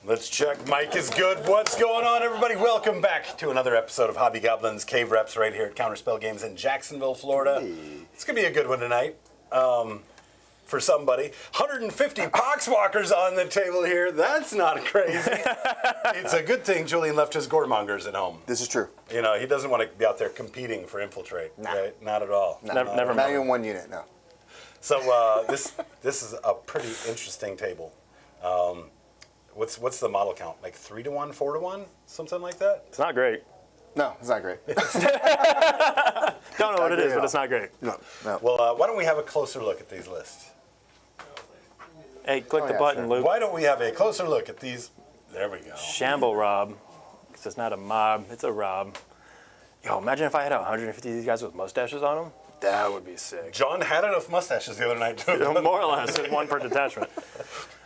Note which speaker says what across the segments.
Speaker 1: Let's check. Mike is good. What's going on, everybody? Welcome back to another episode of Hobby Goblins Cave Reps right here at Counterspell Games in Jacksonville, Florida. Hey. It's going to be a good one tonight for somebody. 150 Poxwalkers on the table here. That's not crazy. It's a good thing Julian left his Goremongers at home.
Speaker 2: This is true.
Speaker 1: You know, he doesn't want to be out there competing for Infiltrate. Right? Not at all.
Speaker 2: Never not even one unit, no.
Speaker 1: So this is a pretty interesting table. What's the model count? Like 3-to-1, 4-to-1, something like that?
Speaker 3: It's not great.
Speaker 2: No, it's not great.
Speaker 3: Don't know what it is, but it's not great.
Speaker 2: No.
Speaker 1: Well, why don't we have a closer look at these lists?
Speaker 3: Hey, click the button, Luke.
Speaker 1: Why don't we have a closer look at these? There we go.
Speaker 3: Shamblerot, because it's not a mob, it's a rob. Yo, imagine if I had 150 of these guys with mustaches on them. That would be sick.
Speaker 1: John had enough mustaches the other night, too.
Speaker 3: More or less, one per detachment.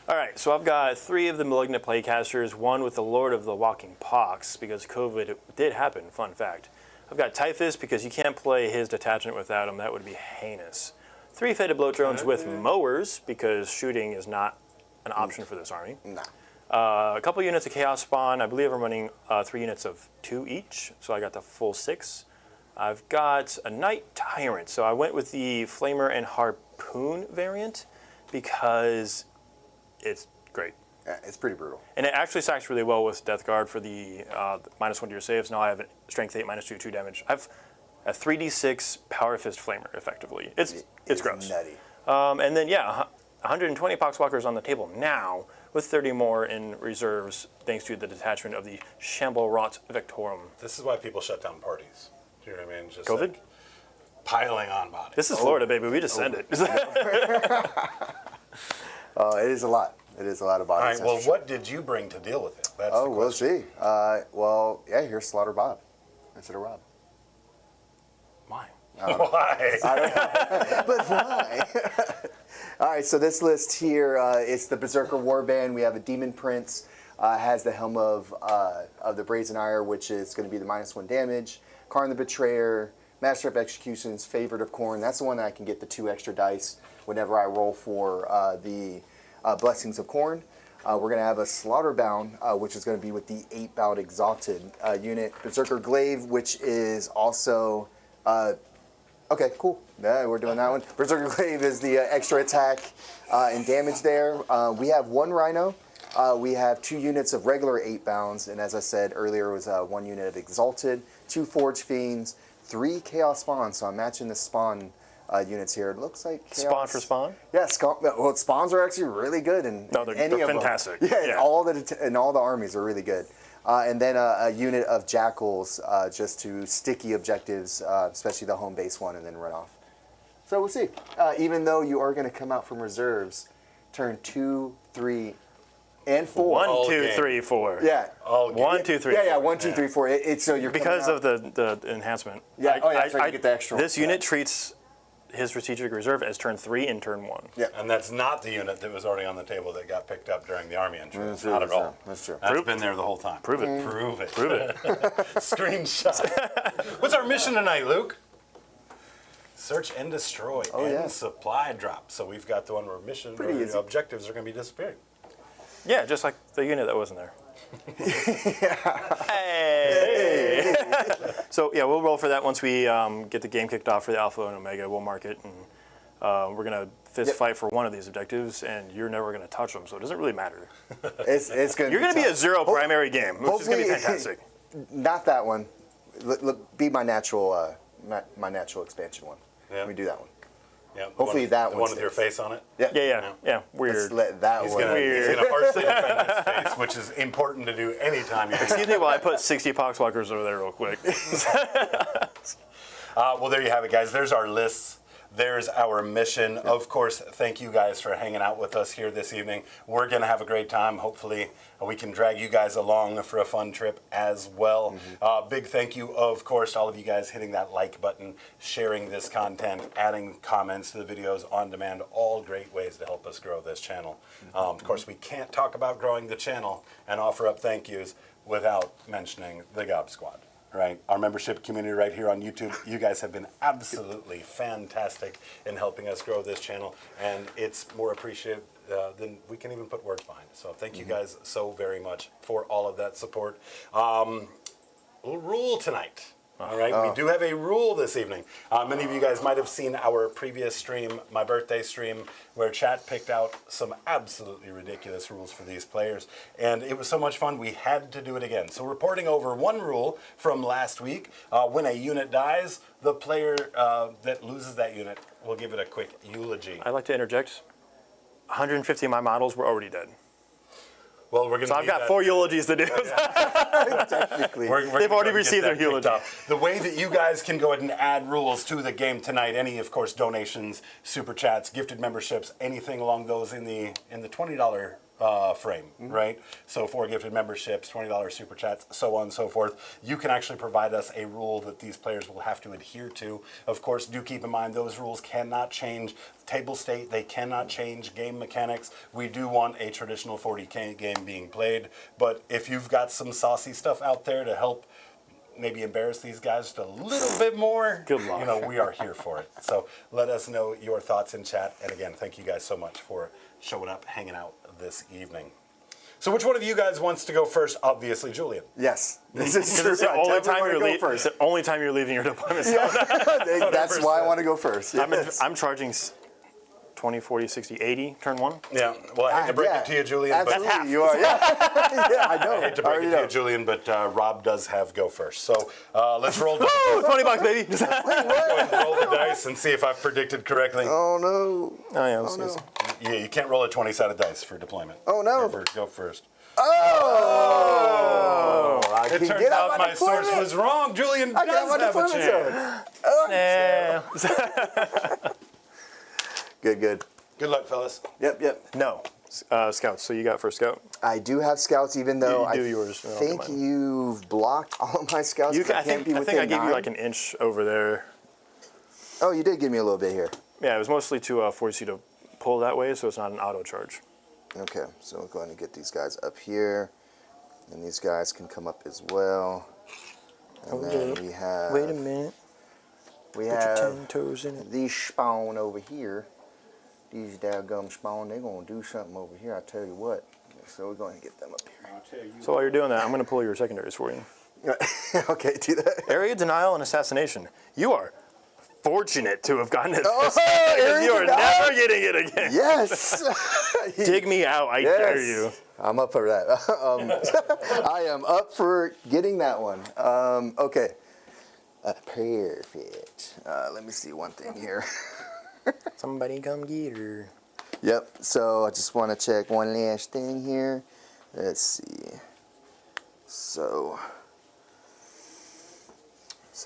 Speaker 3: All right, so I've got 3 of the Malignant Playcasters, 1 with the Lord of the Walking Pox, because COVID did happen, fun fact. I've got Typhus, because you can't play his detachment without him. That would be heinous. 3 Fated Bloat Drones with Mowers, because shooting is not an option for this army.
Speaker 2: Nah.
Speaker 3: A couple units of Chaos Spawn. I believe I'm running 3 units of 2 each, so I got the full 6. I've got a Knight Tyrant, so I went with the Flamer and Harpoon variant, because it's great.
Speaker 2: Yeah, it's pretty brutal.
Speaker 3: And it actually stacks really well with Death Guard for the -1 to your saves. Now I have Strength 8, -2 damage. I have a 3d6 Power Fist Flamer, effectively. It's gross.
Speaker 2: Nutty.
Speaker 3: And then, yeah, 120 Poxwalkers on the table now, with 30 more in reserves, thanks to the detachment of the Shamblerot Vectorium.
Speaker 1: This is why people shut down parties. Do you know what I mean? Just
Speaker 3: COVID?
Speaker 1: like piling on bodies.
Speaker 3: This is Florida, baby. We just send it.
Speaker 2: It is a lot. It is a lot of bodies.
Speaker 1: All right, well, what did you bring to deal with it? That's the
Speaker 2: we'll see. Well, yeah, here's Slaughter Bob instead of Rob.
Speaker 3: Why?
Speaker 1: Why?
Speaker 2: I don't know. But why? All right, so this list here, it's the Berzerker Warband. We have a Demon Prince, has the Helm of the Brazen Ire, which is going to be the -1 damage. Khorne the Betrayer, Master of Executions, Favorite of Khorne. That's the one that I can get the 2 extra dice whenever I roll for the Blessings of Khorne. We're going to have a Slaughterbound, which is going to be with the 8-bound Exalted unit. Berzerker Glaive, which is also... okay, cool. Yeah, we're doing that one. Berzerker Glaive is the extra attack and damage there. We have 1 Rhino. We have 2 units of regular 8-bounds, and as I said earlier, it was 1 unit of Exalted, 2 Forge Fiends, 3 Chaos Spawns. So I'm matching the Spawn units here. It looks like Chaos.
Speaker 3: Spawn for Spawn?
Speaker 2: Yeah, well, Spawns are actually really good, and
Speaker 3: no, they're fantastic.
Speaker 2: Yeah, yeah. And all the armies are really good. And then a unit of Jackals just to sticky objectives, especially the home base one, and then run off. So we'll see. Even though you are going to come out from reserves, turn 2, 3, and 4.
Speaker 3: 1, 2, 3, 4.
Speaker 2: Yeah.
Speaker 3: 1, 2, 3.
Speaker 2: Yeah,
Speaker 3: 4.
Speaker 2: 1, 2, 3, 4. It's so you're
Speaker 3: because of the enhancement.
Speaker 2: Yeah. So you get the extra.
Speaker 3: This unit treats his strategic reserve as turn 3 and turn 1.
Speaker 2: Yeah.
Speaker 1: And that's not the unit that was already on the table that got picked up during the army entry. Not at all.
Speaker 2: That's true.
Speaker 1: That's been there the whole time.
Speaker 3: Prove it.
Speaker 1: Prove it.
Speaker 3: Prove it.
Speaker 1: Screenshot. What's our mission tonight, Luke? Search and destroy and supply drop. So we've got the one where mission where objectives are going to be disappearing.
Speaker 3: Yeah, just like the unit that wasn't there. Hey! So yeah, we'll roll for that once we get the game kicked off for the Alpha and Omega. We'll mark it, and we're gonna fist fight for one of these objectives, and you're never gonna touch them, so it doesn't really matter.
Speaker 2: It's gonna.
Speaker 3: You're gonna be a 0 primary game, which is gonna be fantastic.
Speaker 2: Not that one. Be my natural expansion one.
Speaker 1: Yeah.
Speaker 2: Let me do that one.
Speaker 1: Yeah,
Speaker 2: hopefully that one.
Speaker 1: The one with your face on it.
Speaker 3: Yeah. Weird.
Speaker 2: Let's let that
Speaker 1: He's
Speaker 2: one.
Speaker 1: gonna harshly defend his face, which is important to do anytime you.
Speaker 3: Excuse me while I put 60 Poxwalkers over there real quick.
Speaker 1: Well, there you have it, guys. There's our lists. There's our mission. Yep. Of course, thank you guys for hanging out with us here this evening. We're going to have a great time. Hopefully, we can drag you guys along for a fun trip as well. Big thank you, of course, to all of you guys hitting that like button, sharing this content, adding comments to the videos on demand, all great ways to help us grow this channel. Of course, we can't talk about growing the channel and offer up thank yous without mentioning the Gob Squad. Right, our membership community right here on YouTube. You guys have been absolutely fantastic in helping us grow this channel, and it's more appreciated than we can even put words behind. So thank you guys so very much for all of that support. Little rule tonight. All right, we do have a rule this evening. Many of you guys might have seen our previous stream, my birthday stream, where chat picked out some absolutely ridiculous rules for these players. And it was so much fun, we had to do it again. So reporting over one rule from last week, when a unit dies, the player that loses that unit will give it a quick eulogy.
Speaker 3: I'd like to interject. 150 of my models were already dead.
Speaker 1: Well, we're going to.
Speaker 3: So I've got 4 eulogies to do.
Speaker 2: Technically.
Speaker 3: They've already received their eulogy.
Speaker 1: The way that you guys can go ahead and add rules to the game tonight, any, of course, donations, super chats, gifted memberships, anything along those in the $20 frame, right? So 4 gifted memberships, $20 super chats, so on and so forth. You can actually provide us a rule that these players will have to adhere to. Of course, do keep in mind those rules cannot change table state. They cannot change game mechanics. We do want a traditional 40k game being played, but if you've got some saucy stuff out there to help maybe embarrass these guys just a little bit more,
Speaker 3: good luck.
Speaker 1: You know, we are here for it. So let us know your thoughts in chat. And again, thank you guys so much for showing up, hanging out this evening. So which one of you guys wants to go first? Obviously, Julian.
Speaker 2: Yes. This is
Speaker 3: It's the only time you're
Speaker 2: leaving.
Speaker 3: It's the only time you're leaving your deployment zone.
Speaker 2: That's why I want to go first. Yes.
Speaker 3: I'm charging 20, 40, 60, 80, turn 1.
Speaker 1: Yeah. Well, I hate to break it to you, Julian.
Speaker 2: Absolutely,
Speaker 1: but
Speaker 2: you are. Yeah, yeah, I know.
Speaker 1: I hate to break it to you, Julian, but Rob does have go first. So let's roll.
Speaker 3: Woo! $20, baby.
Speaker 1: Go ahead and roll the dice and see if I've predicted correctly.
Speaker 2: Oh no.
Speaker 3: Oh yeah.
Speaker 2: Oh no.
Speaker 1: Yeah, you can't roll a 20-sided dice for deployment.
Speaker 2: Oh no.
Speaker 1: Ever. Go first.
Speaker 2: Oh! I
Speaker 1: It
Speaker 2: can
Speaker 1: turns
Speaker 2: get
Speaker 1: out
Speaker 2: out
Speaker 1: my source
Speaker 2: deployment.
Speaker 1: was wrong. Julian
Speaker 2: I
Speaker 1: does
Speaker 2: got my
Speaker 1: have a
Speaker 2: deployment
Speaker 1: chance.
Speaker 2: zone.
Speaker 3: Nah.
Speaker 2: Good, good.
Speaker 1: Good luck, fellas.
Speaker 2: Yep.
Speaker 3: No. Scouts. So you got first scout.
Speaker 2: I do have scouts, even though
Speaker 3: You do
Speaker 2: I
Speaker 3: yours. No,
Speaker 2: think
Speaker 3: come on.
Speaker 2: you've blocked all of my scouts.
Speaker 3: You
Speaker 2: 'cause
Speaker 3: can, I
Speaker 2: can't
Speaker 3: think
Speaker 2: be
Speaker 3: I
Speaker 2: within
Speaker 3: gave you
Speaker 2: 9.
Speaker 3: like an inch over there.
Speaker 2: Oh, you did give me a little bit here.
Speaker 3: Yeah, it was mostly to force you to pull that way, so it's not an auto charge.
Speaker 2: Okay, so we're going to get these guys up here, and these guys can come up as well. And then we have.
Speaker 3: Wait a minute.
Speaker 2: We
Speaker 3: Put your
Speaker 2: have
Speaker 3: 10 toes in it.
Speaker 2: these spawn over here. These daggum spawn, they're going to do something over here, I tell you what. So we're going to get them up here.
Speaker 3: So while you're doing that, I'm going to pull your secondaries for you.
Speaker 2: Okay, do that.
Speaker 3: Area denial and assassination. You are fortunate to have gotten it.
Speaker 2: Oh, area
Speaker 3: You are
Speaker 2: denial?
Speaker 3: never getting it again.
Speaker 2: Yes!
Speaker 3: Dig me out, I
Speaker 2: Yes.
Speaker 3: dare you.
Speaker 2: I'm up for that. I am up for getting that one. Okay. Perfect. Let me see one thing here.
Speaker 3: Somebody come get her.
Speaker 2: Yep, so I just want to check one last thing here. Let's see. So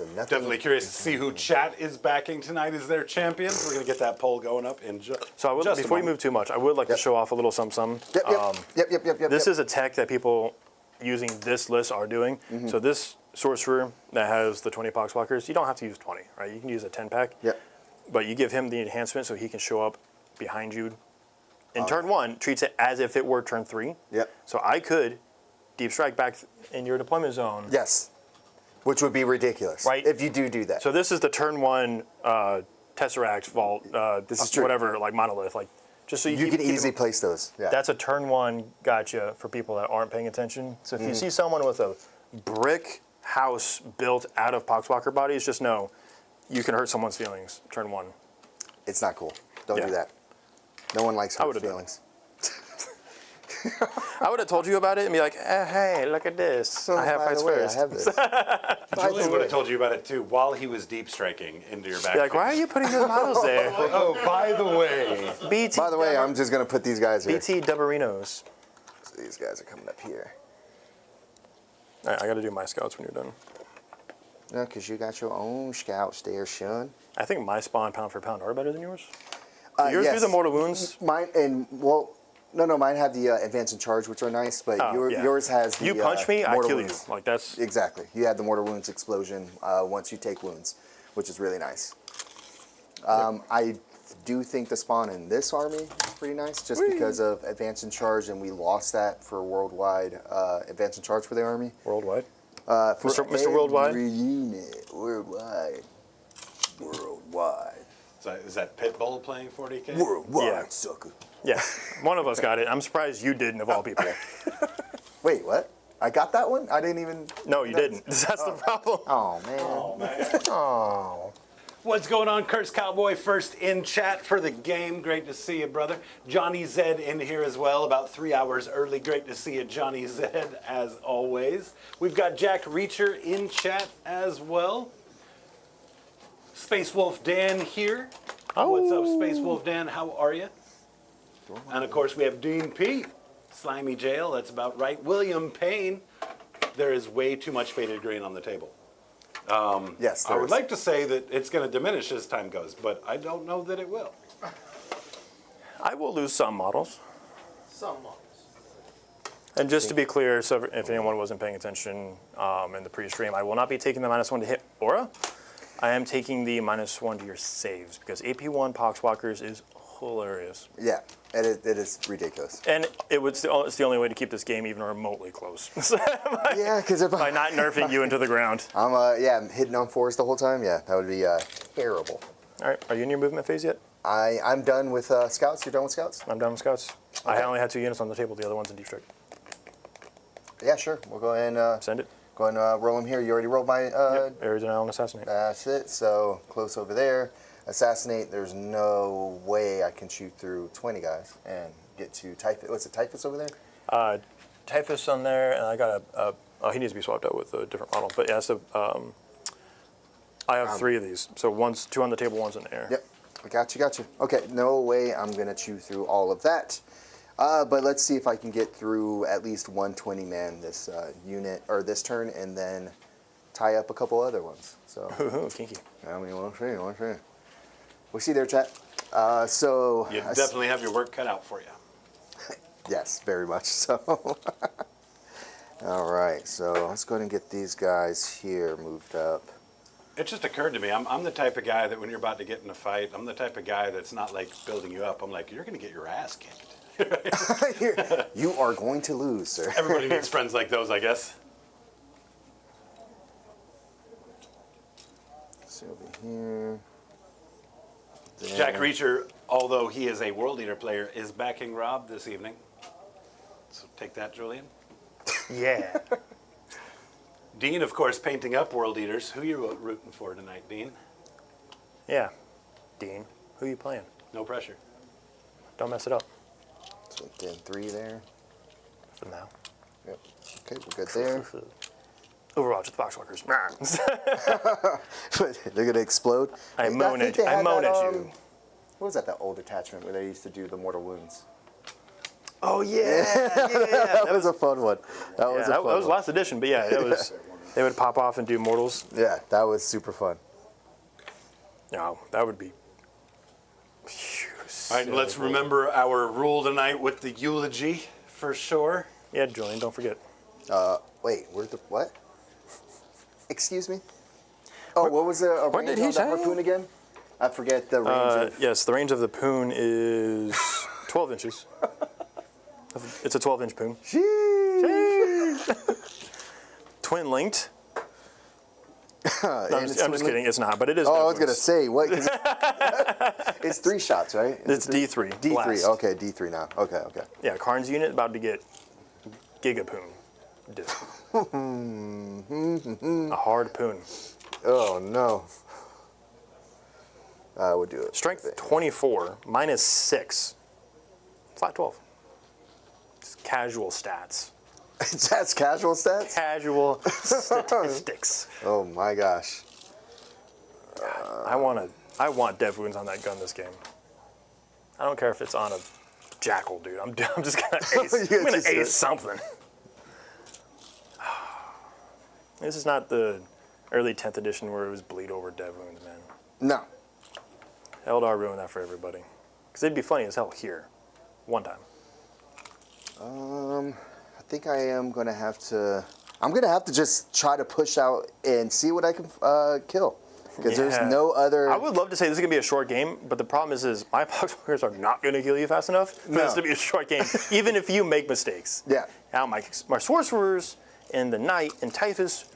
Speaker 2: nothing.
Speaker 1: Definitely curious to see who chat is backing tonight as their champions. We're going to get that poll going up in just
Speaker 3: So I would,
Speaker 1: just a
Speaker 3: before you
Speaker 1: moment.
Speaker 3: move too much, I would like to show off a little something.
Speaker 2: Yep.
Speaker 3: This is a tech that people using this list are doing. So this sorcerer that has the 20 poxwalkers, you don't have to use 20, right? You can use a 10 pack.
Speaker 2: Yep.
Speaker 3: But you give him the enhancement so he can show up behind you. In turn 1, treats it as if it were turn 3.
Speaker 2: Yep.
Speaker 3: So I could deep strike back in your deployment zone.
Speaker 2: Yes. Which would be ridiculous.
Speaker 3: Right.
Speaker 2: If you do that.
Speaker 3: So this is the turn 1 Tesseract Vault,
Speaker 2: This is true.
Speaker 3: whatever, like monolith. Like, just so
Speaker 2: you
Speaker 3: keep
Speaker 2: can easily place those. Yeah.
Speaker 3: That's a turn 1 gotcha for people that aren't paying attention. So if you see someone with a brick house built out of poxwalker bodies, just know you can hurt someone's feelings. Turn 1.
Speaker 2: It's not cool. Don't
Speaker 3: Yeah.
Speaker 2: do that. No one likes
Speaker 3: I
Speaker 2: hurt
Speaker 3: would've done
Speaker 2: feelings.
Speaker 3: I would have told you about it and be like, hey, look at this.
Speaker 2: So,
Speaker 3: I have
Speaker 2: by
Speaker 3: fights
Speaker 2: the way,
Speaker 3: first.
Speaker 2: I have this.
Speaker 1: Julian would have told you about it too while he was deep striking into your back.
Speaker 3: Be like, why are you putting those models there?
Speaker 1: Oh, by the way.
Speaker 3: BT.
Speaker 2: By the way, I'm just going to put these guys here.
Speaker 3: BT Dubberinos.
Speaker 2: So these guys are coming up here.
Speaker 3: All right, I got to do my scouts when you're done.
Speaker 2: No, because you got your own scouts there, Sean.
Speaker 3: I think my spawn pound for pound are better than yours. Do yours
Speaker 2: yes.
Speaker 3: do the mortal wounds?
Speaker 2: Mine, mine have the advance and charge, which are nice, but
Speaker 3: Oh, yeah.
Speaker 2: yours has the
Speaker 3: You punch me, I
Speaker 2: mortal
Speaker 3: kill
Speaker 2: wounds.
Speaker 3: you. Like that's
Speaker 2: Exactly. You have the mortal wounds explosion once you take wounds, which is really nice. I do think the spawn in this army is pretty nice, just because of advance and charge, and we lost that for worldwide advance and charge for the army.
Speaker 3: worldwide.
Speaker 2: For
Speaker 3: Mr. Worldwide?
Speaker 2: every unit, worldwide.
Speaker 1: So is that Pitbull playing 40k?
Speaker 2: Worldwide,
Speaker 3: Yeah.
Speaker 2: sucker.
Speaker 3: Yeah, one of us got it. I'm surprised you didn't, of all people.
Speaker 2: Wait, what? I got that one? I didn't even...
Speaker 3: No, you didn't. That's the problem.
Speaker 2: Oh, man.
Speaker 1: Oh, man.
Speaker 2: Oh.
Speaker 1: What's going on, Curse Cowboy? First in chat for the game. Great to see you, brother. Johnny Zed in here as well, about 3 hours early. Great to see you, Johnny Zed, as always. We've got Jack Reacher in chat as well. Space Wolf Dan here. What's up, Space Wolf Dan? How are you? And of course, we have Dean P. Slimy Jail, that's about right. William Payne. There is way too much faded green on the table.
Speaker 2: Yes,
Speaker 1: I
Speaker 2: there
Speaker 1: would
Speaker 2: is.
Speaker 1: like to say that it's going to diminish as time goes, but I don't know that it will.
Speaker 3: I will lose some models.
Speaker 4: Some models.
Speaker 3: And just to be clear, so if anyone wasn't paying attention in the pre-stream, I will not be taking the -1 to hit aura. I am taking the -1 to your saves because AP1 Poxwalkers is hilarious.
Speaker 2: Yeah, it is ridiculous.
Speaker 3: And it's the only way to keep this game even remotely close.
Speaker 2: Yeah, because if
Speaker 3: By not nerfing you into the ground.
Speaker 2: I'm hitting on 4s the whole time, yeah, that would be terrible.
Speaker 3: All right, are you in your movement phase yet?
Speaker 2: I'm done with scouts. You're done with scouts?
Speaker 3: I'm done with scouts.
Speaker 2: Okay.
Speaker 3: I only had 2 units on the table. The other one's in deep strike.
Speaker 2: Yeah, sure. We'll go ahead and
Speaker 3: Send it.
Speaker 2: go ahead and roll them here. You already rolled my...
Speaker 3: Yep. Ares and Island Assassinate.
Speaker 2: That's it. So close over there. Assassinate. There's no way I can shoot through 20 guys and get to Typhus. What's it, Typhus over there?
Speaker 3: Typhus on there, and I got oh, he needs to be swapped out with a different model. But yeah, so I have 3 of these. So 2 on the table, 1's in the air.
Speaker 2: Yep. Got you. Okay, no way I'm going to chew through all of that. But let's see if I can get through at least 120 man this unit, or this turn, and then tie up a couple other ones. So,
Speaker 3: Ooh, kinky.
Speaker 2: I mean, we'll see. We'll see there, chat. So
Speaker 1: You definitely have your work cut out for you.
Speaker 2: yes, very much so. All right, so let's go ahead and get these guys here moved up.
Speaker 1: It just occurred to me, I'm the type of guy that when you're about to get in a fight, I'm the type of guy that's not like building you up. I'm like, you're going to get your ass kicked.
Speaker 2: You are going to lose, sir.
Speaker 1: Everybody needs friends like those, I guess.
Speaker 2: Let's see over here. There.
Speaker 1: Jack Reacher, although he is a World Eater player, is backing Rob this evening. So take that, Julian.
Speaker 3: Yeah.
Speaker 1: Dean, of course, painting up World Eaters. Who you rooting for tonight, Dean?
Speaker 3: Yeah. Dean, who you playing?
Speaker 1: No pressure.
Speaker 3: Don't mess it up.
Speaker 2: So again, 3 there.
Speaker 3: For now.
Speaker 2: Yep. Okay, we're good there.
Speaker 3: Overwatch with the Boxwalkers.
Speaker 2: They're gonna explode.
Speaker 3: I moan
Speaker 2: think
Speaker 3: at
Speaker 2: they had that,
Speaker 3: you.
Speaker 2: What was that old attachment where they used to do the mortal wounds?
Speaker 3: Oh yeah,
Speaker 2: That was a fun one. That was a
Speaker 3: that
Speaker 2: fun
Speaker 3: was
Speaker 2: one.
Speaker 3: last edition, but yeah, it was. They would pop off and do mortals.
Speaker 2: Yeah, that was super fun.
Speaker 3: No, that would be.
Speaker 1: All right, let's remember our rule tonight with the eulogy for sure.
Speaker 3: Yeah, Julian, don't forget.
Speaker 2: Wait, where's the what? Excuse me? Oh, what was the range
Speaker 3: did he
Speaker 2: on the
Speaker 3: say?
Speaker 2: harpoon again? I forget the range of...
Speaker 3: Yes, the range of the poon is 12 inches. It's a 12-inch poon. Twin linked. No, I'm just kidding. It's not, but it is.
Speaker 2: Oh, I was
Speaker 3: Death
Speaker 2: gonna
Speaker 3: Wounds.
Speaker 2: say what? 'Cause it's 3 shots, right?
Speaker 3: It's D3.
Speaker 2: D3.
Speaker 3: Blast.
Speaker 2: Okay, D3 now. Okay.
Speaker 3: Yeah, Khorne's unit about to get gigapoon. A hard poon.
Speaker 2: Oh no. I would do it.
Speaker 3: Strength 24, -6. Flat 12. Just casual stats.
Speaker 2: That's casual stats?
Speaker 3: Casual statistics.
Speaker 2: Oh my gosh.
Speaker 3: I want dev wounds on that gun this game. I don't care if it's on a jackal, dude. I'm just gonna ace. I'm gonna ace something. This is not the early 10th edition where it was bleed over dev wounds, man.
Speaker 2: No.
Speaker 3: Eldar ruined that for everybody. Because it'd be funny as hell here, one time.
Speaker 2: I think I am gonna have to. I'm gonna have to just try to push out and see what I can kill. Because there's no other.
Speaker 3: I would love to say this is gonna be a short game, but the problem is my Poxwalkers are not gonna kill you fast enough for this to be a short game, even if you make mistakes.
Speaker 2: Yeah.
Speaker 3: Now my sorcerers and the knight and Typhus,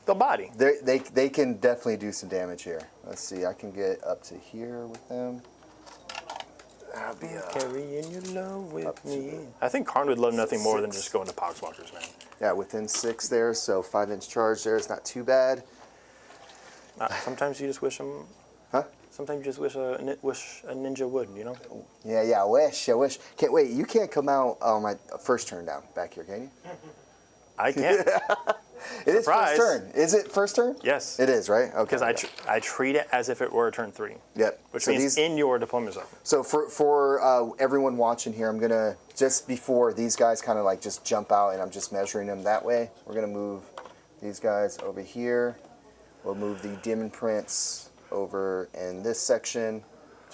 Speaker 3: they'll body.
Speaker 2: They can definitely do some damage here. Let's see. I can get up to here with them. That'll be
Speaker 3: Carrying your love with me. I think Khorne would love nothing more than just going to Poxwalkers, man.
Speaker 2: yeah, within 6 there, so 5-inch charge there is not too bad.
Speaker 3: Sometimes you just wish them.
Speaker 2: Huh?
Speaker 3: Sometimes you just wish a ninja would, you know?
Speaker 2: Yeah, I wish. Can't wait. You can't come out on my first turn down back here, can you?
Speaker 3: I can't.
Speaker 2: It is
Speaker 3: Surprise.
Speaker 2: first turn. Is it first turn?
Speaker 3: Yes.
Speaker 2: It is, right? Okay.
Speaker 3: Because I treat it as if it were turn 3.
Speaker 2: Yep.
Speaker 3: Which
Speaker 2: So
Speaker 3: means in your deployment zone.
Speaker 2: So for everyone watching here, I'm gonna just before these guys kind of like just jump out, and I'm just measuring them that way. We're gonna move these guys over here. We'll move the Demon Prince over in this section,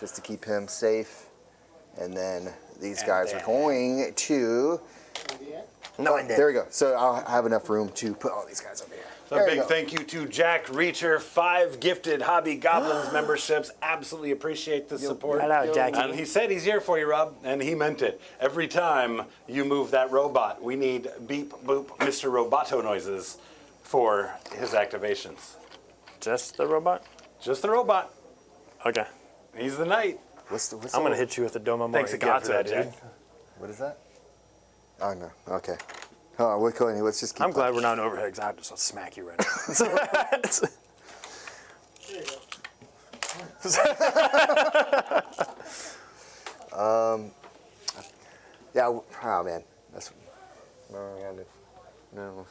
Speaker 2: just to keep him safe. And then these guys are going to.
Speaker 3: No,
Speaker 2: There we go. So I'll have enough room to put all these guys over here.
Speaker 1: So
Speaker 2: There
Speaker 1: a
Speaker 2: you
Speaker 1: big
Speaker 2: go.
Speaker 1: thank you to Jack Reacher, 5 gifted Hobby Goblins memberships. Absolutely appreciate the support.
Speaker 3: Hello, Jackie.
Speaker 1: And he said he's here for you, Rob, and he meant it. Every time you move that robot, we need beep, boop, Mr. Roboto noises for his activations.
Speaker 3: Just the robot?
Speaker 1: Just the robot.
Speaker 3: Okay.
Speaker 1: He's the knight.
Speaker 2: What's
Speaker 3: I'm going to hit you with the Doma
Speaker 1: Thanks again for that,
Speaker 3: dude.
Speaker 1: Jack.
Speaker 2: What is that? Oh no. Okay. Oh, we'll go ahead. Let's just keep.
Speaker 3: I'm glad we're not in overhead because I'll just smack you right now.
Speaker 4: There you go.
Speaker 2: Yeah. Oh man. That's. No, we gotta do. No.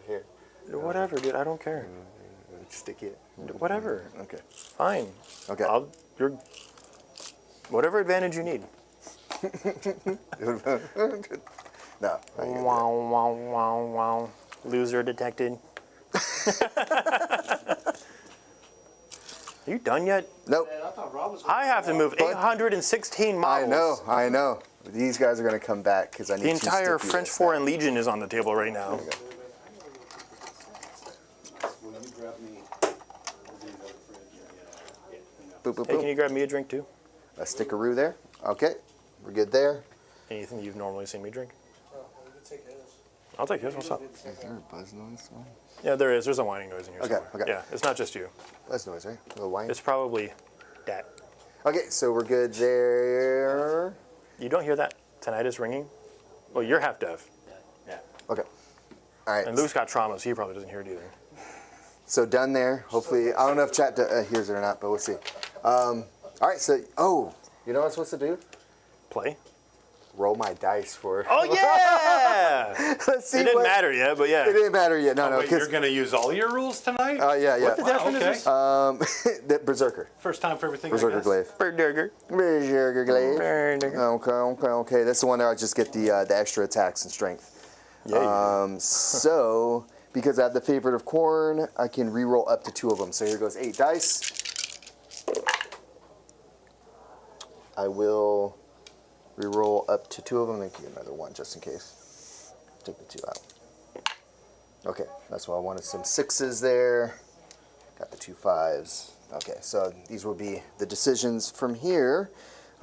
Speaker 2: Here.
Speaker 3: Whatever, dude. I don't care.
Speaker 2: Stick it.
Speaker 3: Whatever.
Speaker 2: Okay.
Speaker 3: Fine.
Speaker 2: Okay.
Speaker 3: You're whatever advantage you need.
Speaker 2: No. I ain't gonna do
Speaker 3: Wow, wow, wow, wow. Loser detected. Are you done yet?
Speaker 2: that. Nope.
Speaker 4: Man, I thought Rob was.
Speaker 3: I have to move 816 models.
Speaker 2: I know. These guys are gonna come back because I need
Speaker 3: The
Speaker 2: to
Speaker 3: entire
Speaker 2: stick you
Speaker 3: French
Speaker 2: with
Speaker 3: Foreign Legion is on the table right now.
Speaker 2: that. Boop, boop,
Speaker 3: Hey, can
Speaker 2: boop.
Speaker 3: you grab me a drink too?
Speaker 2: A stickaroo there. Okay. We're good there.
Speaker 3: Anything you've normally seen me drink?
Speaker 4: Oh, we can take his.
Speaker 3: I'll take his. What's up?
Speaker 2: Is there a buzz noise?
Speaker 3: Yeah, there is. There's a whining noise in here
Speaker 2: Okay,
Speaker 3: somewhere.
Speaker 2: okay.
Speaker 3: Yeah, it's not just you.
Speaker 2: Buzz noise, right? A little whine.
Speaker 3: It's probably that.
Speaker 2: Okay, so we're good there.
Speaker 3: You don't hear that? Tinnitus ringing? Well, you're half deaf.
Speaker 1: Yeah.
Speaker 2: Okay. All right.
Speaker 3: And Luke's got trauma, so he probably doesn't hear it either.
Speaker 2: So done there. Hopefully, I don't know if chat hears it or not, but we'll see. All right. So, you know what I'm supposed to do?
Speaker 3: Play?
Speaker 2: Roll my dice for.
Speaker 3: Oh, yeah!
Speaker 2: Let's see.
Speaker 3: It didn't
Speaker 2: what-
Speaker 3: matter yet, but yeah.
Speaker 2: It didn't matter yet. No,
Speaker 1: Oh,
Speaker 2: no.
Speaker 1: wait, you're
Speaker 2: Because
Speaker 1: going to use all your rules tonight?
Speaker 2: yeah.
Speaker 3: What detachment
Speaker 1: okay.
Speaker 3: is this?
Speaker 2: The Berserker.
Speaker 1: First time for everything,
Speaker 2: Berserker
Speaker 1: I guess.
Speaker 2: glaive.
Speaker 3: Berserker.
Speaker 2: Berserker glaive.
Speaker 3: Berserker.
Speaker 2: Okay. That's the one that I just get the extra attacks and strength.
Speaker 3: Yeah, you do.
Speaker 2: So, because I have the favorite of Khorne, I can reroll up to 2 of them. So here goes 8 dice. I will reroll up to 2 of them and keep another 1 just in case. Take the 2 out. Okay, that's why I wanted some 6s there. Got the 2 5s. Okay, so these will be the decisions from here.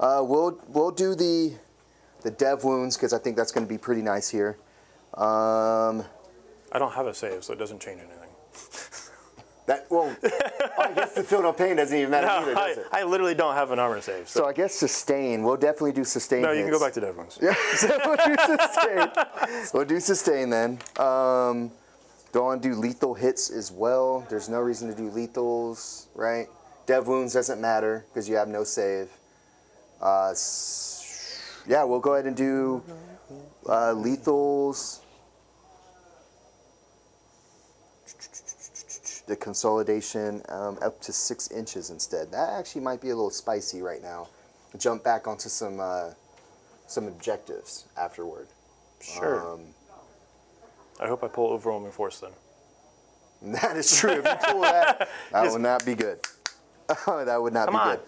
Speaker 2: We'll do the dev wounds because I think that's going to be pretty nice here.
Speaker 3: I don't have a save, so it doesn't change anything.
Speaker 2: I guess the field of pain doesn't even matter either, does it?
Speaker 3: I literally don't have an armor save.
Speaker 2: So I guess sustain. We'll definitely do sustain.
Speaker 3: No, you can
Speaker 2: hits.
Speaker 3: go back to dev ones.
Speaker 2: Yeah, so we'll do sustain. We'll do sustain then. Don't want to do lethal hits as well. There's no reason to do lethals, right? Dev wounds doesn't matter because you have no save. Yeah, we'll go ahead and do lethals. The consolidation up to 6 inches instead. That actually might be a little spicy right now. Jump back onto some objectives afterward.
Speaker 3: Sure. I hope I pull overwhelming force then.
Speaker 2: That is true. If you pull that, that would not be good. That would not
Speaker 3: Come
Speaker 2: be
Speaker 3: on.
Speaker 2: good.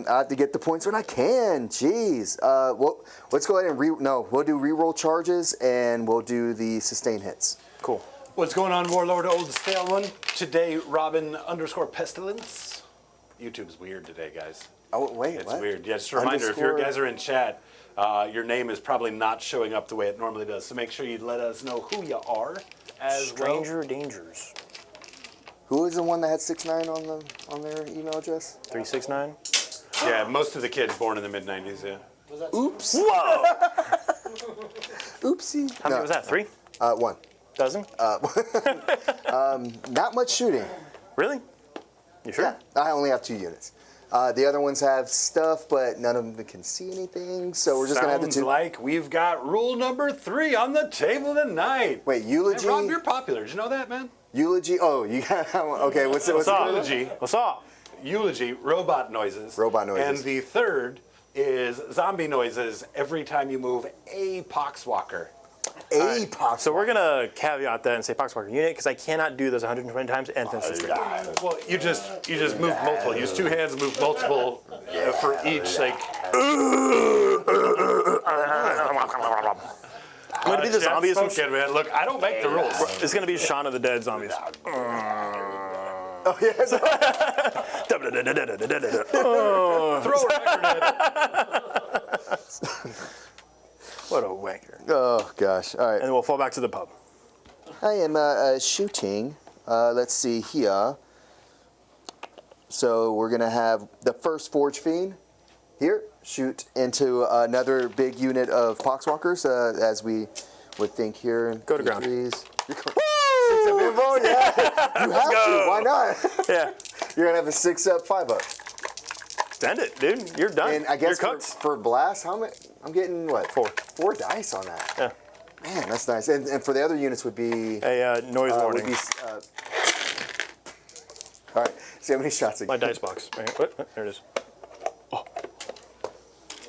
Speaker 2: I have to get the points when I can. Jeez. Well, let's go ahead and we'll do reroll charges and we'll do the sustain hits.
Speaker 3: Cool.
Speaker 1: What's going on, Warlord Old Stale One? Today, Robin_Pestilence. YouTube's weird today, guys.
Speaker 2: Oh, wait,
Speaker 1: It's
Speaker 2: what?
Speaker 1: weird. Yeah, just a reminder, if you
Speaker 2: Underscore-
Speaker 1: guys are in chat, your name is probably not showing up the way it normally does. So make sure you let us know who you are as
Speaker 3: Stranger Dangers.
Speaker 2: Who is the one that had 69 on their email address?
Speaker 3: 369.
Speaker 1: Yeah, most of the kids born in the mid-90s, yeah.
Speaker 4: Was that
Speaker 2: Oops.
Speaker 3: Whoa!
Speaker 2: Oopsie.
Speaker 3: How many was that? 3?
Speaker 2: 1.
Speaker 3: Dozen?
Speaker 2: Not much shooting.
Speaker 3: Really? You sure?
Speaker 2: Yeah, I only have 2 units. The other ones have stuff, but none of them can see anything, so we're just going to have the
Speaker 1: Sounds
Speaker 2: 2.
Speaker 1: like we've got rule number 3 on the table tonight.
Speaker 2: Wait,
Speaker 1: Hey,
Speaker 2: eulogy?
Speaker 1: Rob, you're popular. Did you know that, man?
Speaker 2: Eulogy? Oh, you got that one. Okay, what's it?
Speaker 3: What's up?
Speaker 1: Eulogy.
Speaker 3: What's up?
Speaker 1: Eulogy, robot noises.
Speaker 2: Robot noises.
Speaker 1: And the third is zombie noises every time you move a poxwalker.
Speaker 2: A pox.
Speaker 3: So we're going to caveat that and say Poxwalker unit because I cannot do those 120 times and finish the stream.
Speaker 1: Well, you just move multiple. Use 2 hands, move multiple for each. Like
Speaker 3: I'm going to be the zombies from...
Speaker 1: Spoken, man. Look, I don't make the rules.
Speaker 3: It's going to be Shaun of the Dead zombies.
Speaker 2: Oh, yes.
Speaker 1: Throw a record at it.
Speaker 3: What a wanker.
Speaker 2: Oh, gosh. All right.
Speaker 3: And then we'll fall back to the pub.
Speaker 2: I am shooting. Let's see here. So we're going to have the first Forge Fiend here shoot into another big unit of Poxwalkers, as we would think here.
Speaker 3: Go to ground.
Speaker 2: 6 up info? Yeah. You have to. Why not?
Speaker 3: Yeah.
Speaker 2: You're going to have a 6-up, 5-up.
Speaker 3: Send it, dude. You're done.
Speaker 2: And I guess
Speaker 3: You're
Speaker 2: for,
Speaker 3: cooked.
Speaker 2: for blast, how many? I'm getting what?
Speaker 3: 4.
Speaker 2: 4 dice on that.
Speaker 3: Yeah.
Speaker 2: Man, that's nice. And for the other units would be.
Speaker 3: A noise
Speaker 2: would
Speaker 3: warning.
Speaker 2: be all right. See how many shots
Speaker 3: My
Speaker 2: again?
Speaker 3: dice box. Right here. What? There it is.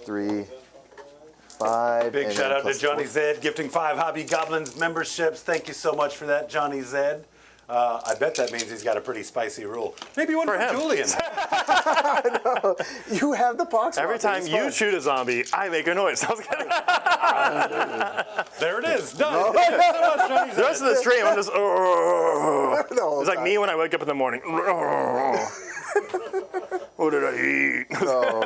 Speaker 2: 3, 5.
Speaker 1: Big
Speaker 2: and
Speaker 1: shout
Speaker 2: then
Speaker 1: out to
Speaker 2: plus
Speaker 1: Johnny
Speaker 2: 4.
Speaker 1: Zed, gifting 5 Hobby Goblins memberships. Thank you so much for that, Johnny Zed. I bet that means he's got a pretty spicy rule. Maybe one for
Speaker 3: him.
Speaker 1: Julian.
Speaker 2: You have the Poxwalker.
Speaker 3: Every time
Speaker 2: it's
Speaker 3: you
Speaker 2: fine.
Speaker 3: shoot a zombie, I make a noise. I was kidding.
Speaker 1: There it is. Done. Thank you so much, Johnny
Speaker 3: The
Speaker 1: Zed.
Speaker 3: rest of the stream, I'm just.
Speaker 2: The whole
Speaker 3: It's like
Speaker 2: time.
Speaker 3: me when I wake up in the morning. What did I eat?
Speaker 2: Oh,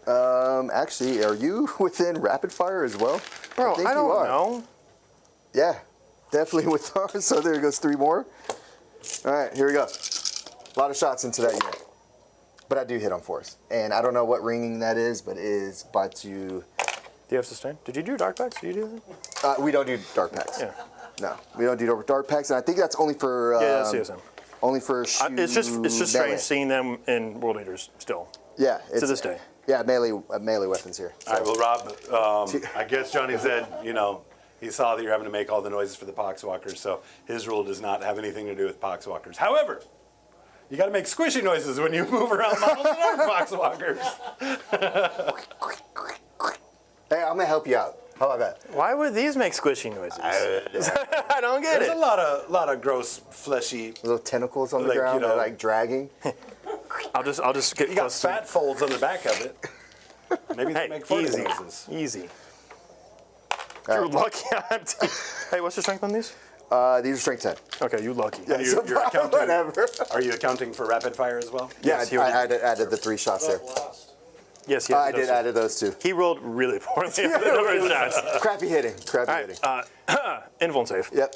Speaker 2: God. Actually, are you within rapid fire as well?
Speaker 3: Bro,
Speaker 2: think
Speaker 3: I
Speaker 2: you
Speaker 3: don't
Speaker 2: are.
Speaker 3: know.
Speaker 2: Yeah, definitely with ours. So there goes 3 more. All right, here we go. A lot of shots into that unit. But I do hit on force. And I don't know what ringing that is, but it is by to.
Speaker 3: Do you have sustain? Did you do dark packs? Did you do that?
Speaker 2: We don't do dark packs.
Speaker 3: Yeah.
Speaker 2: No, we don't do dark packs. And I think that's only for.
Speaker 3: Yeah, that's CSM.
Speaker 2: Only for shoot
Speaker 3: It's just
Speaker 2: melee.
Speaker 3: strange seeing them in World Leaders still.
Speaker 2: Yeah.
Speaker 3: To this day.
Speaker 2: Yeah, melee weapons here. So.
Speaker 1: All right, well, Rob, I guess Johnny Zed, he saw that you're having to make all the noises for the Poxwalkers, so his rule does not have anything to do with Poxwalkers. However, you got to make squishy noises when you move around models and other Poxwalkers.
Speaker 2: Hey, I'm gonna help you out. How about that?
Speaker 3: Why would these make squishy noises? I don't get
Speaker 1: There's
Speaker 3: it.
Speaker 1: a lot of gross, fleshy.
Speaker 2: Little tentacles on the
Speaker 1: Like,
Speaker 2: ground,
Speaker 1: you know-
Speaker 2: that, like dragging.
Speaker 3: I'll just get
Speaker 1: You got
Speaker 3: close to
Speaker 1: fat folds on the back of it. Maybe they
Speaker 3: Hey,
Speaker 1: make fart
Speaker 3: easy.
Speaker 1: noises.
Speaker 3: Easy.
Speaker 2: All
Speaker 3: You're
Speaker 2: right.
Speaker 3: lucky. Hey, what's your strength on these?
Speaker 2: These are strength 10.
Speaker 3: Okay, you lucky.
Speaker 1: You're accounting.
Speaker 2: Whatever.
Speaker 1: Are you accounting for rapid fire as well?
Speaker 2: Yeah,
Speaker 3: Yes, he
Speaker 2: I
Speaker 3: already-
Speaker 2: added the 3 shots there.
Speaker 4: blast?
Speaker 3: Yes,
Speaker 2: I did added those 2.
Speaker 3: He rolled really poorly. The number of shots.
Speaker 2: Crappy hitting. Crappy
Speaker 3: All
Speaker 2: hitting.
Speaker 3: right, invuln save.
Speaker 2: Yep.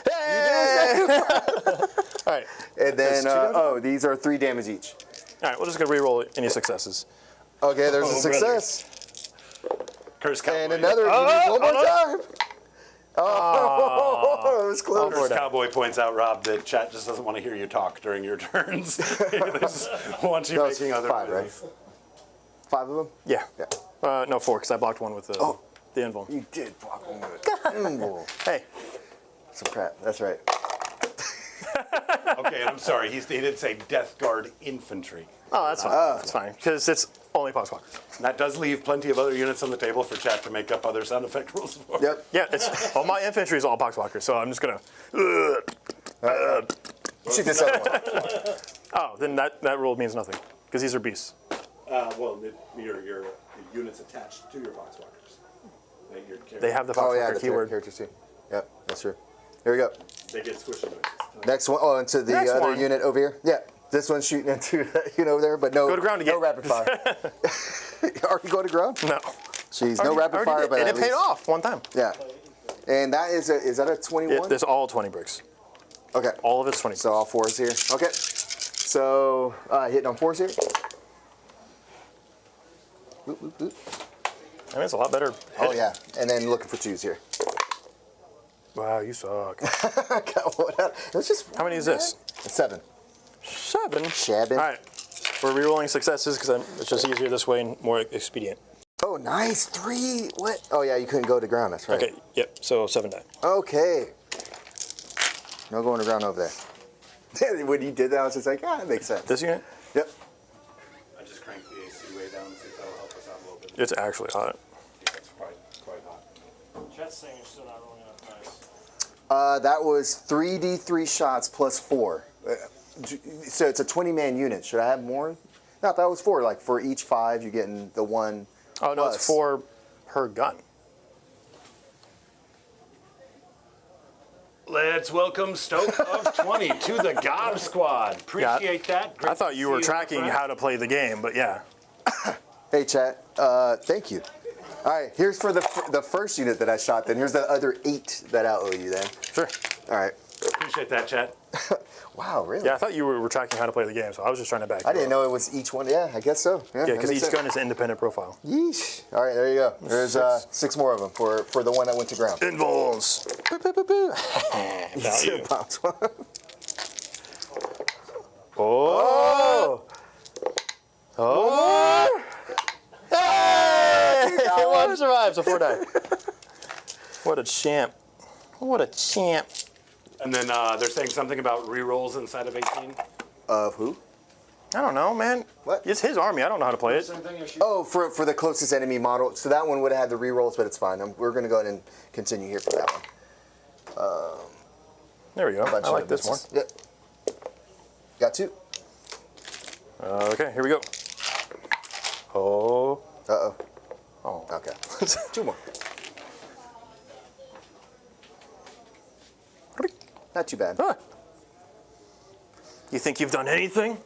Speaker 3: Hey! All right,
Speaker 2: And then,
Speaker 3: There's 2
Speaker 2: these are 3 damage each.
Speaker 3: all right. We're just gonna re-roll any successes.
Speaker 2: Okay, there's a
Speaker 3: Oh,
Speaker 2: success.
Speaker 1: Curse Cowboy.
Speaker 2: And another. One more time. Oh, it was close.
Speaker 1: Curse Cowboy points out, Rob, that chat just doesn't want to hear you talk during your turns. They just want you
Speaker 2: That was
Speaker 1: making other
Speaker 2: 5, right?
Speaker 1: noises.
Speaker 2: 5 of them?
Speaker 3: Yeah.
Speaker 2: Yeah.
Speaker 3: No, 4, because I blocked one with the invuln.
Speaker 2: You did block one with it.
Speaker 3: Hey,
Speaker 2: Some crap. That's right.
Speaker 1: Okay, I'm sorry. He did say Death Guard infantry.
Speaker 3: oh, that's fine. That's fine, because it's only Poxwalkers.
Speaker 1: And that does leave plenty of other units on the table for chat to make up other sound effect rules for.
Speaker 2: Yep.
Speaker 3: Yeah, it's all my infantry is all Poxwalkers, so I'm just gonna.
Speaker 2: Shoot this other one.
Speaker 3: Oh, then that rule means nothing, because these are beasts.
Speaker 1: Well, your units attached to your Poxwalkers.
Speaker 3: They have the
Speaker 2: Oh, yeah,
Speaker 3: Poxwalker
Speaker 2: the
Speaker 3: keyword.
Speaker 2: characters too. Yep, that's true. Here we go.
Speaker 1: They get squishy noises.
Speaker 2: Next one. Oh, into the
Speaker 3: Next
Speaker 2: other
Speaker 3: one.
Speaker 2: unit over here. Yeah, this one's shooting into that unit over there, but no.
Speaker 3: Go to ground again.
Speaker 2: No rapid fire. Are you going to ground?
Speaker 3: No.
Speaker 2: Jeez, no rapid fire, but
Speaker 3: and
Speaker 2: at
Speaker 3: it paid
Speaker 2: least-
Speaker 3: off one time.
Speaker 2: Yeah, and that is that a 21?
Speaker 3: There's all 20 bricks.
Speaker 2: Okay,
Speaker 3: All of it's 20.
Speaker 2: so all 4s here. Okay, so hitting on 4s here.
Speaker 3: I mean, it's a lot better.
Speaker 2: Oh yeah, and then looking for 2s here.
Speaker 3: Wow, you suck.
Speaker 2: Got one out. It's just
Speaker 3: How many is this?
Speaker 2: 7.
Speaker 3: 7.
Speaker 2: Shabbin.
Speaker 3: All right. We're rerolling successes because it's just easier this way and more expedient.
Speaker 2: Oh, nice. 3. What? Oh yeah, you couldn't go to ground. That's right.
Speaker 3: Okay. Yep. So 7 die.
Speaker 2: Okay. No going to ground over there. When you did that, I was just like, that makes sense.
Speaker 3: This unit?
Speaker 2: Yep.
Speaker 1: I just cranked the AC way down, see if that'll help us out a little bit.
Speaker 3: It's actually hot.
Speaker 1: It's quite hot.
Speaker 4: Chat's saying you're still not rolling enough dice.
Speaker 2: That was 3d3 shots plus 4. So it's a 20-man unit. Should I have more? No, that was 4. Like for each 5, you're getting the 1.
Speaker 3: Oh, no,
Speaker 2: plus.
Speaker 3: it's 4 per gun.
Speaker 1: Let's welcome Stoke of 20 to the Gob Squad. Appreciate that. Great
Speaker 3: I thought
Speaker 1: to
Speaker 3: you
Speaker 1: see
Speaker 3: were
Speaker 1: my
Speaker 3: tracking
Speaker 1: friend.
Speaker 3: how to play the game, but yeah.
Speaker 2: Hey, chat. Thank you. All right, here's for the first unit that I shot. Then here's the other 8 that I owe you. Then.
Speaker 3: Sure.
Speaker 2: All right.
Speaker 1: Appreciate that, Chat.
Speaker 2: Wow, really?
Speaker 3: Yeah, I thought you were tracking how to play the game, so I was just trying to back you
Speaker 2: I didn't
Speaker 3: up.
Speaker 2: know it was each one. Yeah, I guess so.
Speaker 3: Yeah,
Speaker 2: that
Speaker 3: because
Speaker 2: makes
Speaker 3: each
Speaker 2: sense.
Speaker 3: gun is an independent profile.
Speaker 2: Yeesh. All right, there you go. There's 6 more of them for the one that went to ground.
Speaker 3: Invulns. Value. Oh. Oh. Hey! One survives, so 4 die. What a champ. What a champ.
Speaker 1: And then they're saying something about rerolls inside of 18.
Speaker 2: Of who?
Speaker 3: I don't know, man.
Speaker 2: What?
Speaker 3: It's his army. I don't know how to play it.
Speaker 2: Oh, for the closest enemy model. So that one would have had the rerolls, but it's fine. We're going to go ahead and continue here for that one.
Speaker 3: There we go. I like this more.
Speaker 2: Yep. Got 2.
Speaker 3: Okay, here we go. Oh.
Speaker 2: Uh-oh.
Speaker 3: Oh.
Speaker 2: Okay. 2 more. Not too bad.
Speaker 3: Huh. You think you've done anything?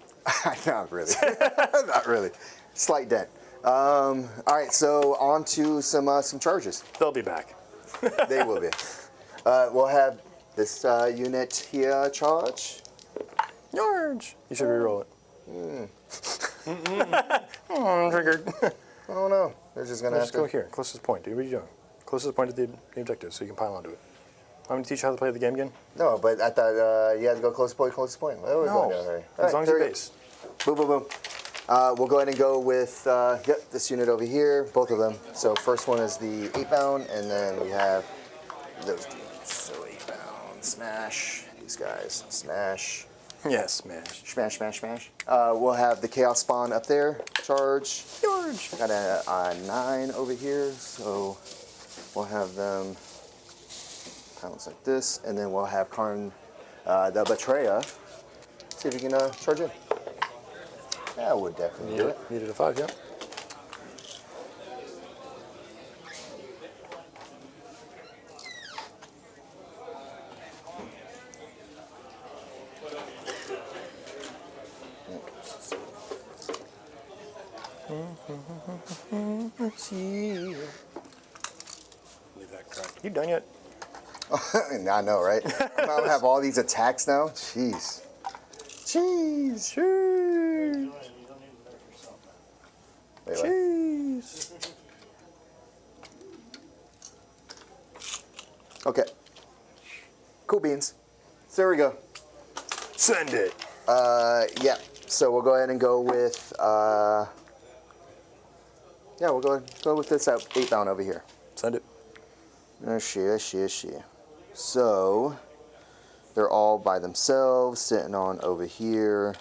Speaker 2: Not really. Not really. Slight dent. All right, so on to some charges.
Speaker 3: They'll be back.
Speaker 2: They will be. We'll have this unit here charge.
Speaker 3: George. You should reroll it. I'm triggered.
Speaker 2: I don't know. They're just gonna
Speaker 3: Just
Speaker 2: have
Speaker 3: go
Speaker 2: to.
Speaker 3: here. Closest point. Do what you're doing. Closest point to the objective, so you can pile onto it. I'm gonna teach you how to play the game again.
Speaker 2: No, but I thought you had to go closest point, closest point. What are we going down there?
Speaker 3: As long as you
Speaker 2: there we go.
Speaker 3: base.
Speaker 2: Boom, boom, boom. We'll go ahead and go with this unit over here, both of them. So first one is the 8-bound, and then we have those dudes. So 8-bound, smash these guys, smash,
Speaker 3: Yes, smash.
Speaker 2: smash, smash, smash. We'll have the chaos spawn up there, charge.
Speaker 3: George.
Speaker 2: Got a 9 over here, so we'll have them pounce like this, and then we'll have Khorne, the Betrayer. See if you can charge in. That would definitely do it.
Speaker 3: Needed a 5, yep.
Speaker 1: Leave that crack.
Speaker 3: You done yet?
Speaker 2: I know, right? I'm gonna have all these attacks now. Jeez. Jeez.
Speaker 3: Jeez.
Speaker 4: You don't need to nerf yourself, man.
Speaker 2: Wait, what?
Speaker 3: Jeez.
Speaker 2: Okay. Cool beans. So there we go.
Speaker 3: Send it.
Speaker 2: Yeah. So we'll go ahead and go with. Yeah, we'll go with this 8-bound over here.
Speaker 3: Send it.
Speaker 2: She. So they're all by themselves, sitting on over here.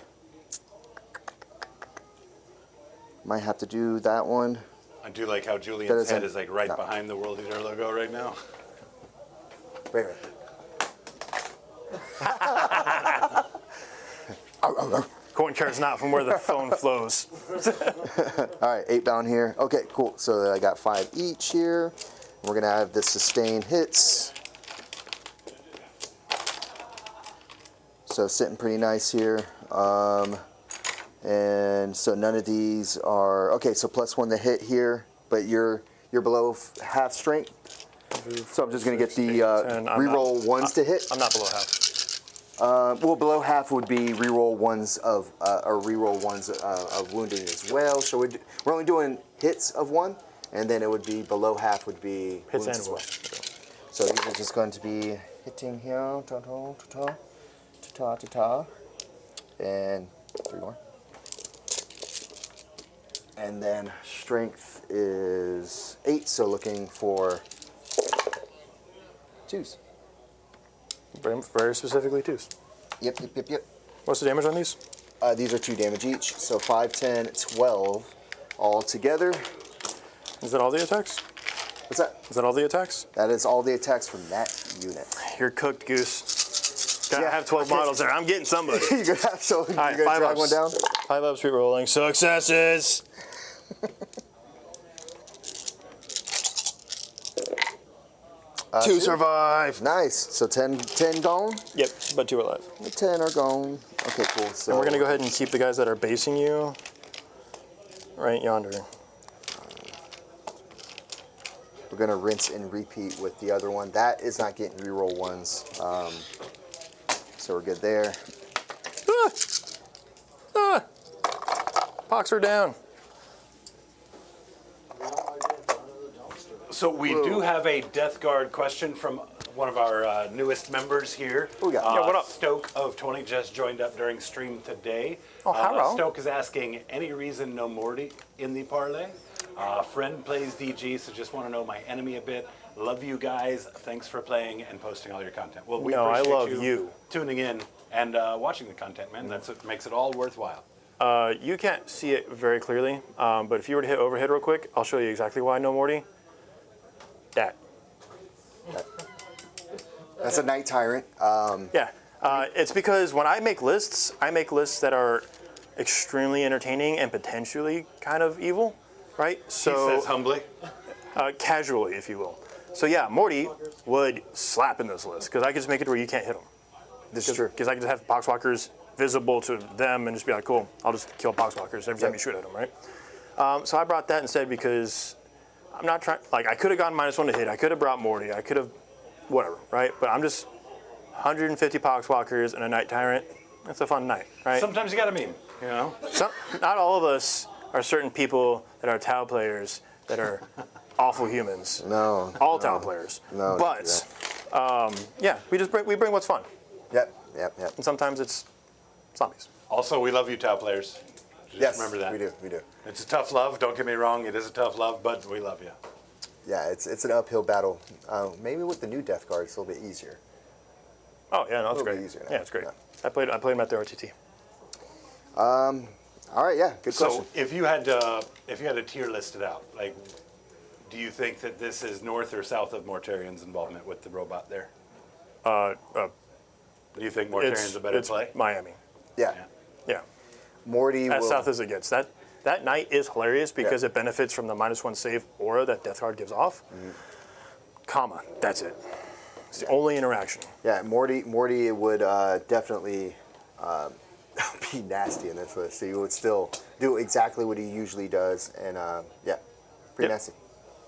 Speaker 2: Might have to do that one.
Speaker 1: I do like how
Speaker 2: That
Speaker 1: Julian's
Speaker 2: isn't-
Speaker 1: head is like right
Speaker 2: no.
Speaker 1: behind the World Eater logo right now.
Speaker 2: Wait.
Speaker 3: Khorne cares not from where the phone flows.
Speaker 2: All right, 8-bound here. Okay, cool. So I got 5 each here. We're gonna have the sustained hits. So sitting pretty nice here. And so none of these are okay. So +1 to hit here, but you're below half strength. So I'm just gonna get the
Speaker 3: 10. I'm
Speaker 2: reroll
Speaker 3: not-
Speaker 2: 1s to hit.
Speaker 3: I'm not below half.
Speaker 2: Well, below half would be reroll 1s of or reroll 1s of wounding as well. So we're only doing hits of 1, and then it would be below half would be
Speaker 3: Hits
Speaker 2: wounds
Speaker 3: and
Speaker 2: as well.
Speaker 3: wounds.
Speaker 2: So these are just going to be hitting here, ta-ta, and 3 more. And then strength is 8, so looking for 2s.
Speaker 3: Very, very specifically 2s.
Speaker 2: Yep.
Speaker 3: What's the damage on these?
Speaker 2: These are 2 damage each, so 5, 10, 12 all together.
Speaker 3: Is that all the attacks?
Speaker 2: What's that?
Speaker 3: Is that all the attacks?
Speaker 2: That is all the attacks from that unit.
Speaker 3: You're cooked, Goose. Gotta
Speaker 2: Yeah,
Speaker 3: have 12
Speaker 2: okay.
Speaker 3: models there. I'm getting somebody.
Speaker 2: You're gonna have so you're
Speaker 3: right,
Speaker 2: gonna
Speaker 3: 5
Speaker 2: drag
Speaker 3: ups.
Speaker 2: one down.
Speaker 3: 5 ups, re-rolling. Successes. 2 survive.
Speaker 2: Nice. So 10 gone.
Speaker 3: Yep, but 2 are alive.
Speaker 2: The 10 are gone. Okay, cool. So
Speaker 3: And we're gonna go ahead and keep the guys that are basing you right yonder.
Speaker 2: we're gonna rinse and repeat with the other one. That is not getting reroll ones. So we're good there.
Speaker 3: Pox are down.
Speaker 1: So we do have a Death Guard question from one of our newest members here.
Speaker 2: Who we got?
Speaker 3: Yeah, what up?
Speaker 1: Stoke of 20 just joined up during stream today.
Speaker 3: Oh, hello.
Speaker 1: Stoke is asking, any reason no Morty in the parlay? Friend plays DG, so just want to know my enemy a bit. Love you guys. Thanks for playing and posting all your content. Well, we
Speaker 3: No, I
Speaker 1: appreciate
Speaker 3: love you.
Speaker 1: tuning in and watching the content, man. That's what makes it all worthwhile.
Speaker 3: You can't see it very clearly, but if you were to hit overhead real quick, I'll show you exactly why no Morty. That.
Speaker 2: That's a Night Tyrant.
Speaker 3: Yeah. It's because when I make lists that are extremely entertaining and potentially kind of evil, right?
Speaker 1: He
Speaker 3: So
Speaker 1: says humbly.
Speaker 3: casually, if you will. So yeah, Morty would slap in this list because I could just make it where you can't hit them.
Speaker 2: This is true.
Speaker 3: Because I could just have Poxwalkers visible to them and just be like, cool, I'll just kill Poxwalkers every time you shoot at them, right? So I brought that instead because I'm not trying, like I could have gone -1 to hit, I could have brought Morty, I could have, whatever, right? But I'm just 150 Poxwalkers and a Night Tyrant. It's a fun night, right?
Speaker 1: Sometimes you got to meme, you know?
Speaker 3: Not all of us are certain people that are Tau players that are awful humans.
Speaker 2: No.
Speaker 3: All Tau players.
Speaker 2: No,
Speaker 3: But, yeah, we bring what's fun.
Speaker 2: Yep.
Speaker 3: And sometimes it's zombies.
Speaker 1: Also, we love you, Tau players. Just
Speaker 2: Yes,
Speaker 1: remember that.
Speaker 2: we do.
Speaker 1: It's a tough love. Don't get me wrong. It is a tough love, but we love you.
Speaker 2: Yeah, it's an uphill battle. Maybe with the new Death Guard, it's a little bit easier.
Speaker 3: Oh yeah, no, it's
Speaker 2: A little
Speaker 3: great.
Speaker 2: bit easier now.
Speaker 3: Yeah, it's great.
Speaker 2: Yeah.
Speaker 3: I played them at the RTT.
Speaker 2: All right, yeah, good question.
Speaker 1: So if you had to tier list it out, like, do you think that this is north or south of Mortarian's involvement with the robot there? Do you think Mortarian's a better
Speaker 3: it's
Speaker 1: play?
Speaker 3: Miami.
Speaker 2: Yeah,
Speaker 3: Yeah,
Speaker 2: Morty
Speaker 3: as
Speaker 2: will.
Speaker 3: south as it gets. That night is hilarious because it benefits from the -1 save aura that Death Guard gives off. Comma, that's it. It's the only interaction.
Speaker 2: Yeah, Morty would definitely be nasty in this list. So you would still do exactly what he usually does, and yeah, pretty
Speaker 3: Yep.
Speaker 2: nasty.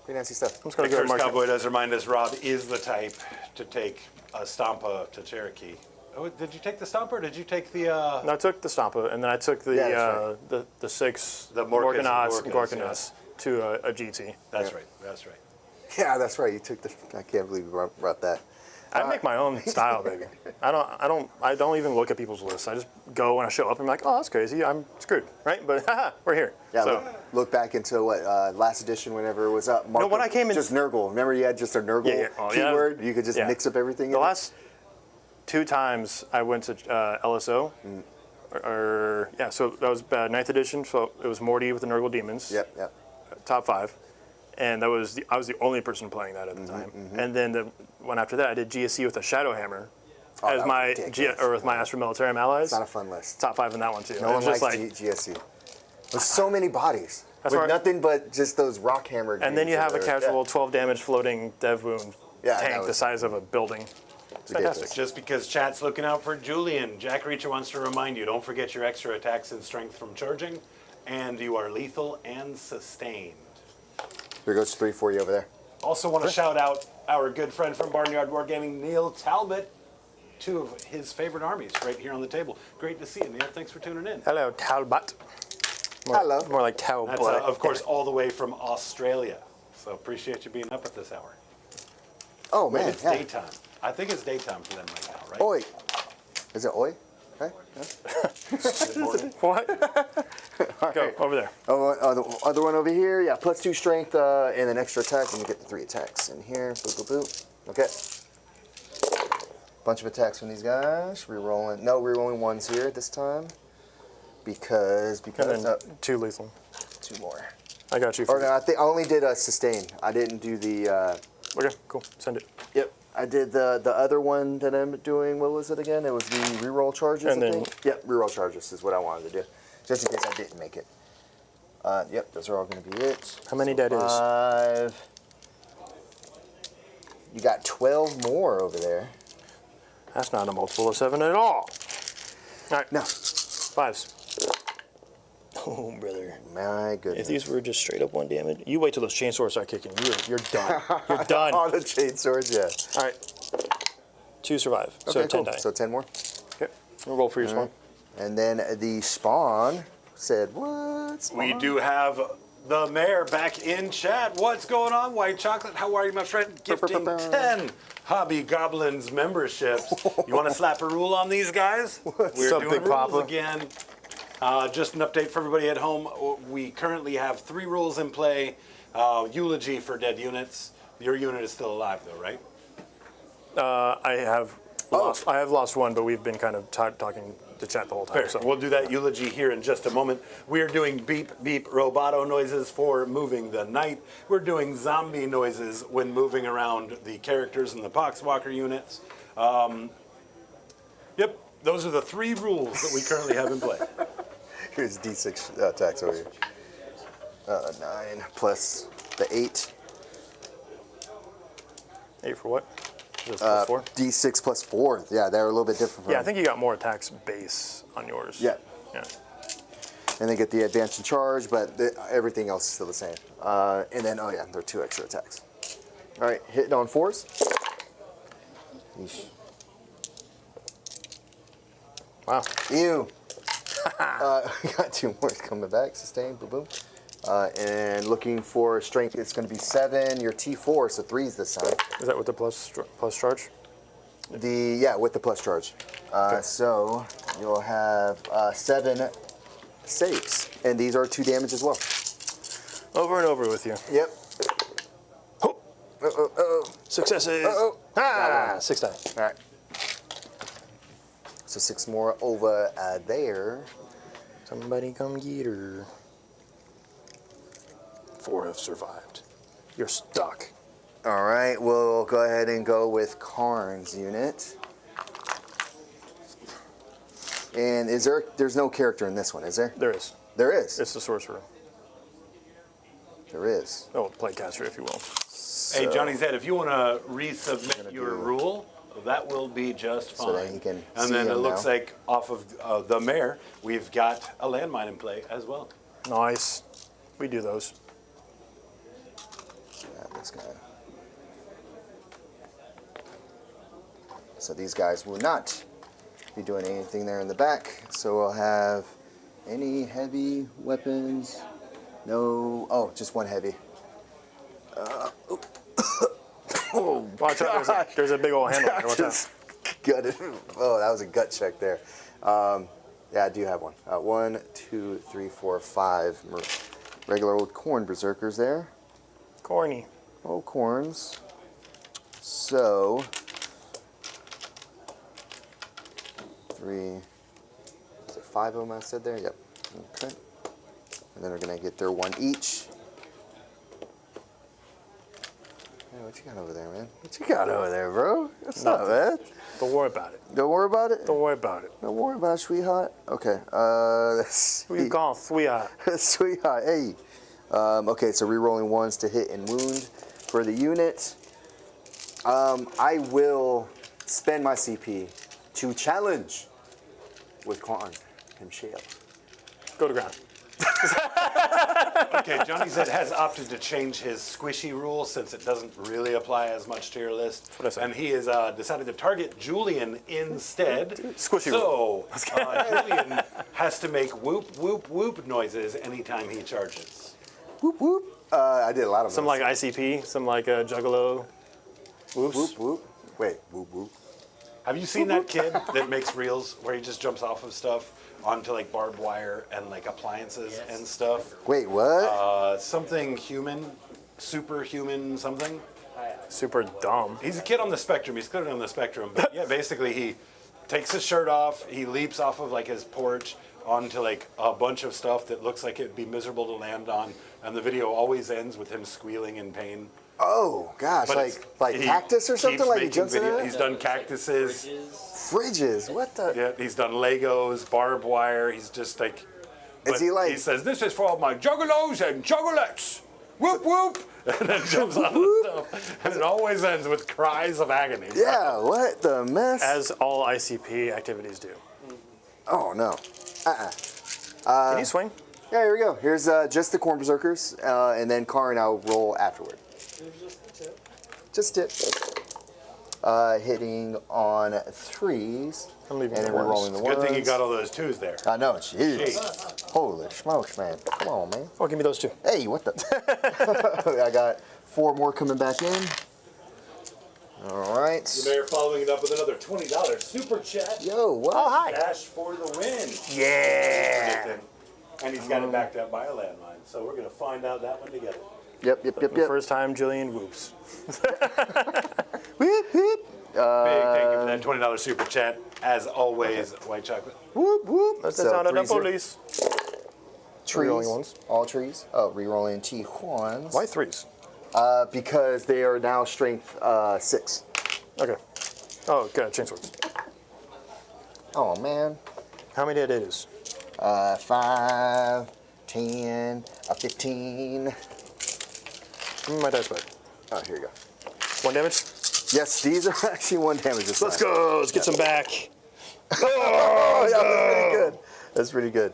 Speaker 2: Pretty nasty stuff.
Speaker 3: I'm just gonna
Speaker 1: The
Speaker 3: go
Speaker 1: Curse
Speaker 3: mark
Speaker 1: Cowboy does remind us Rob is the type to take a Stompa to Cherokee. Oh, did you take the Stompa or did you take the...
Speaker 3: No, I took the Stampa, and then I took the
Speaker 2: Yeah, that's
Speaker 3: the 6
Speaker 1: The Morkas and
Speaker 3: Morganauts and
Speaker 1: Gorkas,
Speaker 3: Gorkanas to a GT.
Speaker 1: That's right. That's right.
Speaker 2: Yeah, that's right. You took the. I can't believe you brought that.
Speaker 3: I make my own style, baby. I don't even look at people's lists. I just go when I show up and I'm like, oh, that's crazy. I'm screwed, right? But haha, we're here.
Speaker 2: Yeah,
Speaker 3: So,
Speaker 2: look back into what last edition, whenever it was up.
Speaker 3: when I came in-
Speaker 2: just Nurgle. Remember, you had just a Nurgle
Speaker 3: Yeah. Oh, yeah.
Speaker 2: keyword. You could just
Speaker 3: Yeah.
Speaker 2: mix up everything.
Speaker 3: the
Speaker 2: in it.
Speaker 3: last 2 times I went to LSO, yeah, so that was 9th edition. So it was Morty with the Nurgle Demons,
Speaker 2: Yep.
Speaker 3: top 5. And I was the only person playing that at the time. And then the one after that, I did GSC with a Shadow Hammer
Speaker 2: Oh,
Speaker 3: as
Speaker 2: that
Speaker 3: my
Speaker 2: was ridiculous.
Speaker 3: with my Astro Militarium allies.
Speaker 2: It's not a fun list.
Speaker 3: Top 5 in that one too.
Speaker 2: No
Speaker 3: It
Speaker 2: one
Speaker 3: was just
Speaker 2: likes
Speaker 3: like,
Speaker 2: GSC. There's so many bodies.
Speaker 3: That's
Speaker 2: with
Speaker 3: right.
Speaker 2: nothing but just those rock hammer.
Speaker 3: and then
Speaker 2: dudes
Speaker 3: you
Speaker 2: in
Speaker 3: have a
Speaker 2: there.
Speaker 3: casual 12 damage floating dev wound
Speaker 2: Yeah, that
Speaker 3: tank the
Speaker 2: was-
Speaker 3: size of a building. It's fantastic.
Speaker 1: Just because chat's looking out for Julian, Jack Reacher wants to remind you, don't forget your extra attacks and strength from charging, and you are lethal and sustained.
Speaker 2: Here goes 3 for you over there.
Speaker 1: Also want to shout out our good friend from Barnyard Wargaming, Neil Talbot, 2 of his favorite armies right here on the table. Great to see you, Neil. Thanks for tuning in.
Speaker 3: Hello, Talbot.
Speaker 2: Hello.
Speaker 3: More like Talbot.
Speaker 1: That's, of course, all the way from Australia. So appreciate you being up at this hour.
Speaker 2: Oh man,
Speaker 1: It's
Speaker 2: yeah.
Speaker 1: daytime. I think it's daytime for them right now, right?
Speaker 2: Oi. Is it oi? Okay. Yeah.
Speaker 1: Good morning.
Speaker 3: What? Go over there.
Speaker 2: Oh, the other one over here. Yeah, +2 strength and an extra attack, and you get the 3 attacks in here. Boop, boop, boop. Okay. Bunch of attacks from these guys. Rerolling. No, rerolling ones here this time. Because
Speaker 3: And then 2 lethal.
Speaker 2: 2 more.
Speaker 3: I got you.
Speaker 2: Or no, I think I only did a sustain. I didn't do the.
Speaker 3: Okay, cool. Send it.
Speaker 2: Yep. I did the other one that I'm doing. What was it again? It was the reroll charges.
Speaker 3: And
Speaker 2: I
Speaker 3: then-
Speaker 2: think. Yep, reroll charges is what I wanted to do, just in case I didn't make it. Yep, those are all going to be it.
Speaker 3: How many that is?
Speaker 2: 5. You got 12 more over there.
Speaker 3: That's not a multiple of 7 at all. All right.
Speaker 2: No.
Speaker 3: 5s. Oh, brother.
Speaker 2: My goodness.
Speaker 3: If these were just straight up 1 damage, you wait till those chainsaws start kicking. You're done. You're done.
Speaker 2: All
Speaker 3: All
Speaker 2: the chain swords, yeah.
Speaker 3: right. 2 survive. So
Speaker 2: Okay,
Speaker 3: 10
Speaker 2: cool.
Speaker 3: die.
Speaker 2: So 10 more.
Speaker 3: Okay. We'll roll for your spawn.
Speaker 2: And then the spawn said, what? Spawn?
Speaker 1: We do have the mayor back in chat. What's going on, White Chocolate? How are you, my friend? Gifting 10 Hobby Goblins memberships. You want to slap a rule on these guys? We're
Speaker 3: up,
Speaker 1: doing
Speaker 3: Big
Speaker 1: rules
Speaker 3: Papa?
Speaker 1: again. Just an update for everybody at home. We currently have 3 rules in play. Eulogy for dead units. Your unit is still alive, though, right?
Speaker 3: I have lost 1, but we've been kind of talking to chat the whole time.
Speaker 1: Fair.
Speaker 3: So.
Speaker 1: We'll do that eulogy here in just a moment. We are doing beep, beep, roboto noises for moving the knight. We're doing zombie noises when moving around the characters in the Poxwalker units. Yep, those are the 3 rules that we currently have in play.
Speaker 2: Here's D6 attacks over here. 9 plus the 8.
Speaker 3: 8 for what? Just plus 4?
Speaker 2: D6 plus 4. Yeah, they're a little bit different from.
Speaker 3: Yeah, I think you got more attacks base on yours.
Speaker 2: Yeah.
Speaker 3: Yeah.
Speaker 2: And they get the advance and charge, but everything else is still the same. And then, oh yeah, there are 2 extra attacks. All right, hitting on 4s. Yeesh.
Speaker 3: Wow.
Speaker 2: Ew. Got 2 more coming back. Sustain, boom, boom. And looking for strength, it's going to be 7. Your T4, so 3s this time.
Speaker 3: Is that with the plus charge?
Speaker 2: Yeah, with the plus charge. So you'll have 7 saves, and these are 2 damage as well.
Speaker 3: Over and over with you.
Speaker 2: Yep.
Speaker 3: Successes.
Speaker 2: Uh-oh.
Speaker 3: 6 die.
Speaker 2: All right. So 6 more over there.
Speaker 3: Somebody come get her. 4 have survived. You're stuck.
Speaker 2: All right, we'll go ahead and go with Khorne's unit. And there's no character in this one, is there?
Speaker 3: There is.
Speaker 2: There is.
Speaker 3: It's the sorcerer.
Speaker 2: There is.
Speaker 3: Oh, playcaster, if you will.
Speaker 1: Hey, Johnny Zed, if you want to resubmit your rule, that will be just fine.
Speaker 2: So that he can
Speaker 1: and
Speaker 2: see
Speaker 1: then it
Speaker 2: him
Speaker 1: looks
Speaker 2: now.
Speaker 1: like off of the mayor, we've got a landmine in play as well.
Speaker 3: Nice. We do those.
Speaker 2: This guy. So these guys will not be doing anything there in the back. So we'll have any heavy weapons. No. Oh, just 1 heavy.
Speaker 3: Watch out, there's a big old handle there. Watch out.
Speaker 2: Just gutted. Oh, that was a gut check there. Yeah, I do have one. 1, 2, 3, 4, 5 regular old Khorne berserkers there.
Speaker 3: Corny.
Speaker 2: Oh, Khornes. So 3. Is it 5 of them I said there? Yep. Okay. And then they're gonna get their 1 each. Hey, what you got over there, man? What you got over there, bro? What's up, man?
Speaker 3: Don't worry about it.
Speaker 2: Don't worry about it.
Speaker 3: Don't worry about it.
Speaker 2: Don't worry about it, sweetheart. Okay. Let's
Speaker 3: Who you
Speaker 2: see.
Speaker 3: call sweetheart?
Speaker 2: Sweetheart. Hey. Okay, so re-rolling 1s to hit and wound for the unit. I will spend my CP to challenge with Khorne himself.
Speaker 3: Go to ground.
Speaker 1: Okay, Johnny Zed has opted to change his squishy rule since it doesn't really apply as much to your list.
Speaker 3: What'd I say?
Speaker 1: And he has decided to target Julian instead.
Speaker 3: Squishy
Speaker 1: So, Julian has to make whoop, whoop, whoop noises anytime he charges.
Speaker 2: Whoop whoop. I did a lot of
Speaker 3: Some
Speaker 2: those.
Speaker 3: like ICP, some like Juggalo. Whoops.
Speaker 2: Whoop whoop. Wait, whoop whoop.
Speaker 1: Have you seen that kid that makes reels where he just jumps off of stuff onto like barbed wire and like appliances and stuff?
Speaker 2: Wait, what?
Speaker 1: Something human, superhuman something.
Speaker 3: Super dumb.
Speaker 1: He's a kid on the spectrum. He's clearly on the spectrum. But yeah, basically he takes his shirt off. He leaps off of like his porch onto like a bunch of stuff that looks like it'd be miserable to land on. And the video always ends with him squealing in pain.
Speaker 2: Oh gosh,
Speaker 1: But it's-
Speaker 2: like
Speaker 1: he
Speaker 2: cactus or something?
Speaker 1: keeps
Speaker 2: Like he
Speaker 1: making
Speaker 2: jumps in
Speaker 1: video-
Speaker 2: it?
Speaker 1: He's done cactuses.
Speaker 2: Fridges. What the?
Speaker 1: Yeah, he's done Legos, barbed wire. He's just like.
Speaker 2: Is he like?
Speaker 1: He says, "This is for all my juggalos and juggalettes." Whoop whoop, and then jumps on the stuff, and it always ends with cries of agony.
Speaker 2: Yeah. What the mess?
Speaker 3: As all ICP activities do.
Speaker 2: Oh no.
Speaker 3: Can you swing?
Speaker 2: Yeah, here we go. Here's just the Khorne Berserkers, and then Khorne I'll roll afterward. Just tip. Hitting on 3s.
Speaker 3: I'm leaving
Speaker 2: And then
Speaker 3: the
Speaker 2: we're
Speaker 3: ones.
Speaker 2: rolling the
Speaker 1: Good thing you
Speaker 2: ones.
Speaker 1: got all those twos there.
Speaker 2: I know, jeez. Holy smokes, man. Come on, man.
Speaker 3: Oh, give me those two.
Speaker 2: Hey, what the? I got 4 more coming back in. All right.
Speaker 1: Mayor following it up with another $20 super chat.
Speaker 2: Yo, what?
Speaker 3: Oh, hi.
Speaker 1: Dash for the win.
Speaker 3: Yeah.
Speaker 1: And he's got it backed up by a landmine. So we're going to find out that one together.
Speaker 2: Yep.
Speaker 3: The first time Jillian whoops.
Speaker 2: Whoop, whoop.
Speaker 1: Big thank you for that $20 super chat. As always, white chocolate.
Speaker 2: Whoop, whoop.
Speaker 3: That's
Speaker 2: So,
Speaker 3: the sound of the
Speaker 2: 3-0.
Speaker 3: police.
Speaker 2: Trees.
Speaker 3: Rerolling ones.
Speaker 2: All trees. Oh, rerolling T1s.
Speaker 3: Why threes?
Speaker 2: Because they are now strength 6.
Speaker 3: Okay. Oh, good. Chain swords.
Speaker 2: Oh, man.
Speaker 3: How many did it is?
Speaker 2: 5, 10, 15.
Speaker 3: Give me my dice back.
Speaker 2: Oh, here you go.
Speaker 3: 1 damage.
Speaker 2: Yes, these are actually 1 damage this
Speaker 3: Let's
Speaker 2: time.
Speaker 3: go. Let's get some back.
Speaker 2: Oh, yeah, that's pretty good. That's pretty good.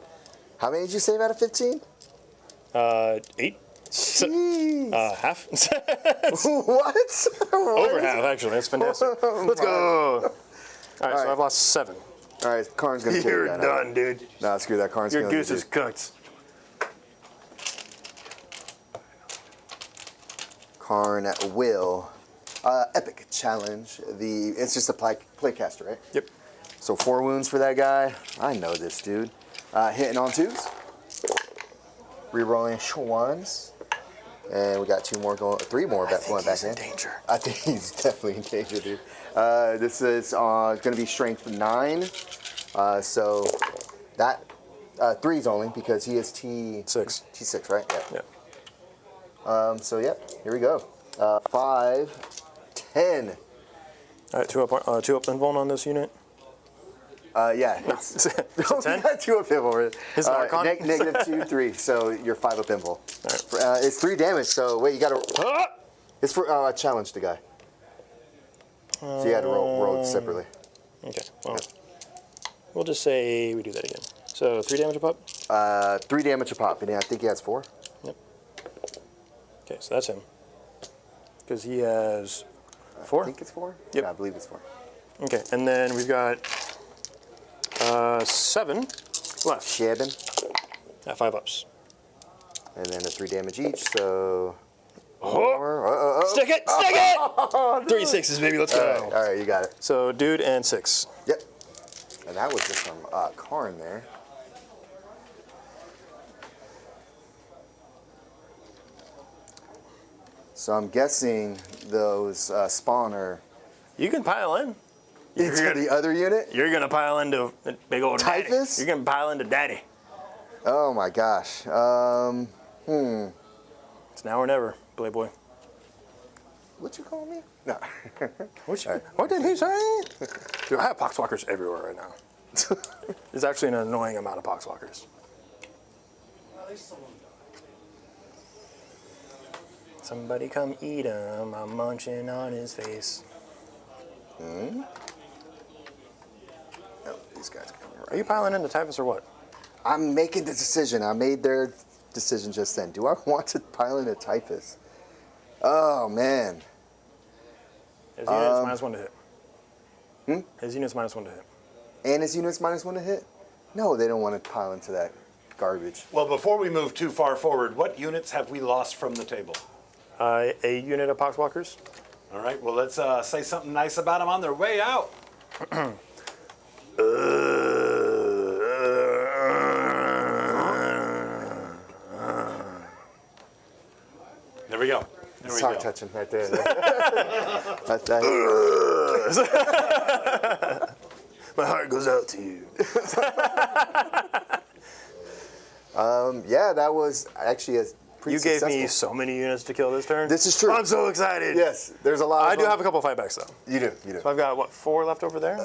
Speaker 2: How many did you save out of 15?
Speaker 3: 8.
Speaker 2: Jeez.
Speaker 3: Half.
Speaker 2: What?
Speaker 3: Over half, actually. That's fantastic. Let's go. All right, so
Speaker 2: right.
Speaker 3: I've lost 7.
Speaker 2: All right, Khorne's going to kill
Speaker 3: You're
Speaker 2: you. guy now.
Speaker 3: done, dude.
Speaker 2: No, screw that. Khorne's
Speaker 3: Your
Speaker 2: killing
Speaker 3: goose
Speaker 2: you,
Speaker 3: is
Speaker 2: dude.
Speaker 3: cooked.
Speaker 2: Khorne will. Epic challenge. It's just a playcaster, right?
Speaker 3: Yep.
Speaker 2: So 4 wounds for that guy. I know this dude. Hitting on 2s. Rerolling 1s. And we got 3 more going back in.
Speaker 3: Danger.
Speaker 2: I think he's definitely in danger, dude. This is going to be strength 9. So that 3's only because he is T6. T6, right? Yeah.
Speaker 3: Yeah.
Speaker 2: So yeah, here we go. 5, 10.
Speaker 3: All right, 2 up invuln on this unit.
Speaker 2: Yeah.
Speaker 3: Is it
Speaker 2: We
Speaker 3: 10?
Speaker 2: got 2 up invul.
Speaker 3: His Archon?
Speaker 2: Negative 2, 3. So you're 5 up invul.
Speaker 3: All
Speaker 2: It's 3 damage. So wait, you got to.
Speaker 3: Ah!
Speaker 2: It's for challenge the guy. So you had to roll separately.
Speaker 3: Okay, well, we'll just say we do that again. So 3 damage a pop?
Speaker 2: 3 damage a pop, and I think he has 4.
Speaker 3: Yep. Okay, so that's him. Because he has 4?
Speaker 2: I think it's 4.
Speaker 3: Yep.
Speaker 2: Yeah, I believe it's 4.
Speaker 3: Okay, and then we've got 7 left
Speaker 2: Shabin,
Speaker 3: at 5 ups.
Speaker 2: and then the 3 damage each. So.
Speaker 3: Oh. Stick it! Stick it! 3 6s, baby. Let's go.
Speaker 2: All right, you got it.
Speaker 3: So dude and 6.
Speaker 2: Yep. And that was just from Khorne there. So I'm guessing those spawner
Speaker 3: You can pile in.
Speaker 2: into the other unit.
Speaker 3: You're gonna pile into big old daddy.
Speaker 2: Typhus?
Speaker 3: You're gonna pile into daddy.
Speaker 2: Oh my gosh.
Speaker 3: It's now or never, Playboy.
Speaker 2: What you call me? No.
Speaker 3: What did he say? Dude, I have poxwalkers everywhere right now. There's actually an annoying amount of poxwalkers.
Speaker 4: At least someone died.
Speaker 3: Somebody come eat him. I'm munching on his face.
Speaker 2: Oh, these guys coming
Speaker 3: Are
Speaker 2: right.
Speaker 3: you piling into Typhus or what?
Speaker 2: I'm making the decision. I made their decision just then. Do I want to pile in a Typhus? Oh man.
Speaker 3: His unit's -1 to hit. His unit's -1 to hit.
Speaker 2: And his unit's -1 to hit? No, they don't want to pile into that garbage.
Speaker 1: Well, before we move too far forward, what units have we lost from the table?
Speaker 3: A unit of poxwalkers.
Speaker 1: All right, well, let's say something nice about them on their way out. There we go. There we
Speaker 2: Sock
Speaker 1: go.
Speaker 2: touching right there. That-
Speaker 3: My heart goes out to you.
Speaker 2: yeah, that was actually a pretty
Speaker 3: You gave
Speaker 2: successful.
Speaker 3: me so many units to kill this turn.
Speaker 2: This is true.
Speaker 3: I'm so excited.
Speaker 2: Yes, there's a lot.
Speaker 3: I
Speaker 2: of
Speaker 3: do
Speaker 2: them.
Speaker 3: have a couple of fightbacks though.
Speaker 2: You do.
Speaker 3: So I've got what, 4 left over there?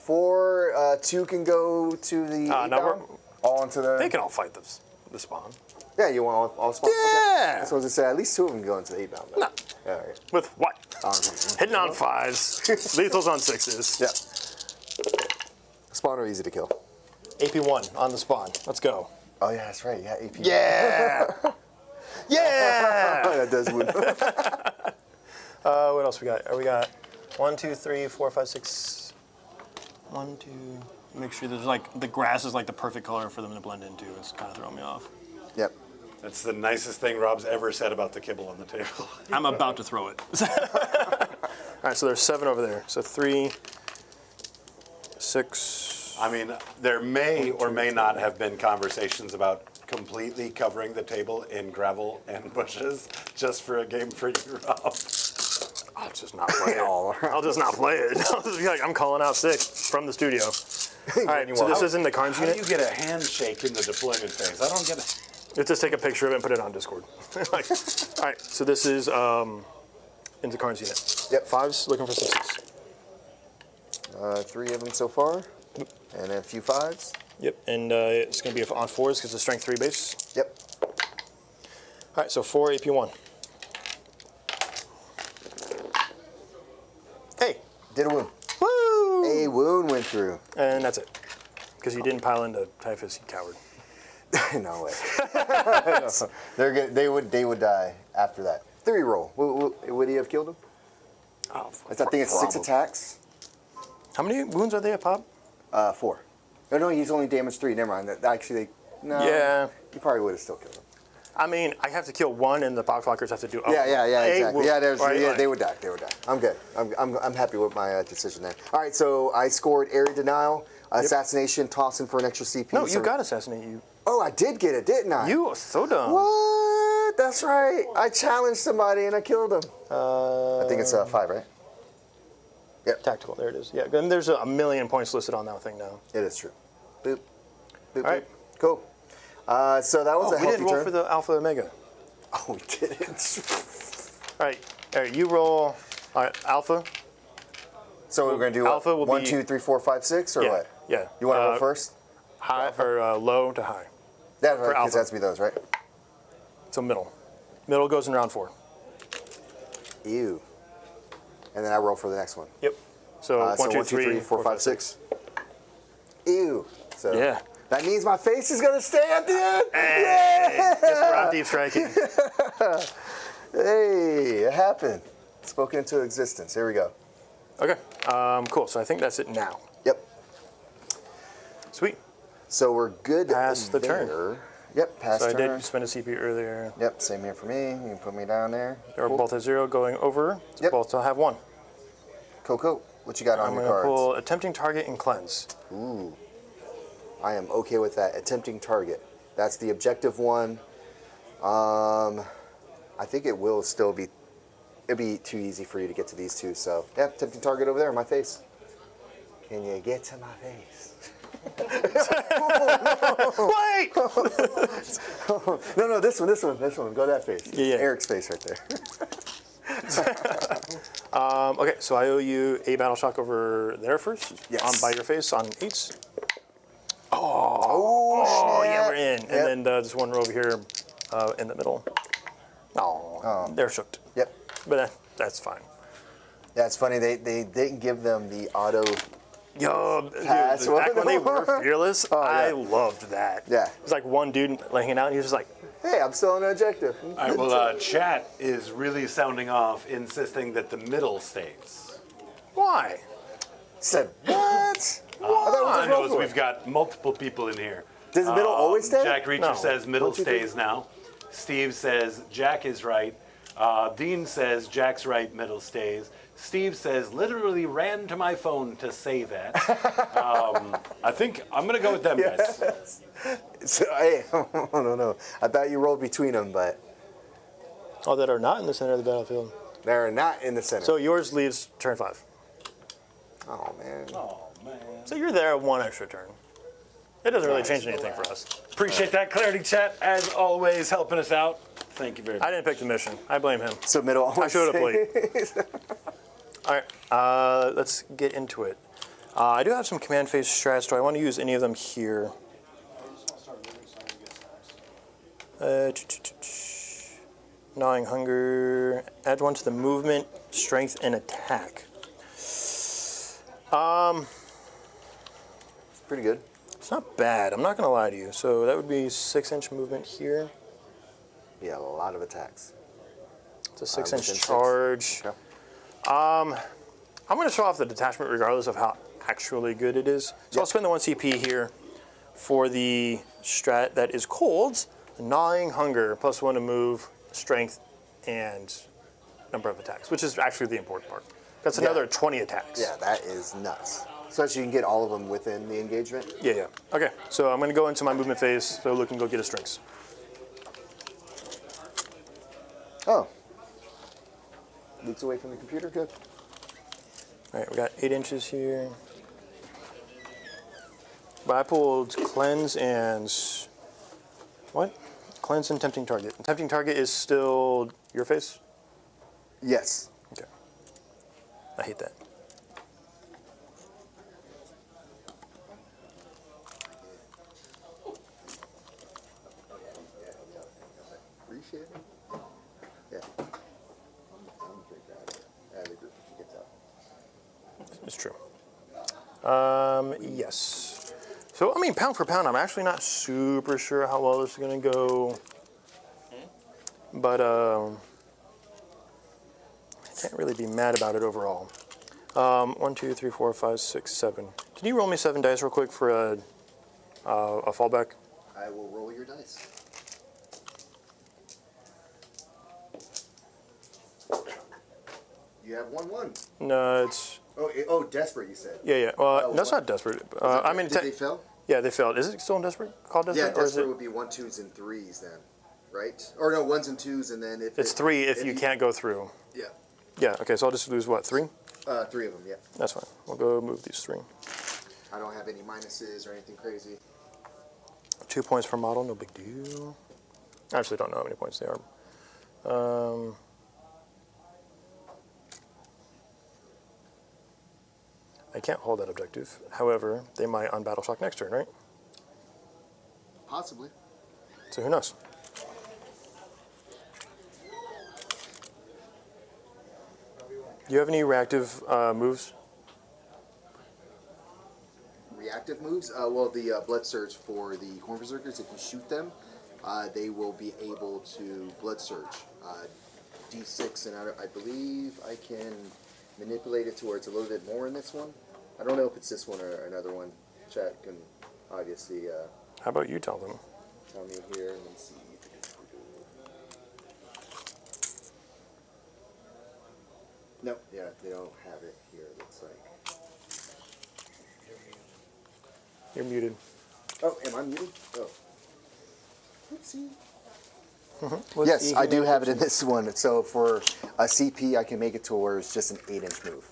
Speaker 2: 4, 2 can go to the.
Speaker 3: no,
Speaker 2: 8 bound? All into the.
Speaker 3: They can all fight the spawn.
Speaker 2: Yeah, you want all spawn?
Speaker 3: Yeah.
Speaker 2: Okay. That's what I was gonna say. At least 2 of them go into the 8 bound.
Speaker 3: No.
Speaker 2: Yeah, all right.
Speaker 3: With what? Hitting on 5s, lethals on 6s.
Speaker 2: Yeah. Spawn are easy to kill.
Speaker 3: AP1 on the spawn. Let's go.
Speaker 2: Oh yeah, that's right. Yeah, AP.
Speaker 3: Yeah. Yeah.
Speaker 2: that does win.
Speaker 3: What else we got? We got 1, 2, 3, 4, 5, 6. 1, 2. Make sure there's like the grass is like the perfect color for them to blend into. It's kind of throwing me off.
Speaker 2: Yep.
Speaker 1: That's the nicest thing Rob's ever said about the kibble on the table.
Speaker 3: I'm about to throw it. All right, so there's 7 over there. So 3, 6.
Speaker 1: I mean, there may or may not have been conversations about completely covering the table in gravel and bushes just for a game for you, Rob.
Speaker 3: I'll just not play it. I'll just not play it. I'll just be like, I'm calling out sick from the studio. All right, so this is in the Khorne's
Speaker 1: How do
Speaker 3: unit.
Speaker 1: you get a handshake in the deployment phase? I don't get it.
Speaker 3: Let's just take a picture of it and put it on Discord. Like, all right, so this is in the Khorne's unit.
Speaker 2: Yep.
Speaker 3: 5s, looking for 6s.
Speaker 2: 3 of them so far, and then a few 5s.
Speaker 3: Yep, and it's going to be on 4s because it's strength 3 base.
Speaker 2: Yep.
Speaker 3: All right, so 4 AP1. Hey,
Speaker 2: Did a wound.
Speaker 3: woo!
Speaker 2: A wound went through.
Speaker 3: And that's it. Because you didn't pile into Typhus, you coward.
Speaker 2: No way. They're good. They would die after that. 3 roll. Would he have killed him?
Speaker 3: Oh,
Speaker 2: I think it's 6 attacks.
Speaker 3: How many wounds are they at pop?
Speaker 2: 4. No, he's only damaged 3. Never mind. Actually, no.
Speaker 3: Yeah.
Speaker 2: He probably would have still killed him.
Speaker 3: I mean, I have to kill 1 and the poxwalkers have to do.
Speaker 2: Yeah, exactly. Yeah,
Speaker 3: right.
Speaker 2: they would die. They would die. I'm good. I'm happy with my decision there. All right, so I scored area denial, assassination, tossing for an extra CP.
Speaker 3: No, you got assassinate you.
Speaker 2: Oh, I did get it, didn't I?
Speaker 3: You are so dumb.
Speaker 2: What? That's right. I challenged somebody and I killed him. I think it's 5, right? Yep.
Speaker 3: Tactical, there it is. Yeah, and there's a million points listed on that thing now.
Speaker 2: It is true. Boop. Boop.
Speaker 3: All right.
Speaker 2: Boop. Cool. So that was a
Speaker 3: we
Speaker 2: healthy
Speaker 3: didn't roll
Speaker 2: turn.
Speaker 3: for the Alpha Omega.
Speaker 2: Oh, we didn't.
Speaker 3: All right, you roll. All right, Alpha.
Speaker 2: So we're going to do
Speaker 3: Alpha will
Speaker 2: 1,
Speaker 3: be-
Speaker 2: 2, 3, 4, 5, 6, or
Speaker 3: Yeah,
Speaker 2: what?
Speaker 3: yeah.
Speaker 2: You want to roll first?
Speaker 3: High or low to high.
Speaker 2: That
Speaker 3: for Alpha.
Speaker 2: has to be those, right?
Speaker 3: So middle. Middle goes in round 4.
Speaker 2: Ew. And then I roll for the next one.
Speaker 3: Yep. So 1, 2, 3,
Speaker 2: 4, 5, 6. Ew. So
Speaker 3: Yeah.
Speaker 2: that means my face is gonna stay at the end.
Speaker 3: Hey, guess where I'm deep striking.
Speaker 2: Hey, it happened. Spoken into existence. Here we go.
Speaker 3: Okay. Cool. So I think that's it now.
Speaker 2: Yep.
Speaker 3: Sweet.
Speaker 2: So we're good.
Speaker 3: Pass the
Speaker 2: there.
Speaker 3: turn.
Speaker 2: Yep. Pass
Speaker 3: So I
Speaker 2: turn.
Speaker 3: did spend a CP earlier.
Speaker 2: Yep. Same here for me. You can put me down there.
Speaker 3: They were both at 0 going over. So
Speaker 2: Yep.
Speaker 3: both will have 1.
Speaker 2: Coco, what you got on
Speaker 3: I'm
Speaker 2: your
Speaker 3: going to
Speaker 2: cards?
Speaker 3: pull attempting target and cleanse.
Speaker 2: Ooh. I am okay with that. Attempting target. That's the objective one. I think it will still be. It'd be too easy for you to get to these 2. So yeah, attempting target over there, my face. Can you get to my face?
Speaker 3: Wait!
Speaker 2: No, this one. Go that face.
Speaker 3: Yeah.
Speaker 2: Eric's face right there.
Speaker 3: Okay, so I owe you a battle shock over there first.
Speaker 2: Yes.
Speaker 3: On by your face on 8s.
Speaker 2: Oh,
Speaker 3: Yeah, we're in.
Speaker 2: Yep.
Speaker 3: And then there's one row over here in the middle. Oh, they're shooked.
Speaker 2: Yep.
Speaker 3: But that's fine.
Speaker 2: Yeah, it's funny. They didn't give them the auto.
Speaker 3: Yo,
Speaker 2: Pass.
Speaker 3: dude, back when they were fearless,
Speaker 2: Oh,
Speaker 3: I
Speaker 2: yeah.
Speaker 3: loved that.
Speaker 2: Yeah.
Speaker 3: It was like one dude hanging out, and he was just like,
Speaker 2: Hey, I'm still on an objective.
Speaker 1: All right, well, chat is really sounding off, insisting that the middle stays.
Speaker 3: why?
Speaker 2: Said what? I thought we
Speaker 1: All I
Speaker 2: just
Speaker 1: know
Speaker 2: rolled
Speaker 1: is
Speaker 2: for it.
Speaker 1: we've got multiple people in here
Speaker 2: Does the middle always stay?
Speaker 1: Jack Reacher
Speaker 3: No.
Speaker 1: says middle
Speaker 2: 1, 2, 3.
Speaker 1: stays now. Steve says Jack is right. Dean says Jack's right, middle stays. Steve says literally ran to my phone to say that. I think I'm going to go with them guys.
Speaker 2: So, hey, I don't know. I thought you rolled between them, but
Speaker 3: Oh, that are not in the center of the battlefield.
Speaker 2: they're not in the center.
Speaker 3: So yours leaves turn 5.
Speaker 2: oh, man.
Speaker 1: Oh, man.
Speaker 3: So you're there 1 extra turn. It doesn't really change anything for us.
Speaker 1: Appreciate that clarity, chat. As always, helping us out. Thank you very much.
Speaker 3: I didn't pick the mission. I blame him.
Speaker 2: So middle always
Speaker 3: I showed up
Speaker 2: stays.
Speaker 3: late. All right, let's get into it. I do have some command phase strats. Do I want to use any of them here? Gnawing Hunger. Add 1 to the movement, strength, and attack.
Speaker 2: Pretty good.
Speaker 3: It's not bad. I'm not going to lie to you. So that would be 6-inch movement here.
Speaker 2: Yeah, a lot of attacks.
Speaker 3: It's a
Speaker 2: within
Speaker 3: 6-inch
Speaker 2: 6.
Speaker 3: charge.
Speaker 2: Okay.
Speaker 3: I'm going to show off the detachment regardless of how actually good it is. So I'll spend the 1 CP here for the strat that is cold, Gnawing Hunger, +1 to move, strength, and number of attacks, which is actually the important part. That's another 20 attacks.
Speaker 2: Yeah, that is nuts. Especially you can get all of them within the engagement.
Speaker 3: Yeah. Okay, so I'm going to go into my movement phase so Luke can go get his strings.
Speaker 2: Oh. Luke's away from the computer. Good.
Speaker 3: All right, we got 8 inches here. But I pulled Cleanse and... What? Cleanse and Tempting Target. And Tempting Target is still your face?
Speaker 2: Yes.
Speaker 3: Okay. I hate that.
Speaker 2: Appreciate it. Yeah.
Speaker 3: It's true. Yes. So, I mean, pound for pound, I'm actually not super sure how well this is going to go. But I can't really be mad about it overall. 1, 2, 3, 4, 5, 6, 7. Can you roll me 7 dice real quick for a fallback?
Speaker 2: I will roll your dice. You have 1-1.
Speaker 3: No, it's...
Speaker 2: Oh, desperate, you said.
Speaker 3: Yeah. Well,
Speaker 2: Oh,
Speaker 3: that's
Speaker 2: what?
Speaker 3: not desperate. I mean,
Speaker 2: Did they fail?
Speaker 3: yeah, they failed. Is it still in desperate? Called desperate?
Speaker 2: Yeah,
Speaker 3: or is
Speaker 2: desperate
Speaker 3: it?
Speaker 2: would be 1, 2s, and 3s then, right? Or no, 1s and 2s, and then if
Speaker 3: It's 3 if you can't go through.
Speaker 2: Yeah,
Speaker 3: Yeah. Okay. So I'll just lose what? 3?
Speaker 2: 3 of them. Yeah.
Speaker 3: That's fine. We'll go move these 3.
Speaker 2: I don't have any minuses or anything crazy.
Speaker 3: 2 points per model. No big deal. I actually don't know how many points they are. I can't hold that objective. However, they might on battle shock next turn, right?
Speaker 2: Possibly.
Speaker 3: So who knows? Do you have any reactive moves?
Speaker 2: Reactive moves? Well, the Blood Surge for the Khorne Berzerkers, if you shoot them, they will be able to Blood Surge. D6, and I believe I can manipulate it to where it's a little bit more in this one. I don't know if it's this one or another one. Chat can obviously
Speaker 3: How about you tell them?
Speaker 2: tell me here. Let's see. No, yeah, they don't have it here, it looks like.
Speaker 3: You're muted.
Speaker 2: Oh, am I muted? Oh. Oopsie.
Speaker 3: Let's
Speaker 2: Yes,
Speaker 3: see
Speaker 2: I
Speaker 3: here.
Speaker 2: do have it in this one. So for a CP, I can make it to where it's just an 8-inch move.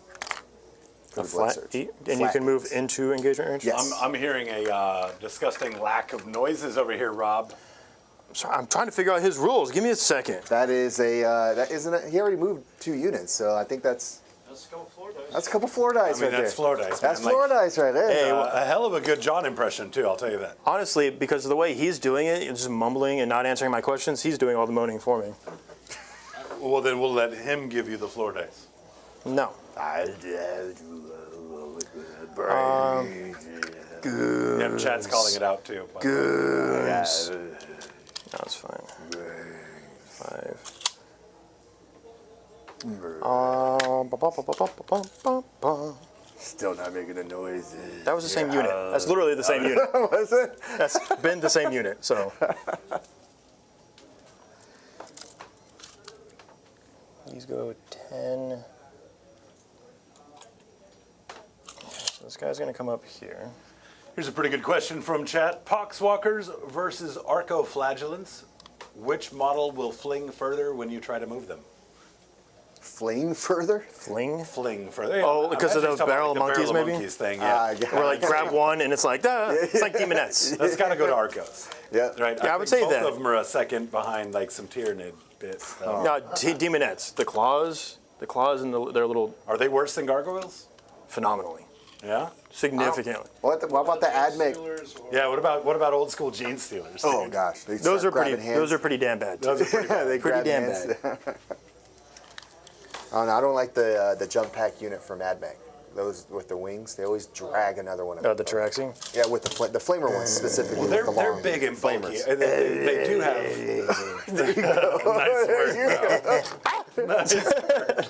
Speaker 2: For
Speaker 3: A
Speaker 2: the Blood
Speaker 3: flat
Speaker 2: Surge.
Speaker 3: 8? And you
Speaker 2: Flat
Speaker 3: can move
Speaker 2: 8s.
Speaker 3: into engagement range?
Speaker 2: Yes.
Speaker 1: I'm hearing a disgusting lack of noises over here, Rob.
Speaker 3: Sorry, I'm trying to figure out his rules. Give me a second.
Speaker 2: That is that isn't a, he already moved 2 units, so I think that's
Speaker 4: That's a couple floor dice.
Speaker 2: a couple floor dice
Speaker 1: I mean,
Speaker 2: right there.
Speaker 1: that's floor dice,
Speaker 2: That's
Speaker 1: man.
Speaker 2: floor
Speaker 1: Like,
Speaker 2: dice right there.
Speaker 3: Hey,
Speaker 1: a hell of a good John impression, too, I'll tell you that.
Speaker 3: Honestly, because of the way he's doing it, just mumbling and not answering my questions, he's doing all the moaning for me.
Speaker 1: Well, then we'll let him give you the floor dice.
Speaker 3: No.
Speaker 1: Yeah, chat's calling it out, too. But
Speaker 3: Goons. No, it's fine. 5.
Speaker 2: Still not making a noise.
Speaker 3: That was the same unit. That's literally the same unit.
Speaker 2: Was it?
Speaker 3: That's been the same unit, so. These go 10. So this guy's gonna come up here.
Speaker 1: Here's a pretty good question from chat. Poxwalkers versus Arcoflagellants. Which model will fling further when you try to move them?
Speaker 2: Fling further?
Speaker 3: Fling?
Speaker 1: Fling further.
Speaker 3: Oh, because of those barrel
Speaker 1: the
Speaker 3: monkeys, maybe?
Speaker 1: monkeys thing, yeah.
Speaker 3: Or like grab one and it's like, it's like demonettes.
Speaker 1: That's got to go to Arcos.
Speaker 2: Yeah.
Speaker 1: Right?
Speaker 3: Yeah, I would
Speaker 1: think
Speaker 3: say
Speaker 1: both
Speaker 3: that.
Speaker 1: of them are a second behind like some Tyranid bits. though.
Speaker 3: No, demonettes. The claws and their little
Speaker 1: Are they worse than gargoyles?
Speaker 3: phenomenally,
Speaker 1: Yeah.
Speaker 3: significantly.
Speaker 2: What about the admech?
Speaker 4: Steelers or
Speaker 1: Yeah. What about old school gene stealers?
Speaker 2: Oh
Speaker 1: dude?
Speaker 2: gosh, they
Speaker 3: Those
Speaker 2: start
Speaker 3: are pretty.
Speaker 2: grabbing hands.
Speaker 3: Those are pretty damn bad.
Speaker 1: Those are pretty bad.
Speaker 2: They
Speaker 3: pretty
Speaker 2: grab
Speaker 3: damn
Speaker 2: hands. Oh, no, I don't like the jump pack unit from AdMech. Those with the wings, they always drag another one.
Speaker 3: The Taraxi.
Speaker 2: Yeah, with the flamer ones specifically.
Speaker 1: Well, they're
Speaker 2: with the long
Speaker 1: big and bulky.
Speaker 2: flamers.
Speaker 1: And they do have.
Speaker 2: There you go.
Speaker 1: Nice word.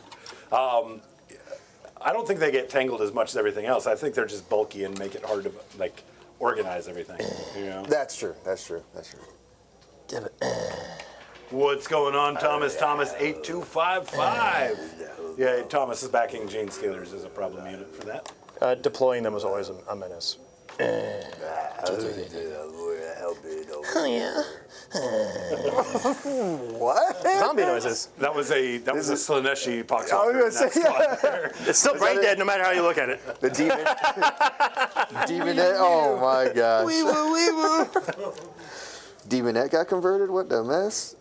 Speaker 1: I don't think they get tangled as much as everything else. I think they're just bulky and make it hard to like organize everything. You know.
Speaker 2: That's true. That's true. That's true.
Speaker 1: What's going on, Thomas? Thomas 8255. Yeah, Thomas is backing Gene Stealers as a problem unit for that.
Speaker 3: Deploying them was always a menace.
Speaker 2: What?
Speaker 3: Zombie noises.
Speaker 1: That was a Slaneshi Poxwalker.
Speaker 2: I was gonna
Speaker 1: in that
Speaker 2: say,
Speaker 1: spot there.
Speaker 3: It's still brain dead no matter how you look at it.
Speaker 2: The demon. Demonette. Oh my gosh. Demonette got converted. What the mess?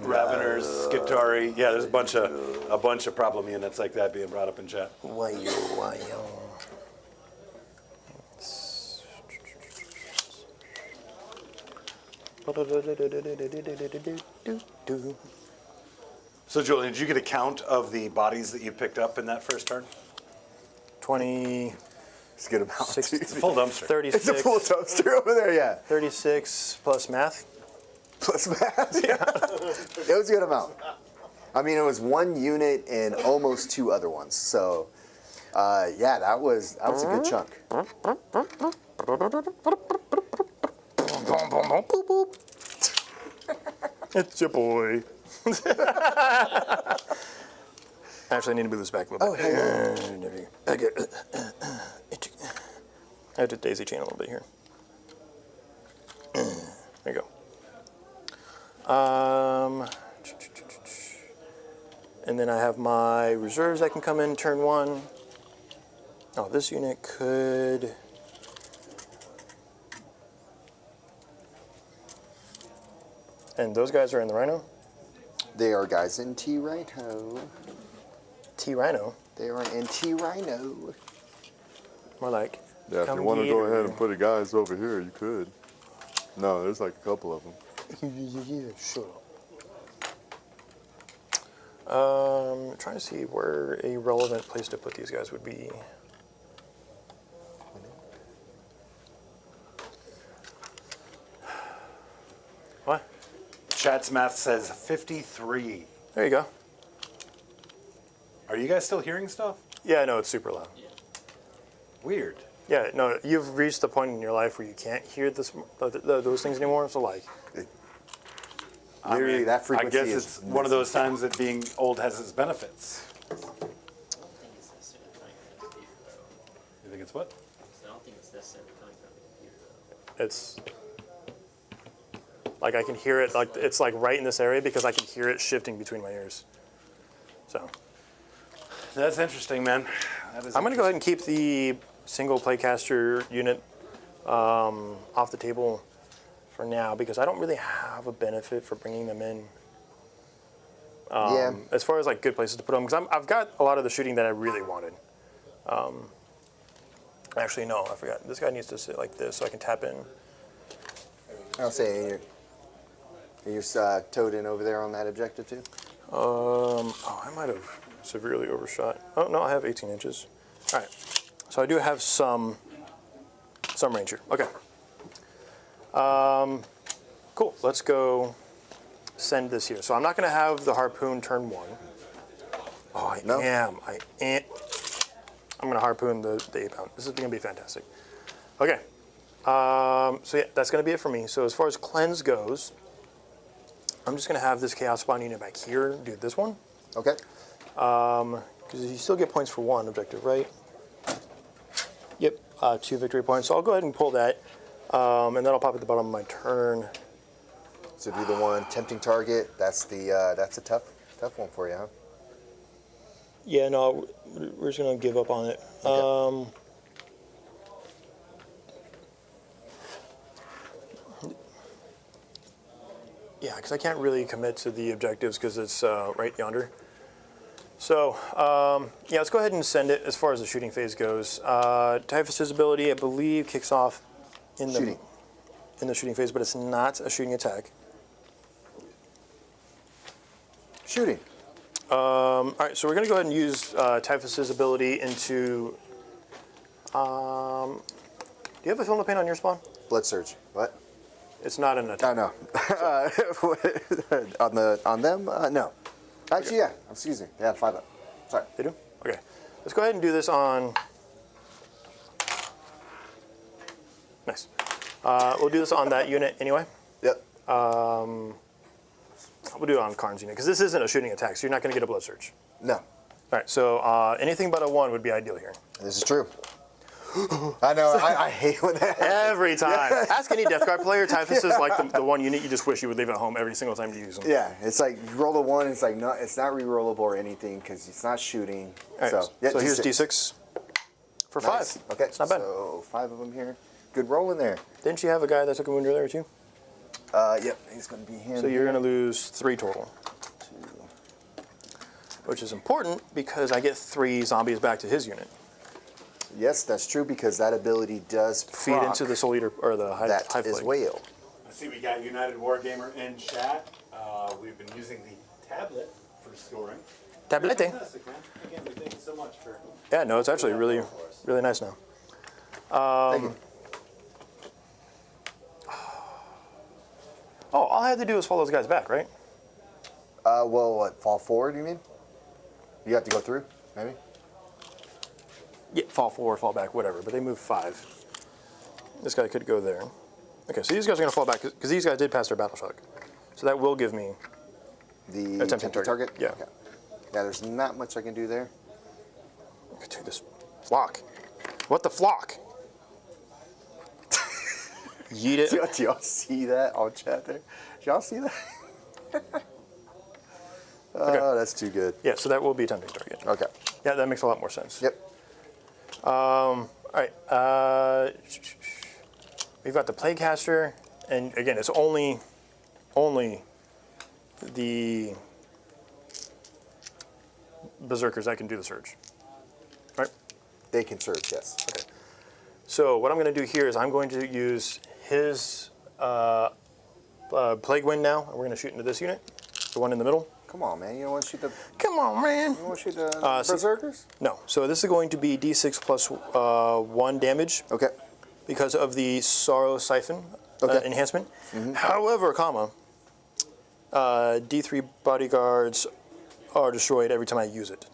Speaker 1: Raveners, Skitari. Yeah, there's a bunch of problem units like that being brought up in chat. So, Julian, did you get a count of the bodies that you picked up in that first turn?
Speaker 3: 20,
Speaker 2: It's a good amount.
Speaker 3: 60,
Speaker 1: It's a full dumpster.
Speaker 3: 36,
Speaker 2: It's a full dumpster over there. Yeah.
Speaker 3: 36 plus math.
Speaker 2: Plus math. Yeah. It was a good amount. I mean, it was one unit and almost two other ones. So, yeah, that was a good chunk.
Speaker 3: It's your boy. Actually, I need to move this back a little bit. Okay. I have to daisy chain a little bit here. There you go. And then I have my reserves that can come in turn one. Oh, this unit could. And those guys are in the Rhino?
Speaker 2: They are guys in T-Rhino.
Speaker 3: T-Rhino?
Speaker 2: They are in T-Rhino.
Speaker 3: More like.
Speaker 5: Yeah, if you want to go ahead and put the guys over here, you could. No, there's like a couple of them.
Speaker 3: Shut up. Trying to see where a relevant place to put these guys would be. What?
Speaker 1: Chat's math says 53.
Speaker 3: There you go.
Speaker 1: Are you guys still hearing stuff?
Speaker 3: Yeah, no, it's super loud.
Speaker 1: Weird.
Speaker 3: Yeah, no, you've reached the point in your life where you can't hear those things anymore. So like,
Speaker 2: Literally, that frequency
Speaker 1: I guess
Speaker 2: is
Speaker 1: it's one of those times that being old has its benefits. You think it's what?
Speaker 6: I don't think it's necessarily coming from the computer, though.
Speaker 3: it's like I can hear it. Like it's like right in this area because I can hear it shifting between my ears. So
Speaker 1: That's interesting, man. That is
Speaker 3: I'm going to go ahead and keep the single playcaster unit off the table for now because I don't really have a benefit for bringing them in.
Speaker 2: yeah.
Speaker 3: As far as like good places to put them, because I've got a lot of the shooting that I really wanted. Actually, no, I forgot. This guy needs to sit like this so I can tap in.
Speaker 2: I'll say you're towed in over there on that objective too.
Speaker 3: Oh, I might have severely overshot. Oh no, I have 18 inches. All right, so I do have some range here. Okay. Cool. Let's go send this here. So I'm not going to have the harpoon turn 1. Oh, I am. I'm going to harpoon the 8-pound. This is going to be fantastic. Okay. So yeah, that's going to be it for me. So as far as cleanse goes, I'm just going to have this Chaos Spawn unit back here do this one.
Speaker 2: Okay.
Speaker 3: Because you still get points for 1 objective, right? Yep, 2 victory points. So I'll go ahead and pull that. And then I'll pop at the bottom of my turn.
Speaker 2: So do the one tempting target. That's a tough one for you, huh?
Speaker 3: Yeah, no, we're just going to give up on it.
Speaker 2: Okay.
Speaker 3: Yeah, because I can't really commit to the objectives because it's right yonder. So, yeah, let's go ahead and send it as far as the shooting phase goes. Typhus's ability, I believe, kicks off in the shooting phase, but it's not a shooting attack.
Speaker 2: Shooting.
Speaker 3: All right, so we're going to go ahead and use Typhus's ability into... do you have a film of paint on your spawn?
Speaker 2: Blood surge. What?
Speaker 3: It's not an attack.
Speaker 2: Oh, no. on them? No. Actually, yeah. Excuse me. They have 5 up. Sorry.
Speaker 3: They do? Okay. Let's go ahead and do this on... Nice. We'll do this on that unit anyway.
Speaker 2: Yep.
Speaker 3: We'll do it on Khorne's unit, because this isn't a shooting attack, so you're not going to get a blood surge.
Speaker 2: No.
Speaker 3: All right, so anything but a 1 would be ideal here.
Speaker 2: This is true. I know. I hate when that happens.
Speaker 3: Every time. Ask any Death Guard player, Typhus is like the one unit you just wish you would leave at home every single time you use them.
Speaker 2: Yeah, it's like you roll a 1. It's like no, it's not re-rollable or anything because it's not shooting.
Speaker 3: All right,
Speaker 2: So yeah,
Speaker 3: so here's D6 for 5.
Speaker 2: Nice. Okay,
Speaker 3: it's not bad.
Speaker 2: So 5 of them here. Good roll in there.
Speaker 3: Didn't you have a guy that took a wound earlier too?
Speaker 2: Yep, he's going to be him.
Speaker 3: So you're going to lose 3 total. Which is important because I get 3 zombies back to his unit.
Speaker 2: Yes, that's true because that ability does
Speaker 3: Feed
Speaker 2: proc
Speaker 3: into the Soul Eater or the Hive
Speaker 2: that
Speaker 3: Flame.
Speaker 2: as well.
Speaker 1: I see we got United Wargamer in chat. We've been using the tablet for scoring.
Speaker 3: Tablete.
Speaker 1: Fantastic, man. Again, we thank you so much for...
Speaker 3: Yeah, no, it's actually really, really nice now.
Speaker 2: Thank you.
Speaker 3: Oh, all I had to do was follow those guys back, right?
Speaker 2: Well, what, fall forward, you mean? You have to go through, maybe?
Speaker 3: Yeah, fall forward, fall back, whatever. But they moved 5. This guy could go there. Okay, so these guys are going to fall back because these guys did pass their battle shock. So that will give me
Speaker 2: The
Speaker 3: Attempting
Speaker 2: tempting target?
Speaker 3: Yeah.
Speaker 2: Okay. Yeah, there's not much I can do there.
Speaker 3: I could take this flock. What the flock? Yeet it.
Speaker 2: Do y'all see that on chat there? Did y'all see that? Oh, that's too good.
Speaker 3: Yeah, so that will be tempting target.
Speaker 2: Okay.
Speaker 3: Yeah, that makes a lot more sense.
Speaker 2: Yep.
Speaker 3: All right. We've got the Plaguecaster, and again, it's only the Berserkers that can do the surge. Right?
Speaker 2: They can surge, yes.
Speaker 3: Okay. So what I'm going to do here is I'm going to use his Plague Wind now, and we're going to shoot into this unit, the one in the middle.
Speaker 2: Come on, man. You don't want to shoot the
Speaker 3: Come on, man.
Speaker 2: you want to shoot the berserkers?
Speaker 3: No. So this is going to be D6 plus 1 damage
Speaker 2: Okay.
Speaker 3: because of the Sorrow Siphon
Speaker 2: Okay.
Speaker 3: enhancement. However, D3 bodyguards are destroyed every time I use it,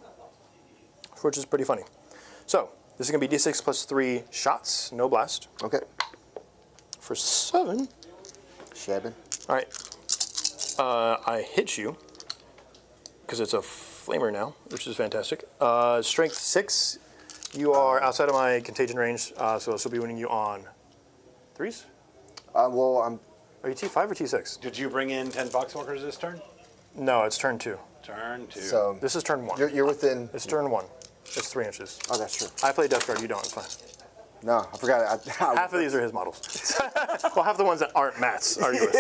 Speaker 3: which is pretty funny. So this is going to be D6 plus 3 shots, no blast,
Speaker 2: Okay.
Speaker 3: for 7.
Speaker 2: Shabbin.
Speaker 3: All right. I hit you because it's a flamer now, which is fantastic. Strength 6. You are outside of my contagion range, so this will be winning you on 3s.
Speaker 2: Well, I'm.
Speaker 3: Are you T5 or T6?
Speaker 1: Did you bring in 10 Poxwalkers this turn?
Speaker 3: No, it's turn 2.
Speaker 1: Turn 2.
Speaker 2: So
Speaker 3: This is turn 1.
Speaker 2: you're within.
Speaker 3: It's turn 1. It's 3 inches.
Speaker 2: Oh, that's true.
Speaker 3: I play Death Guard, you don't, it's fine.
Speaker 2: No, I forgot.
Speaker 3: Half of these are his models. Well, half the ones that aren't Matt's are yours.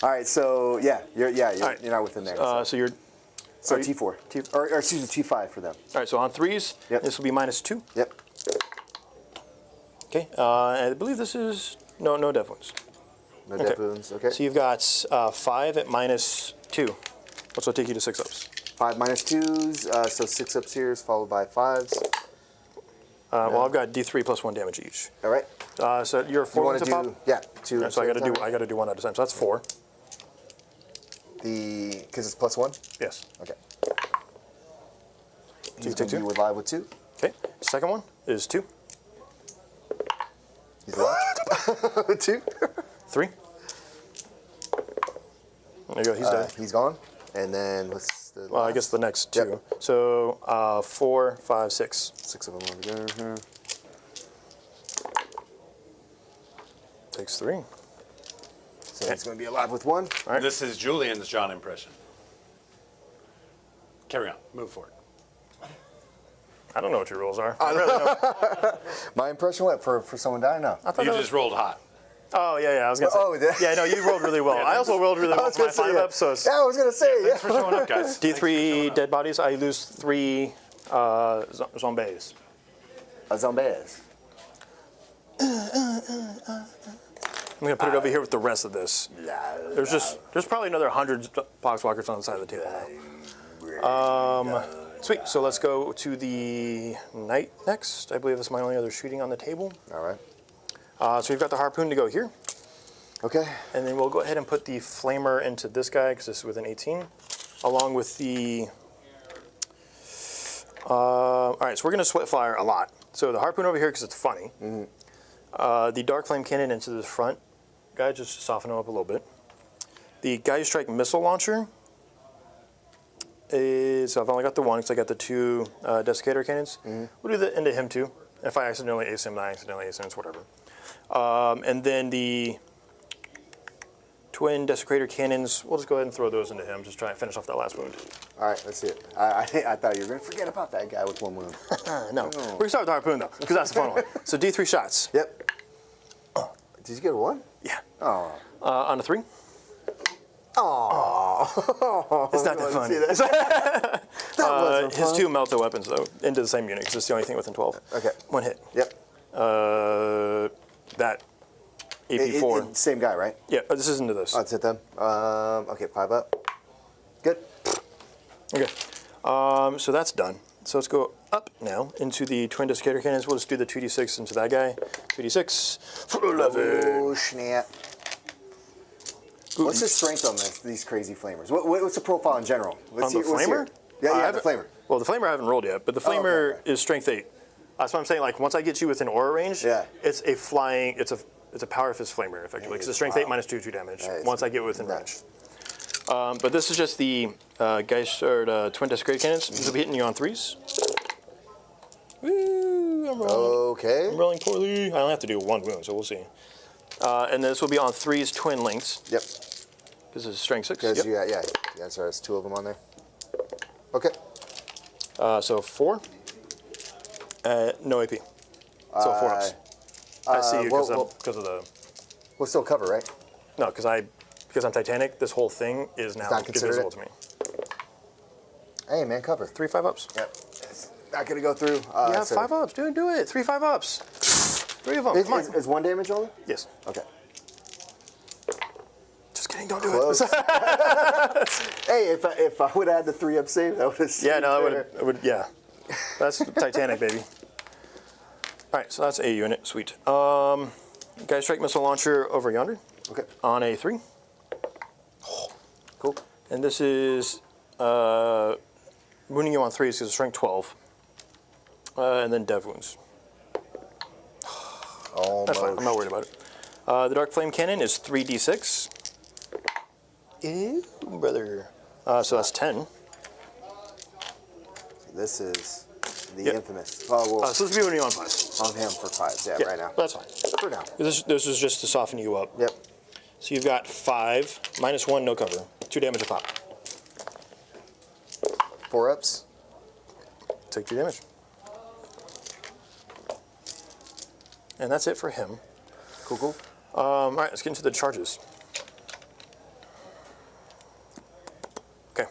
Speaker 2: All right, so yeah, you're
Speaker 3: right.
Speaker 2: you're not within there.
Speaker 3: So you're,
Speaker 2: so
Speaker 3: are you-
Speaker 2: T4, or excuse me, T5 for them.
Speaker 3: all right, so on 3s,
Speaker 2: Yep.
Speaker 3: this will be -2.
Speaker 2: Yep.
Speaker 3: Okay, I believe this is, no death wounds.
Speaker 2: No
Speaker 3: Okay.
Speaker 2: death wounds. Okay.
Speaker 3: So you've got 5 at -2, which will take you to 6 ups.
Speaker 2: 5 -2s, so 6 ups here is followed by 5s.
Speaker 3: Well, I've got D3 plus 1 damage each.
Speaker 2: All right.
Speaker 3: So you're 4
Speaker 2: You want
Speaker 3: wounds
Speaker 2: to
Speaker 3: to
Speaker 2: do
Speaker 3: pop?
Speaker 2: yeah 2.
Speaker 3: All right, so I got to do 1 at a time. So that's 4.
Speaker 2: Because it's +1?
Speaker 3: Yes.
Speaker 2: Okay.
Speaker 3: you
Speaker 2: He's
Speaker 3: take
Speaker 2: going to
Speaker 3: 2?
Speaker 2: be live with 2.
Speaker 3: Okay. Second one is 2.
Speaker 2: He's alive. 2.
Speaker 3: 3. There you go. He's dead.
Speaker 2: He's gone. And then what's the
Speaker 3: Well, I
Speaker 2: last?
Speaker 3: guess the next 2.
Speaker 2: Yep.
Speaker 3: So 4, 5, 6.
Speaker 2: 6 of them over there. Here.
Speaker 3: Takes 3.
Speaker 2: So he's going to be alive with 1.
Speaker 3: All right.
Speaker 1: This is Julian's John impression. Carry on. Move forward.
Speaker 3: I don't know what your rules are. I really don't.
Speaker 2: My impression, what? For someone dying? No.
Speaker 3: I thought
Speaker 1: You
Speaker 3: that
Speaker 1: just rolled hot.
Speaker 3: Oh, yeah. I was going to say.
Speaker 2: Oh, did-
Speaker 3: Yeah, no, you rolled really well. I also rolled really well
Speaker 2: was
Speaker 3: for my
Speaker 2: gonna say,
Speaker 3: 5
Speaker 2: yeah.
Speaker 3: up, so it's
Speaker 2: Yeah, I was going to say, yeah.
Speaker 1: Thanks for showing up, guys.
Speaker 3: D3 dead bodies. I lose 3 zombies.
Speaker 2: Zombies.
Speaker 3: I'm going to put it over here with the rest of this. There's probably another 100 Poxwalkers on the side of the table now. Sweet. So let's go to the knight next. I believe this is my only other shooting on the table.
Speaker 2: All right.
Speaker 3: So we've got the harpoon to go here.
Speaker 2: Okay.
Speaker 3: And then we'll go ahead and put the flamer into this guy because this is with an 18, along with the. All right, so we're going to sweat fire a lot. So the harpoon over here because it's funny. The dark flame cannon into the front guy, just to soften him up a little bit. The Guy Strike missile launcher is. I've only got the one because I got the 2 desiccator cannons. We'll do the into him too. If I accidentally ace him, I accidentally ace him, it's whatever. And then the twin desecrator cannons, we'll just go ahead and throw those into him. Just try and finish off that last wound.
Speaker 2: All right, let's see it. I thought you were going to forget about that guy with 1 wound.
Speaker 3: No, we're going to start with the harpoon though, because that's the fun one. So D3 shots.
Speaker 2: Yep. Did you get a 1?
Speaker 3: Yeah.
Speaker 2: Oh.
Speaker 3: On a 3.
Speaker 2: Oh.
Speaker 3: It's not that funny.
Speaker 2: That wasn't
Speaker 3: His
Speaker 2: fun.
Speaker 3: 2 melt the weapons though into the same unit, because it's the only thing within 12.
Speaker 2: Okay.
Speaker 3: 1 hit.
Speaker 2: Yep.
Speaker 3: That AP4.
Speaker 2: Same guy, right?
Speaker 3: Yeah, this is into this.
Speaker 2: Oh, let's hit them. Okay, 5 up. Good.
Speaker 3: Okay. So that's done. So let's go up now into the twin desiccator cannons. We'll just do the 2d6 into that guy. 2d6 for 11.
Speaker 2: Oh, snap. What's the strength on these crazy flamers? What's the profile in general?
Speaker 3: On the flamer?
Speaker 2: Yeah, the flamer.
Speaker 3: Well, the flamer I haven't rolled yet, but the flamer
Speaker 2: okay.
Speaker 3: is strength 8. That's what I'm saying. Like once I get you within aura range,
Speaker 2: Yeah.
Speaker 3: it's a flying. It's a power fist flamer effectively. Because it's strength 8 minus 2 damage.
Speaker 2: That is
Speaker 3: Once I get within
Speaker 2: nuts.
Speaker 3: range. But this is just the twin desecrator cannons. This will be hitting you on 3s. Woo! I'm rolling.
Speaker 2: Okay.
Speaker 3: I'm rolling poorly. I only have to do 1 wound, so we'll see. And this will be on 3s twin links.
Speaker 2: Yep.
Speaker 3: This is strength 6.
Speaker 2: Because
Speaker 3: Yep.
Speaker 2: you got, yeah, sorry, there's 2 of them on there. Okay.
Speaker 3: So 4. No AP. So 4 ups. I see you because of the.
Speaker 2: We'll still cover, right?
Speaker 3: No, because I'm Titanic. This whole thing is now
Speaker 2: not considered
Speaker 3: invisible to me.
Speaker 2: Hey, man, cover.
Speaker 3: 3 5 ups.
Speaker 2: Yep. It's not going to go through.
Speaker 3: You have 5 ups, dude. Do it. 3 5 ups. 3 of them. Come on.
Speaker 2: Is 1 damage only?
Speaker 3: Yes.
Speaker 2: Okay.
Speaker 3: Just kidding. Don't do
Speaker 2: Close.
Speaker 3: it.
Speaker 2: Hey, if I would have had the 3 up save, that would have
Speaker 3: Yeah, no, that would. Yeah. That's Titanic, baby. All right, so that's a unit. Sweet. Guy Strike missile launcher over yonder.
Speaker 2: Okay.
Speaker 3: On a 3.
Speaker 2: Cool.
Speaker 3: And this is wounding you on 3s because it's strength 12. And then dev wounds. That's fine. I'm not worried about it. The Dark Flame Cannon is 3d6. Ew, brother. So that's 10.
Speaker 2: This is the
Speaker 3: Yep.
Speaker 2: infamous. Oh, well,
Speaker 3: So this will be wounding you on 5s.
Speaker 2: on him for 5s. Yeah,
Speaker 3: Yeah,
Speaker 2: right now.
Speaker 3: that's fine.
Speaker 2: For now.
Speaker 3: This is just to soften you up.
Speaker 2: Yep.
Speaker 3: So you've got 5, minus 1, no cover. 2 damage a pop.
Speaker 2: 4 ups.
Speaker 3: Take 2 damage. And that's it for him.
Speaker 2: Cool, cool.
Speaker 3: All right, let's get into the charges. Okay.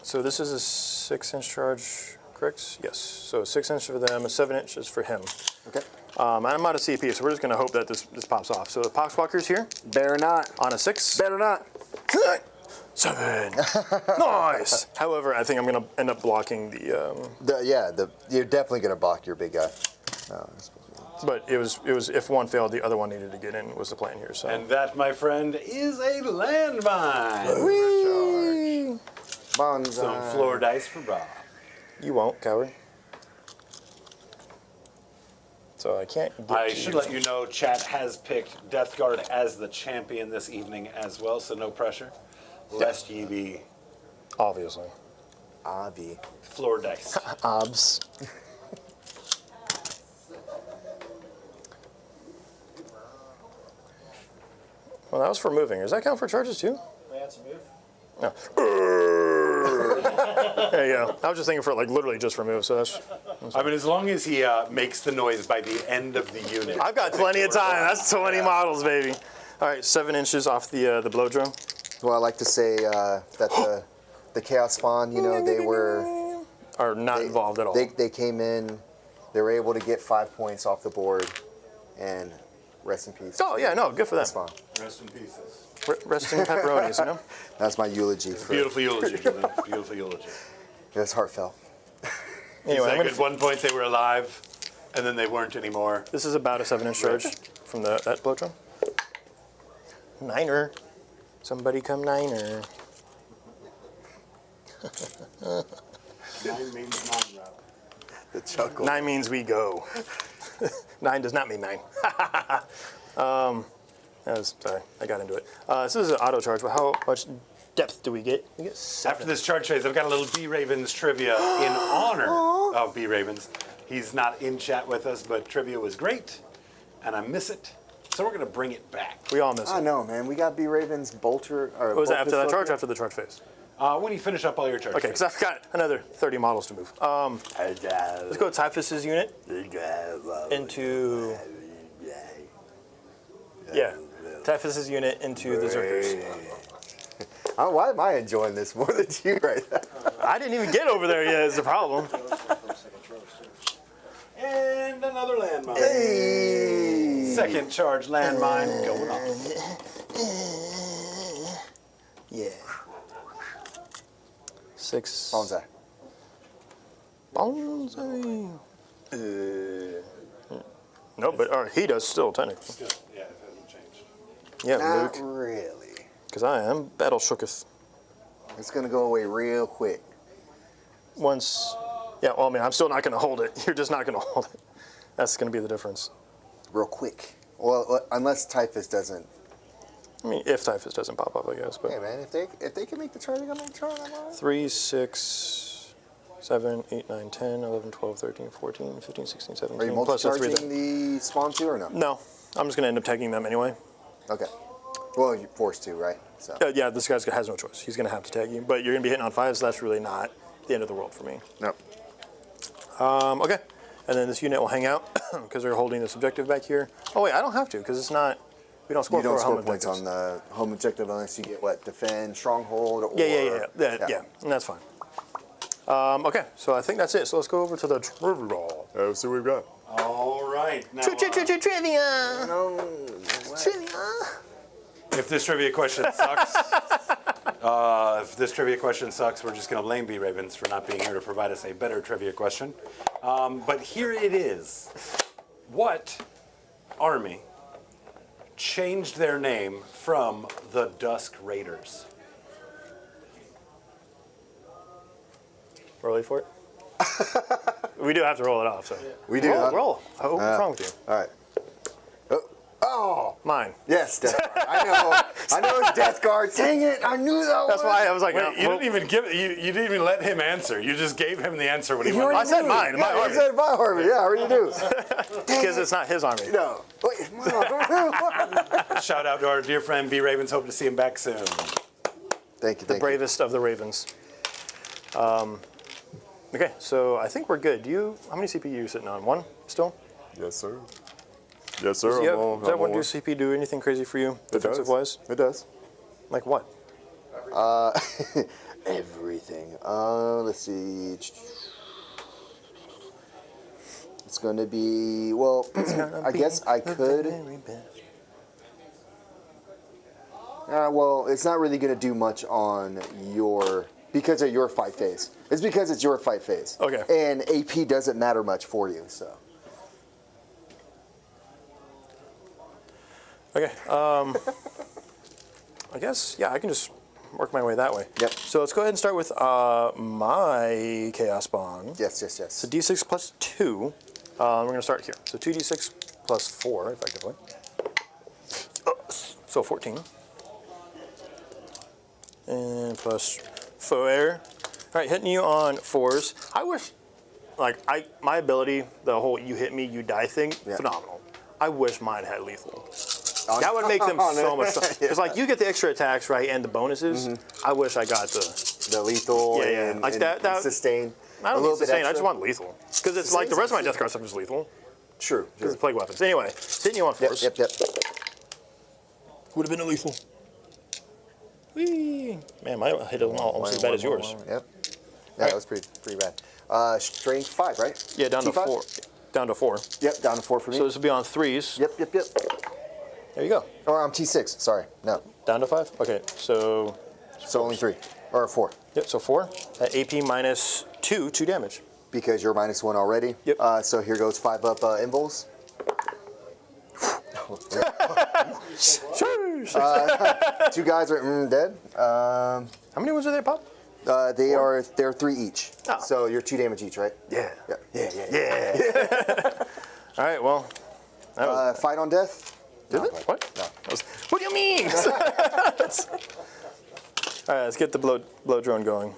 Speaker 3: So this is a 6-inch charge, correct? Yes. So 6 inches for them, a 7 inches for him.
Speaker 2: Okay.
Speaker 3: And I'm out of CP, so we're just going to hope that this pops off. So the Poxwalker's here
Speaker 2: Better not.
Speaker 3: on a 6.
Speaker 2: Better not.
Speaker 3: 7. Nice. However, I think I'm going to end up blocking the.
Speaker 2: You're definitely going to block your big guy. Oh,
Speaker 3: But it was if one failed, the other one needed to get in was the plan here. So.
Speaker 1: And that, my friend, is a landmine.
Speaker 2: Whee! Bonsai.
Speaker 1: Some floor dice for Bob.
Speaker 3: You won't, coward. So I can't get
Speaker 1: I
Speaker 3: to
Speaker 1: should
Speaker 3: you.
Speaker 1: let you know, chat has picked Death Guard as the champion this evening as well, so no pressure. Lest ye be
Speaker 3: Obviously.
Speaker 2: Avi.
Speaker 1: floor dice.
Speaker 3: Obs. Well, that was for moving. Does that count for charges too?
Speaker 4: We had to move.
Speaker 3: No. There you go. I was just thinking for like literally just for move. So that's.
Speaker 1: I mean, as long as he makes the noise by the end of the unit.
Speaker 3: I've got plenty of time. That's 20 models, baby. All right, 7 inches off the blow drum.
Speaker 2: Well, I like to say that the Chaos Spawn, you know, they were
Speaker 3: Are not involved at all.
Speaker 2: They came in, they were able to get 5 points off the board, and rest in peace.
Speaker 3: Oh yeah, no, good for them.
Speaker 2: Spawn.
Speaker 1: Rest in pieces.
Speaker 3: Rest in pepperonis, you know.
Speaker 2: That's my eulogy. For,
Speaker 1: Beautiful eulogy, Julian. Beautiful eulogy.
Speaker 2: It was heartfelt.
Speaker 3: Anyway, I'm
Speaker 1: Like
Speaker 3: gonna
Speaker 1: at one point they were alive, and then they weren't anymore.
Speaker 3: This is about a 7-inch charge from that blow drum. Niner. Somebody come Niner.
Speaker 1: 9 means 9, Rob.
Speaker 2: The chuckle.
Speaker 3: 9 means we go. 9 does not mean 9. Sorry, I got into it. This is an auto charge, but how much depth do we get? We get 7.
Speaker 1: After this charge phase, I've got a little B Ravens trivia in honor of B Ravens. He's not in chat with us, but trivia was great, and I miss it. So we're going to bring it back.
Speaker 3: We all miss
Speaker 2: I
Speaker 3: it.
Speaker 2: know, man. We got B Ravens Bolter. Or
Speaker 3: Was that after that
Speaker 2: Bolter
Speaker 3: charge or
Speaker 2: Filter.
Speaker 3: after the charge phase?
Speaker 1: When you finish up all your charge
Speaker 3: Okay, because I've got another 30 models to move. Let's go Typhus's unit into... Yeah, Typhus's unit into the Zerkers.
Speaker 2: Why am I enjoying this more than you right now?
Speaker 3: I didn't even get over there yet is the problem.
Speaker 1: And another landmine.
Speaker 2: Hey!
Speaker 1: Second charge landmine going off.
Speaker 3: Yeah. 6.
Speaker 2: Bonsai.
Speaker 3: Bonsai. No, but he does still, technically.
Speaker 1: Yeah, it hasn't changed.
Speaker 3: Yeah,
Speaker 2: Not
Speaker 3: Luke.
Speaker 2: really.
Speaker 3: Because I am battle shooketh.
Speaker 2: It's going to go away real quick.
Speaker 3: Once. Yeah, well, I mean, I'm still not going to hold it. You're just not going to hold it. That's going to be the difference.
Speaker 2: Real quick. Well, unless Typhus doesn't.
Speaker 3: I mean, if Typhus doesn't pop up, I guess. But
Speaker 2: Hey, man, if they can make the charge, they're going to make the charge. I'm all right.
Speaker 3: 3, 6, 7, 8, 9, 10, 11, 12, 13, 14, 15, 16, 17.
Speaker 2: Are you
Speaker 3: plus the 3
Speaker 2: multi-charging the spawn too or no?
Speaker 3: No, I'm just going to end up tagging them anyway.
Speaker 2: Okay. Well, you're forced to, right? So.
Speaker 3: Yeah, this guy has no choice. He's going to have to tag you. But you're going to be hitting on 5s, so that's really not the end of the world for me.
Speaker 2: No.
Speaker 3: Okay. And then this unit will hang out because they're holding this objective back here. Oh, wait, I don't have to because it's not. We don't score
Speaker 2: You don't
Speaker 3: for our home
Speaker 2: score points
Speaker 3: objectives.
Speaker 2: on the home objective unless you get what? Defend, stronghold, or.
Speaker 3: Yeah, and that's fine. Okay, so I think that's it. So let's go over to the trivia.
Speaker 5: Let's see what we've got.
Speaker 1: All right. Now,
Speaker 3: Trivia. Trivia.
Speaker 1: if this trivia question sucks, we're just going to blame B Ravens for not being here to provide us a better trivia question. But here it is. What army changed their name from the Dusk Raiders?
Speaker 3: Rolling for it? We do have to roll it off, so.
Speaker 2: We do.
Speaker 3: Roll,
Speaker 2: huh?
Speaker 3: roll. Oh, what's wrong with you?
Speaker 2: All right. Oh,
Speaker 3: Mine.
Speaker 2: yes, Death Guard. I know it's Death Guard. Dang it, I knew that
Speaker 3: That's
Speaker 2: one.
Speaker 3: why I was like,
Speaker 1: Wait,
Speaker 3: no,
Speaker 1: you didn't even you didn't even let him answer. You just gave him the answer when he went.
Speaker 3: I said mine. My
Speaker 2: I
Speaker 3: army.
Speaker 2: said my army. Yeah, I already do.
Speaker 3: Because it's not his army.
Speaker 2: No. Wait,
Speaker 1: Shout out to our dear friend B Ravens. Hope to see him back soon.
Speaker 2: Thank you.
Speaker 3: The bravest of the Ravens. Okay, so I think we're good. How many CPU are you sitting on? 1 still?
Speaker 5: Yes, sir. Yes, sir.
Speaker 3: Yep.
Speaker 5: I'm on.
Speaker 3: Does that
Speaker 5: I'm
Speaker 3: one
Speaker 5: on.
Speaker 3: do CP do anything crazy for you,
Speaker 5: It does.
Speaker 3: defensive-wise?
Speaker 5: It does.
Speaker 3: Like what?
Speaker 2: Everything. Let's see. It's going to be, well, I guess I could. Well, it's not really going to do much on because of your fight phase. It's because it's your fight phase.
Speaker 3: Okay.
Speaker 2: And AP doesn't matter much for you, so.
Speaker 3: Okay. I guess, yeah, I can just work my way that way.
Speaker 2: Yep.
Speaker 3: So let's go ahead and start with my Chaos Bond.
Speaker 2: Yes.
Speaker 3: So d6 plus 2. We're going to start here. So 2d6 plus 4, effectively. So 14. And plus 4. All right, hitting you on 4s. I wish, like, my ability, the whole you hit me, you die thing, phenomenal. I wish mine had lethal. That would make them so much fun. Because, like, you get the extra attacks, right, and the bonuses. I wish I got
Speaker 2: The lethal
Speaker 3: Yeah.
Speaker 2: and,
Speaker 3: Like
Speaker 2: and
Speaker 3: that-
Speaker 2: sustain.
Speaker 3: I don't
Speaker 2: a
Speaker 3: need
Speaker 2: little bit
Speaker 3: sustain, I
Speaker 2: extra.
Speaker 3: just want lethal. Because it's like the rest of my Death Guard stuff is lethal.
Speaker 2: True.
Speaker 3: Because it's plague weapons. Anyway, it's hitting you on 4s.
Speaker 2: Yep.
Speaker 3: Would have been a lethal. Whee! Man, my hit almost as bad as yours.
Speaker 2: Yep. Yeah, that was pretty bad. Strength 5, right?
Speaker 3: Yeah, down to
Speaker 2: T5?
Speaker 3: 4. Down to 4.
Speaker 2: Yep, down to 4 for me.
Speaker 3: So this will be on 3s.
Speaker 2: Yep.
Speaker 3: There you go.
Speaker 2: Or I'm T6. Sorry, no.
Speaker 3: Down to 5? Okay, so...
Speaker 2: So only 3 or 4
Speaker 3: Yep, so 4. At AP minus 2 damage.
Speaker 2: because you're -1 already.
Speaker 3: Yep.
Speaker 2: So here goes 5 up invols. 2 guys are dead.
Speaker 3: How many ones are there, Pop?
Speaker 2: They're 3 each.
Speaker 3: Oh.
Speaker 2: So you're 2 damage each, right?
Speaker 3: Yeah.
Speaker 2: Yeah.
Speaker 3: All right, well... That was,
Speaker 2: Fight on death.
Speaker 3: did it? What?
Speaker 2: No.
Speaker 3: What do you mean? All right, let's get the blow drone going.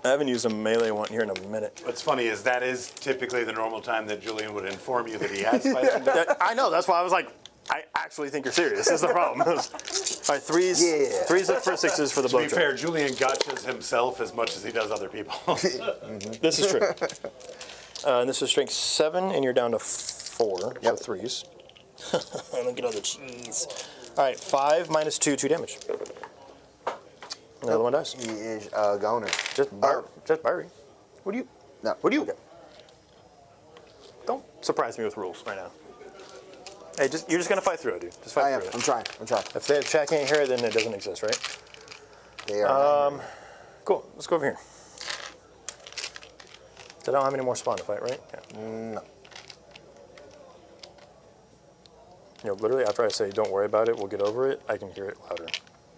Speaker 3: I haven't used a melee one here in a minute.
Speaker 1: What's funny is that is typically the normal time that Julian would inform you that he has fight on death.
Speaker 3: I know, that's why I was like, I actually think you're serious. Is the problem. All right, 3s.
Speaker 2: Yeah.
Speaker 3: 3s up for 6s for the
Speaker 1: To
Speaker 3: blow
Speaker 1: be
Speaker 3: drone.
Speaker 1: fair, Julian gotchas himself as much as he does other people.
Speaker 3: This is true. And this is strength 7, and you're down to 4,
Speaker 2: Yep.
Speaker 3: so 3s. Look at all the cheese. All right, 5 minus 2 damage. Another one dies.
Speaker 2: He is goner.
Speaker 3: Just Barry. What do you?
Speaker 2: No.
Speaker 3: What do you?
Speaker 2: Okay.
Speaker 3: Don't surprise me with rules right now. Hey, you're just gonna fight through it, dude. Just fight
Speaker 2: I am.
Speaker 3: through it.
Speaker 2: I'm trying.
Speaker 3: If the chat can't hear it, then it doesn't exist, right?
Speaker 2: They are.
Speaker 3: Cool. Let's go over here. I don't have any more spawn to fight, right? Yeah.
Speaker 2: No.
Speaker 3: You know, literally after I say don't worry about it, we'll get over it, I can hear it louder.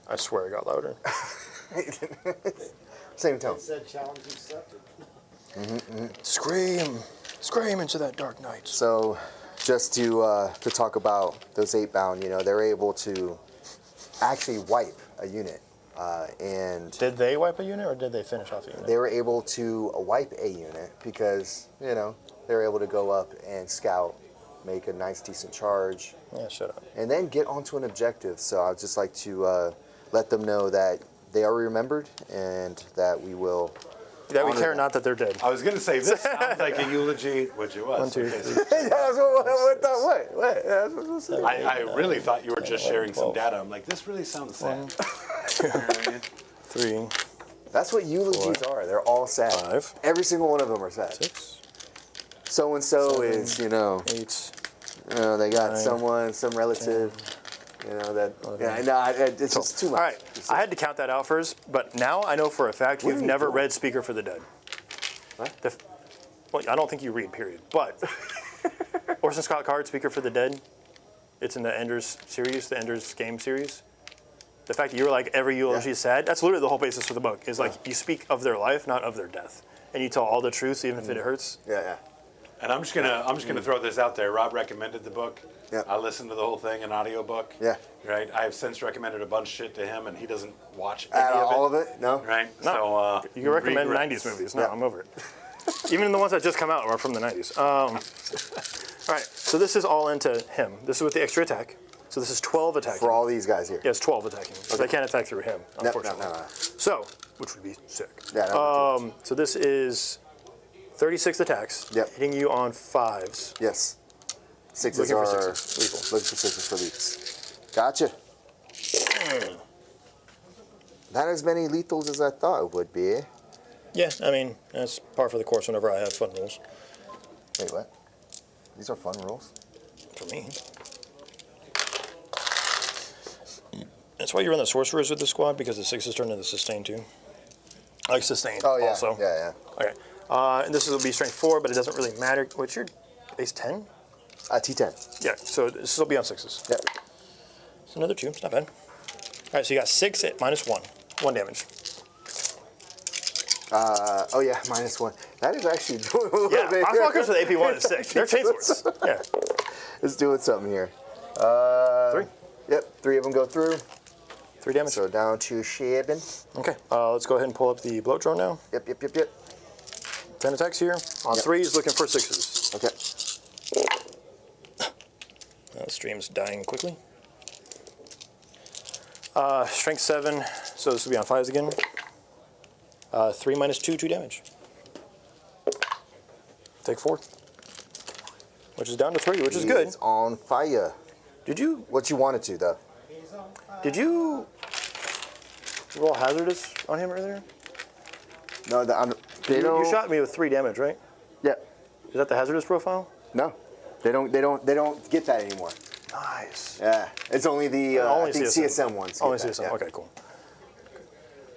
Speaker 3: I swear it got louder.
Speaker 2: Same tone.
Speaker 4: It said challenge accepted.
Speaker 3: Scream into that dark night.
Speaker 2: So, just to talk about those 8-bound, they're able to actually wipe a unit, and
Speaker 3: Did they wipe a unit or did they finish off a unit?
Speaker 2: they were able to wipe a unit because they're able to go up and scout, make a nice decent charge,
Speaker 3: Yeah, shut up.
Speaker 2: and then get onto an objective. So I'd just like to let them know that they are remembered and that we will.
Speaker 3: That we
Speaker 2: honor
Speaker 3: care
Speaker 2: them.
Speaker 3: not that they're dead.
Speaker 1: I was going to say, this sounds like a eulogy, which it was.
Speaker 3: 1, 2,
Speaker 1: Okay,
Speaker 3: 3.
Speaker 1: so
Speaker 2: What? That's what I said.
Speaker 1: I really thought you were just sharing some data. I'm like, this really sounds sad.
Speaker 3: 3,
Speaker 2: That's what eulogies are. They're all sad.
Speaker 3: 5,
Speaker 2: Every single one of them are sad.
Speaker 3: 6,
Speaker 2: So and so
Speaker 3: 7,
Speaker 2: is,
Speaker 3: 8.
Speaker 2: they got
Speaker 3: 9,
Speaker 2: someone, some relative, that. Yeah, no, it's just too much.
Speaker 3: All right, I had to count that out first, but now I know for a fact
Speaker 2: What
Speaker 3: you've
Speaker 2: are you
Speaker 3: never
Speaker 2: doing?
Speaker 3: read Speaker for the Dead.
Speaker 2: What?
Speaker 3: Well, I don't think you read, period. But Orson Scott Card, Speaker for the Dead, it's in the Ender's series, the Ender's Game series. The fact that you were like, every eulogy is sad, that's literally the whole basis for the book, is like you speak of their life, not of their death. And you tell all the truth, even if it hurts.
Speaker 2: Yeah.
Speaker 1: And I'm just gonna throw this out there. Rob recommended the book.
Speaker 2: Yeah.
Speaker 1: I listened to the whole thing, an audiobook.
Speaker 2: Yeah.
Speaker 1: Right. I have since recommended a bunch of shit to him, and he doesn't watch
Speaker 2: Out
Speaker 1: any
Speaker 2: of all of it? No?
Speaker 1: Right.
Speaker 3: No,
Speaker 1: So
Speaker 3: you can recommend
Speaker 1: regrets.
Speaker 3: 90s movies. No,
Speaker 2: Yeah.
Speaker 3: I'm over it. Even the ones that just come out are from the 90s. All right, so this is all into him. This is with the extra attack. So this is 12 attacking.
Speaker 2: For all these guys here.
Speaker 3: Yeah, it's 12 attacking. So they can't attack through him,
Speaker 2: No.
Speaker 3: unfortunately. So, which would be sick.
Speaker 2: Yeah, that would
Speaker 3: So this is 36 attacks,
Speaker 2: Yep.
Speaker 3: hitting you on 5s.
Speaker 2: Yes. 6s
Speaker 3: Looking for
Speaker 2: are
Speaker 3: 6s, lethal.
Speaker 2: Looking for 6s for leaps. Gotcha. Not as many lethals as I thought it would be.
Speaker 3: Yeah, I mean, that's par for the course whenever I have fun rules.
Speaker 2: Wait, what? These are fun rules?
Speaker 3: For me. That's why you run the sorcerers with the squad, because the 6s turn into sustain too. I like sustain
Speaker 2: Oh, yeah.
Speaker 3: also.
Speaker 2: Yeah.
Speaker 3: Okay. And this will be strength 4, but it doesn't really matter. What's your base 10?
Speaker 2: T10.
Speaker 3: Yeah, so this will be on 6s.
Speaker 2: Yep.
Speaker 3: It's another 2, it's not bad. All right, so you got 6 at -1, 1 damage.
Speaker 2: Oh yeah, -1. That is actually doing a little
Speaker 3: Yeah,
Speaker 2: bit.
Speaker 3: Poxwalkers with AP 1 and 6. They're chainswords. Yeah.
Speaker 2: It's doing something here.
Speaker 3: 3.
Speaker 2: Yep, 3 of them go through.
Speaker 3: 3 damage.
Speaker 2: So down to 7.
Speaker 3: Okay, let's go ahead and pull up the bloat drone now.
Speaker 2: Yep.
Speaker 3: 10 attacks here. On
Speaker 2: Yep.
Speaker 3: 3s, looking for 6s.
Speaker 2: Okay.
Speaker 3: The stream's dying quickly. Strength 7, so this will be on 5s again. 3 -2, 2 damage. Take 4. Which is down to 3, which is good.
Speaker 2: He's on fire.
Speaker 3: Did you
Speaker 2: What you wanted to, though.
Speaker 3: roll hazardous on him earlier?
Speaker 2: No, they
Speaker 3: You
Speaker 2: don't.
Speaker 3: shot me with 3 damage, right?
Speaker 2: Yeah.
Speaker 3: Is that the hazardous profile?
Speaker 2: No, they don't get that anymore.
Speaker 3: Nice.
Speaker 2: Yeah, it's only the
Speaker 3: Only
Speaker 2: I think CSM ones. get
Speaker 3: Only
Speaker 2: that,
Speaker 3: CSM.
Speaker 2: yeah.
Speaker 3: Okay, cool.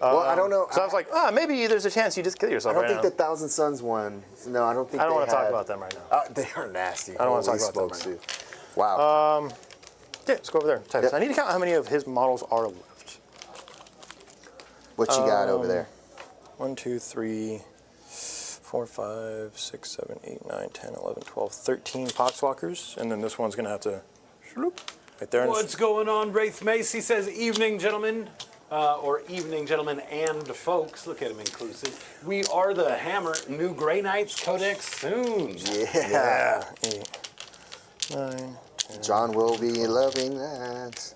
Speaker 2: Well, I don't know.
Speaker 3: So I was like, maybe there's a chance you just kill yourself
Speaker 2: I don't
Speaker 3: right
Speaker 2: think
Speaker 3: now.
Speaker 2: the Thousand Suns one. No, I don't think.
Speaker 3: I don't
Speaker 2: want to
Speaker 3: talk about them right now.
Speaker 2: They are nasty.
Speaker 3: I don't wanna
Speaker 2: Holy
Speaker 3: talk about them
Speaker 2: smokes,
Speaker 3: right
Speaker 2: dude. Wow.
Speaker 3: Yeah, let's go over there. Types.
Speaker 2: Yep.
Speaker 3: I need to count how many of his models are left.
Speaker 2: What you got over there?
Speaker 3: 1, 2, 3, 4, 5, 6, 7, 8, 9, 10, 11, 12, 13 Poxwalkers. And then this one's going to have to shloop right there.
Speaker 1: What's going on? Wraith Macy says, evening, gentlemen. Or evening, gentlemen and folks. Look at him inclusive. We are the Hammer. New Grey Knights Codex soon.
Speaker 2: Yeah.
Speaker 3: 8, 9.
Speaker 2: John will be loving that.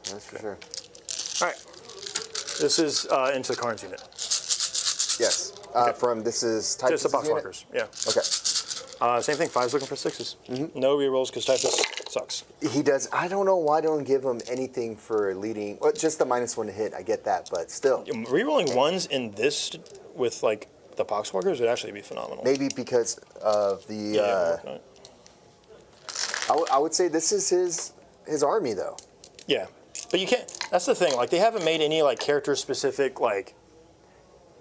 Speaker 2: That's for sure.
Speaker 3: All right. This is into Khorne's unit.
Speaker 2: Yes. From this is type.
Speaker 3: Just the Poxwalkers. Yeah.
Speaker 2: Okay.
Speaker 3: Same thing. 5's looking for 6s. No rerolls because Typhus sucks.
Speaker 2: He does. I don't know why they don't give him anything for leading. Well, just the -1 to hit. I get that, but still.
Speaker 3: Rerolling 1s in this with like the Poxwalkers would actually be phenomenal.
Speaker 2: Maybe because of the.
Speaker 3: Yeah.
Speaker 2: I would say this is his army though.
Speaker 3: Yeah, but you can't. That's the thing. Like they haven't made any like character specific like.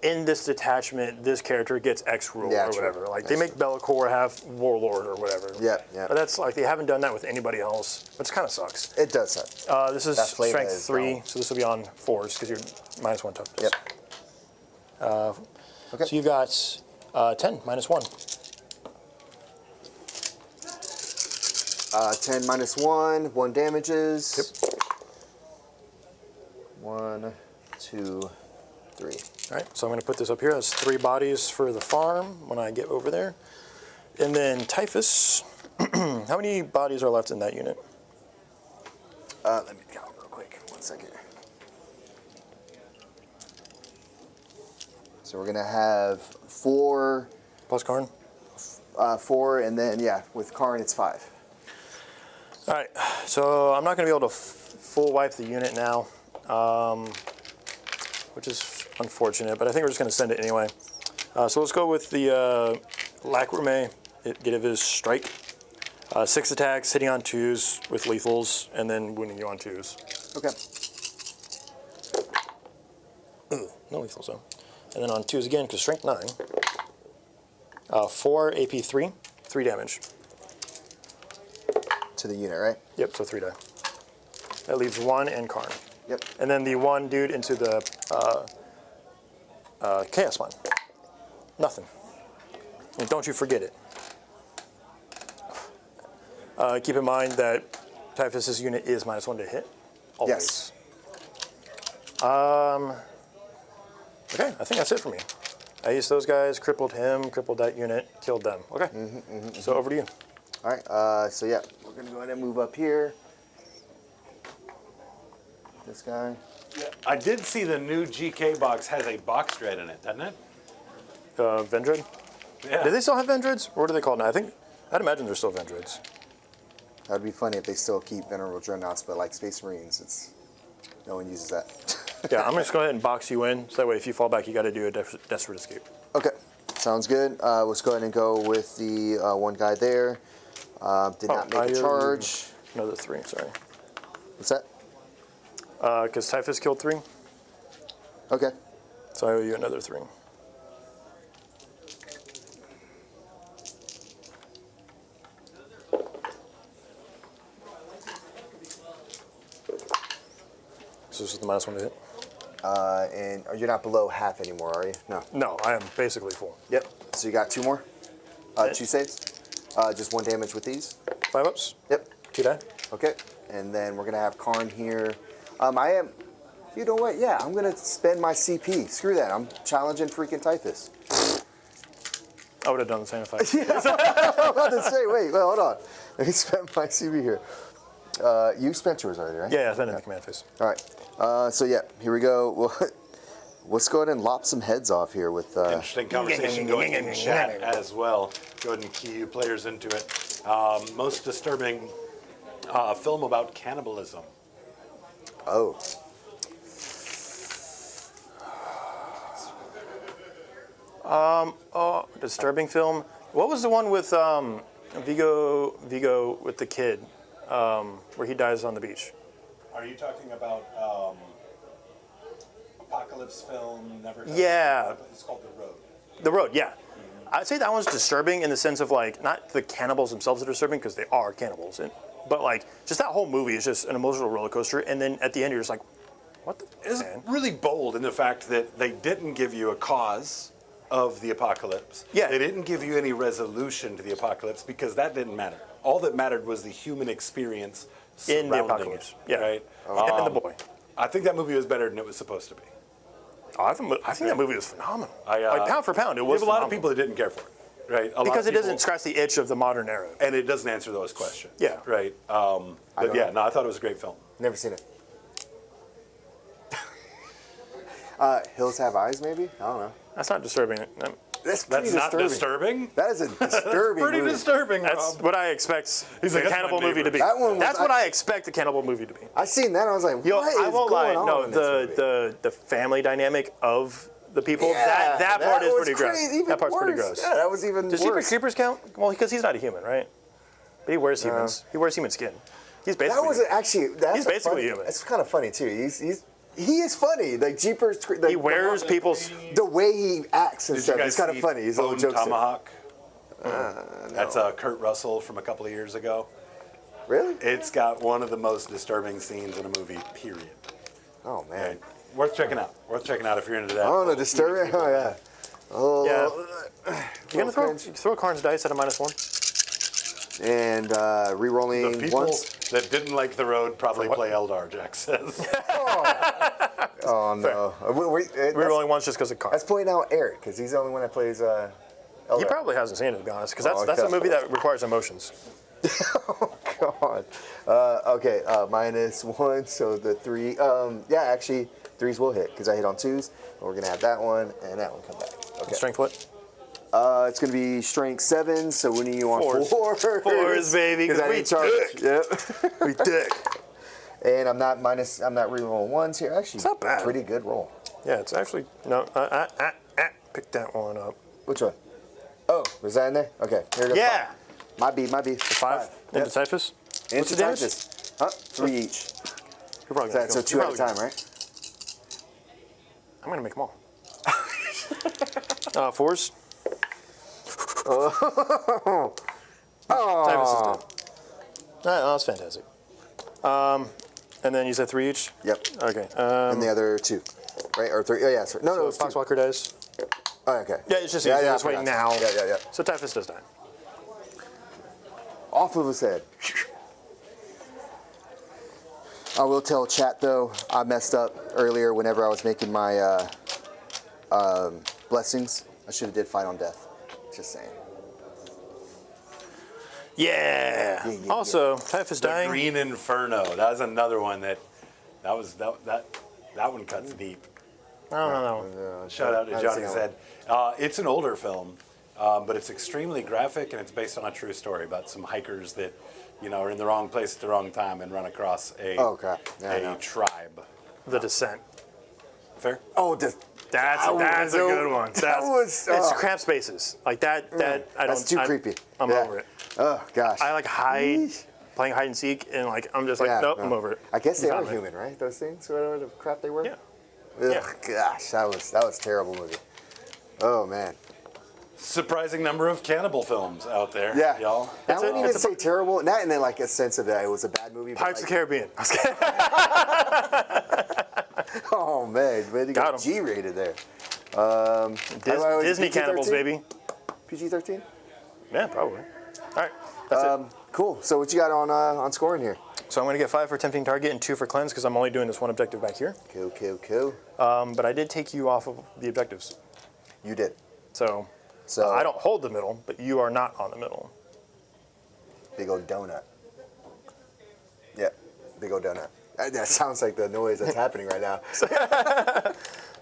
Speaker 3: In this detachment, this character gets X rule
Speaker 2: Yeah,
Speaker 3: or
Speaker 2: true.
Speaker 3: whatever. Like they make Be'lakor have Warlord or whatever.
Speaker 2: Yeah.
Speaker 3: But that's like they haven't done that with anybody else, which kind of sucks.
Speaker 2: It does suck.
Speaker 3: This is
Speaker 2: That flavor
Speaker 3: strength
Speaker 2: is
Speaker 3: 3,
Speaker 2: gone.
Speaker 3: so this will be on 4s because you're -1 toughness.
Speaker 2: Yep. Okay.
Speaker 3: So you've got 10 -1.
Speaker 2: 10 -1. 1 damages.
Speaker 3: Yep.
Speaker 2: 1, 2, 3.
Speaker 3: All right, so I'm going to put this up here. That's 3 bodies for the farm when I get over there. And then Typhus, how many bodies are left in that unit?
Speaker 2: Let me count real quick. 1 second. So we're gonna have 4,
Speaker 3: Plus Khorne?
Speaker 2: 4, and then with Khorne it's 5.
Speaker 3: All right, so I'm not going to be able to full wipe the unit now, which is unfortunate, but I think we're just going to send it anyway. So let's go with the Lacrimé, get of his strike. 6 attacks, hitting on 2s with lethals, and then wounding you on 2s.
Speaker 2: Okay.
Speaker 3: Ooh, no lethals though. And then on 2s again, because strength 9. 4 AP 3, 3 damage.
Speaker 2: To the unit, right?
Speaker 3: Yep, so 3 die. That leaves 1 and Khorne.
Speaker 2: Yep.
Speaker 3: And then the 1 dude into the Chaos Mine. Nothing. And don't you forget it. Keep in mind that Typhus's unit is -1 to hit. Always.
Speaker 2: Yes.
Speaker 3: Okay, I think that's it for me. I used those guys, crippled him, crippled that unit, killed them. Okay. So over to you.
Speaker 2: All right. So yeah, we're gonna go ahead and move up here. This guy.
Speaker 1: I did see the new GK box has a box dread in it, doesn't it?
Speaker 3: Vendread?
Speaker 1: Yeah.
Speaker 3: Do they still have Vendreads? What are they called now? I'd imagine they're still Vendreads.
Speaker 2: That'd be funny if they still keep Venerable Dreadnoughts, but like Space Marines, no one uses that.
Speaker 3: Yeah, I'm just going to go ahead and box you in, so that way if you fall back, you got to do a desperate escape.
Speaker 2: Okay, sounds good. Let's go ahead and go with the one guy there. Did not make a charge.
Speaker 3: Another 3, sorry.
Speaker 2: What's that?
Speaker 3: Because Typhus killed 3,
Speaker 2: Okay.
Speaker 3: so I owe you another 3. So this is the -1 to hit.
Speaker 2: And you're not below half anymore, are you? No.
Speaker 3: No, I am basically full.
Speaker 2: Yep. So you got 2 more? 2 saves? Just 1 damage with these?
Speaker 3: 5 ups.
Speaker 2: Yep.
Speaker 3: 2 die.
Speaker 2: Okay. And then we're going to have Khorne here. You know what? Yeah, I'm going to spend my CP. Screw that. I'm challenging freaking Typhus.
Speaker 3: I would have done the same if I.
Speaker 2: I'm about to say, wait, hold on. Let me spend my CP here. You spent yours already, right?
Speaker 3: Yeah, I spent it in the command phase.
Speaker 2: All right. So, yeah, here we go. Well, let's go ahead and lop some heads off here with...
Speaker 1: Interesting conversation going in chat as well. Go ahead and key you players into it. Most disturbing film about cannibalism.
Speaker 2: Oh.
Speaker 3: Disturbing film. What was the one with Vigo with the kid, where he dies on the beach?
Speaker 1: Are you talking about apocalypse film? Never.
Speaker 3: Yeah.
Speaker 1: It's called The Road.
Speaker 3: The Road, yeah. I'd say that one's disturbing in the sense of like not the cannibals themselves are disturbing because they are cannibals, but like just that whole movie is just an emotional roller coaster. And then at the end you're just like, what the?
Speaker 1: It's
Speaker 3: man?
Speaker 1: really bold in the fact that they didn't give you a cause of the apocalypse.
Speaker 3: Yeah.
Speaker 1: They didn't give you any resolution to the apocalypse because that didn't matter. All that mattered was the human experience
Speaker 3: In the
Speaker 1: surrounding
Speaker 3: apocalypse,
Speaker 1: it,
Speaker 3: yeah.
Speaker 1: right?
Speaker 3: And the boy.
Speaker 1: I think that movie was better than it was supposed to be.
Speaker 3: Oh, I think that movie was phenomenal.
Speaker 1: I,
Speaker 3: like pound for pound, it was.
Speaker 1: There's a lot of
Speaker 3: phenomenal.
Speaker 1: people that didn't care for it, right? A lot
Speaker 3: Because
Speaker 1: of
Speaker 3: it doesn't
Speaker 1: people-
Speaker 3: scratch the itch of the modern era.
Speaker 1: and it doesn't answer those questions.
Speaker 3: Yeah.
Speaker 1: Right. But yeah, no, I thought it was a great film.
Speaker 2: Never seen it. Hills Have Eyes, maybe? I don't know.
Speaker 3: That's not disturbing.
Speaker 2: That's pretty
Speaker 1: That's not
Speaker 2: disturbing.
Speaker 1: disturbing.
Speaker 2: That is a disturbing
Speaker 1: Pretty
Speaker 2: movie.
Speaker 1: disturbing.
Speaker 3: That's
Speaker 1: Rob.
Speaker 3: what I expect
Speaker 1: He's
Speaker 3: the
Speaker 1: like, "That's
Speaker 3: cannibal
Speaker 1: my
Speaker 3: movie to be.
Speaker 2: That one was-
Speaker 3: That's what I expect the cannibal movie to be.
Speaker 2: I seen that and I was like,
Speaker 3: Yo,
Speaker 2: what is
Speaker 3: I won't lie.
Speaker 2: going on
Speaker 3: No,
Speaker 2: in this movie?
Speaker 3: the family dynamic of the people.
Speaker 2: Yeah,
Speaker 3: that part is
Speaker 2: was
Speaker 3: pretty gross.
Speaker 2: crazy, even
Speaker 3: That part's pretty
Speaker 2: worse.
Speaker 3: gross.
Speaker 2: Yeah, that was even
Speaker 3: Does Jeepers
Speaker 2: worse.
Speaker 3: Creepers count? Well, because he's not a human, right? But he wears humans. He wears human skin. He's basically.
Speaker 2: That was actually. That's
Speaker 3: He's basically
Speaker 2: funny,
Speaker 3: human.
Speaker 2: It's kind of funny too. He is funny. Like Jeepers.
Speaker 3: he wears people's.
Speaker 2: the way he acts and
Speaker 1: Did you
Speaker 2: stuff.
Speaker 1: guys
Speaker 2: He's kind of
Speaker 1: see
Speaker 2: funny. He's a little
Speaker 1: Bone
Speaker 2: jokester.
Speaker 1: Tomahawk? That's Kurt Russell from a couple of years ago.
Speaker 2: Really?
Speaker 1: It's got one of the most disturbing scenes in a movie. Period.
Speaker 2: Oh man.
Speaker 1: Right. Worth checking out. Worth chechecking out if you're into that.
Speaker 2: Oh no, disturbing. Oh yeah. Oh.
Speaker 3: Yeah. You gonna throw Khorne's dice at a -1?
Speaker 2: And re-rolling
Speaker 1: The people
Speaker 2: once.
Speaker 1: that didn't like The Road probably play Eldar, Jack says.
Speaker 2: Oh no.
Speaker 3: Rerolling once just because of
Speaker 2: Let's
Speaker 3: Khorne.
Speaker 2: point out Eric because he's the only one that plays.
Speaker 3: He
Speaker 2: Eldar.
Speaker 3: probably hasn't seen it to be honest, because
Speaker 2: Oh,
Speaker 3: that's a
Speaker 2: okay.
Speaker 3: movie that requires emotions.
Speaker 2: God. Okay, -1, so the 3. Yeah, actually, 3s will hit because I hit on 2s. And we're gonna have that one and that one come back. Okay.
Speaker 3: Strength what?
Speaker 2: It's gonna be strength 7. So when are you on
Speaker 3: Fours.
Speaker 2: 4?
Speaker 3: Fours, baby, 'cause
Speaker 2: I
Speaker 3: we
Speaker 2: didn't charge.
Speaker 3: dick.
Speaker 2: Yep.
Speaker 3: We dick.
Speaker 2: And I'm not re-rolling 1s here. Actually,
Speaker 3: It's not bad.
Speaker 2: Pretty good roll.
Speaker 3: Yeah, it's actually no. Pick that one up.
Speaker 2: Which one? Oh, was that in there? Okay, here goes.
Speaker 3: Yeah.
Speaker 2: 5. My B.
Speaker 3: 5 into
Speaker 2: Yep.
Speaker 3: typhus. What's
Speaker 2: Into
Speaker 3: the damage?
Speaker 2: Typhus. Huh? 3 each.
Speaker 3: You're probably
Speaker 2: So, so 2 at a time, right?
Speaker 3: I'm gonna make them all. 4s. Typhus is dead. All right, that's fantastic. And then you said 3 each.
Speaker 2: Yep.
Speaker 3: Okay.
Speaker 2: And the other 2, right? Or 3? Oh yeah. Sorry. No,
Speaker 3: So
Speaker 2: it's 2.
Speaker 3: Foxwalker dies.
Speaker 2: Oh, okay.
Speaker 3: Yeah, it's just
Speaker 2: Yeah,
Speaker 3: easier
Speaker 2: yeah,
Speaker 3: this
Speaker 2: I
Speaker 3: way
Speaker 2: forgot.
Speaker 3: now.
Speaker 2: Yeah.
Speaker 3: So typhus does die.
Speaker 2: Off of his head. I will tell chat though, I messed up earlier whenever I was making my blessings. I should have did fight on death. Just saying.
Speaker 3: Yeah.
Speaker 2: Yeah.
Speaker 3: Also, typhus
Speaker 1: The
Speaker 3: dying.
Speaker 1: Green Inferno. That was another one that one cuts deep.
Speaker 3: I don't know that one.
Speaker 1: Shout out to
Speaker 2: I haven't
Speaker 1: Johnny
Speaker 2: seen
Speaker 1: Zed. It's an older film, but it's extremely graphic and it's based on a true story about some hikers that, are in the wrong place at the wrong time and run across a
Speaker 2: Oh crap. Yeah, I know.
Speaker 1: tribe.
Speaker 3: The Descent.
Speaker 1: Fair?
Speaker 2: Oh,
Speaker 3: That's
Speaker 2: was
Speaker 3: a
Speaker 2: a-
Speaker 3: good one.
Speaker 2: that was-
Speaker 3: It's
Speaker 2: oh.
Speaker 3: cramp spaces like that. That I don't.
Speaker 2: That's too creepy.
Speaker 3: I'm
Speaker 2: Yeah.
Speaker 3: over it.
Speaker 2: Oh gosh.
Speaker 3: I like playing hide and seek, and like I'm just like,
Speaker 2: Yeah,
Speaker 3: nope,
Speaker 2: no.
Speaker 3: I'm over it.
Speaker 2: I guess they
Speaker 3: I'm
Speaker 2: are
Speaker 3: fine.
Speaker 2: human, right? Those things, whatever the crap they were.
Speaker 3: Yeah.
Speaker 2: Ugh,
Speaker 3: Yeah.
Speaker 2: Gosh, that was a terrible movie. Oh man.
Speaker 1: Surprising number of cannibal films out there,
Speaker 2: Yeah.
Speaker 1: y'all.
Speaker 2: I wouldn't even say terrible. Not in like a sense of that it was a bad movie. But
Speaker 3: Pirates of
Speaker 2: like,
Speaker 3: the Caribbean.
Speaker 2: right, way to
Speaker 3: Got
Speaker 2: go.
Speaker 3: 'em.
Speaker 2: G-rated there.
Speaker 3: Disney cannibals, baby.
Speaker 2: PG-13?
Speaker 3: Yeah, probably. All right, that's it.
Speaker 2: Cool. So what you got on scoring here?
Speaker 3: So I'm going to get 5 for tempting target and 2 for cleanse because I'm only doing this one objective back here.
Speaker 2: Cool.
Speaker 3: But I did take you off of the objectives.
Speaker 2: You did.
Speaker 3: So
Speaker 2: So
Speaker 3: I don't hold the middle, but you are not on the middle.
Speaker 2: Big old donut. Yep, big old donut. That sounds like the noise that's happening right now.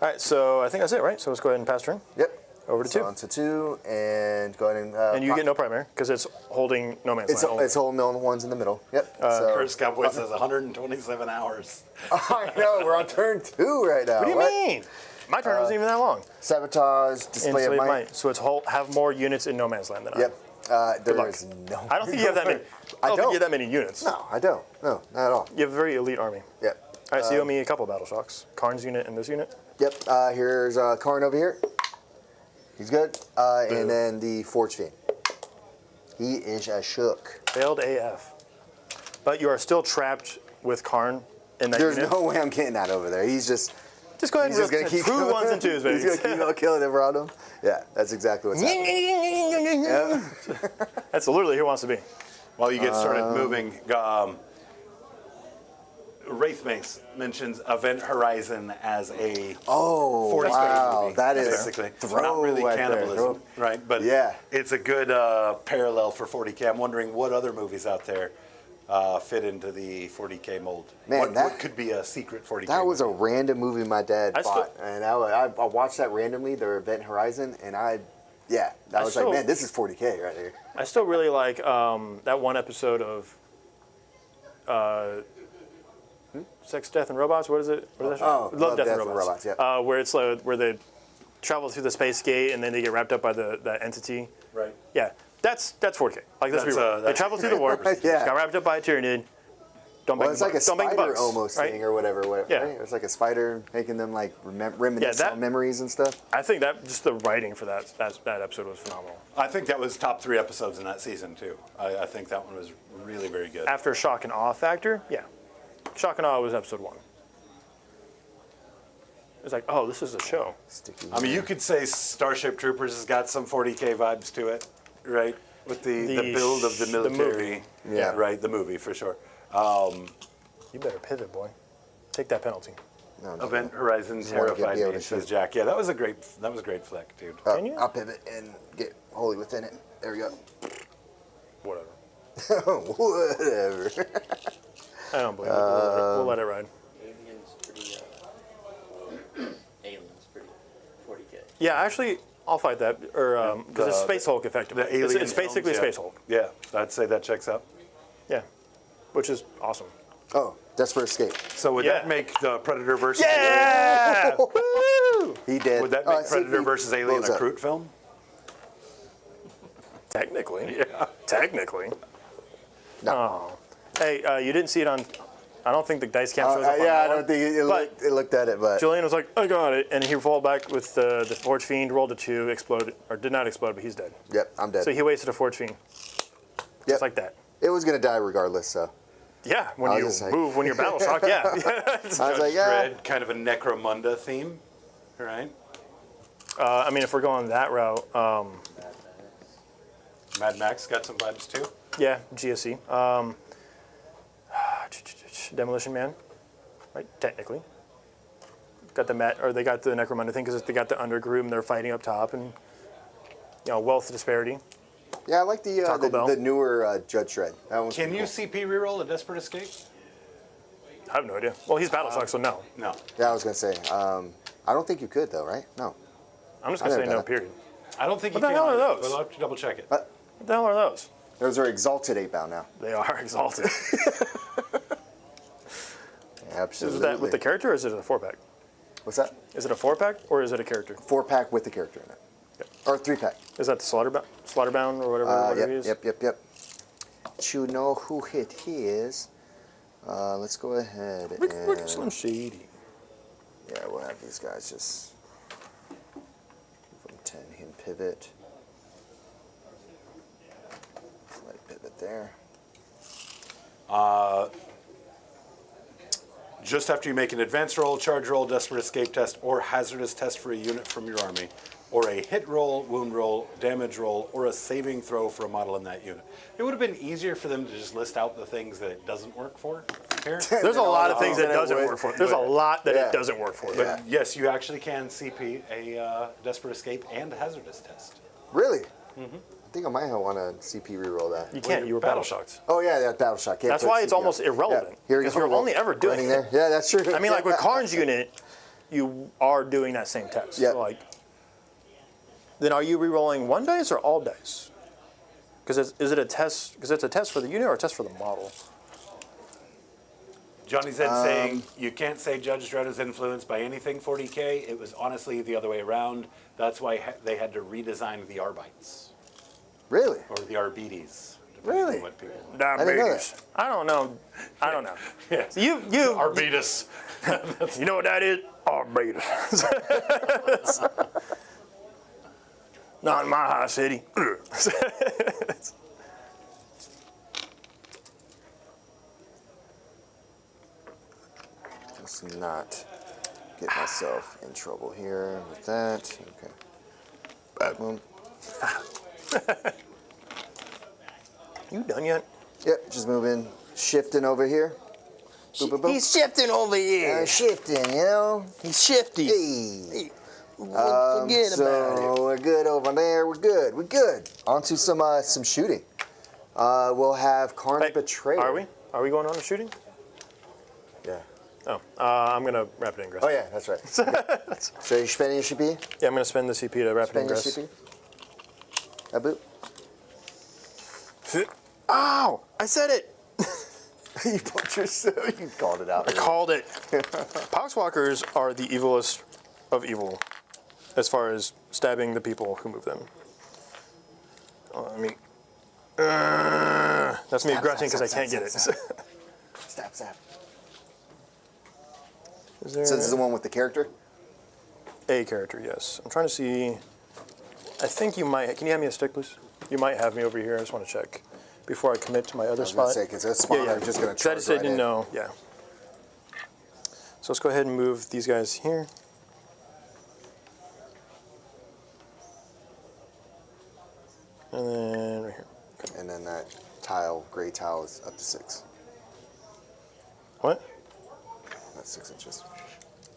Speaker 3: All right, so I think that's it, right? So let's go ahead and pass turn.
Speaker 2: Yep.
Speaker 3: Over to
Speaker 2: So
Speaker 3: 2.
Speaker 2: on to 2, and go ahead and...
Speaker 3: And you get no primary because it's holding no man's land.
Speaker 2: It's holding the ones in the middle. Yep.
Speaker 1: First Cowboy says 127 hours.
Speaker 2: I know, we're on turn 2 right now.
Speaker 3: What do you mean? My turn wasn't even that long.
Speaker 2: Sabotage, display of
Speaker 3: Enslaved
Speaker 2: might.
Speaker 3: might. So it's have more units in no man's land than I.
Speaker 2: Yep. There
Speaker 3: luck.
Speaker 2: is no...
Speaker 3: I don't think you have that many. I don't think you have that many units.
Speaker 2: No, I don't. No, not at all.
Speaker 3: You have a very elite army.
Speaker 2: Yep.
Speaker 3: All right, so you owe me a couple battle shocks. Khorne's unit and this unit.
Speaker 2: Yep. Here's Khorne over here. He's good. And then the Forge Fiend. He is a shook.
Speaker 3: Failed AF. But you are still trapped with Khorne in that
Speaker 2: There's
Speaker 3: unit.
Speaker 2: no way I'm getting that over there. He's just...
Speaker 3: Just go ahead
Speaker 2: He's
Speaker 3: and
Speaker 2: just gonna keep
Speaker 3: true
Speaker 2: killing
Speaker 3: ones and twos, baby.
Speaker 2: He's gonna keep on killing him around him. Yeah, that's exactly what's happening. Yep.
Speaker 3: That's literally who wants to be.
Speaker 1: While you get started moving, Wraithmace mentions Event Horizon as a 40K
Speaker 2: wow,
Speaker 1: movie.
Speaker 2: that is
Speaker 1: basically
Speaker 2: throw
Speaker 1: not really
Speaker 2: right there.
Speaker 1: cannibalism, right? But
Speaker 2: Yeah.
Speaker 1: it's a good parallel for 40K. I'm wondering what other movies out there fit into the 40K mold.
Speaker 2: Man,
Speaker 1: what could be a secret 40K?
Speaker 2: That was a
Speaker 1: movie?
Speaker 2: random movie my dad
Speaker 3: I
Speaker 2: bought, and I watched that randomly, the Event Horizon, and I was
Speaker 3: still-
Speaker 2: like, man, this is 40K right here.
Speaker 3: I still really like that one episode of Sex, Death, and Robots. What is it? What is that show?
Speaker 2: Love, Death, and Robots, yeah.
Speaker 3: Where it's where they travel through the space gate and then they get wrapped up by that entity.
Speaker 1: Right.
Speaker 3: Yeah, that's 40K. Like let's be
Speaker 1: That's,
Speaker 3: real. They
Speaker 1: that's
Speaker 3: travel through the warp.
Speaker 2: Yeah.
Speaker 3: Got wrapped up by a Tyranid. Don't
Speaker 2: Well,
Speaker 3: bang
Speaker 2: it's
Speaker 3: the
Speaker 2: like a
Speaker 3: bugs. Don't bang the
Speaker 2: spider
Speaker 3: bugs,
Speaker 2: almost
Speaker 3: right?
Speaker 2: thing or whatever.
Speaker 3: Yeah.
Speaker 2: Right? It's like a spider making them like reminisce
Speaker 3: that-
Speaker 2: on memories and stuff.
Speaker 3: I think that just the writing for that episode was phenomenal.
Speaker 1: I think that was top 3 episodes in that season too. I think that one was really very good.
Speaker 3: After shock and awe factor, yeah, shock and awe was episode 1. It's like, oh, this is a show.
Speaker 2: Sticky.
Speaker 1: I mean, you could say Starship Troopers has got some 40K vibes to it, right? With the build of the
Speaker 3: the
Speaker 1: military.
Speaker 3: movie.
Speaker 2: Yeah.
Speaker 1: Right, the movie for sure.
Speaker 3: You better pivot, boy. Take that penalty.
Speaker 2: No,
Speaker 1: Event Horizon
Speaker 2: wanna
Speaker 1: terrified
Speaker 2: be able
Speaker 1: me,
Speaker 2: to
Speaker 1: says
Speaker 2: shoot.
Speaker 1: Jack. Yeah, that was a great flick, dude.
Speaker 3: Can you?
Speaker 2: I'll pivot and get wholly within it. There we go.
Speaker 3: Whatever.
Speaker 2: Whatever.
Speaker 3: I don't believe it. We'll let it ride.
Speaker 6: Alien's pretty 40K.
Speaker 3: Yeah, actually, I'll fight that, or because it's Space Hulk effectively.
Speaker 1: The Alien
Speaker 3: It's basically
Speaker 1: films, yeah.
Speaker 3: Space Hulk.
Speaker 1: Yeah, I'd say that checks out.
Speaker 3: Yeah, which is awesome.
Speaker 2: Oh, Desperate Escape.
Speaker 1: So would
Speaker 3: Yeah.
Speaker 1: that make the Predator versus
Speaker 3: Yeah!
Speaker 2: He did.
Speaker 1: Would that make Predator
Speaker 2: CP
Speaker 1: versus Alien
Speaker 2: blows
Speaker 1: a
Speaker 2: up.
Speaker 1: Crute film?
Speaker 3: Technically.
Speaker 1: Yeah.
Speaker 3: Technically.
Speaker 2: No.
Speaker 3: Oh. Hey, you didn't see it on. I don't think the dice cam shows up on
Speaker 2: Yeah,
Speaker 3: that
Speaker 2: I don't
Speaker 3: one.
Speaker 2: think it looked at it, but
Speaker 3: Julian was like, I got it. And he fell back with the Forge Fiend, rolled a 2, exploded, or did not explode, but he's dead.
Speaker 2: yep, I'm dead.
Speaker 3: So he wasted a Forge Fiend.
Speaker 2: Yep.
Speaker 3: Just like that.
Speaker 2: It was gonna die regardless, so
Speaker 3: Yeah, when
Speaker 2: I was
Speaker 3: you
Speaker 2: just like-
Speaker 3: move, when you're battle shocked, yeah.
Speaker 2: I was like, yeah.
Speaker 1: Dread, kind of a Necromunda theme, right?
Speaker 3: I mean, if we're going that route,
Speaker 1: Mad Max got some vibes too.
Speaker 3: yeah, GSC. Demolition Man, right? Technically. Got they got the Necromunda thing because they got the undergroup and they're fighting up top and, wealth disparity.
Speaker 2: Yeah, I like
Speaker 3: Taco Bell.
Speaker 2: the newer Judge Dredd. That one's
Speaker 1: Can
Speaker 2: pretty
Speaker 1: you
Speaker 2: cool.
Speaker 1: CP reroll a Desperate Escape?
Speaker 3: I have no idea. Well, he's battle shocked, so no.
Speaker 1: No.
Speaker 2: Yeah, I was gonna say. I don't think you could though, right? No.
Speaker 3: I'm just going to
Speaker 2: I've
Speaker 3: say
Speaker 2: never
Speaker 3: no,
Speaker 2: done
Speaker 3: period.
Speaker 1: I don't think
Speaker 3: What
Speaker 1: you
Speaker 3: the
Speaker 1: can.
Speaker 3: hell are those?
Speaker 1: But I'll have to double check it.
Speaker 3: What the hell are those?
Speaker 2: Those are exalted 8-bound now.
Speaker 3: They are exalted.
Speaker 2: Absolutely.
Speaker 3: Is that with the character or is it a 4-pack?
Speaker 2: What's that?
Speaker 3: Is it a 4-pack or is it a character?
Speaker 2: 4-pack with the character in it.
Speaker 3: Yep.
Speaker 2: Or 3-pack.
Speaker 3: Is that the Slaughterbound or whatever he is?
Speaker 2: Yep. You know who it is. Let's go ahead
Speaker 3: Look at
Speaker 2: and
Speaker 3: Slim Shady.
Speaker 2: yeah, we'll have these guys just from 10 him pivot. Let it pivot there.
Speaker 1: Just after you make an advance roll, charge roll, desperate escape test, or hazardous test for a unit from your army, or a hit roll, wound roll, damage roll, or a saving throw for a model in that unit. It would have been easier for them to just list out the things that it doesn't work for here.
Speaker 3: There's a lot of things that doesn't work for. There's a lot that
Speaker 2: Yeah.
Speaker 3: it doesn't work for.
Speaker 2: Yeah.
Speaker 1: Yes, you actually can CP a desperate escape and a hazardous test.
Speaker 2: Really? Mm-hmm. I think I might want to CP reroll that.
Speaker 3: You can't. You were battle shocked.
Speaker 2: Oh yeah, that battle shot. Can't
Speaker 3: That's
Speaker 2: put
Speaker 3: why it's
Speaker 2: CP
Speaker 3: almost
Speaker 2: on.
Speaker 3: irrelevant.
Speaker 2: Yeah. Here you
Speaker 3: Because
Speaker 2: go.
Speaker 3: you're only ever doing
Speaker 2: Running
Speaker 3: it.
Speaker 2: there. Yeah, that's true.
Speaker 3: I mean, like with Khorne's unit, you are doing that same test.
Speaker 2: Yeah.
Speaker 3: So like, then are you re-rolling one dice or all dice? Because is it a test? Because it's a test for the unit or a test for the model?
Speaker 1: Johnny Zed saying, you can't say Judge Dredd is influenced by anything 40k. It was honestly the other way around. That's why they had to redesign the Arbites,
Speaker 2: Really?
Speaker 1: or the Arbites. depending
Speaker 2: Really?
Speaker 1: on what people want.
Speaker 2: didn't know
Speaker 3: Diabetes. I don't know. I don't know.
Speaker 1: Yeah.
Speaker 3: So you
Speaker 1: Arbitus.
Speaker 3: you know what that is? Diabetes. Not in my high city.
Speaker 2: Let's not get myself in trouble here with that. Okay. Boom.
Speaker 3: You done yet?
Speaker 2: Yep, just moving, shifting over here. Boop, boop, boop.
Speaker 3: He's shifting over here.
Speaker 2: Shifting, you know.
Speaker 3: He's shifty.
Speaker 2: Hey.
Speaker 3: Forget about it.
Speaker 2: So we're good over there. We're good. We're good. On to some shooting. We'll have Khorne
Speaker 3: Hey,
Speaker 2: Betrayer.
Speaker 3: Are we? Are we going on to shooting?
Speaker 2: Yeah.
Speaker 3: Oh, I'm gonna rapid ingress.
Speaker 2: Oh yeah, that's right. So you're spending your CP?
Speaker 3: Yeah, I'm gonna spend the CP to rapid
Speaker 2: Spend your
Speaker 3: ingress.
Speaker 2: CP? A boot.
Speaker 3: Ow! I said it.
Speaker 2: You put yourself. You called it out.
Speaker 3: I called it. Poxwalkers are the evilest of evil, as far as stabbing the people who move them. I mean, that's me
Speaker 2: Stab,
Speaker 3: grunting because I
Speaker 2: stab,
Speaker 3: can't
Speaker 2: stab,
Speaker 3: get it.
Speaker 2: stab, Stab, stab.
Speaker 3: Is there
Speaker 2: So this is the one with the character?
Speaker 3: a character? Yes. I'm trying to see. I think you might. Can you hand me a stick, please? You might have me over here. I just want to check before I commit to my other
Speaker 2: I was gonna
Speaker 3: spot.
Speaker 2: say because that spawner is just gonna
Speaker 3: I
Speaker 2: charge
Speaker 3: just
Speaker 2: right
Speaker 3: didn't
Speaker 2: in.
Speaker 3: know. Yeah. So let's go ahead and move these guys here. And then right here.
Speaker 2: And then that tile, gray tile, is up to 6.
Speaker 3: What?
Speaker 2: That's 6 inches.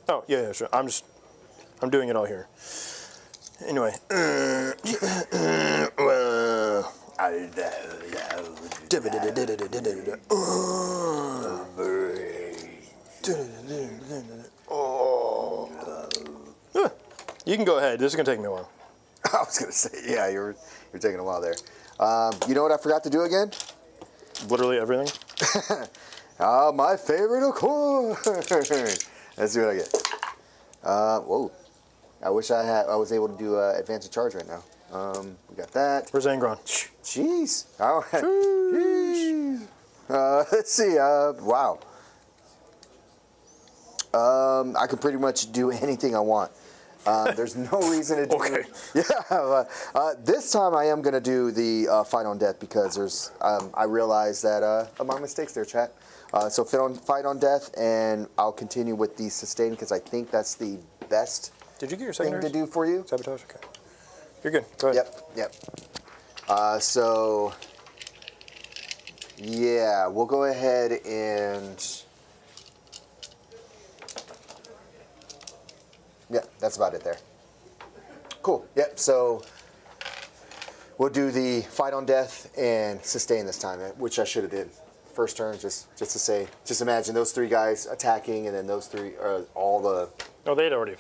Speaker 3: Oh, yeah, sure. I'm doing it all here. Anyway. You can go ahead. This is going to take me a while.
Speaker 2: I was gonna say, yeah, you're taking a while there. You know what I forgot to do again?
Speaker 3: Literally everything.
Speaker 2: My favorite, of course. Let's see what I get. Whoa. I wish I was able to do advanced charge right now. We got that.
Speaker 3: Where's Angron?
Speaker 2: Jeez. All right. Jeez. Let's see. Wow. I can pretty much do anything I want. There's no reason to do
Speaker 3: Okay.
Speaker 2: Yeah. This time I am going to do the fight on death because there's. I realized that my mistakes there, chat. So fight on death, and I'll continue with the sustain because I think that's the best
Speaker 3: Did you get your
Speaker 2: thing
Speaker 3: secondary?
Speaker 2: to do for you.
Speaker 3: Sabotage? Okay. You're good. Go ahead.
Speaker 2: Yep. So, yeah, we'll go ahead and. Yeah, that's about it there. Cool. Yep. So we'll do the fight on death and sustain this time, which I should have did first turn, just to say. Just imagine those 3 guys attacking, and then those 3 are all the.
Speaker 3: Oh, they'd already.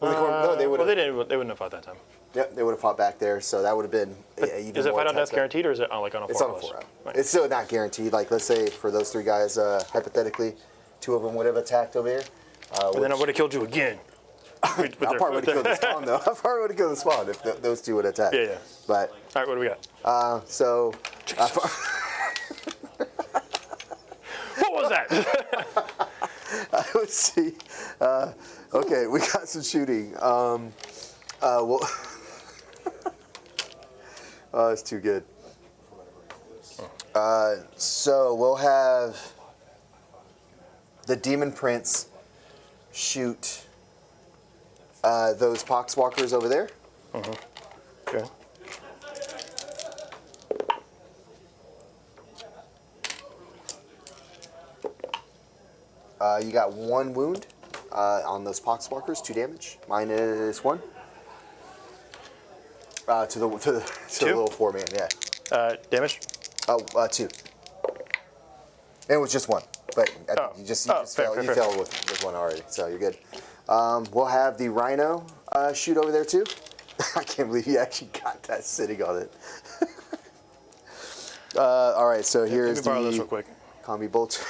Speaker 2: No, they would.
Speaker 3: Well, they wouldn't have fought that time.
Speaker 2: Yep, they would have fought back there, so that would have been even
Speaker 3: Is it
Speaker 2: more
Speaker 3: fight on death
Speaker 2: attacks.
Speaker 3: guaranteed, or is it like on a 4
Speaker 2: It's on a 4 out. It's still not guaranteed. Like, let's say for those 3 guys, hypothetically, 2 of them would have attacked over here.
Speaker 3: But then I would have killed you again.
Speaker 2: I probably would have killed the spawn, though. I probably would have killed the spawn if those 2 would attack.
Speaker 3: Yeah.
Speaker 2: But,
Speaker 3: All right, what do we got?
Speaker 2: so...
Speaker 3: What was that?
Speaker 2: Let's see. Okay, we got some shooting. Well... oh, it's too good. So we'll have the Demon Prince shoot those Poxwalkers over there.
Speaker 3: Okay.
Speaker 2: You got 1 wound on those Poxwalkers, 2 damage, -1. To the little 4-man, yeah.
Speaker 3: Damage?
Speaker 2: Oh, 2. And it was just 1, but I think you
Speaker 3: fair.
Speaker 2: failed with 1 already, so you're good. We'll have the Rhino shoot over there too. I can't believe you actually got that sitting on it. All right, so here's
Speaker 3: Let me borrow this real
Speaker 2: the
Speaker 3: quick.
Speaker 2: Combi Bolt.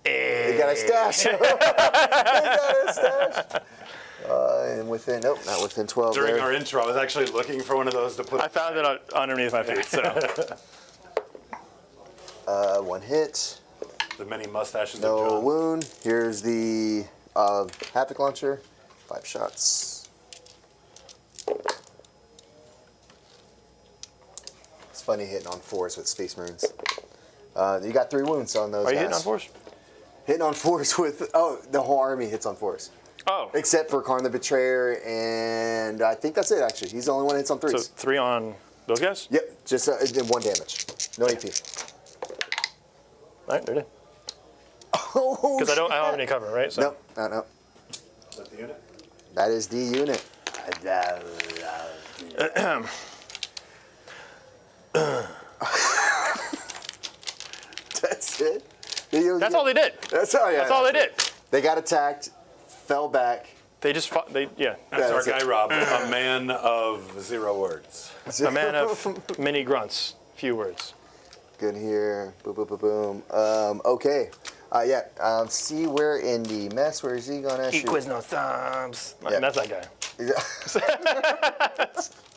Speaker 2: They got a stash. They got a stash. And within, nope, not within 12.
Speaker 1: During
Speaker 2: there.
Speaker 1: our intro, I was actually looking for one of those to put.
Speaker 3: I found it underneath my feet, so.
Speaker 2: 1 hit,
Speaker 1: The many mustaches of
Speaker 2: no
Speaker 1: John.
Speaker 2: wound. Here's the Havoc Launcher, 5 shots. It's funny hitting on 4s with Space Marines. You got 3 wounds on those
Speaker 3: Are you
Speaker 2: guys.
Speaker 3: hitting on force?
Speaker 2: Hitting on 4s with, the whole army hits on 4s.
Speaker 3: Oh.
Speaker 2: Except for Khorne the Betrayer, and I think that's it actually. He's the only one that hits on 3s.
Speaker 3: So 3 on those guys?
Speaker 2: Yep, just 1 damage. No AP.
Speaker 3: All right, they're dead.
Speaker 2: Oh,
Speaker 3: Because I don't have any cover, right? So.
Speaker 2: Nope, no.
Speaker 1: Is that the unit?
Speaker 2: That is the unit. That's it.
Speaker 3: That's all they did.
Speaker 2: That's all. Yeah,
Speaker 3: That's all they did.
Speaker 2: They got attacked, fell back.
Speaker 3: They just fought. Yeah.
Speaker 1: That's our
Speaker 2: that's it.
Speaker 1: guy, Rob, a man of 0 words.
Speaker 3: A man of many grunts, few words.
Speaker 2: Good here. Boom, boom, boom, boom. Okay. See where in the mess. Where is he gonna shoot?
Speaker 3: no thumbs.
Speaker 2: Yeah.
Speaker 3: That's that guy.
Speaker 6: Hey,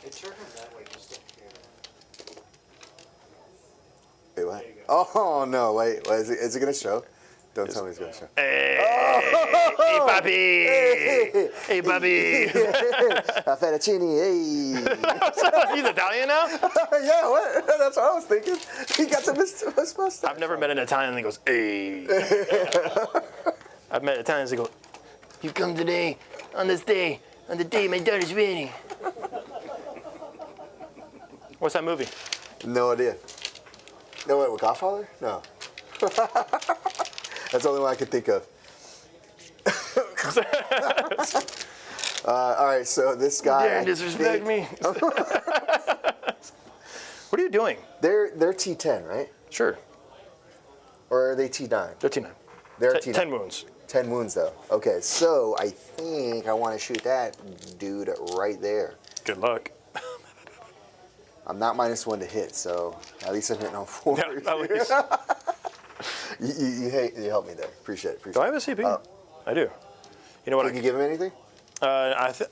Speaker 6: turn him that way just up here.
Speaker 2: Wait, what? Oh no! Wait. What, is it gonna show? Don't tell me it's gonna show.
Speaker 3: Hey, papi. Hey, papi.
Speaker 2: A fettuccine. Hey.
Speaker 3: He's Italian now?
Speaker 2: Yeah. What? That's what I was thinking. He got the mustache.
Speaker 3: I've never met an Italian that goes, hey. I've met Italians that go, you come today, on this day, on the day my daughter's wedding. What's that movie?
Speaker 2: No idea. No, wait, with Godfather? No. That's the only one I could think of. All right, so this guy.
Speaker 3: Dare disrespect me. What are you doing?
Speaker 2: They're T10, right?
Speaker 3: Sure,
Speaker 2: Or are they T9?
Speaker 3: 13.
Speaker 2: They're T9.
Speaker 3: 10 wounds.
Speaker 2: 10 wounds, though. Okay, so I think I want to shoot that dude right there.
Speaker 3: Good luck.
Speaker 2: I'm not -1 to hit, so at least I'm hitting on 4.
Speaker 3: Yeah, at least.
Speaker 2: You helped me there. Appreciate it.
Speaker 3: Do I have a CP? I do. You know what?
Speaker 2: Can you give him anything?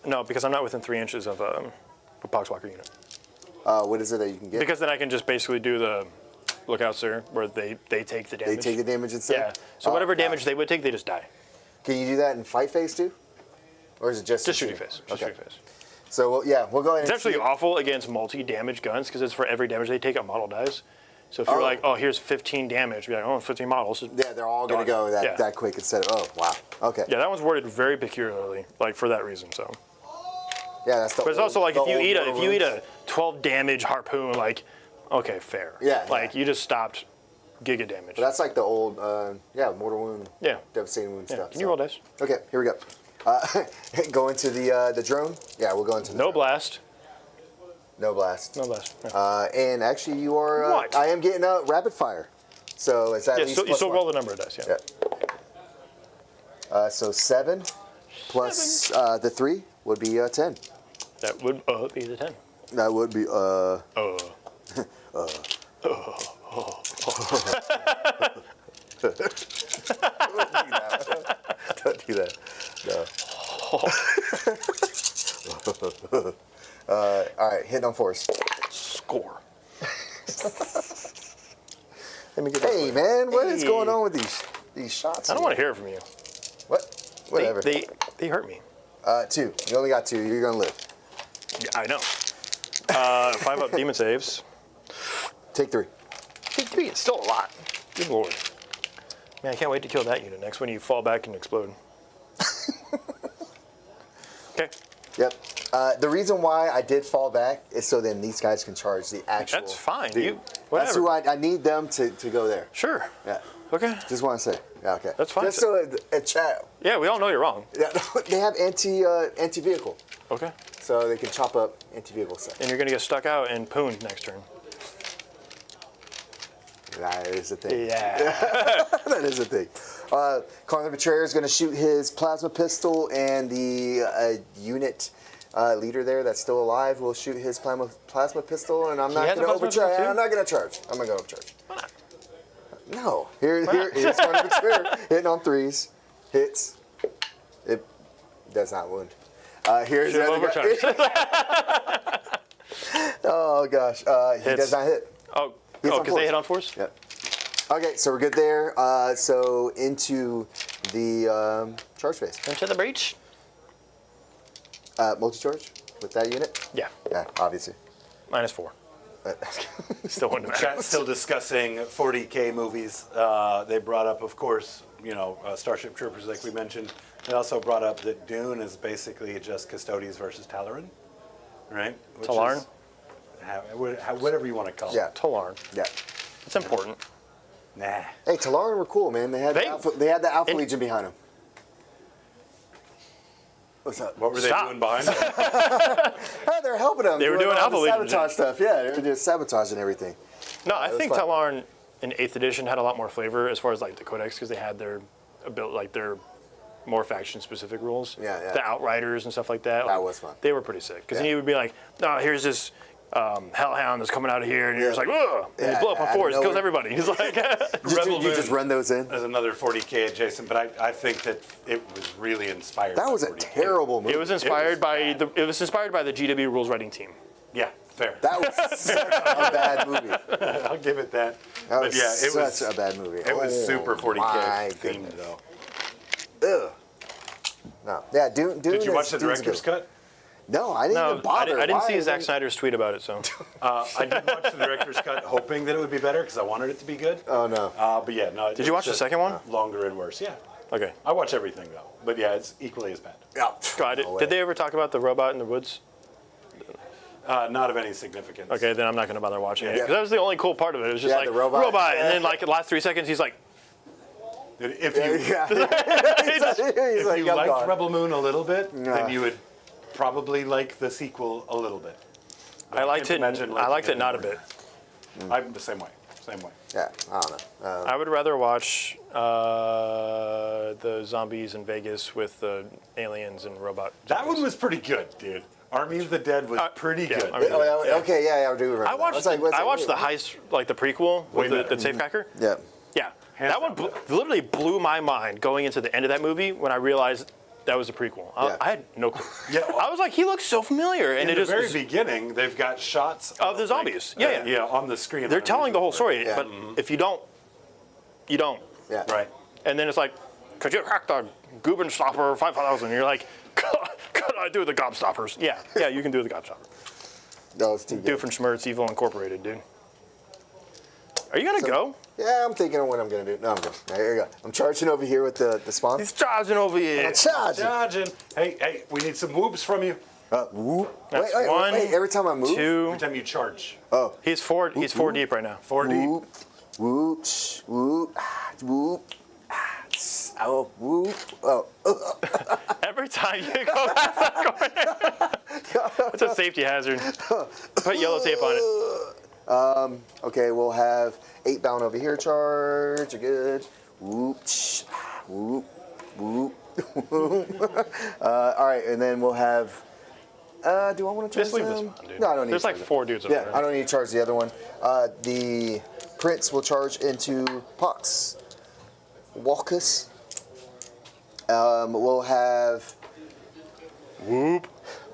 Speaker 3: No, because I'm not within 3 inches of a Poxwalker unit.
Speaker 2: What is it that you can get?
Speaker 3: Because then I can just basically do the lookout, sir, where they take the
Speaker 2: They
Speaker 3: damage.
Speaker 2: take the damage instead?
Speaker 3: Yeah. So
Speaker 2: Oh,
Speaker 3: whatever
Speaker 2: gosh.
Speaker 3: damage they would take, they just die.
Speaker 2: Can you do that in fight phase too? Or is it just
Speaker 3: Just
Speaker 2: shooting
Speaker 3: shooting phase. Just
Speaker 2: Okay.
Speaker 3: shooting phase.
Speaker 2: So we'll go ahead
Speaker 3: It's
Speaker 2: and
Speaker 3: actually
Speaker 2: see.
Speaker 3: awful against multi-damage guns because it's for every damage they take, a model dies. So if you're
Speaker 2: Oh.
Speaker 3: like, oh, here's 15 damage, be like, oh, 15 models.
Speaker 2: Yeah, they're all going to
Speaker 3: Done.
Speaker 2: go that,
Speaker 3: Yeah.
Speaker 2: that quick instead of, oh, wow. Okay.
Speaker 3: Yeah, that one's worded very peculiarly, like for that reason. So,
Speaker 2: Yeah, that's the
Speaker 3: but it's
Speaker 2: old-
Speaker 3: also like
Speaker 2: the
Speaker 3: if you
Speaker 2: old
Speaker 3: eat
Speaker 2: Mortal
Speaker 3: a 12 damage harpoon, like, okay, fair.
Speaker 2: Yeah,
Speaker 3: Like
Speaker 2: yeah.
Speaker 3: you just stopped giga damage.
Speaker 2: But that's like the old, Mortal Wound,
Speaker 3: Yeah.
Speaker 2: Devastating Wound
Speaker 3: Yeah.
Speaker 2: stuff.
Speaker 3: Can you roll dice?
Speaker 2: Okay, here we go. Go into the drone. Yeah, we'll go into the
Speaker 3: No
Speaker 2: drone.
Speaker 3: blast.
Speaker 2: No blast.
Speaker 3: No blast. Yeah.
Speaker 2: And actually, you are.
Speaker 3: What?
Speaker 2: I am getting a rapid fire. So it's at
Speaker 3: Yeah,
Speaker 2: least
Speaker 3: so you
Speaker 2: plus
Speaker 3: still
Speaker 2: one.
Speaker 3: roll the number of dice. Yeah.
Speaker 2: Yeah. So 7 plus the 3 would be 10.
Speaker 3: That would be the 10.
Speaker 2: That would be Don't do that. No. All right, hitting on force.
Speaker 3: Score. Let me get
Speaker 2: Hey man, what is
Speaker 3: Hey.
Speaker 2: going on with these shots?
Speaker 3: I don't want to hear it from you.
Speaker 2: What? Whatever.
Speaker 3: They hurt me.
Speaker 2: 2. You only got 2. You're gonna live.
Speaker 3: Yeah, I know. 5 up demon saves.
Speaker 2: Take 3.
Speaker 3: Take 3. It's still a lot. Good lord. Man, I can't wait to kill that unit next when you fall back and explode. Okay.
Speaker 2: Yep. The reason why I did fall back is so then these guys can charge the actual.
Speaker 3: That's fine.
Speaker 2: dude.
Speaker 3: You, whatever.
Speaker 2: That's who I need them to go there.
Speaker 3: Sure.
Speaker 2: Yeah.
Speaker 3: Okay.
Speaker 2: Just want to say. Yeah, okay.
Speaker 3: That's fine.
Speaker 2: Just so a chat.
Speaker 3: Yeah, we all know you're wrong.
Speaker 2: Yeah, they have anti-vehicle,
Speaker 3: Okay.
Speaker 2: so they can chop up anti-vehicle stuff.
Speaker 3: And you're going to get stuck out and pooned next turn.
Speaker 2: That is the thing.
Speaker 3: Yeah.
Speaker 2: That is the thing. Khorne the Betrayer is going to shoot his plasma pistol, and the unit leader there that's still alive will shoot his plasma pistol, and I'm not
Speaker 3: has
Speaker 2: going
Speaker 3: a
Speaker 2: to
Speaker 3: plasma pistol
Speaker 2: overcharge.
Speaker 3: too?
Speaker 2: I'm not going to charge. I'm not going to overcharge.
Speaker 3: Why not?
Speaker 2: No. Here's Khorne the Betrayer hitting on 3s, hits. It does not wound. Here's
Speaker 3: Should
Speaker 2: the
Speaker 3: have
Speaker 2: other guy.
Speaker 3: overcharged.
Speaker 2: Oh gosh, he
Speaker 3: Hits.
Speaker 2: does not hit.
Speaker 3: Oh,
Speaker 2: Hits on
Speaker 3: because they
Speaker 2: fours.
Speaker 3: hit on force?
Speaker 2: Yep. Okay, so we're good there. So into the charge phase.
Speaker 3: Into the breach?
Speaker 2: Multi-charge with that unit?
Speaker 3: Yeah.
Speaker 2: Yeah, obviously.
Speaker 3: -4. Still wouldn't matter.
Speaker 1: Chat still discussing 40k movies. They brought up, of course, Starship Troopers, like we mentioned. They also brought up that Dune is basically just Custodes versus Talaran, right? Which
Speaker 3: Talarn?
Speaker 1: is whatever you want to call it.
Speaker 2: Yeah.
Speaker 3: Talarn.
Speaker 2: Yeah.
Speaker 3: It's important.
Speaker 1: Nah.
Speaker 2: Hey, Talaran were cool, man. They had the Alpha
Speaker 3: and-
Speaker 2: Legion behind them. What's up?
Speaker 1: What were they
Speaker 3: Stop.
Speaker 1: doing behind them?
Speaker 2: Oh, they're helping them.
Speaker 3: They were doing
Speaker 2: all
Speaker 3: Alpha
Speaker 2: the
Speaker 3: Legion,
Speaker 2: sabotage stuff. Yeah, they were just sabotaging everything.
Speaker 3: No, I
Speaker 2: it was
Speaker 3: think
Speaker 2: fun.
Speaker 3: Talarn in 8th edition had a lot more flavor as far as like the codex because they had their their more faction specific rules.
Speaker 2: Yeah, yeah.
Speaker 3: The Outriders and stuff like that.
Speaker 2: That
Speaker 3: like,
Speaker 2: was fun.
Speaker 3: They were pretty sick because then
Speaker 2: Yeah.
Speaker 3: you would be like, oh, here's this hellhound that's coming out of here, and you're just like, ugh, and
Speaker 2: Yeah,
Speaker 3: you blow up
Speaker 2: out
Speaker 3: on
Speaker 2: of
Speaker 3: force, kills
Speaker 2: nowhere.
Speaker 3: everybody. He's like,
Speaker 1: Rebel
Speaker 2: You just
Speaker 1: Moon
Speaker 2: run those in.
Speaker 1: as another 40k adjacent, but I think that it was really inspired.
Speaker 2: That
Speaker 1: by
Speaker 2: was a
Speaker 1: 40K.
Speaker 2: terrible movie.
Speaker 3: it was inspired by the GW rules writing team.
Speaker 1: Yeah, fair.
Speaker 2: That was such a bad movie.
Speaker 1: I'll give it that.
Speaker 2: That
Speaker 1: But
Speaker 2: was
Speaker 1: yeah, it was
Speaker 2: such a bad movie.
Speaker 1: It was super 40k
Speaker 2: my
Speaker 1: themed
Speaker 2: goodness.
Speaker 1: though.
Speaker 2: Ugh. No. Yeah, Dune.
Speaker 1: Did you watch the
Speaker 2: Dune's
Speaker 1: director's
Speaker 2: good.
Speaker 1: cut?
Speaker 2: No, I didn't
Speaker 3: No,
Speaker 2: even bother.
Speaker 3: I didn't
Speaker 2: Why?
Speaker 3: see Zack Snyder's tweet about it, so.
Speaker 1: I did watch the director's cut, hoping that it would be better because I wanted it to be good.
Speaker 2: Oh no.
Speaker 1: But yeah, no.
Speaker 3: Did you watch the second one?
Speaker 1: Longer and worse. Yeah,
Speaker 3: Okay.
Speaker 1: I watch everything though. But yeah, it's equally as bad.
Speaker 2: Yeah.
Speaker 3: God,
Speaker 2: No way.
Speaker 3: did they ever talk about the robot in the woods?
Speaker 1: Not of any significance.
Speaker 3: Okay, then I'm not going to bother watching it.
Speaker 2: Yeah.
Speaker 3: Because that was the only cool part of it. It was just
Speaker 2: Yeah,
Speaker 3: like,
Speaker 2: the robot.
Speaker 3: and then like the last 3 seconds, he's like,
Speaker 1: Dude, if you
Speaker 2: Yeah. He's
Speaker 1: if
Speaker 2: like,
Speaker 1: you
Speaker 2: I'm
Speaker 1: liked
Speaker 2: gone.
Speaker 1: Rebel Moon a little bit,
Speaker 2: Nah.
Speaker 1: then you would probably like the sequel a little bit.
Speaker 3: I liked
Speaker 1: can't
Speaker 3: it.
Speaker 1: imagine
Speaker 3: I liked
Speaker 1: liking
Speaker 3: it not a
Speaker 1: more.
Speaker 3: bit.
Speaker 1: I'm the same way. Same way.
Speaker 2: Yeah, I don't know.
Speaker 3: I would rather watch the zombies in Vegas with the aliens and robot.
Speaker 1: That
Speaker 3: zombies.
Speaker 1: one was pretty good, dude. Army of the Dead was pretty
Speaker 3: yeah,
Speaker 1: good.
Speaker 3: Army of the
Speaker 2: Oh, yeah, okay, yeah, I do remember.
Speaker 3: I watched.
Speaker 2: that.
Speaker 3: I watched the heist, like the prequel
Speaker 1: Way
Speaker 3: with the
Speaker 1: better.
Speaker 3: safecracker.
Speaker 2: Yeah.
Speaker 3: Yeah,
Speaker 1: Hands
Speaker 3: that one
Speaker 1: down
Speaker 3: literally blew my mind going into the end of that movie when I realized that was a prequel.
Speaker 2: Yeah.
Speaker 3: I had no clue.
Speaker 1: Yeah.
Speaker 3: I was like, he looks so familiar, and
Speaker 1: In
Speaker 3: it
Speaker 1: the
Speaker 3: just
Speaker 1: very
Speaker 3: was-
Speaker 1: beginning, they've got shots
Speaker 3: Of the zombies. Yeah, yeah.
Speaker 1: on the screen.
Speaker 3: they're telling the whole story.
Speaker 2: Yeah.
Speaker 3: But if you don't, you don't.
Speaker 2: Yeah.
Speaker 1: Right.
Speaker 3: And then it's like, could you hack the Goobenstopper 5000? And you're like, could I do the Gobstoppers? Yeah, you can do the Gobstopper.
Speaker 2: That was too good.
Speaker 3: Doofenshmirtz Evil Incorporated, dude. Are you gonna go?
Speaker 2: Yeah, I'm thinking of what I'm gonna do. No, I'm good. Here you go. I'm charging over here with the spawn.
Speaker 3: He's charging over here.
Speaker 2: I'm charging.
Speaker 1: Dodging. Hey, we need some whoops from you
Speaker 2: Whoop.
Speaker 3: That's
Speaker 2: wait,
Speaker 3: one,
Speaker 2: every time I move.
Speaker 3: Two.
Speaker 1: every time you charge.
Speaker 2: Oh.
Speaker 3: He's four deep right now.
Speaker 1: 4 deep.
Speaker 2: Whoop. Whoop. Shh, whoop. Whoop. Oh, whoop. Oh.
Speaker 3: Every time you go past that corner. It's a safety hazard. Put yellow tape on it.
Speaker 2: Okay, we'll have 8 bound over here charge. You're good. Whoop. Shh, whoop. Whoop. All right, and then we'll have. Do I want to charge
Speaker 3: Just leave this
Speaker 2: them?
Speaker 3: one, dude.
Speaker 2: No, I don't need
Speaker 3: There's
Speaker 2: to
Speaker 3: like
Speaker 2: charge
Speaker 3: 4 dudes over
Speaker 2: Yeah,
Speaker 3: there.
Speaker 2: I don't need to charge the other one. The Prince will charge into Pox. Walkus. We'll have.
Speaker 3: Whoop.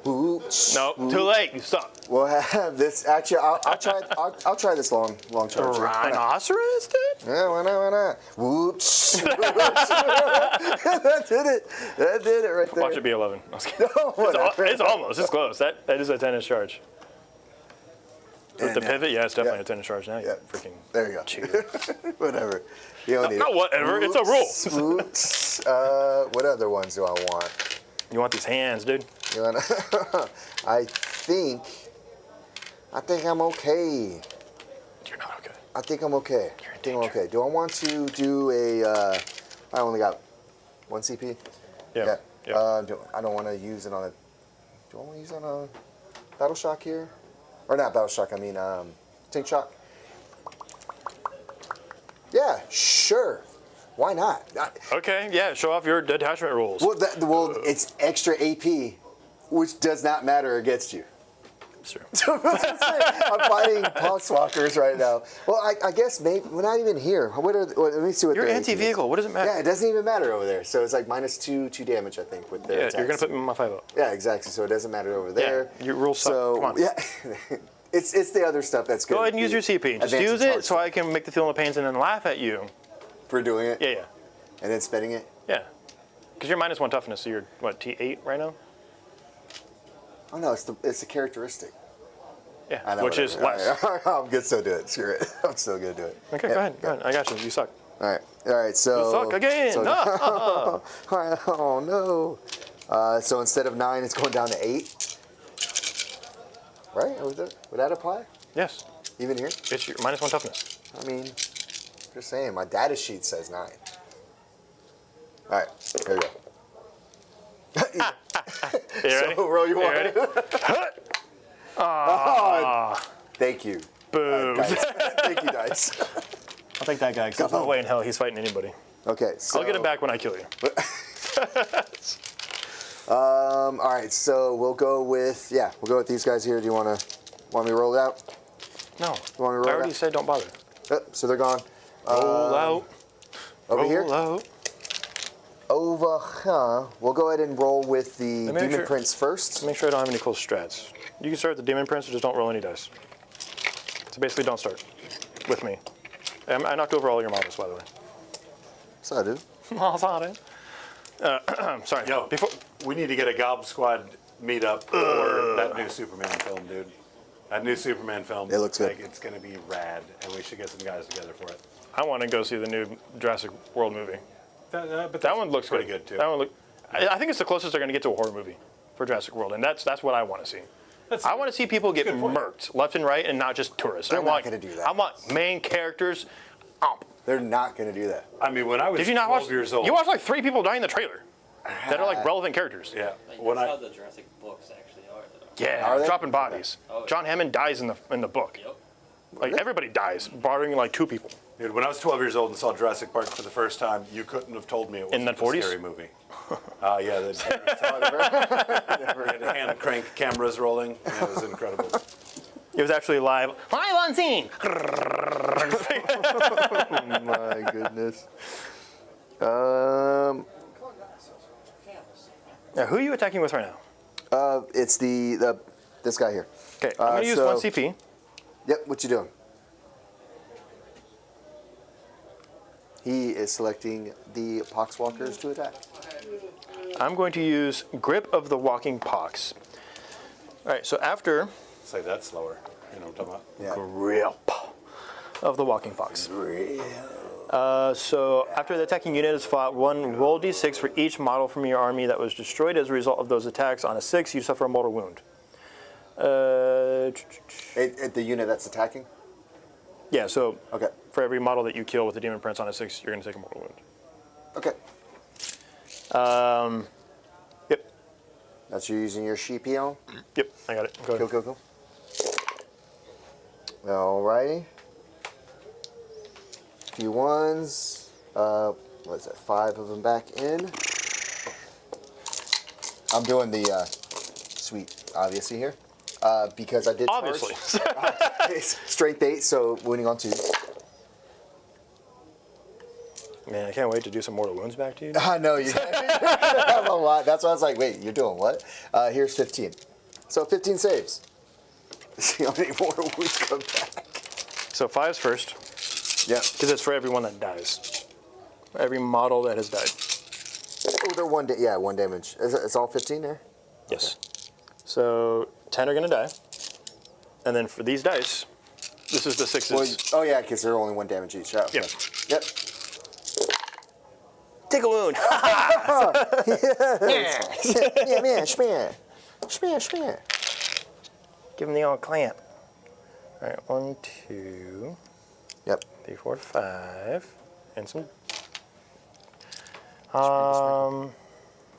Speaker 2: Whoop.
Speaker 3: No, too late. You suck.
Speaker 2: We'll have this. Actually, I'll try this long charge. Why not?
Speaker 3: Rhinoceros, dude?
Speaker 2: Yeah, why not? Whoops. That did it. That did it right there.
Speaker 3: Watch it be 11. I was kidding.
Speaker 2: No, whatever.
Speaker 3: It's almost. It's close. That is a 10-inch charge. With the pivot, yeah, it's definitely
Speaker 2: Yeah.
Speaker 3: a 10 charge now. You
Speaker 2: Yeah.
Speaker 3: freaking
Speaker 2: There you go.
Speaker 3: cheater.
Speaker 2: Whatever. You don't need
Speaker 3: No,
Speaker 2: it.
Speaker 3: whatever. It's a rule.
Speaker 2: Oops. What other ones do I want?
Speaker 3: You want these hands, dude?
Speaker 2: You wanna I think I'm okay.
Speaker 3: You're not okay.
Speaker 2: I think I'm okay.
Speaker 3: You're in
Speaker 2: I think I'm
Speaker 3: danger.
Speaker 2: okay. Do I want to do a? I only got one CP.
Speaker 3: Yeah.
Speaker 2: I don't want to use it on a. Do I want to use it on a battle shock here? Or not battle shock? I mean, tank shock. Yeah, sure. Why not?
Speaker 3: Okay, yeah, show off your detachment rules.
Speaker 2: Well, it's extra AP, which does not matter against you.
Speaker 3: Sure.
Speaker 2: I'm fighting poxwalkers right now. Well, I guess maybe we're not even here. Let me see what
Speaker 3: You're
Speaker 2: their AP
Speaker 3: anti-vehicle.
Speaker 2: is.
Speaker 3: What does it matter?
Speaker 2: Yeah, it doesn't even matter over there. So it's like -2 damage, I think, with their
Speaker 3: Yeah,
Speaker 2: attacks.
Speaker 3: you're gonna put me in my 5-0.
Speaker 2: Yeah, exactly. So it doesn't matter over there.
Speaker 3: your rules suck.
Speaker 2: So
Speaker 3: Come on.
Speaker 2: yeah, it's the other stuff that's good.
Speaker 3: Go ahead and use your CP. Just use it so I can make the feeling of pains and then laugh at you.
Speaker 2: for doing it.
Speaker 3: Yeah.
Speaker 2: And then spending it.
Speaker 3: Yeah. Because you're -1 toughness, so you're what, T8 right now?
Speaker 2: Oh no, it's the characteristic.
Speaker 3: Yeah.
Speaker 2: I know,
Speaker 3: Which is
Speaker 2: whatever.
Speaker 3: less.
Speaker 2: All right. I'm good. So do it. Screw it. I'm still gonna do it.
Speaker 3: Okay,
Speaker 2: Yeah,
Speaker 3: go ahead. I got you. You suck.
Speaker 2: All right. So
Speaker 3: You suck again.
Speaker 2: So,
Speaker 3: Ah.
Speaker 2: oh no. So instead of 9, it's going down to 8. Right? Would that apply?
Speaker 3: Yes.
Speaker 2: Even here?
Speaker 3: It's your -1 toughness.
Speaker 2: I mean, just saying. My data sheet says 9. All right. Here we go.
Speaker 3: You ready?
Speaker 2: So, roll you want
Speaker 3: ready?
Speaker 2: Thank you.
Speaker 3: Boom.
Speaker 2: Dice. Thank you, Dice.
Speaker 3: I'll take that guy because there's no way in hell he's fighting anybody.
Speaker 2: Okay. So,
Speaker 3: I'll get him back when I kill you.
Speaker 2: All right. So we'll go with these guys here. Do you want me to roll it out?
Speaker 3: No.
Speaker 2: You want me to roll
Speaker 3: I
Speaker 2: it
Speaker 3: already
Speaker 2: out?
Speaker 3: said don't bother.
Speaker 2: So they're gone.
Speaker 3: Roll out.
Speaker 2: Over
Speaker 3: roll
Speaker 2: here.
Speaker 3: out.
Speaker 2: Over here. We'll go ahead and roll with the
Speaker 3: Let me make
Speaker 2: Demon
Speaker 3: sure-
Speaker 2: Prince first.
Speaker 3: Make sure I don't have any close strats. You can start with the Demon Prince or just don't roll any dice. So basically don't start with me. I knocked over all your models, by the way.
Speaker 2: So I do.
Speaker 3: Oh, sorry. Sorry.
Speaker 1: Yo, we need to get a Gob Squad meetup for that new Superman film, dude. That new Superman film.
Speaker 2: It looks good.
Speaker 1: like it's gonna be rad, and we should get some guys together for it.
Speaker 3: I want to go see the new Jurassic World movie.
Speaker 1: But
Speaker 3: That one looks
Speaker 1: pretty
Speaker 3: good.
Speaker 1: good too.
Speaker 3: That one look. I think it's the closest they're going to get to a horror movie for Jurassic World, and that's what I want to see. I want to see people get
Speaker 1: good point.
Speaker 3: murked left and right, and not just tourists.
Speaker 2: They're
Speaker 3: I
Speaker 2: not
Speaker 3: want,
Speaker 2: gonna do that.
Speaker 3: I want main characters.
Speaker 2: They're not going to do that.
Speaker 1: I mean, when I was
Speaker 3: Did you not
Speaker 1: 12
Speaker 3: watch?
Speaker 1: years old,
Speaker 3: You watched like 3 people die in the trailer that are like relevant characters.
Speaker 1: yeah.
Speaker 6: Like,
Speaker 1: When
Speaker 6: that's
Speaker 1: I
Speaker 6: how the Jurassic books actually are, though.
Speaker 3: Yeah,
Speaker 2: Are they?
Speaker 3: dropping bodies.
Speaker 6: Oh, yeah.
Speaker 3: John Hammond dies in the book.
Speaker 6: Yep.
Speaker 3: Like everybody dies, barring like 2 people.
Speaker 1: Dude, when I was 12 years old and saw Jurassic Park for the first time, you couldn't have told me it was
Speaker 3: In the
Speaker 1: a
Speaker 3: 40s?
Speaker 1: scary movie. Yeah, the hand crank cameras rolling. Yeah, it was incredible.
Speaker 3: It was actually live on scene.
Speaker 2: My goodness.
Speaker 3: Now, who are you attacking with right now?
Speaker 2: It's this guy here.
Speaker 3: Okay, I'm going to use
Speaker 2: so-
Speaker 3: 1 CP.
Speaker 2: Yep. What you doing? He is selecting the Poxwalkers to attack.
Speaker 3: I'm going to use Grip of the Walking Pox. All right, so after
Speaker 1: Say that slower. You know what I'm talking about?
Speaker 2: Yeah.
Speaker 3: Grip of the Walking Pox. So after the attacking unit is fought, roll d6 for each model from your army that was destroyed as a result of those attacks. On a 6, you suffer a mortal wound.
Speaker 2: The unit that's attacking.
Speaker 3: Yeah, so
Speaker 2: Okay.
Speaker 3: for every model that you kill with the Demon Prince on a 6, you're going to take a mortal wound.
Speaker 2: Okay.
Speaker 3: Yep,
Speaker 2: That's you using your sheepy on.
Speaker 3: yep, I got it. Go ahead.
Speaker 2: Cool. Alrighty. Few ones. What is that? 5 of them back in. I'm doing the sweet, obviously here, because I did charge.
Speaker 3: Obviously.
Speaker 2: Strength 8, so wounding on 2.
Speaker 3: Man, I can't wait to do some mortal wounds back to you.
Speaker 2: I know you have a lot. That's why I was like, wait, you're doing what? Here's 15. So 15 saves. See how many more wounds come back.
Speaker 3: So 5's first,
Speaker 2: Yeah.
Speaker 3: because it's for everyone that dies. Every model that has died.
Speaker 2: Oh, they're 1 1 damage. It's all 15 there?
Speaker 3: Yes. So 10 are going to die. And then for these dice, this is the sixes.
Speaker 2: Well, oh yeah, because they're only 1 damage each. Oh, okay.
Speaker 3: Yep.
Speaker 2: Yep.
Speaker 3: Take a wound.
Speaker 2: Yeah, smear.
Speaker 3: Give him the old clamp. All right, 1, 2,
Speaker 2: Yep.
Speaker 3: 3, 4, 5, and some.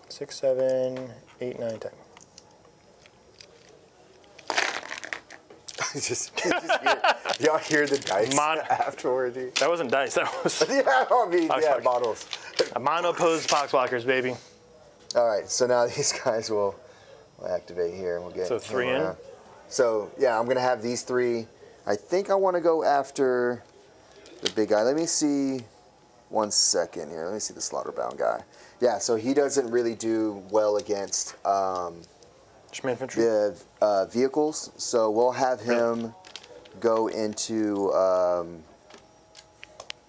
Speaker 3: 6, 7, 8, 9, 10.
Speaker 2: just y'all hear the dice afterward. Dude.
Speaker 3: That wasn't dice. That was
Speaker 2: Yeah, I mean,
Speaker 3: Box
Speaker 2: yeah,
Speaker 3: walkers.
Speaker 2: bottles.
Speaker 3: a mono-posed poxwalkers, baby.
Speaker 2: All right, so now these guys will activate here, and we'll get.
Speaker 3: So 3 in?
Speaker 2: So yeah, I'm gonna have these 3. I think I want to go after the big guy. Let me see. 1 second here. Let me see the slaughterbound guy. Yeah, so he doesn't really do well against
Speaker 3: Infantry.
Speaker 2: the vehicles. So we'll have him go into.
Speaker 3: So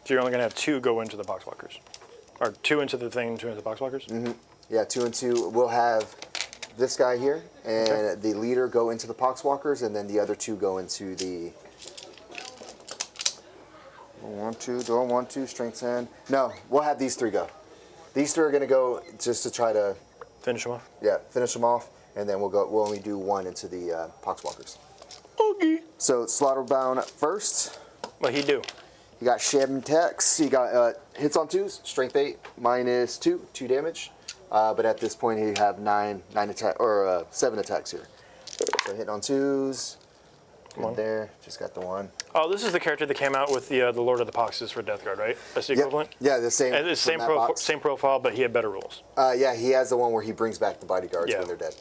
Speaker 3: you're only going to have 2 go into the boxwalkers. Or 2 into the thing, 2 into the boxwalkers?
Speaker 2: Mm-hmm. Yeah, 2 and 2. We'll have this guy here and the leader go into the poxwalkers, and then the other 2 go into the. Don't want to, strength 10. No, we'll have these 3 go. These 3 are going to go just to try to,
Speaker 3: Finish them off.
Speaker 2: finish them off, and then we'll only do 1 into the poxwalkers.
Speaker 3: Okay.
Speaker 2: So slaughterbound first.
Speaker 3: What he do?
Speaker 2: You got Sham Tex. You got hits on 2s, strength 8, -2, 2 damage. But at this point, you have 9 attack or 7 attacks here. So hitting on 2s. Good there. Just got the 1.
Speaker 3: Oh, this is the character that came out with the Lord of the Poxes for Death Guard, right? That's the equivalent?
Speaker 2: Yeah, the same.
Speaker 3: And it's
Speaker 2: from that box.
Speaker 3: same profile, but he had better rules.
Speaker 2: Yeah, he has the one where he brings back the bodyguards
Speaker 3: Yeah.
Speaker 2: when they're dead.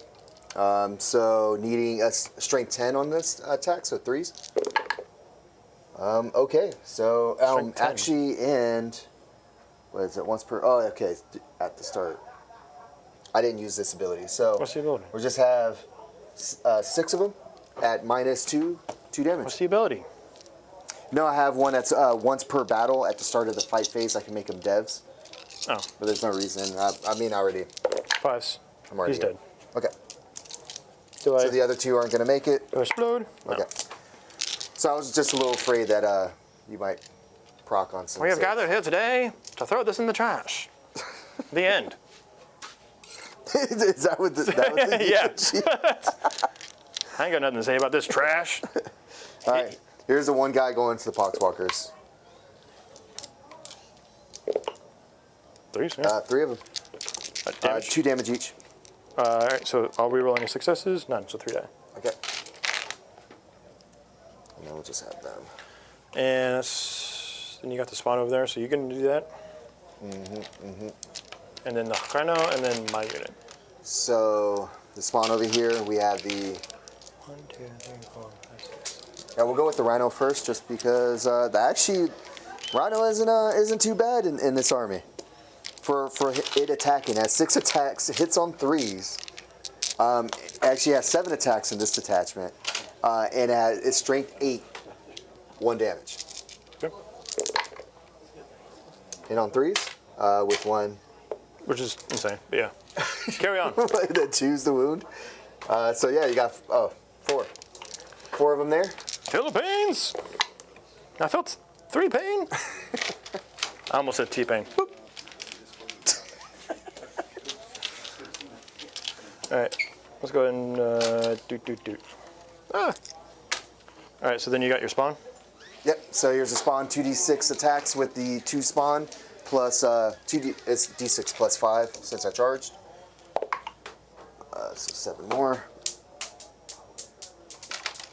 Speaker 2: So needing a strength 10 on this attack, so 3s. Okay, so
Speaker 3: Strength 10.
Speaker 2: actually, and what is it? Once per. Oh, okay, at the start. I didn't use this ability, so
Speaker 3: What's the ability?
Speaker 2: we'll just have 6 of them at -2 damage.
Speaker 3: What's the ability?
Speaker 2: No, I have one that's once per battle at the start of the fight phase. I can make them devs,
Speaker 3: Oh,
Speaker 2: but there's no reason. I mean, already.
Speaker 3: 5s.
Speaker 2: I'm already
Speaker 3: He's dead.
Speaker 2: Okay.
Speaker 3: Do I
Speaker 2: So the other 2 aren't going to make it.
Speaker 3: explode? No.
Speaker 2: Okay. So I was just a little afraid that you might proc on some.
Speaker 3: We have
Speaker 2: saves.
Speaker 3: gathered here today to throw this in the trash. The end.
Speaker 2: Is that what the
Speaker 3: Yeah. I ain't got nothing to say about this trash.
Speaker 2: All right. Here's the one guy going to the poxwalkers.
Speaker 3: 3s, yeah.
Speaker 2: 3 of them.
Speaker 3: Damage.
Speaker 2: 2 damage each.
Speaker 3: All right, so I'll reroll any successes. None, so 3 die.
Speaker 2: Okay. And then we'll just have them.
Speaker 3: And then you got the spawn over there, so you can do that. And then the Khorne, and then my unit.
Speaker 2: So the spawn over here, we have the.
Speaker 3: 1, 2, 3, 4, 5, 6.
Speaker 2: Yeah, we'll go with the rhino first, just because actually rhino isn't too bad in this army. For it attacking, it has 6 attacks, hits on 3s. Actually has 7 attacks in this detachment, and it's strength 8, 1 damage.
Speaker 3: Okay.
Speaker 2: Hit on 3s with 1.
Speaker 3: Which is insane, but yeah. Carry on.
Speaker 2: That 2's the wound. So yeah, you got 4. 4 of them there.
Speaker 3: Philippines! I felt 3 pain. I almost said T-pain. Boop. All right, let's go ahead and doot. Ah. All right, so then you got your spawn.
Speaker 2: Yep. So here's a spawn. 2d6 attacks with the 2 spawn plus it's d6 plus 5 since I charged. So 7 more.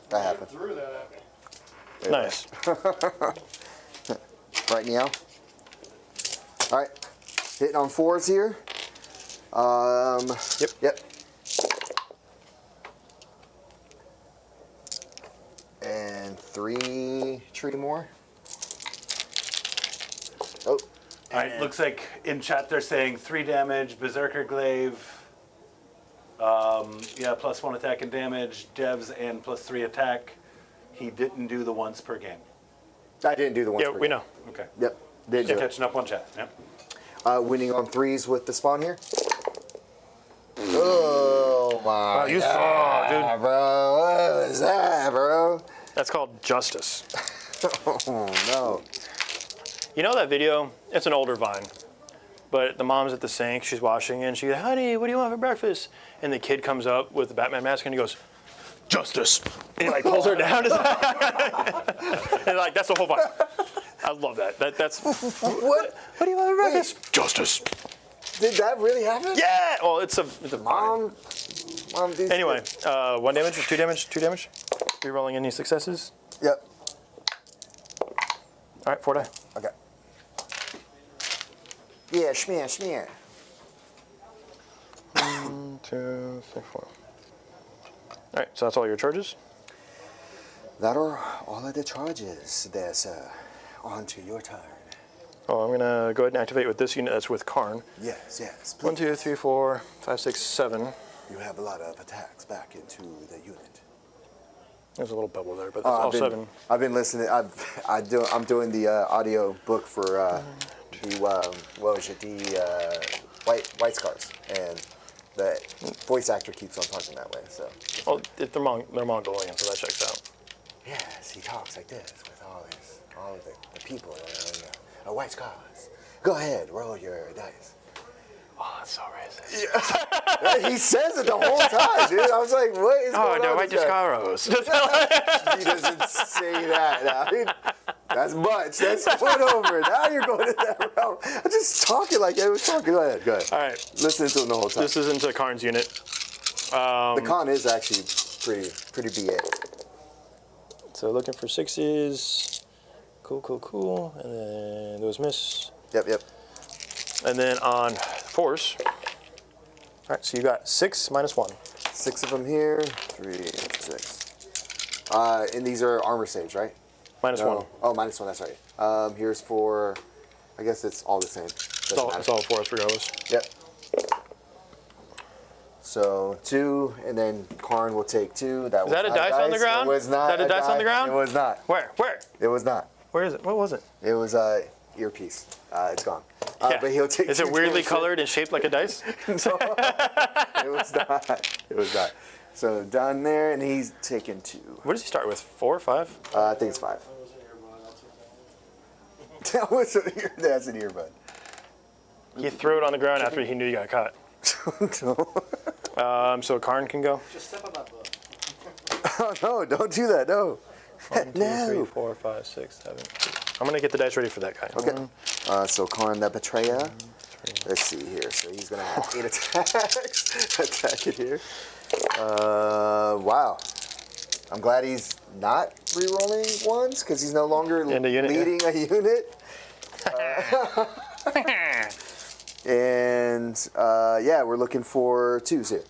Speaker 2: That happened.
Speaker 4: Threw that at me.
Speaker 3: Nice.
Speaker 2: Right now. All right. Hitting on 4s here. Yep. And 3 more. Oh.
Speaker 1: All right, looks like in chat they're saying 3 damage, Berzerker Glaive, +1 attack and damage, devs and +3 attack. He didn't do the once per game.
Speaker 2: I didn't do the 1
Speaker 3: Yeah, we know.
Speaker 1: Okay.
Speaker 2: Yep. Did
Speaker 1: Just
Speaker 2: you?
Speaker 1: catching up on chat. Yep.
Speaker 2: Winning on 3s with the spawn here. Oh my
Speaker 3: Wow, you saw, dude.
Speaker 2: God, bro. What was that, bro?
Speaker 3: That's called justice.
Speaker 2: Oh no.
Speaker 3: You know that video? It's an older Vine. But the mom's at the sink, she's washing, and she goes, honey, what do you want for breakfast? And the kid comes up with the Batman mask, and he goes, justice. And he like pulls her down. And like, that's the whole Vine. I love that. That's
Speaker 2: What?
Speaker 3: What do you want for breakfast? Justice.
Speaker 2: Did that really happen?
Speaker 3: Yeah. Well, it's a Vine.
Speaker 2: Mom, these
Speaker 3: Anyway, 1 damage, 2 damage, 2 damage. You're rolling any successes.
Speaker 2: Yep.
Speaker 3: All right, 4 die.
Speaker 2: Okay. Yeah, schmear.
Speaker 3: 1, 2, 3, 4. All right, so that's all your charges.
Speaker 2: That are all of the charges there, sir. On to your turn.
Speaker 3: Oh, I'm gonna go ahead and activate with this unit. That's with Khorne.
Speaker 2: Yes, please.
Speaker 3: 1, 2, 3, 4, 5, 6, 7.
Speaker 2: You have a lot of attacks back into the unit.
Speaker 3: There's a little bubble there, but that's all 7.
Speaker 2: I've been listening. I'm doing the audio book for the what was it? The White Scars, and the voice actor keeps on talking that way. So.
Speaker 3: Well, they're Mongolian, so that checks out.
Speaker 2: Yes, he talks like this with all of the people that are White Scars. Go ahead, roll your dice.
Speaker 3: Oh, that's so racist.
Speaker 2: Yeah. He says it the whole time, dude. I was like, what is going on?
Speaker 3: no,
Speaker 2: with
Speaker 3: White
Speaker 2: this guy?
Speaker 3: Scaros.
Speaker 2: He doesn't say that now. That's much. That's one over. Now you're going in that route. I'm just talking like I was talking. Go ahead.
Speaker 3: All right.
Speaker 2: Listen to him the whole time.
Speaker 3: This is into Karn's unit.
Speaker 2: The con is actually pretty BA.
Speaker 3: So looking for 6s. Cool. And then those miss.
Speaker 2: Yep.
Speaker 3: And then on force. All right, so you got 6 minus 1.
Speaker 2: 6 of them here. 3, 6. And these are armor saves, right?
Speaker 3: Minus
Speaker 2: No.
Speaker 3: 1.
Speaker 2: Oh, minus 1. That's right. Here's for. I guess it's all the same.
Speaker 3: It's all force regardless.
Speaker 2: Yep. So 2, and then Khorne will take 2. That
Speaker 3: Is that a dice on the ground?
Speaker 2: It was not.
Speaker 3: Is that a dice on the ground?
Speaker 2: It was not.
Speaker 3: Where?
Speaker 2: It was not.
Speaker 3: Where is it? What was it?
Speaker 2: It was earpiece. It's gone.
Speaker 3: Yeah.
Speaker 2: But he'll take.
Speaker 3: Is
Speaker 2: 2
Speaker 3: it weirdly
Speaker 2: damage.
Speaker 3: colored and shaped like a dice?
Speaker 2: No, it was not. It was not. So done there, and he's taken 2.
Speaker 3: What does he start with? 4, 5?
Speaker 2: I think it's 5. That was an ear. That's an earbud.
Speaker 3: He threw it on the ground after he knew he got caught. So Khorne can go.
Speaker 6: Just step on that book.
Speaker 2: Oh no! Don't do that. No.
Speaker 3: 1, 2,
Speaker 2: No.
Speaker 3: 3, 4, 5, 6, 7, 8. I'm gonna get the dice ready for that guy.
Speaker 2: Okay. So Khorne the Betrayer. Let's see here. So he's gonna have 8 attacks. Attack it here. Wow. I'm glad he's not re-rolling ones because he's no longer
Speaker 3: In a unit,
Speaker 2: leading a unit. And yeah, we're looking for 2s here.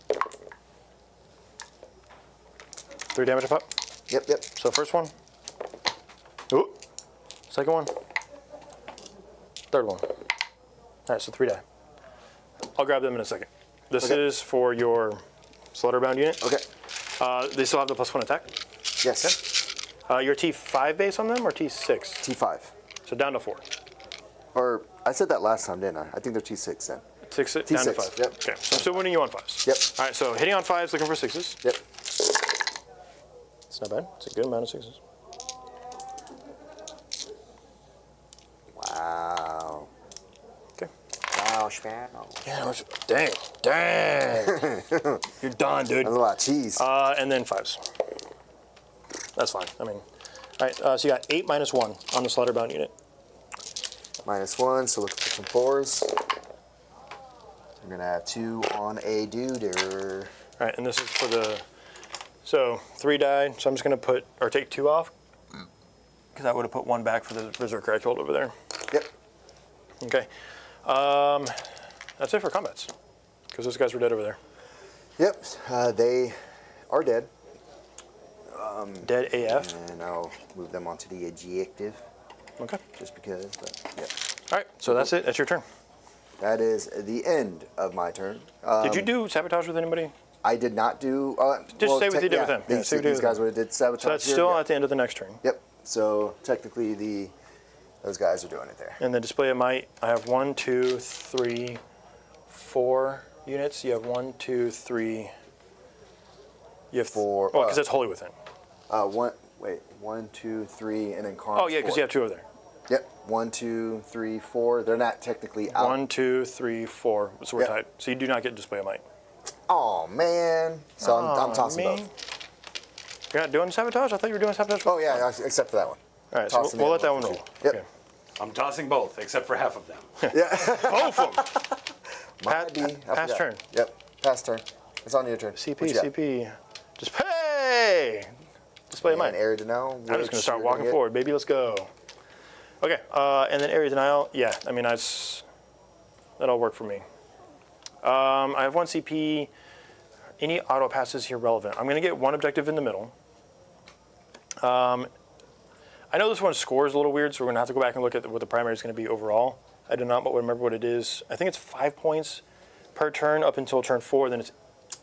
Speaker 3: 3 damage up.
Speaker 2: Yep.
Speaker 3: So first one. Ooh. Second one. Third one. All right, so 3 die. I'll grab them in a second. This
Speaker 2: Okay.
Speaker 3: is for your Slaughterbound unit.
Speaker 2: Okay.
Speaker 3: They still have the +1 attack.
Speaker 2: Yes.
Speaker 3: Your T5 base on them or T6?
Speaker 2: T5.
Speaker 3: So down to 4.
Speaker 2: Or I said that last time, didn't I? I think they're T6 then.
Speaker 3: 6 down to
Speaker 2: T6,
Speaker 3: 5.
Speaker 2: yep.
Speaker 3: Okay, so I'm still winning you on 5s.
Speaker 2: Yep.
Speaker 3: All right, so hitting on 5s, looking for 6s.
Speaker 2: Yep.
Speaker 3: It's not bad. It's a good amount of 6s.
Speaker 2: Wow.
Speaker 3: Okay.
Speaker 2: Wow, Sparrow.
Speaker 3: Yeah, dang. You're done, dude.
Speaker 2: That's a lot of cheese.
Speaker 3: And then 5s. That's fine. I mean, all right. So you got 8 minus 1 on the Slaughterbound unit.
Speaker 2: -1, so looking for some 4s. We're gonna have 2 on a duder.
Speaker 3: All right, and this is for the. So 3 died. So I'm just gonna take 2 off because I would have put 1 back for the Berzerker I killed over there.
Speaker 2: Yep.
Speaker 3: Okay. That's it for combats because those guys were dead over there.
Speaker 2: Yep. They are dead.
Speaker 3: Dead AF.
Speaker 2: And I'll move them onto the adjective
Speaker 3: Okay.
Speaker 2: just because. But yep.
Speaker 3: All right. So that's it. That's your turn.
Speaker 2: That is the end of my turn.
Speaker 3: Did you do sabotage with anybody?
Speaker 2: I did not do.
Speaker 3: Just say what you did with them. Yeah,
Speaker 2: These,
Speaker 3: say what you did
Speaker 2: these
Speaker 3: with
Speaker 2: guys
Speaker 3: them.
Speaker 2: would have did sabotage.
Speaker 3: So that's
Speaker 2: here,
Speaker 3: still
Speaker 2: yeah.
Speaker 3: at the end of the next turn.
Speaker 2: Yep. So technically, those guys are doing it there.
Speaker 3: And the display of might, I have 1, 2, 3, 4 units. You have 1, 2, 3. You have
Speaker 2: 4.
Speaker 3: Oh, because it's Holy Within.
Speaker 2: One. Wait, 1, 2, 3, and then Khorne.
Speaker 3: Oh yeah, because you have 2 over there.
Speaker 2: Yep. 1, 2, 3, 4. They're not technically out.
Speaker 3: 1, 2, 3, 4. So we're
Speaker 2: Yep.
Speaker 3: tied. So you do not get display of might.
Speaker 2: Oh man. So I'm tossing
Speaker 3: man.
Speaker 2: both.
Speaker 3: You're not doing sabotage? I thought you were doing sabotage.
Speaker 2: Oh yeah, except for that one.
Speaker 3: All right, so
Speaker 2: Tossing
Speaker 3: we'll
Speaker 2: the
Speaker 3: let that
Speaker 2: other
Speaker 3: one
Speaker 2: one
Speaker 3: roll.
Speaker 2: for sure. Yep.
Speaker 3: Okay.
Speaker 1: I'm tossing both, except for half of them.
Speaker 3: Both of them.
Speaker 2: Might be. I
Speaker 3: Pass
Speaker 2: forgot.
Speaker 3: turn.
Speaker 2: Yep. Pass turn. It's on your turn.
Speaker 3: CP,
Speaker 2: What you got?
Speaker 3: CP. Just pay. Display of
Speaker 2: And
Speaker 3: might.
Speaker 2: area denial.
Speaker 3: I'm just going
Speaker 2: which
Speaker 3: to start
Speaker 2: you're
Speaker 3: walking
Speaker 2: gonna get.
Speaker 3: forward, baby. Let's go. Okay, and then area denial. Yeah, I mean, that'll work for me. I have 1 CP. Any auto passes here relevant? I'm going to get 1 objective in the middle. I know this one scores a little weird, so we're going to have to go back and look at what the primary is going to be overall. I do not remember what it is. I think it's 5 points per turn up until turn 4. Then it's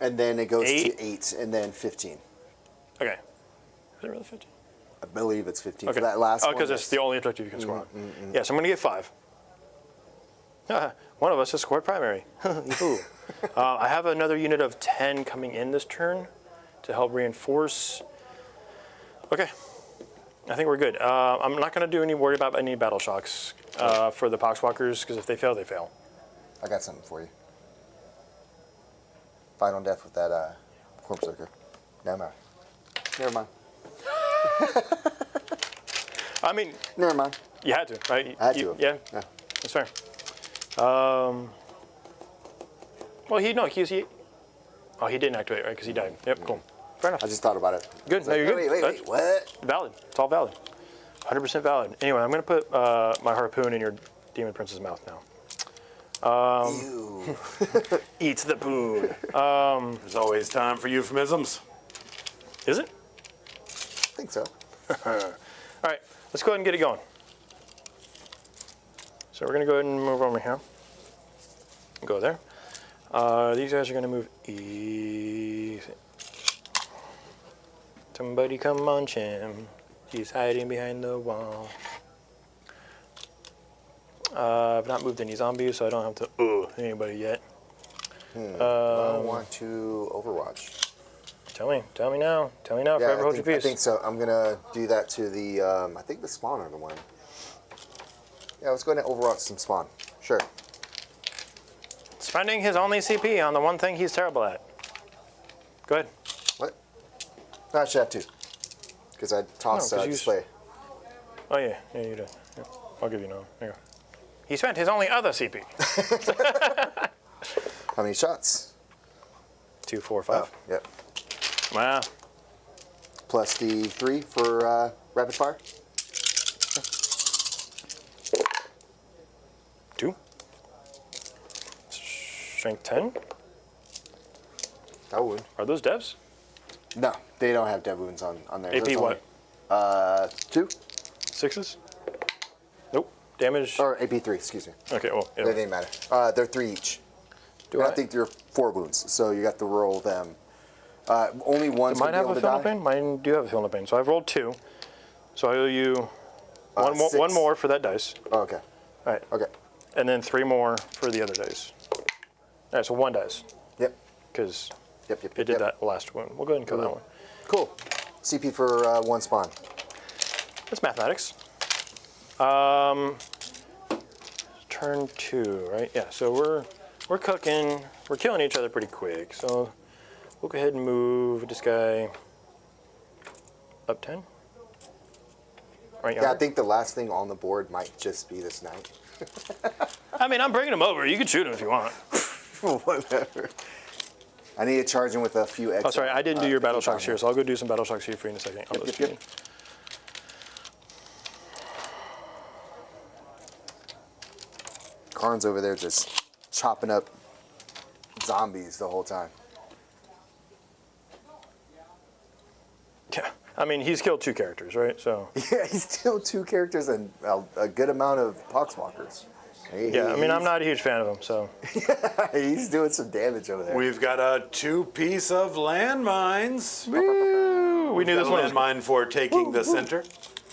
Speaker 2: And then it goes
Speaker 3: 8.
Speaker 2: to 8 and then 15.
Speaker 3: okay. Is it really 15?
Speaker 2: I believe it's 15
Speaker 3: Okay.
Speaker 2: for that last one.
Speaker 3: because it's the only objective you can score on. Yeah, so I'm going to get 5. One of us has scored primary. Ooh. I have another unit of 10 coming in this turn to help reinforce. Okay, I think we're good. I'm not going to do any worry about any battle shocks for the Poxwalkers, because if they fail, they fail.
Speaker 2: I got something for you. Final death with that corpse Berserker. Never mind. Never mind.
Speaker 3: I mean,
Speaker 2: Never mind.
Speaker 3: you had to, right?
Speaker 2: I had to.
Speaker 3: Yeah,
Speaker 2: Yeah.
Speaker 3: that's fair. Well, he didn't activate, right? Because he died. Yep, cool. Fair enough.
Speaker 2: I just thought about it.
Speaker 3: Good.
Speaker 2: It's
Speaker 3: No, you're good.
Speaker 2: Wait,
Speaker 3: That's
Speaker 2: what?
Speaker 3: valid. It's all valid. 100% valid. Anyway, I'm going to put my harpoon in your demon prince's mouth now.
Speaker 2: Ew.
Speaker 3: Eat the poon.
Speaker 1: There's always time for euphemisms.
Speaker 3: Is it?
Speaker 2: I think so.
Speaker 3: All right, let's go ahead and get it going. So we're going to go ahead and move over here. Go there. These guys are going to move easy. Somebody come munch him. He's hiding behind the wall. I've not moved any zombies, so I don't have to anybody yet.
Speaker 2: I want to Overwatch.
Speaker 3: Tell me now.
Speaker 2: Yeah,
Speaker 3: Forever hold your
Speaker 2: I
Speaker 3: peace.
Speaker 2: think so. I'm gonna do that to the. I think the spawn are the one. Yeah, let's go ahead and Overwatch some spawn. Sure.
Speaker 3: Spending his only CP on the one thing he's terrible at. Go ahead.
Speaker 2: What? No, I should have two. Because I tossed
Speaker 3: 'cause you
Speaker 2: display.
Speaker 3: Oh yeah, you did. Yeah. I'll give you no. There you go. He spent his only other CP.
Speaker 2: How many shots?
Speaker 3: 2, 4, 5.
Speaker 2: Oh, yep.
Speaker 3: Wow.
Speaker 2: Plus the 3 for rapid fire.
Speaker 3: 2. Strength 10.
Speaker 2: That would.
Speaker 3: Are those devs?
Speaker 2: No, they don't have dev wounds on there.
Speaker 3: AP
Speaker 2: That's
Speaker 3: what?
Speaker 2: only, 2
Speaker 3: 6s? Nope. Damage.
Speaker 2: or AP 3. Excuse me.
Speaker 3: Okay. Well,
Speaker 2: They
Speaker 3: yeah.
Speaker 2: didn't matter. They're 3 each. And I think they're 4 wounds, so you got to roll them. Only one's
Speaker 3: Mine
Speaker 2: gonna
Speaker 3: have
Speaker 2: be
Speaker 3: a
Speaker 2: able to
Speaker 3: fill no
Speaker 2: die.
Speaker 3: pain. Mine do have a fill no pain. So I've rolled 2. So I owe you one
Speaker 2: 6.
Speaker 3: more for that dice.
Speaker 2: Oh, okay.
Speaker 3: All right.
Speaker 2: Okay.
Speaker 3: And then 3 more for the other dice. All right. So 1 dice
Speaker 2: Yep.
Speaker 3: because
Speaker 2: Yep.
Speaker 3: it did that last one. We'll go ahead and kill that one.
Speaker 2: Cool. CP for 1 spawn.
Speaker 3: That's mathematics. Turn 2, right? Yeah. So we're cooking. We're killing each other pretty quick. So we'll go ahead and move this guy up 10. Right.
Speaker 2: Yeah, I think the last thing on the board might just be this knight.
Speaker 3: I mean, I'm bringing him over. You can shoot him if you want.
Speaker 2: Whatever. I need to charge him with a few extra.
Speaker 3: Oh, sorry, I didn't do your battle shocks here, so I'll go do some battle shocks here for you in a second. I'll
Speaker 2: Yep,
Speaker 3: let you
Speaker 2: yep. Khorne's over there just chopping up zombies the whole time.
Speaker 3: Yeah, I mean, he's killed 2 characters, right? So
Speaker 2: Yeah, he's still 2 characters and a good amount of poxwalkers.
Speaker 3: yeah, I mean, I'm not a huge fan of him. So
Speaker 2: He's doing some damage over there.
Speaker 1: We've got a 2-piece of landmines.
Speaker 3: Woo! We knew this one was.
Speaker 1: Landmine for taking the center.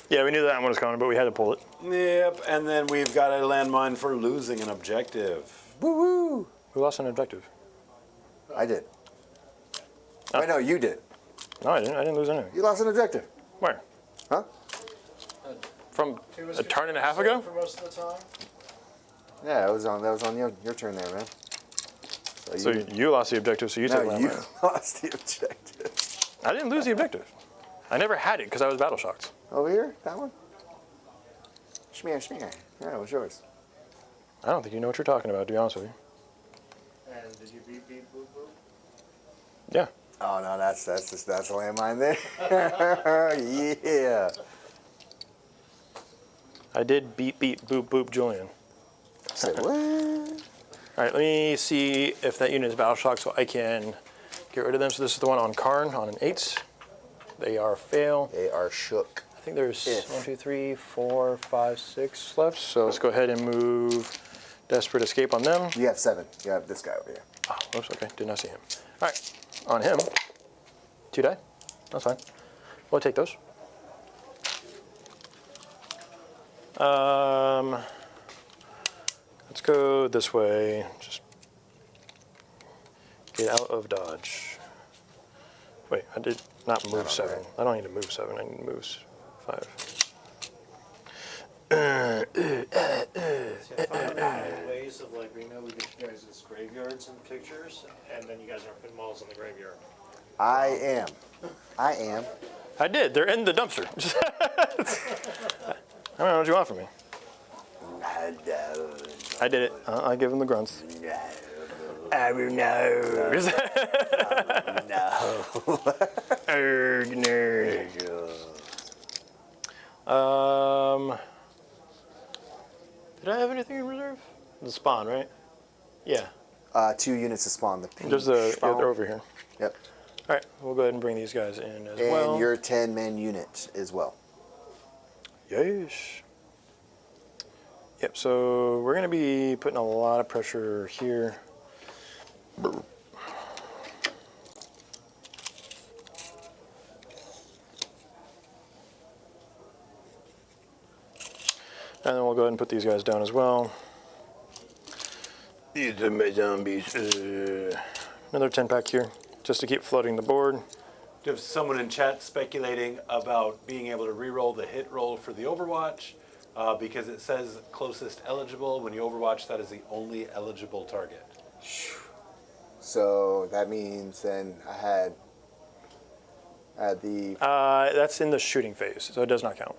Speaker 3: Yeah, we knew that one was coming, but we had to pull it.
Speaker 1: Yep, and then we've got a landmine for losing an objective.
Speaker 2: Woo woo!
Speaker 3: We lost an objective.
Speaker 2: I did. Wait, no, you did.
Speaker 3: No, I didn't. I didn't lose anything.
Speaker 2: You lost an objective.
Speaker 3: Where?
Speaker 2: Huh?
Speaker 3: From
Speaker 4: He was
Speaker 3: a turn and a half ago?
Speaker 4: For most of the time.
Speaker 2: Yeah, that was on your turn there, man.
Speaker 3: So you lost the objective, so you took
Speaker 2: no,
Speaker 3: land.
Speaker 2: you
Speaker 3: Right?
Speaker 2: lost the objective.
Speaker 3: I didn't lose the objective. I never had it because I was battle shocked.
Speaker 2: Over here, that one. Schmear. Yeah, it was yours.
Speaker 3: I don't think you know what you're talking about, to be honest with you.
Speaker 4: And did you beat boop boop?
Speaker 3: Yeah.
Speaker 2: Oh no, that's a landmine there. Yeah.
Speaker 3: I did beat boop boop Julian.
Speaker 2: Say what?
Speaker 3: All right, let me see if that unit is battle shocked so I can get rid of them. So this is the one on Khorne on an 8. They are fail.
Speaker 2: They are shook.
Speaker 3: I think there's
Speaker 2: If.
Speaker 3: 1, 2, 3, 4, 5, 6 left. So let's go ahead and move Desperate Escape on them.
Speaker 2: You have 7. You have this guy over here.
Speaker 3: Oh, oops, okay, did not see him. All right, on him, 2 die. That's fine. We'll take those. Let's go this way. Just get out of dodge. Wait, I did not move 7. I don't need to move 7. I need to move 5.
Speaker 4: Ways of like we know we get you guys' graveyards and pictures, and then you guys are putting models in the graveyard.
Speaker 2: I am.
Speaker 3: I did. They're in the dumpster. I don't know what you want from me. I did it. I give him the grunts. I will know. Erg, nerd. Did I have anything in reserve? The spawn, right? Yeah.
Speaker 2: 2 units to spawn. The pink
Speaker 3: There's the. Yeah,
Speaker 2: spawn.
Speaker 3: they're over here.
Speaker 2: Yep.
Speaker 3: All right, we'll go ahead and bring these guys in as
Speaker 2: And
Speaker 3: well.
Speaker 2: your 10-man unit as well.
Speaker 3: Yes. Yep, so we're going to be putting a lot of pressure here. And then we'll go ahead and put these guys down as well. These are my zombies. Another 10-pack here, just to keep flooding the board.
Speaker 1: There's someone in chat speculating about being able to re-roll the hit roll for the Overwatch because it says closest eligible. When you Overwatch, that is the only eligible target.
Speaker 2: So that means then I had the
Speaker 3: That's in the shooting phase, so it does not count.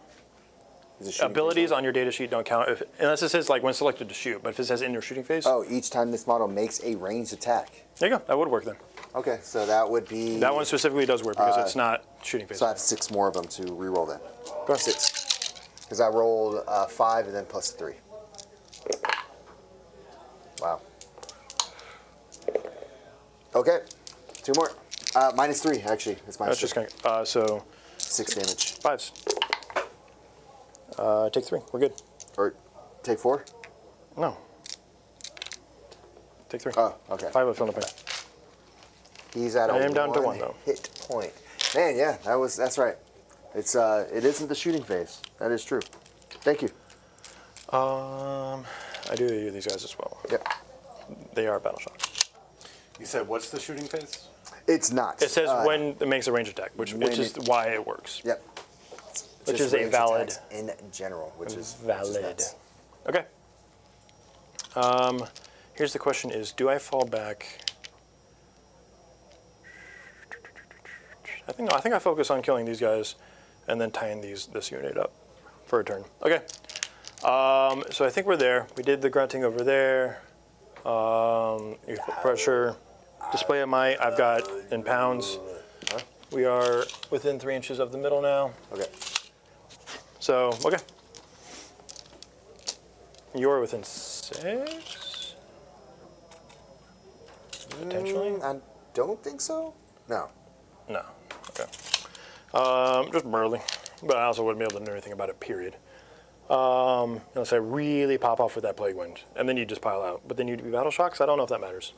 Speaker 2: is it shooting
Speaker 3: Abilities
Speaker 2: phase?
Speaker 3: on your data sheet don't count unless it says like when selected to shoot. But if it says in your shooting phase,
Speaker 2: Oh, each time this model makes a ranged attack.
Speaker 3: there you go. That would work then.
Speaker 2: Okay, so that would be
Speaker 3: That one specifically does work because it's not shooting phase.
Speaker 2: So I have 6 more of them to re-roll then.
Speaker 3: Go.
Speaker 2: 6. Because I rolled 5 and then plus 3. Wow. Okay, 2 more. Minus 3 actually. It's minus
Speaker 3: That's
Speaker 2: 3.
Speaker 3: just kind of, so
Speaker 2: 6 damage.
Speaker 3: 5s. Take 3. We're good.
Speaker 2: Or take 4?
Speaker 3: No. Take 3.
Speaker 2: Oh, okay.
Speaker 3: 5 left on the pair.
Speaker 2: He's at a
Speaker 3: I am down to 1 though.
Speaker 2: hit point. Man, yeah, that's right. It's it isn't the shooting phase. That is true. Thank you.
Speaker 3: I do these guys as well.
Speaker 2: Yep.
Speaker 3: They are battle shock.
Speaker 1: You said what's the shooting phase?
Speaker 2: It's not.
Speaker 3: It says when it makes a range attack, which is why it works.
Speaker 2: Yep.
Speaker 3: Which
Speaker 2: Just
Speaker 3: is a
Speaker 2: range
Speaker 3: valid-
Speaker 2: attacks in general, which is
Speaker 3: Valid.
Speaker 2: nuts.
Speaker 3: Okay. Here's the question: is do I fall back? I think I focus on killing these guys, and then tying this unit up for a turn. Okay. So I think we're there. We did the grunting over there. You put pressure. Display of might. I've got in pounds. We are within 3 inches of the middle now.
Speaker 2: Okay.
Speaker 3: So, okay. You're within 6? Potentially?
Speaker 2: I don't think so. No.
Speaker 3: No. Okay. Just barely. But I also wouldn't be able to do anything about it, period. Unless I really pop off with that Plague Wind. And then you just pile out. But then you'd be Battle Shocks? I don't know if that matters.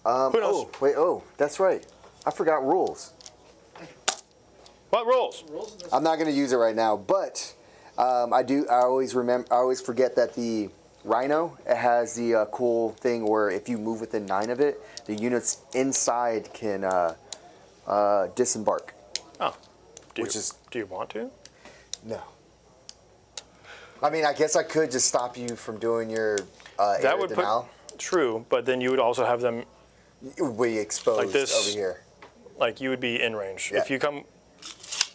Speaker 3: Who knows?
Speaker 2: Oh, wait. Oh, that's right. I forgot rules.
Speaker 3: What rules?
Speaker 2: I'm not going to use it right now, but I always forget that the Rhino, it has the cool thing where if you move within 9 of it, the units inside can disembark.
Speaker 3: Oh. Do
Speaker 2: Which
Speaker 3: you,
Speaker 2: is-
Speaker 3: do you want to?
Speaker 2: No. I mean, I guess I could just stop you from doing your
Speaker 3: That
Speaker 2: air
Speaker 3: would
Speaker 2: denial.
Speaker 3: True, but then you would also have them
Speaker 2: We exposed
Speaker 3: Like this.
Speaker 2: over here.
Speaker 3: like you would be in range
Speaker 2: Yeah.
Speaker 3: if you come,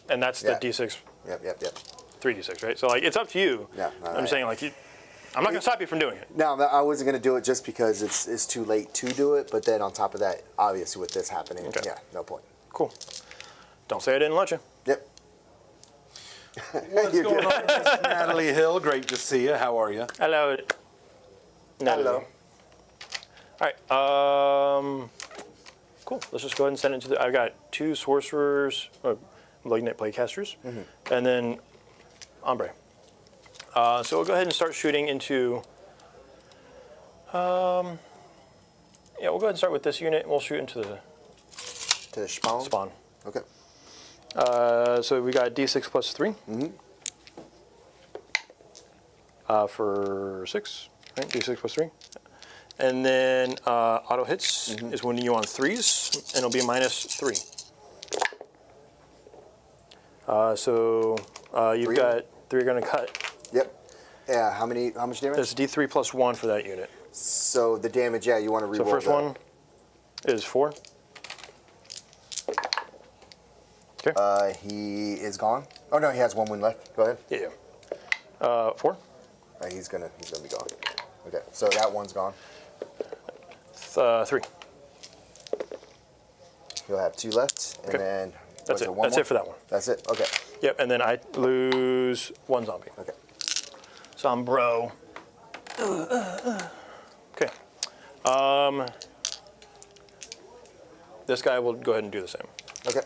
Speaker 3: and that's the
Speaker 2: Yeah.
Speaker 3: D6,
Speaker 2: Yep.
Speaker 3: 3d6, right? So like it's up to you.
Speaker 2: Yeah,
Speaker 3: I'm saying like I'm not gonna stop you from doing it.
Speaker 2: No, I wasn't going to do it just because it's too late to do it. But then on top of that, obviously with this happening,
Speaker 3: Okay.
Speaker 2: yeah, no point.
Speaker 3: Cool. Don't say I didn't let you.
Speaker 2: Yep.
Speaker 1: What's going on, Miss Natalie Hill? Great to see you. How are you?
Speaker 3: Hello.
Speaker 2: Hello.
Speaker 3: All right. Cool. Let's just go ahead and send it to the. I've got 2 sorcerers, malignant playcasters, and then ombre. So we'll go ahead and start shooting into. Yeah, we'll go ahead and start with this unit. And we'll shoot into the
Speaker 2: To the spawn.
Speaker 3: spawn.
Speaker 2: Okay.
Speaker 3: So we got D6 plus 3. For 6, right? D6 plus 3. And then auto hits is when you on 3s, and it'll be -3. So you've
Speaker 2: 3?
Speaker 3: got 3 going to cut.
Speaker 2: Yep. Yeah. How much damage?
Speaker 3: That's D3 plus 1 for that unit.
Speaker 2: So the damage, yeah, you want to reroll
Speaker 3: So first
Speaker 2: that.
Speaker 3: one is 4. Okay.
Speaker 2: He is gone. Oh no, he has 1 wound left. Go ahead.
Speaker 3: Yeah. 4.
Speaker 2: He's gonna be gone. Okay, so that one's gone.
Speaker 3: 3.
Speaker 2: He'll have 2 left, and
Speaker 3: Okay.
Speaker 2: then
Speaker 3: That's
Speaker 2: was
Speaker 3: it.
Speaker 2: there one
Speaker 3: That's
Speaker 2: more?
Speaker 3: it for that one.
Speaker 2: That's it. Okay.
Speaker 3: Yep. And then I lose 1 zombie.
Speaker 2: Okay.
Speaker 3: So I'm bro. Okay. This guy will go ahead and do the same.
Speaker 2: Okay.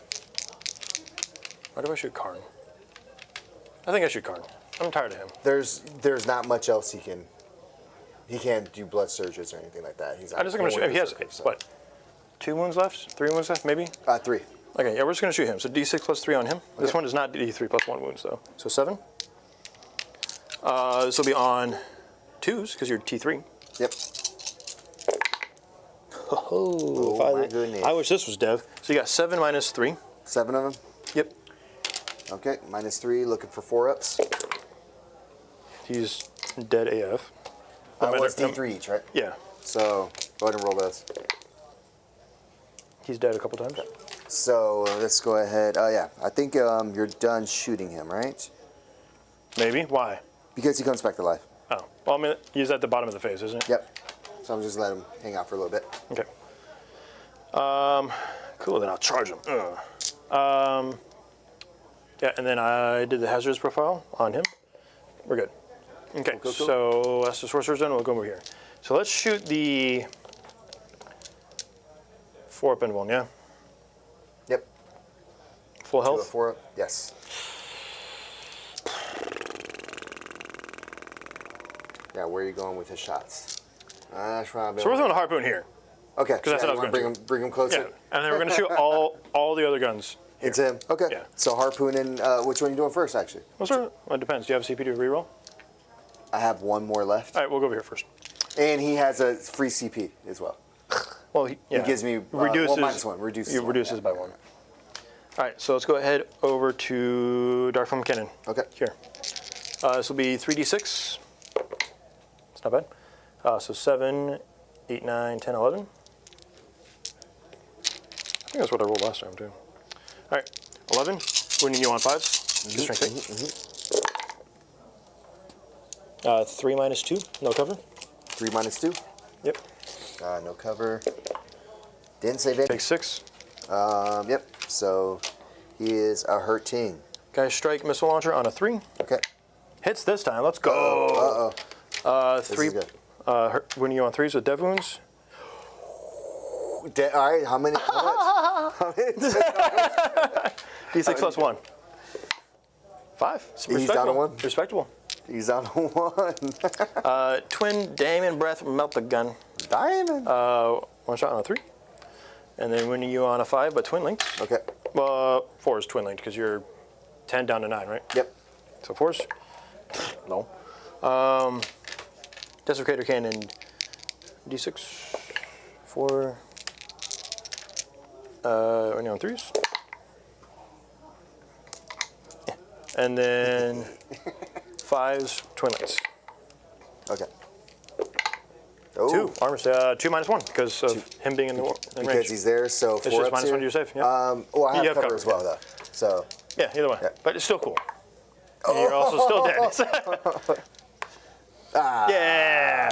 Speaker 3: Why do I shoot Khorne? I think I shoot Khorne. I'm tired of him.
Speaker 2: There's not much else he can. He can't do blood surges or anything like that. He's.
Speaker 3: I'm just gonna shoot. He has what? 2 wounds left? 3 wounds left? Maybe.
Speaker 2: 3.
Speaker 3: Okay. Yeah, we're just gonna shoot him. So D6 plus 3 on him. This
Speaker 2: Okay.
Speaker 3: one is not D3 plus 1 wounds though. So 7. This will be on 2s because you're T3.
Speaker 2: Yep.
Speaker 3: Oh,
Speaker 2: my goodness.
Speaker 3: I wish this was Dev. So you got 7 minus 3.
Speaker 2: 7 of them.
Speaker 3: Yep.
Speaker 2: Okay. -3. Looking for 4-ups.
Speaker 3: He's dead AF.
Speaker 2: Well, it's D3 each, right?
Speaker 3: Yeah.
Speaker 2: So go ahead and roll those.
Speaker 3: He's dead a couple times.
Speaker 2: So let's go ahead. Yeah, I think you're done shooting him, right?
Speaker 3: Maybe. Why?
Speaker 2: Because he comes back to life.
Speaker 3: Oh. Well, I mean, he's at the bottom of the phase, isn't it?
Speaker 2: Yep. So I'm just letting him hang out for a little bit.
Speaker 3: Okay. Cool. Then I'll charge him. Yeah, and then I did the hazardous profile on him. We're good. Okay.
Speaker 2: Cool.
Speaker 3: So that's the sorcerer's done. We'll go over here. So let's shoot the 4-up one. Yeah.
Speaker 2: Yep.
Speaker 3: Full
Speaker 2: Do a
Speaker 3: health.
Speaker 2: 4-up. Yes. Yeah, where are you going with his shots? That's right.
Speaker 3: So we're throwing a harpoon here.
Speaker 2: Okay.
Speaker 3: that's what I was
Speaker 2: you wanna
Speaker 3: gonna
Speaker 2: bring him closer.
Speaker 3: Yeah. And then we're gonna shoot all the other guns.
Speaker 2: It's him. Okay.
Speaker 3: Yeah.
Speaker 2: So harpoon and which one are you doing first? Actually,
Speaker 3: Well, it depends. Do you have a CP to reroll?
Speaker 2: I have 1 more left,
Speaker 3: All right, we'll go over here first.
Speaker 2: and he has a free CP as well.
Speaker 3: Well, he
Speaker 2: gives me,
Speaker 3: reduces
Speaker 2: -1. Reduces
Speaker 3: It
Speaker 2: one,
Speaker 3: reduces
Speaker 2: yeah.
Speaker 3: by 1. All right, so let's go ahead over to Darkflame Cannon.
Speaker 2: Okay.
Speaker 3: Here. This will be 3d6. It's not bad. So 7, 8, 9, 10, 11. I think that's what I rolled last time too. All right, 11. Winning you on 5s. Strength 8. 3 minus 2. No cover.
Speaker 2: 3 minus 2.
Speaker 3: Yep.
Speaker 2: No cover. Didn't save it.
Speaker 3: Take 6.
Speaker 2: Yep. So he is a hurting.
Speaker 3: Guys, strike missile launcher on a 3.
Speaker 2: Okay.
Speaker 3: Hits this time. Let's go.
Speaker 2: Uh-oh.
Speaker 3: 3.
Speaker 2: is good.
Speaker 3: Winning you on 3s with dev wounds.
Speaker 2: All right. How many? How much? How many?
Speaker 3: D6 plus 1. 5.
Speaker 2: He's down to 1?
Speaker 3: Respectable.
Speaker 2: He's on 1.
Speaker 3: Twin Diamond Breath, melt the gun.
Speaker 2: Diamond.
Speaker 3: 1 shot on a 3. And then winning you on a 5, but twin linked.
Speaker 2: Okay.
Speaker 3: 4 is twin linked because you're 10 down to 9, right?
Speaker 2: Yep.
Speaker 3: So 4s? No. Desecrator Cannon. D6. 4. Winning on 3s. Yeah. And then 5s, twin knights.
Speaker 2: Okay. Oh,
Speaker 3: 2 armor, 2 -1 because of him being in the in
Speaker 2: because
Speaker 3: range.
Speaker 2: he's there, so
Speaker 3: It's
Speaker 2: 4
Speaker 3: just
Speaker 2: up
Speaker 3: -1 to
Speaker 2: to
Speaker 3: your save. Yeah.
Speaker 2: Well, I
Speaker 3: You
Speaker 2: have
Speaker 3: have
Speaker 2: cover
Speaker 3: cover,
Speaker 2: as well, though. So,
Speaker 3: Yeah, either way.
Speaker 2: Yeah.
Speaker 3: But it's still cool. And you're also still dead. Yeah!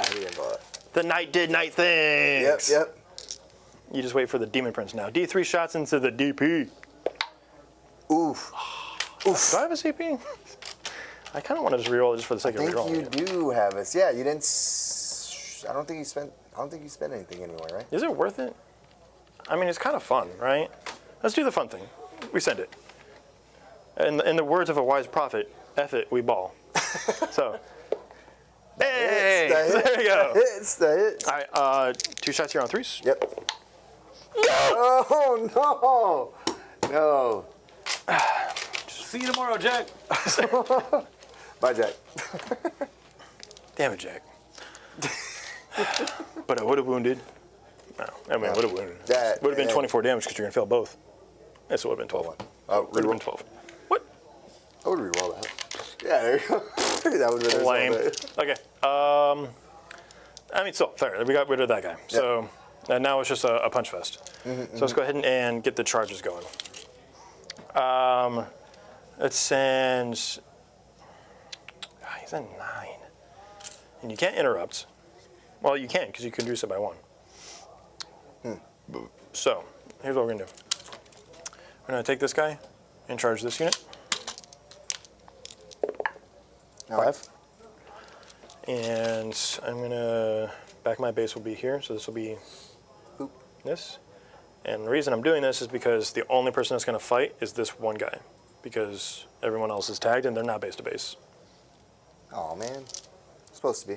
Speaker 3: The knight did knight things.
Speaker 2: Yep.
Speaker 3: You just wait for the demon prince now. D3 shots into the DP.
Speaker 2: Oof.
Speaker 3: Do I have a CP? I kind of want to just reroll it just for the sake
Speaker 2: I
Speaker 3: of
Speaker 2: think
Speaker 3: rerolling.
Speaker 2: you do have us. Yeah, you didn't. I don't think you spent anything anyway, right?
Speaker 3: Is it worth it? I mean, it's kind of fun, right? Let's do the fun thing. We send it. In the words of a wise prophet, F it, we ball. So, hey! There you go.
Speaker 2: Hits the hits.
Speaker 3: All right, 2 shots here on 3s.
Speaker 2: Yep. Oh no! No.
Speaker 1: See you tomorrow, Jack.
Speaker 2: Bye, Jack.
Speaker 3: Damn it, Jack. But I would have wounded. No, I mean, I would have wounded.
Speaker 2: That-
Speaker 3: Would have been
Speaker 2: and-
Speaker 3: 24 damage because you're going to fail both. Yes, it would have been 12.
Speaker 2: Oh,
Speaker 3: Would have been
Speaker 2: reroll.
Speaker 3: 12. What?
Speaker 2: I would reroll that. Yeah, there you go. That would have been
Speaker 3: Lame.
Speaker 2: result.
Speaker 3: Okay. I mean, still, fair. We got rid of that guy. So now it's just a punch fest. So let's go ahead and get the charges going. Let's send. He's a 9. And you can't interrupt. Well, you can because you can do so by 1. So here's what we're going to do. We're going to take this guy and charge this unit.
Speaker 2: All right.
Speaker 3: 5. And I'm going to. Back my base will be here. So this will be
Speaker 2: Boop.
Speaker 3: this. And the reason I'm doing this is because the only person that's going to fight is this one guy. Because everyone else is tagged and they're not base to base.
Speaker 2: Oh man, supposed to be.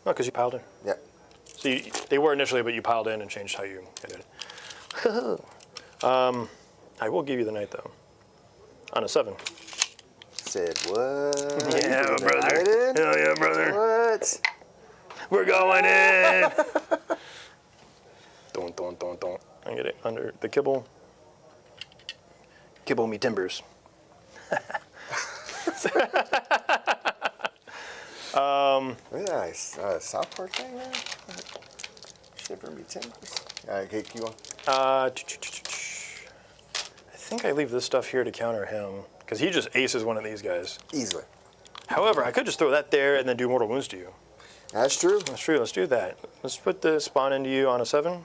Speaker 3: No, because you piled in.
Speaker 2: Yep.
Speaker 3: So they were initially, but you piled in and changed how you did it. I will give you the knight though. On a 7.
Speaker 2: Said what?
Speaker 3: Yeah,
Speaker 2: You
Speaker 3: brother.
Speaker 2: denied it?
Speaker 3: Hell yeah, brother.
Speaker 2: What?
Speaker 3: We're going in. Don't. I get it under the kibble. Kibble me timbers.
Speaker 2: Very nice. South Park thing there? Shiver me timbers. All right, okay, keep going.
Speaker 3: I think I leave this stuff here to counter him because he just aces one of these guys.
Speaker 2: Easily.
Speaker 3: However, I could just throw that there and then do mortal wounds to you.
Speaker 2: That's true.
Speaker 3: That's true. Let's do that. Let's put the spawn into you on a 7.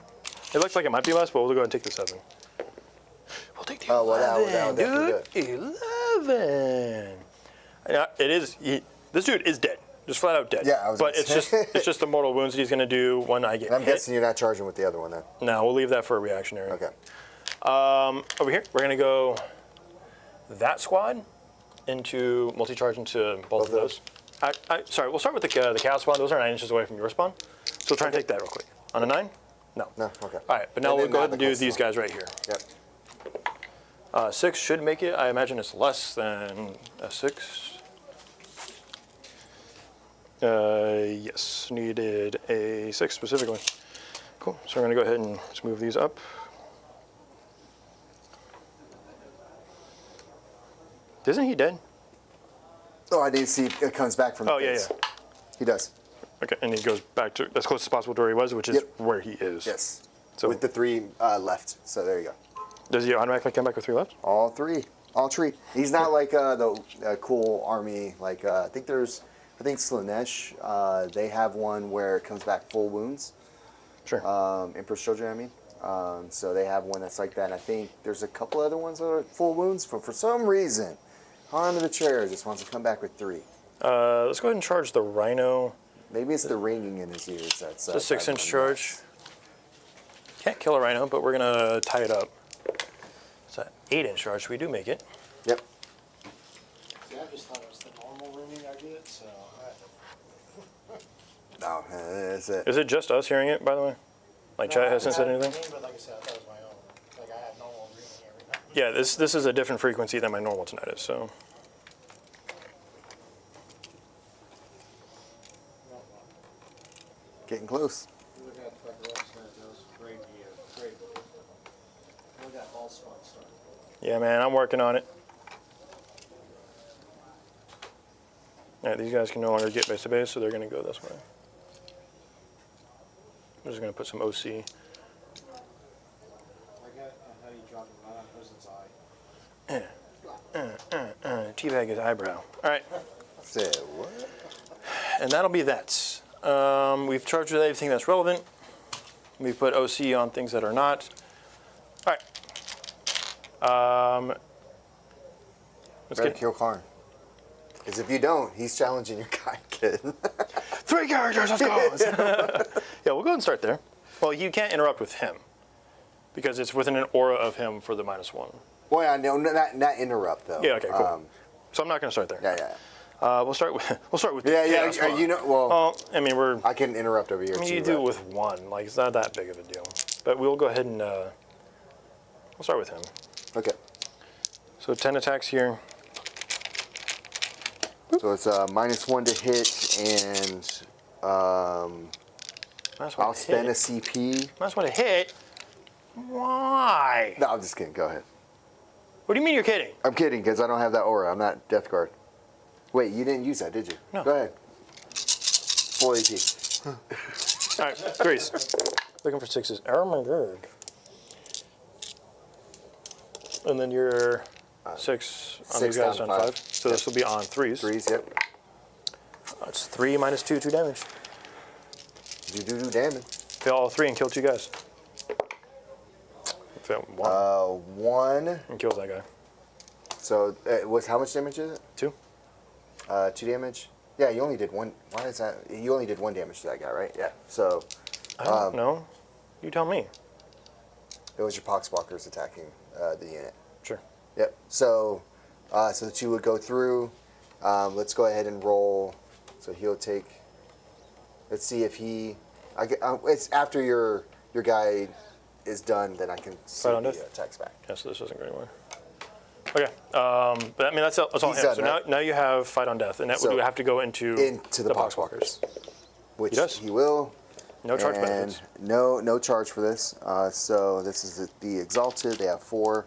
Speaker 3: It looks like it might be less, but we'll go ahead and take the 7. We'll take the 11,
Speaker 2: Oh, well, that would definitely
Speaker 3: dude. 11. Yeah, it is. This dude is dead. Just flat out dead.
Speaker 2: Yeah, I was
Speaker 3: But
Speaker 2: gonna
Speaker 3: it's
Speaker 2: say.
Speaker 3: just the mortal wounds that he's gonna do when I get
Speaker 2: And I'm
Speaker 3: hit.
Speaker 2: guessing you're not charging with the other one then.
Speaker 3: No, we'll leave that for a reactionary.
Speaker 2: Okay.
Speaker 3: Over here, we're gonna go that squad into multi-charge into both of those. Sorry, we'll start with the Chaos spawn. Those are 9 inches away from your spawn. So we'll try and take that real quick. On a 9? No.
Speaker 2: No, okay.
Speaker 3: All right, but now
Speaker 2: And
Speaker 3: we'll
Speaker 2: then
Speaker 3: go ahead
Speaker 2: not
Speaker 3: and
Speaker 2: the
Speaker 3: do
Speaker 2: close
Speaker 3: these
Speaker 2: one.
Speaker 3: guys right here.
Speaker 2: Yep.
Speaker 3: 6 should make it. I imagine it's less than a 6. Yes, needed a 6 specifically. Cool. So we're going to go ahead and just move these up. Isn't he dead?
Speaker 2: Oh, I didn't see it comes back from the
Speaker 3: Oh, yeah,
Speaker 2: pits.
Speaker 3: yeah.
Speaker 2: He does.
Speaker 3: Okay, and he goes back to as close as possible to where he was, which is
Speaker 2: Yep.
Speaker 3: where he is.
Speaker 2: Yes.
Speaker 3: So
Speaker 2: With the 3 left. So there you go.
Speaker 3: does he automatically come back with 3 left?
Speaker 2: All 3. All 3. He's not like the cool army. Like I think Slanesh, they have one where it comes back full wounds.
Speaker 3: Sure.
Speaker 2: Emperor's Children, I mean. So they have one that's like that. And I think there's a couple other ones that are full wounds. But for some reason, Han of the Chair just wants to come back with 3.
Speaker 3: Let's go ahead and charge the Rhino.
Speaker 2: Maybe it's the ringing in his ears. That's
Speaker 3: It's a 6-inch charge. Can't kill a Rhino, but we're gonna tie it up. It's an 8-inch charge. We do make it.
Speaker 2: Yep.
Speaker 4: See, I just thought it was the normal rooming I get, so
Speaker 2: No, that's it.
Speaker 3: Is it just us hearing it, by the way? Like chat hasn't said anything?
Speaker 4: But like I said, I thought it was my own. Like I had normal rooming every night.
Speaker 3: Yeah, this is a different frequency than my normal tonight is. So
Speaker 2: Getting close.
Speaker 4: Look at like the website, those great gear, great. Look at all spots started.
Speaker 3: yeah, man, I'm working on it. All right, these guys can no longer get base to base, so they're going to go this way. I'm just going to put some OC.
Speaker 4: I got how you drop him right on person's eye.
Speaker 3: Teabag his eyebrow. All right,
Speaker 2: Say what?
Speaker 3: and that'll be that. We've charged with everything that's relevant. We've put OC on things that are not. All right. Let's
Speaker 2: Better
Speaker 3: get
Speaker 2: kill Khorne. Because if you don't, he's challenging your guy, kid.
Speaker 3: 3 characters, let's go. Yeah, we'll go ahead and start there. Well, you can't interrupt with him because it's within an aura of him for the -1.
Speaker 2: Well, yeah, no, not interrupt though.
Speaker 3: Yeah, okay, cool. So I'm not going to start there.
Speaker 2: Yeah.
Speaker 3: We'll start with
Speaker 2: Yeah,
Speaker 3: chaos
Speaker 2: yeah.
Speaker 3: mode.
Speaker 2: You know, well,
Speaker 3: Well, I mean,
Speaker 2: I can interrupt over here too.
Speaker 3: you do it
Speaker 2: but-
Speaker 3: with one. Like, it's not that big of a deal. But we'll go ahead and we'll start with him.
Speaker 2: Okay.
Speaker 3: So 10 attacks here.
Speaker 2: So it's -1 to hit, and I'll spend a CP.
Speaker 3: -1 to hit. Why?
Speaker 2: No, I'm just kidding. Go ahead.
Speaker 3: What do you mean you're kidding?
Speaker 2: I'm kidding because I don't have that aura. I'm not Death Guard. Wait, you didn't use that, did you?
Speaker 3: No.
Speaker 2: Go ahead. Full AP.
Speaker 3: All right, Grease. Looking for 6s. Oh my god. And then you're 6 on
Speaker 2: 6
Speaker 3: these guys
Speaker 2: down
Speaker 3: on
Speaker 2: to
Speaker 3: 5.
Speaker 2: 5.
Speaker 3: So this will be on 3s.
Speaker 2: 3s, yep.
Speaker 3: That's 3 minus 2, 2 damage.
Speaker 2: You do damage.
Speaker 3: Fail all 3 and kill 2 guys. Fail 1
Speaker 2: 1.
Speaker 3: and kills that guy.
Speaker 2: So how much damage is it?
Speaker 3: 2.
Speaker 2: 2 damage. Yeah, you only did 1. Why is that? You only did 1 damage to that guy, right? Yeah. So
Speaker 3: I don't know. You tell me.
Speaker 2: it was your poxwalkers attacking the unit.
Speaker 3: Sure.
Speaker 2: Yep. So the 2 would go through. Let's go ahead and roll. So he'll take. Let's see if he. It's after your guy is done, then I can see
Speaker 3: Fight on
Speaker 2: the
Speaker 3: death?
Speaker 2: attacks back.
Speaker 3: Yeah, so this doesn't go anywhere. Okay. But I mean, that's all
Speaker 2: He's
Speaker 3: him.
Speaker 2: done,
Speaker 3: So
Speaker 2: right?
Speaker 3: now you have fight on death, and that
Speaker 2: So
Speaker 3: would have to go into
Speaker 2: the poxwalkers, which
Speaker 3: He does.
Speaker 2: he will.
Speaker 3: No charge
Speaker 2: and
Speaker 3: benefits.
Speaker 2: No charge for this. So this is the exalted. They have 4.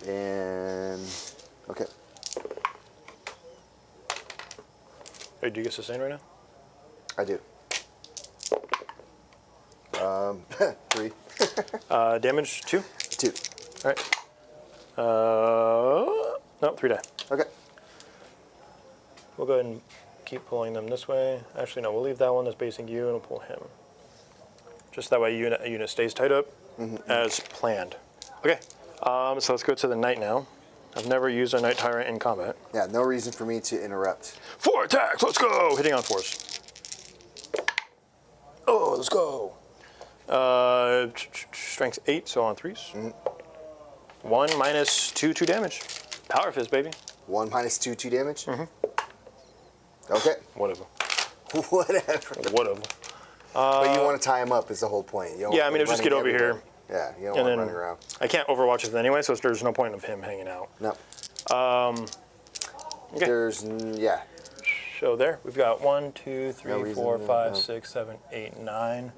Speaker 2: And okay.
Speaker 3: Hey, do you get sustained right now?
Speaker 2: I do. 3,
Speaker 3: Damage 2.
Speaker 2: 2.
Speaker 3: All right. No, 3 die.
Speaker 2: Okay.
Speaker 3: We'll go ahead and keep pulling them this way. Actually, no, we'll leave that one that's basing you, and we'll pull him. Just that way, a unit stays tied up as planned. Okay. So let's go to the knight now. I've never used a knight tyrant in combat.
Speaker 2: Yeah, no reason for me to interrupt.
Speaker 3: 4 attacks. Let's go. Hitting on 4s. Oh, let's go. Strength 8, so on 3s. 1 minus 2 damage. Power fist, baby.
Speaker 2: 1 minus 2 damage. Okay.
Speaker 3: Whatever.
Speaker 2: Whatever.
Speaker 3: Whatever.
Speaker 2: But you want to tie him up is the whole point. You don't
Speaker 3: Yeah, I mean,
Speaker 2: want
Speaker 3: just
Speaker 2: him
Speaker 3: get
Speaker 2: running
Speaker 3: over here.
Speaker 2: everywhere. Yeah, you don't
Speaker 3: And
Speaker 2: want him
Speaker 3: then
Speaker 2: running around.
Speaker 3: I can't overwatch it anyway, so there's no point of him hanging out.
Speaker 2: No.
Speaker 3: Okay.
Speaker 2: Yeah.
Speaker 3: So there, we've got 1, 2, 3,
Speaker 2: No reason
Speaker 3: 4,
Speaker 2: to-
Speaker 3: 5,
Speaker 2: no.
Speaker 3: 6, 7, 8, 9.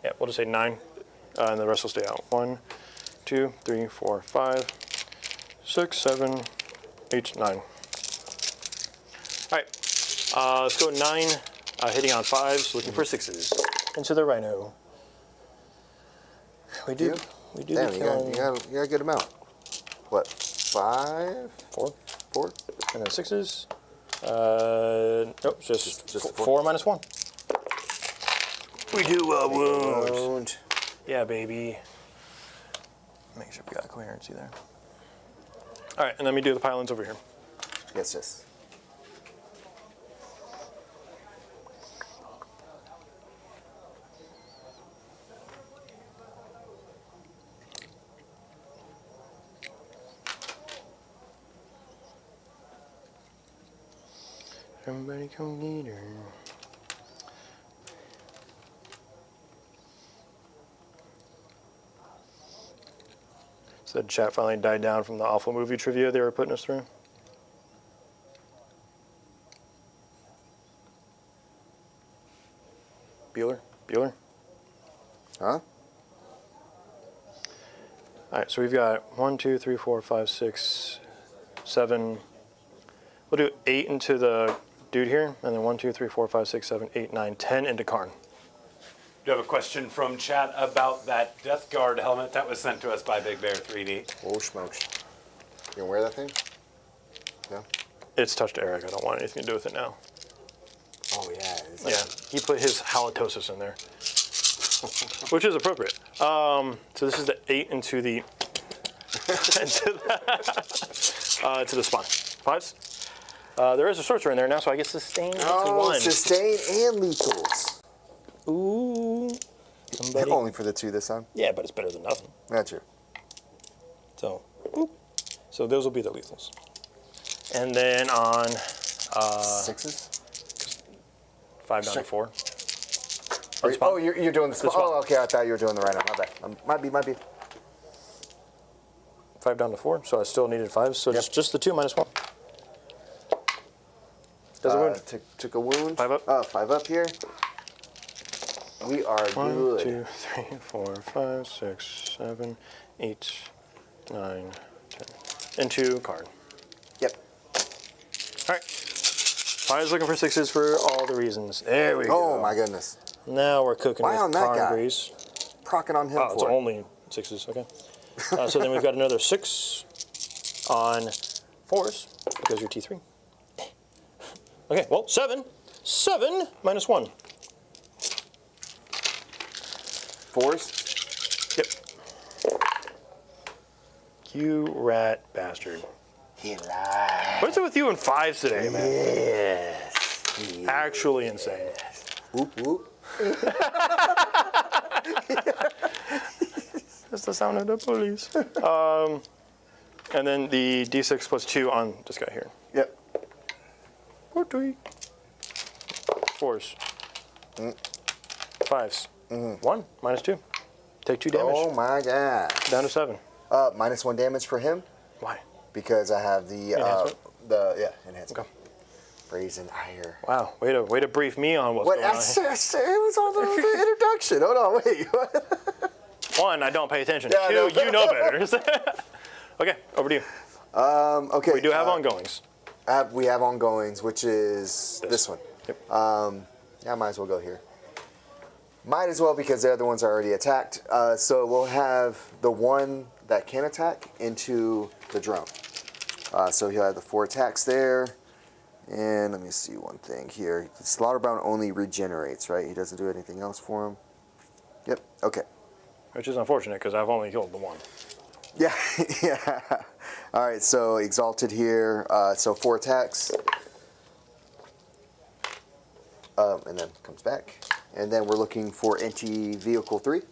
Speaker 3: Yeah, we'll just say 9, and the rest will stay out. 1, 2, 3, 4, 5, 6, 7, 8, 9. All right, let's go 9, hitting on 5s, looking for 6s. Into the rhino. We do
Speaker 2: Damn,
Speaker 3: the
Speaker 2: you
Speaker 3: killing.
Speaker 2: got a good amount. What? 5?
Speaker 3: 4,
Speaker 2: 4?
Speaker 3: and then 6s. Nope, just
Speaker 2: Just
Speaker 3: 4 minus 1. We do wounds.
Speaker 2: Wound.
Speaker 3: Yeah, baby. Make sure we got coherency there. All right, and let me do the pylons over here.
Speaker 2: Yes.
Speaker 3: Everybody come get her. So the chat finally died down from the awful movie trivia they were putting us through. Bueller?
Speaker 2: Huh?
Speaker 3: All right, so we've got 1, 2, 3, 4, 5, 6, 7 We'll do 8 into the dude here, and then 1, 2, 3, 4, 5, 6, 7, 8, 9, 10 into Khorne.
Speaker 1: Do you have a question from chat about that Death Guard helmet that was sent to us by Big Bear 3D?
Speaker 2: Oh, smokes. You gonna wear that thing? No?
Speaker 3: It's touched Eric. I don't want anything to do with it now.
Speaker 2: Oh, yeah. It's
Speaker 3: Yeah, he put his halitosis in there, which is appropriate. So this is the 8 into the to the spawn. 5s. There is a sorcerer in there now, so I get sustain into 1.
Speaker 2: Sustain and lethals.
Speaker 3: Ooh, somebody.
Speaker 2: Only for the 2 this time.
Speaker 3: Yeah, but it's better than nothing.
Speaker 2: That's true.
Speaker 3: So, boop. So those will be the lethals. And then on
Speaker 2: 6s?
Speaker 3: 5 down to 4.
Speaker 2: Oh, you're doing the
Speaker 3: spawn.
Speaker 2: Oh, okay. I thought you were doing the right one. My bad. Might be.
Speaker 3: 5 down to 4, so I still needed 5. So just the 2 minus 1. Does it wound?
Speaker 2: Took a wound.
Speaker 3: 5 up.
Speaker 2: 5 up here. We are
Speaker 3: 1,
Speaker 2: good.
Speaker 3: 2, 3, 4, 5, 6, 7, 8, 9, 10. Into card.
Speaker 2: Yep.
Speaker 3: All right. 5 is looking for 6s for all the reasons. There we go.
Speaker 2: Oh my goodness.
Speaker 3: Now we're cooking
Speaker 2: Why
Speaker 3: with
Speaker 2: on that
Speaker 3: Khorne
Speaker 2: guy?
Speaker 3: grease.
Speaker 2: Procking on him
Speaker 3: Oh, it's
Speaker 2: for it.
Speaker 3: only 6s. Okay. So then we've got another 6 on 4s because you're T3. Okay. Well, 7. 7 minus 1.
Speaker 2: 4s.
Speaker 3: Yep. You rat bastard.
Speaker 2: He lied.
Speaker 3: What is it with you and 5s today, man?
Speaker 2: Yes.
Speaker 3: Actually insane.
Speaker 2: Whoop whoop.
Speaker 3: That's the sound of the police. And then the D6 plus 2 on this guy here.
Speaker 2: Yep.
Speaker 3: 4s. 5s. 1 minus 2. Take 2 damage.
Speaker 2: Oh my god.
Speaker 3: Down to 7.
Speaker 2: Minus 1 damage for him
Speaker 3: Why?
Speaker 2: because I have the
Speaker 3: Enhancement?
Speaker 2: enhancement.
Speaker 3: Okay.
Speaker 2: Brazen ire.
Speaker 3: Wow. Way to brief me on what's
Speaker 2: What?
Speaker 3: going on.
Speaker 2: It was on the introduction. Hold on, wait. What?
Speaker 3: 1, I don't pay attention.
Speaker 2: Yeah, I
Speaker 3: 2,
Speaker 2: know.
Speaker 3: you know better. Okay, over to you.
Speaker 2: Okay.
Speaker 3: We do have ongoings.
Speaker 2: We have ongoings, which is this one.
Speaker 3: Yep.
Speaker 2: Yeah, I might as well go here. Might as well because the other ones are already attacked. So we'll have the one that can attack into the drone. So he'll have the 4 attacks there. And let me see one thing here. Slaughterbound only regenerates, right? He doesn't do anything else for him. Yep, okay.
Speaker 3: Which is unfortunate because I've only killed the 1.
Speaker 2: Yeah, yeah. All right, so Exalted here. So 4 attacks. And then comes back. And then we're looking for anti-vehicle 3.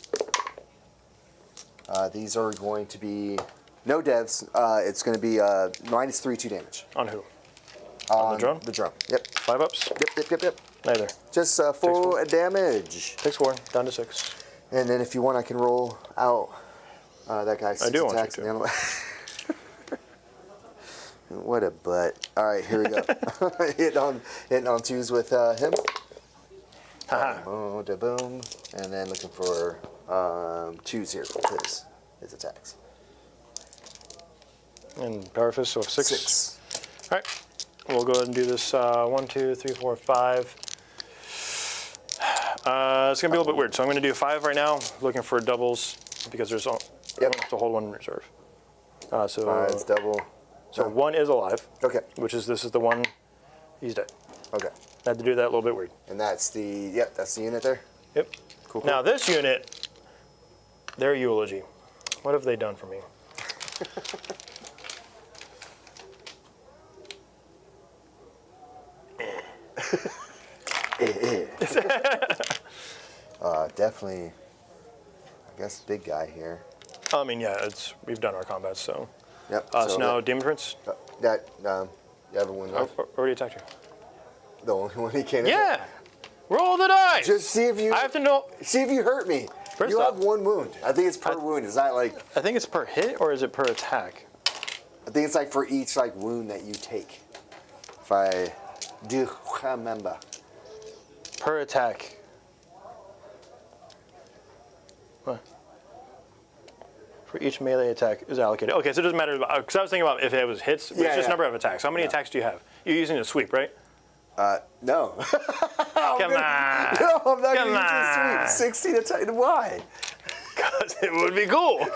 Speaker 2: These are going to be no devs. It's going to be minus 3, 2 damage.
Speaker 3: On who?
Speaker 2: On
Speaker 3: the drone?
Speaker 2: The drone. Yep.
Speaker 3: 5 ups?
Speaker 2: Yep.
Speaker 3: Neither.
Speaker 2: Just 4 damage.
Speaker 3: Takes 4. Down to 6.
Speaker 2: And then if you want, I can roll out that guy's 6
Speaker 3: I do want you
Speaker 2: attacks.
Speaker 3: to.
Speaker 2: And what a butt. All right, here we go. hitting on 2s with him.
Speaker 3: Haha.
Speaker 2: Boom, da boom. And then looking for 2s here with his attacks.
Speaker 3: And Power Fist, so 6.
Speaker 2: 6.
Speaker 3: All right. We'll go ahead and do this 1, 2, 3, 4, 5. It's going to be a little bit weird. So I'm going to do 5 right now, looking for doubles because there's to hold 1 in reserve. So
Speaker 2: 5's double.
Speaker 3: So 1 is alive.
Speaker 2: Okay.
Speaker 3: This is the one. He's dead.
Speaker 2: Okay.
Speaker 3: I had to do that a little bit weird.
Speaker 2: And that's the that's the unit there.
Speaker 3: Yep.
Speaker 2: Cool.
Speaker 3: Now this unit, their eulogy. What have they done for me?
Speaker 2: Definitely. I guess big guy here.
Speaker 3: I mean, yeah, we've done our combats, so.
Speaker 2: Yep.
Speaker 3: So now Demon Prince.
Speaker 2: You have a wound left.
Speaker 3: Already attacked you.
Speaker 2: The only one he can.
Speaker 3: Yeah. Roll the dice.
Speaker 2: Just see if you.
Speaker 3: I have to know.
Speaker 2: See if you hurt me.
Speaker 3: First
Speaker 2: you
Speaker 3: off-
Speaker 2: have 1 wound. I think it's per wound. It's not like.
Speaker 3: I think it's per hit or is it per attack?
Speaker 2: I think it's like for each wound that you take. If I do remember.
Speaker 3: Per attack. What? for each melee attack is allocated. Okay, so it doesn't matter, because I was thinking about if it was hits, but
Speaker 2: Yeah,
Speaker 3: it's just
Speaker 2: yeah.
Speaker 3: number of attacks. How many attacks do you have? You're using a sweep, right?
Speaker 2: No.
Speaker 3: Come on.
Speaker 2: No, I'm not
Speaker 3: Come
Speaker 2: going to
Speaker 3: on.
Speaker 2: use a sweep. 16 attacks. Why?
Speaker 3: Because it would be cool.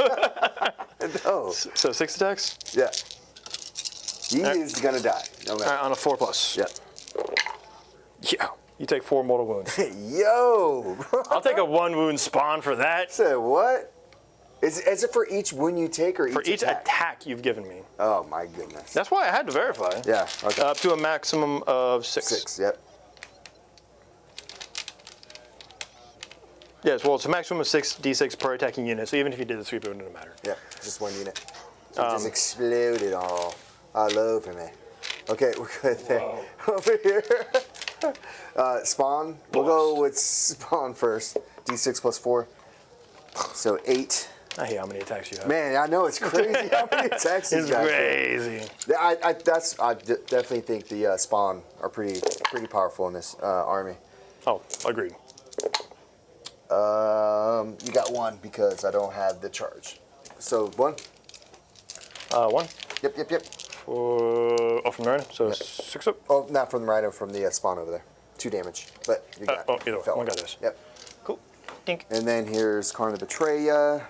Speaker 2: No.
Speaker 3: So 6 attacks?
Speaker 2: Yeah. He is going to die. No
Speaker 3: All
Speaker 2: matter.
Speaker 3: right, on a 4+.
Speaker 2: Yeah.
Speaker 3: Yeah. You take 4 mortal wounds.
Speaker 2: Yo.
Speaker 3: I'll take a 1 wound spawn for that.
Speaker 2: Said what? Is it for each wound you take or
Speaker 3: For each
Speaker 2: attack?
Speaker 3: attack you've given me.
Speaker 2: Oh my goodness.
Speaker 3: That's why I had to verify.
Speaker 2: Yeah. Okay.
Speaker 3: Up to a maximum of 6.
Speaker 2: 6. Yep.
Speaker 3: Yes, well, it's a maximum of 6d6 per attacking unit, so even if you did the sweep, it wouldn't matter.
Speaker 2: Yep. Just 1 unit. So it just exploded all over me. Okay, we're good there. Over here. Spawn. We'll go with spawn first. D6 plus 4. So 8.
Speaker 3: I hate how many attacks you have.
Speaker 2: Man, I know it's crazy how many attacks these
Speaker 3: It's
Speaker 2: guys have.
Speaker 3: crazy.
Speaker 2: I definitely think the spawn are pretty powerful in this army.
Speaker 3: Oh, agreed.
Speaker 2: You got 1 because I don't have the charge. So 1.
Speaker 3: 1.
Speaker 2: Yep.
Speaker 3: From the right, so 6 up.
Speaker 2: Oh, not from the rhino, from the spawn over there. 2 damage, but you got.
Speaker 3: Either way,
Speaker 2: felt
Speaker 3: one
Speaker 2: it.
Speaker 3: got this.
Speaker 2: Yep.
Speaker 3: Cool. Dink.
Speaker 2: And then here's Khorne the Betrayer.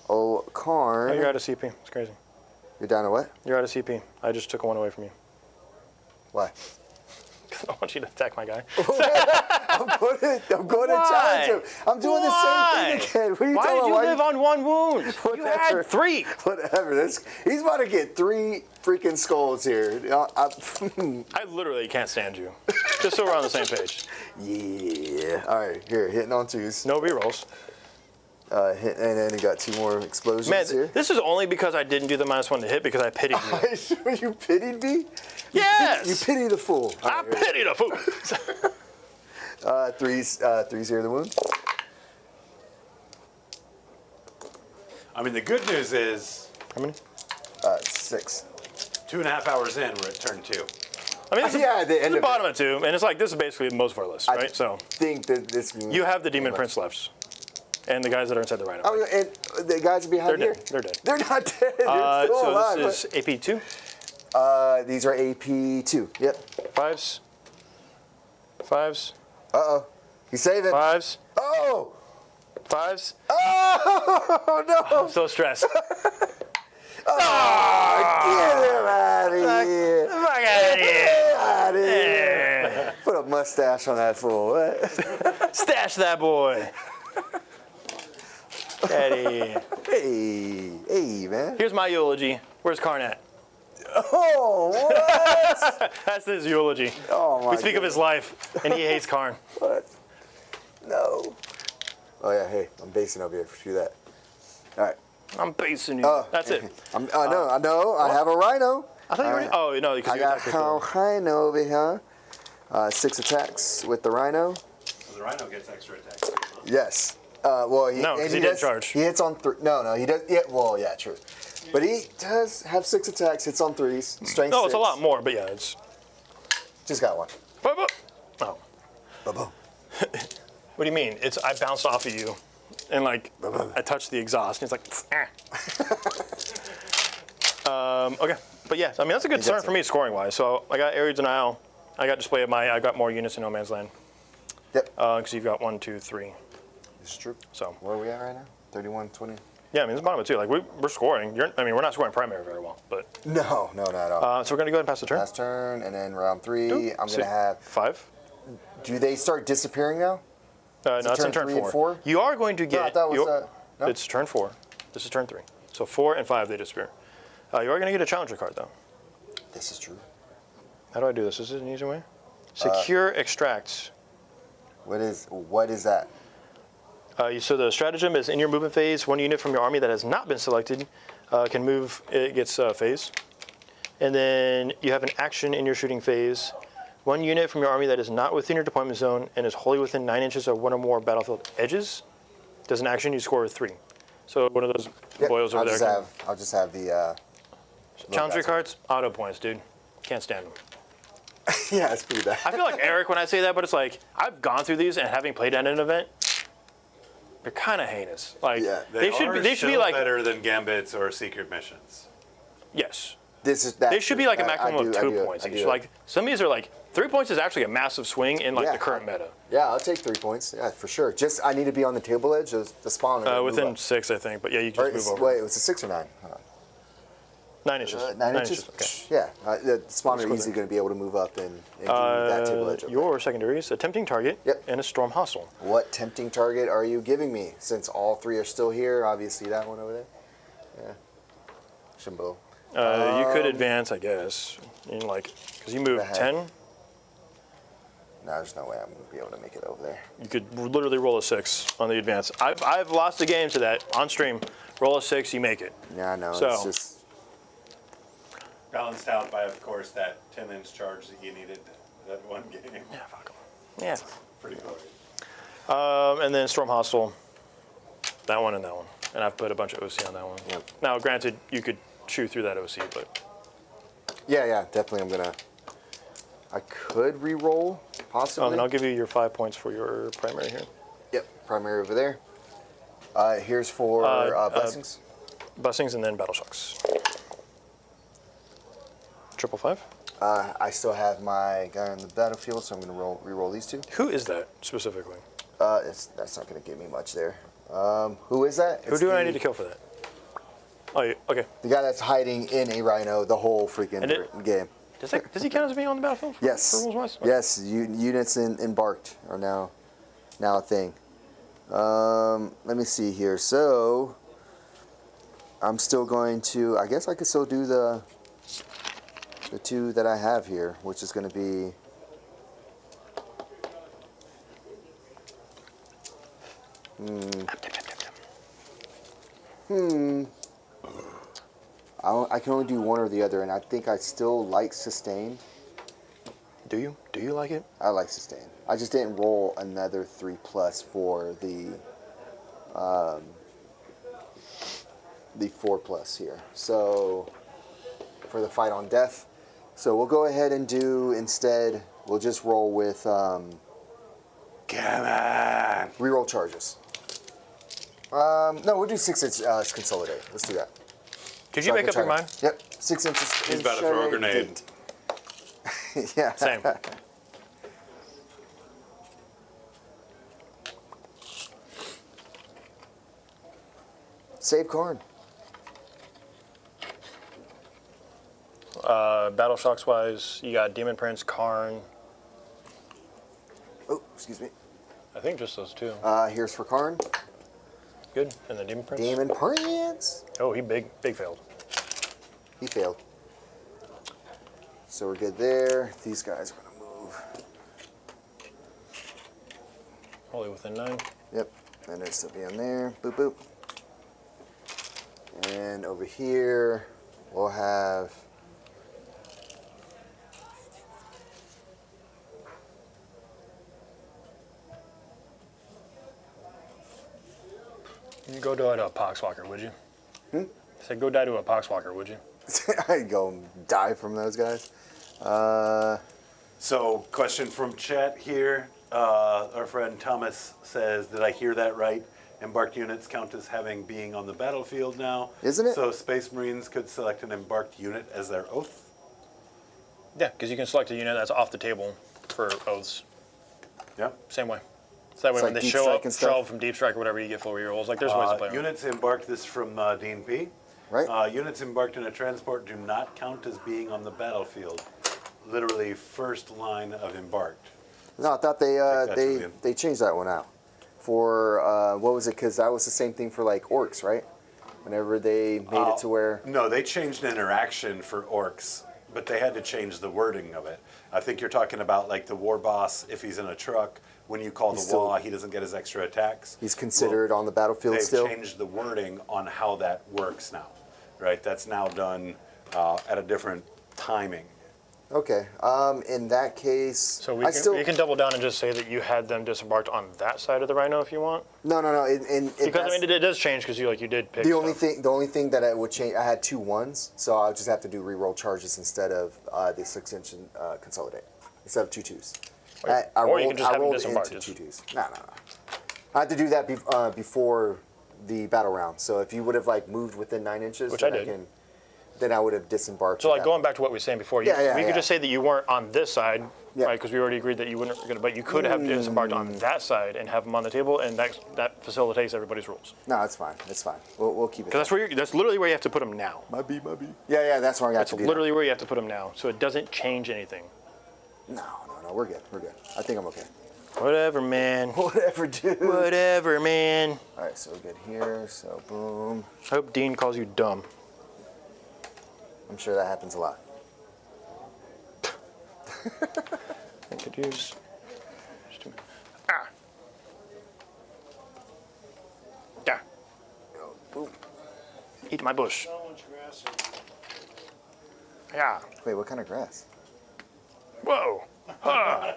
Speaker 2: Oh, Khorne.
Speaker 3: Oh, you're out of CP. It's crazy.
Speaker 2: You're down to what?
Speaker 3: You're out of CP. I just took 1 away from you.
Speaker 2: Why?
Speaker 3: I don't want you to attack my guy.
Speaker 2: I'm going to
Speaker 3: Why?
Speaker 2: challenge him. I'm doing
Speaker 3: Why?
Speaker 2: the same thing again. What are you
Speaker 3: Why
Speaker 2: talking
Speaker 3: did you
Speaker 2: about?
Speaker 3: live on 1 wound? You
Speaker 2: Whatever.
Speaker 3: had 3.
Speaker 2: Whatever. He's about to get 3 freaking skulls here.
Speaker 3: I literally can't stand you. Just so we're on the same page.
Speaker 2: Yeah. All right. Here, hitting on 2s.
Speaker 3: No rerolls.
Speaker 2: And then you got 2 more explosions
Speaker 3: Man,
Speaker 2: here.
Speaker 3: this is only because I didn't do the -1 to hit because I pitied you.
Speaker 2: You pitied me?
Speaker 3: Yes!
Speaker 2: You pity the fool. All
Speaker 3: I
Speaker 2: right, here.
Speaker 3: pitied a fool.
Speaker 2: 3's here the wound.
Speaker 1: I mean, the good news is
Speaker 3: How many?
Speaker 2: 6.
Speaker 1: 2.5 hours in, we're at turn 2.
Speaker 3: I mean, it's
Speaker 2: Yeah, the end
Speaker 3: the
Speaker 2: of
Speaker 3: bottom of 2, and it's like, this is basically most of our list, right? So,
Speaker 2: think that this.
Speaker 3: you have the Demon Prince left. And the guys that are inside the rhino.
Speaker 2: Oh, and the guys behind
Speaker 3: They're
Speaker 2: here.
Speaker 3: dead. They're dead.
Speaker 2: They're not dead. They're still
Speaker 3: So
Speaker 2: alive.
Speaker 3: this is AP 2,
Speaker 2: These are AP 2. Yep.
Speaker 3: 5s,
Speaker 2: He's saving.
Speaker 3: 5s,
Speaker 2: Oh!
Speaker 3: 5s.
Speaker 2: Oh no!
Speaker 3: I'm so stressed.
Speaker 2: Get him out of here!
Speaker 3: Fuck out of here.
Speaker 2: Get out of here! Put a mustache on that fool. What?
Speaker 3: Stash that boy. Eddie.
Speaker 2: Hey, man.
Speaker 3: Here's my eulogy. Where's Khorne at?
Speaker 2: Oh, what?
Speaker 3: That's his eulogy.
Speaker 2: Oh my.
Speaker 3: We speak of his life, and he hates Khorne.
Speaker 2: What? No. Oh yeah. Hey, I'm basing over here. Do that. All right.
Speaker 3: I'm basing you.
Speaker 2: Oh,
Speaker 3: That's it.
Speaker 2: I know. I have a rhino.
Speaker 3: I thought you already. Oh no, because
Speaker 2: I
Speaker 3: you
Speaker 2: got
Speaker 3: attacked with
Speaker 2: a rhino over here. 6 attacks with the rhino.
Speaker 1: So the rhino gets extra attacks.
Speaker 2: Yes. Well,
Speaker 3: No, 'cause he didn't charge.
Speaker 2: He hits on 3. No, he does. Yeah. Well, yeah, true. But he does have 6 attacks. Hits on 3s. Strength.
Speaker 3: No,
Speaker 2: 6.
Speaker 3: it's a lot more, but yeah, it's.
Speaker 2: Just got 1.
Speaker 3: Oh.
Speaker 2: Boom.
Speaker 3: What do you mean? It's I bounced off of you, and like I touched the exhaust, and it's like. Okay, but yeah, I mean that's a good start for me scoring wise. So I got Area Denial, I got Display of Might, I got more units in No Man's Land.
Speaker 2: Yep.
Speaker 3: Because you've got 1, 2, 3.
Speaker 2: This is true.
Speaker 3: So
Speaker 2: Where are we at right now? 31, 20.
Speaker 3: yeah, I mean it's bottom of 2. Like we're scoring. We're not scoring primary very well, but.
Speaker 2: No, not at all.
Speaker 3: So we're gonna go ahead and pass the turn.
Speaker 2: Last turn, and then round 3. I'm
Speaker 3: So,
Speaker 2: gonna have.
Speaker 3: 5.
Speaker 2: Do they start disappearing now?
Speaker 3: No, it's in
Speaker 2: turn
Speaker 3: turn
Speaker 2: 3 and
Speaker 3: 4.
Speaker 2: 4?
Speaker 3: You are going to get.
Speaker 2: I thought it was, no?
Speaker 3: It's turn 4. This is turn 3. So 4 and 5 they disappear. You are going to get a challenger card though.
Speaker 2: This is true.
Speaker 3: How do I do this? Is this an easy way? Secure extracts.
Speaker 2: What is that?
Speaker 3: So the stratagem is in your movement phase, 1 unit from your army that has not been selected can move. It gets phase. And then you have an action in your shooting phase. 1 unit from your army that is not within your deployment zone and is wholly within 9 inches of 1 or more battlefield edges does an action. You score 3. So one of those
Speaker 2: Yep,
Speaker 3: boils over there.
Speaker 2: I'll just have the.
Speaker 3: Challenger
Speaker 2: guys.
Speaker 3: cards, auto points, dude. Can't stand them.
Speaker 2: Yeah, it's pretty bad.
Speaker 3: I feel like Eric when I say that, but it's like I've gone through these and having played at an event, they're kind of heinous. Like
Speaker 2: Yeah.
Speaker 3: they should be
Speaker 1: still
Speaker 3: like
Speaker 1: better than gambits or secret missions.
Speaker 3: yes.
Speaker 2: They
Speaker 3: They should be like a maximum of 2 points each. Like some of these are like 3 points is actually a massive swing in like
Speaker 2: Yeah.
Speaker 3: the current meta.
Speaker 2: Yeah, I'll take 3 points. Yeah, for sure. Just I need to be on the table edge. The spawner. will move
Speaker 3: Within
Speaker 2: up.
Speaker 3: 6, I think. But yeah, you
Speaker 2: Or
Speaker 3: can just move over.
Speaker 2: wait, it was a 6 or 9?
Speaker 3: 9 inches.
Speaker 2: 9 inches.
Speaker 3: Okay.
Speaker 2: Yeah, the spawner
Speaker 3: Let's go
Speaker 2: easily going to be able to move up and do that table edge. Over
Speaker 3: Your secondaries, a tempting target
Speaker 2: Yep.
Speaker 3: and a storm hostile.
Speaker 2: there. What tempting target are you giving me? Since all 3 are still here, obviously that one over there. Yeah. Shimbo.
Speaker 3: You could advance, I guess, in like because you move
Speaker 2: the heck?
Speaker 3: 10.
Speaker 2: No, there's no way I'm going to be able to make it over there.
Speaker 3: You could literally roll a 6 on the advance. I've lost a game to that on stream. Roll a 6, you make it.
Speaker 2: Yeah, no,
Speaker 3: So-
Speaker 2: it's just.
Speaker 1: Balanced out by, of course, that 10-inch charge that you needed that one game.
Speaker 3: Yeah, fuck 'em. Yeah.
Speaker 1: Pretty glorious.
Speaker 3: And then storm hostile. That one and that one. And I've put a bunch of OC on that one.
Speaker 2: Yep.
Speaker 3: Now, granted, you could chew through that OC, but
Speaker 2: Yeah, definitely. I could re-roll, possibly.
Speaker 3: and I'll give you your 5 points for your primary here.
Speaker 2: Yep, primary over there. Here's for blessings.
Speaker 3: Blessings and then battle shocks. 555.
Speaker 2: I still have my guy on the battlefield, so I'm going to re-roll these 2.
Speaker 3: Who is that specifically?
Speaker 2: That's not going to give me much there. Who is that?
Speaker 3: Who do I need to kill for that? Oh, okay.
Speaker 2: The guy that's hiding in a rhino the whole freaking game.
Speaker 3: Does he count as being on the battlefield?
Speaker 2: Yes.
Speaker 3: For rules-wise?
Speaker 2: Yes, units embarked are now a thing. Let me see here. So I'm still going to. I guess I could still do the 2 that I have here, which is going to be. I can only do one or the other, and I think I still like sustain.
Speaker 3: Do you? Do you like it?
Speaker 2: I like sustain. I just didn't roll another 3+ for the 4+ here. So for the fight on death. So we'll go ahead and do instead. We'll just roll with
Speaker 1: Come on.
Speaker 2: reroll charges. No, we'll do 6-inch consolidate. Let's do that.
Speaker 3: Could
Speaker 2: So
Speaker 3: you
Speaker 2: I
Speaker 3: make
Speaker 2: can
Speaker 3: up your
Speaker 2: try
Speaker 3: mind?
Speaker 2: to- Yep, 6 inches.
Speaker 1: He's about to throw a grenade.
Speaker 2: Yeah.
Speaker 3: Same.
Speaker 2: Save Khorne.
Speaker 3: Battle shocks wise, you got Demon Prince, Khorne.
Speaker 2: Oh, excuse me.
Speaker 3: I think just those 2.
Speaker 2: Here's for Khorne.
Speaker 3: Good. And the Demon Prince.
Speaker 2: Demon Prince.
Speaker 3: Oh, he big failed.
Speaker 2: He failed. So we're good there. These guys are going to move.
Speaker 3: Only within 9.
Speaker 2: Yep. And there's still be on there. Boop, boop. And over here, we'll have.
Speaker 3: You go die to a Poxwalker, would you? I said go die to a Poxwalker, would you?
Speaker 2: I'd go and die from those guys.
Speaker 1: So, question from chat here. Our friend Thomas says, did I hear that right? Embarked units count as being on the battlefield now.
Speaker 2: Isn't it?
Speaker 1: So Space Marines could select an embarked unit as their oath?
Speaker 3: Yeah, because you can select a unit that's off the table for oaths.
Speaker 1: Yep.
Speaker 3: Same way. So that way
Speaker 2: It's
Speaker 3: when
Speaker 2: like
Speaker 3: they
Speaker 2: Deep
Speaker 3: show
Speaker 2: Strike
Speaker 3: up,
Speaker 2: and stuff?
Speaker 3: show up from Deep Strike or whatever, you get full rerolls. Like there's ways to play around.
Speaker 1: Units embarked, this is from Dean P.
Speaker 2: Right?
Speaker 1: Units embarked in a transport do not count as being on the battlefield. Literally first line of embarked.
Speaker 2: No, I thought
Speaker 1: that's
Speaker 2: they
Speaker 1: brilliant.
Speaker 2: they changed that one out. For, what was it? Because that was the same thing for like orcs, right? Whenever they made it to where.
Speaker 1: No, they changed interaction for orcs, but they had to change the wording of it. I think you're talking about like the war boss, if he's in a truck, when you call
Speaker 2: He's
Speaker 1: the
Speaker 2: still-
Speaker 1: wah, he doesn't get his extra attacks.
Speaker 2: He's considered on the battlefield
Speaker 1: They've
Speaker 2: still.
Speaker 1: changed the wording on how that works now, right? That's now done at a different timing.
Speaker 2: Okay. In that case,
Speaker 3: So
Speaker 2: I still
Speaker 3: you can double down and just say that you had them disembarked on that side of the Rhino if you want.
Speaker 2: no.
Speaker 3: Because I mean, it does change because you did pick
Speaker 2: The only
Speaker 3: stuff.
Speaker 2: thing that I would change, I had 2 1s, so I'll just have to do reroll charges instead of the 6-inch consolidate instead of 2 2s.
Speaker 3: Or you can just have them disembarked.
Speaker 2: into 2 2s. No. I had to do that before the battle round. So if you would have like moved within 9 inches,
Speaker 3: Which
Speaker 2: then
Speaker 3: I did.
Speaker 2: then I would have disembarked.
Speaker 3: So
Speaker 2: at
Speaker 3: like
Speaker 2: that
Speaker 3: going
Speaker 2: point.
Speaker 3: back to what we were saying before,
Speaker 2: Yeah, yeah,
Speaker 3: we
Speaker 2: yeah.
Speaker 3: could just say that you weren't on this side,
Speaker 2: Yeah.
Speaker 3: right? Because we already agreed that you wouldn't. But you could have disembarked on that side and have them on the table, and that facilitates everybody's rules.
Speaker 2: No, it's fine. It's fine. We'll keep it.
Speaker 3: Because that's literally where you have to put them now.
Speaker 5: My B.
Speaker 2: Yeah, that's where I got
Speaker 3: That's
Speaker 2: to be.
Speaker 3: literally where you have to put them now, so it doesn't change anything.
Speaker 2: No, we're good. I think I'm okay.
Speaker 3: Whatever, man.
Speaker 2: Whatever, dude.
Speaker 3: Whatever, man.
Speaker 2: All right, so we're good here. So boom.
Speaker 3: I hope Dean calls you dumb.
Speaker 2: I'm sure that happens a lot.
Speaker 3: I could use. Ah. Yeah.
Speaker 2: Boom.
Speaker 3: Eat my bush.
Speaker 4: So much grass.
Speaker 3: Yeah.
Speaker 2: Wait, what kind of grass?
Speaker 3: Whoa. Ah.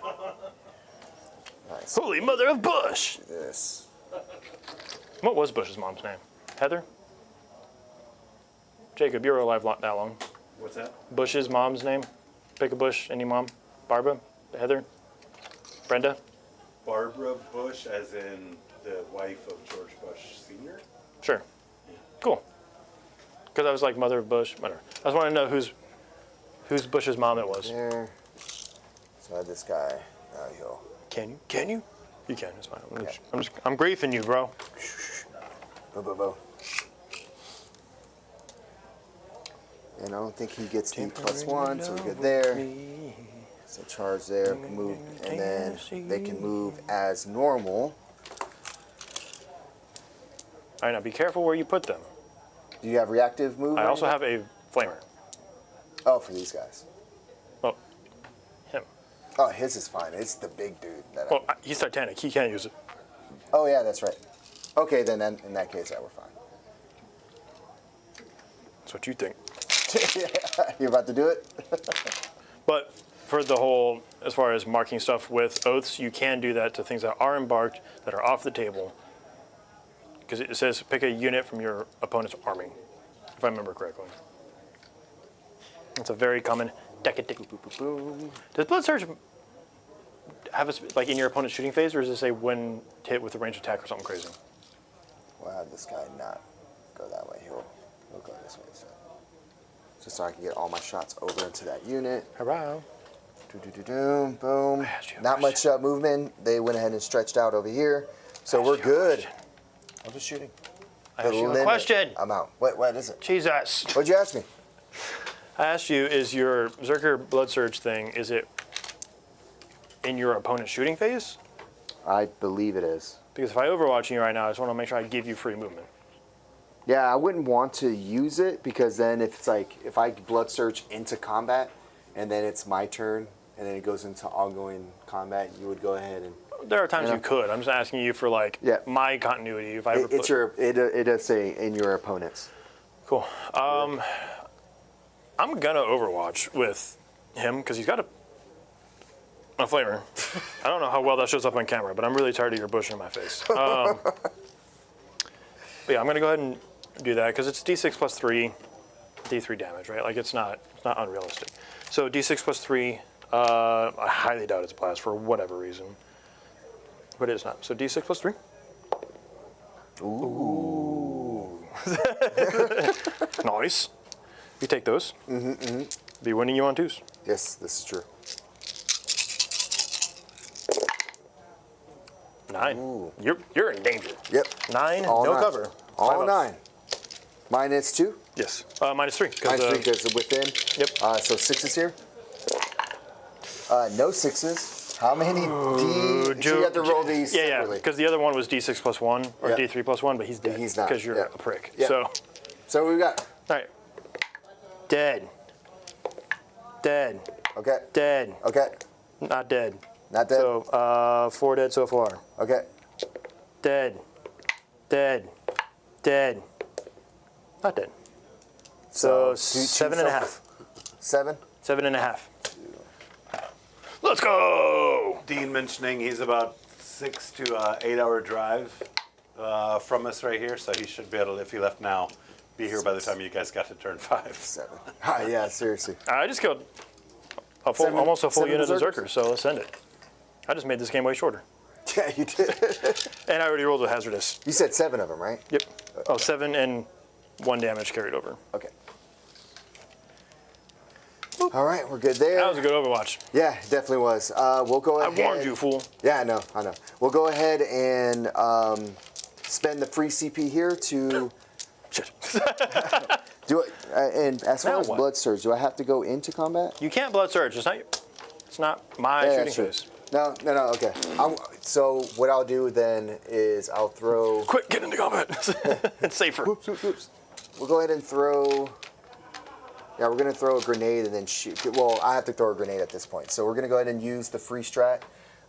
Speaker 2: Nice. So
Speaker 3: Holy mother of Bush.
Speaker 2: this.
Speaker 3: What was Bush's mom's name? Heather? Jacob, you were alive that long.
Speaker 1: What's that?
Speaker 3: Bush's mom's name? Pick a Bush. Any mom? Barbara? Heather? Brenda?
Speaker 1: Barbara Bush, as in the wife of George Bush Sr.?
Speaker 3: Sure. Cool. Because I was like mother of Bush. Whatever. I just wanted to know whose Bush's mom it was.
Speaker 2: There. So I had this guy. Now he'll.
Speaker 3: Can you? Can you? You can. It's fine.
Speaker 2: Yeah.
Speaker 3: I'm griefing you, bro.
Speaker 2: Bo. And I don't think he gets the +1, so we're good there. So charge there, move, and then they can move as normal.
Speaker 3: All right, now be careful where you put them.
Speaker 2: Do you have reactive move?
Speaker 3: I
Speaker 2: or
Speaker 3: also
Speaker 2: anything?
Speaker 3: have a flamer.
Speaker 2: Oh, for these guys.
Speaker 3: Well, him.
Speaker 2: Oh, his is fine. It's the big dude.
Speaker 3: Well, he's Titanic. He can't use it.
Speaker 2: Oh, yeah, that's right. Okay, then in that case, yeah, we're fine.
Speaker 3: That's what you think.
Speaker 2: You're about to do it?
Speaker 3: But for the whole, as far as marking stuff with oaths, you can do that to things that are embarked, that are off the table. Because it says pick a unit from your opponent's army, if I remember correctly. It's a very common tactic. Does Blood Surge have like in your opponent's shooting phase, or does it say when hit with a ranged attack or something crazy?
Speaker 2: We'll have this guy not go that way. He'll go this way. So. Just so I can get all my shots over into that unit.
Speaker 3: Hurrah.
Speaker 2: Boom.
Speaker 3: asked you a
Speaker 2: Not much
Speaker 3: question.
Speaker 2: movement. They went ahead and stretched out over here. So we're
Speaker 3: you a
Speaker 2: good.
Speaker 3: question.
Speaker 2: I'm just shooting.
Speaker 3: I
Speaker 2: The
Speaker 3: asked you a
Speaker 2: limit.
Speaker 3: question.
Speaker 2: I'm out. What is it?
Speaker 3: Jesus.
Speaker 2: What'd you ask me?
Speaker 3: I asked you, is your Berzerker Blood Surge thing, is it in your opponent's shooting phase?
Speaker 2: I believe it is.
Speaker 3: Because if I overwatching you right now, I just want to make sure I give you free movement.
Speaker 2: Yeah, I wouldn't want to use it because then if it's like, if I blood surge into combat and then it's my turn and then it goes into ongoing combat, you would go ahead and.
Speaker 3: There are times
Speaker 2: Yeah.
Speaker 3: you could. I'm just asking you for like
Speaker 2: Yeah.
Speaker 3: my continuity. If I ever
Speaker 2: It's it does say in your opponents.
Speaker 3: Cool. I'm gonna Overwatch with him because he's got a flamer. I don't know how well that shows up on camera, but I'm really tired of your bush in my face. But yeah, I'm gonna go ahead and do that because it's D6 plus 3, D3 damage, right? Like it's not unrealistic. So D6 plus 3. I highly doubt it's blast for whatever reason, but it is not. So D6 plus 3. Ooh. Nice. You take those. Be winning you on 2s.
Speaker 2: Yes, this is true.
Speaker 3: 9.
Speaker 2: Ooh.
Speaker 3: You're in danger.
Speaker 2: Yep.
Speaker 3: 9.
Speaker 2: All
Speaker 3: No
Speaker 2: 9.
Speaker 3: cover.
Speaker 2: All
Speaker 3: 5 ups.
Speaker 2: 9. -2.
Speaker 3: Yes. -3.
Speaker 2: -3 because within.
Speaker 3: Yep.
Speaker 2: So 6s here. No 6s. How many D? So you have to roll these
Speaker 3: Yeah,
Speaker 2: separately.
Speaker 3: because the other one was D6 plus 1 or
Speaker 2: Yeah.
Speaker 3: D3 plus 1, but he's dead.
Speaker 2: He's not,
Speaker 3: because you're
Speaker 2: yeah.
Speaker 3: a prick.
Speaker 2: Yeah.
Speaker 3: So, all
Speaker 2: So we got.
Speaker 3: right. Dead. Dead.
Speaker 2: Okay.
Speaker 3: Dead.
Speaker 2: Okay.
Speaker 3: Not dead.
Speaker 2: Not dead.
Speaker 3: So 4 dead so far.
Speaker 2: Okay.
Speaker 3: Dead. Dead. Dead. Not dead. So
Speaker 2: two
Speaker 3: 7.5.
Speaker 2: 7.
Speaker 3: 7.5. Let's go!
Speaker 1: Dean mentioning he's about 6 to 8 hour drive from us right here, so he should be able to, if he left now, be here by the time you guys got to turn 5.
Speaker 2: 7. Yeah, seriously.
Speaker 3: I just killed
Speaker 2: Seven-
Speaker 3: almost a full
Speaker 2: 7
Speaker 3: unit of
Speaker 2: berserkers?
Speaker 3: Berserkers, so let's send it. I just made this game way shorter.
Speaker 2: Yeah, you did.
Speaker 3: And I already rolled a hazardous.
Speaker 2: You said 7 of them, right?
Speaker 3: Yep. Oh, 7 and 1 damage carried over.
Speaker 2: Okay. All right, we're good there.
Speaker 3: That was a good Overwatch.
Speaker 2: Yeah, it definitely was. We'll go
Speaker 3: I
Speaker 2: ahead.
Speaker 3: warned you, fool.
Speaker 2: Yeah, I know. We'll go ahead and spend the free CP here to
Speaker 3: Shit.
Speaker 2: do it. And as far
Speaker 3: Now
Speaker 2: as
Speaker 3: what?
Speaker 2: Blood Surge, do I have to go into combat?
Speaker 3: You can't blood surge. It's not my
Speaker 2: Yeah,
Speaker 3: shooting
Speaker 2: sure.
Speaker 3: phase.
Speaker 2: No, okay. So what I'll do then is I'll throw.
Speaker 3: Quick, get into combat. It's safer.
Speaker 2: Whoops. We'll go ahead and throw. Yeah, we're gonna throw a grenade and then shoot. Well, I have to throw a grenade at this point, so we're gonna go ahead and use the free strat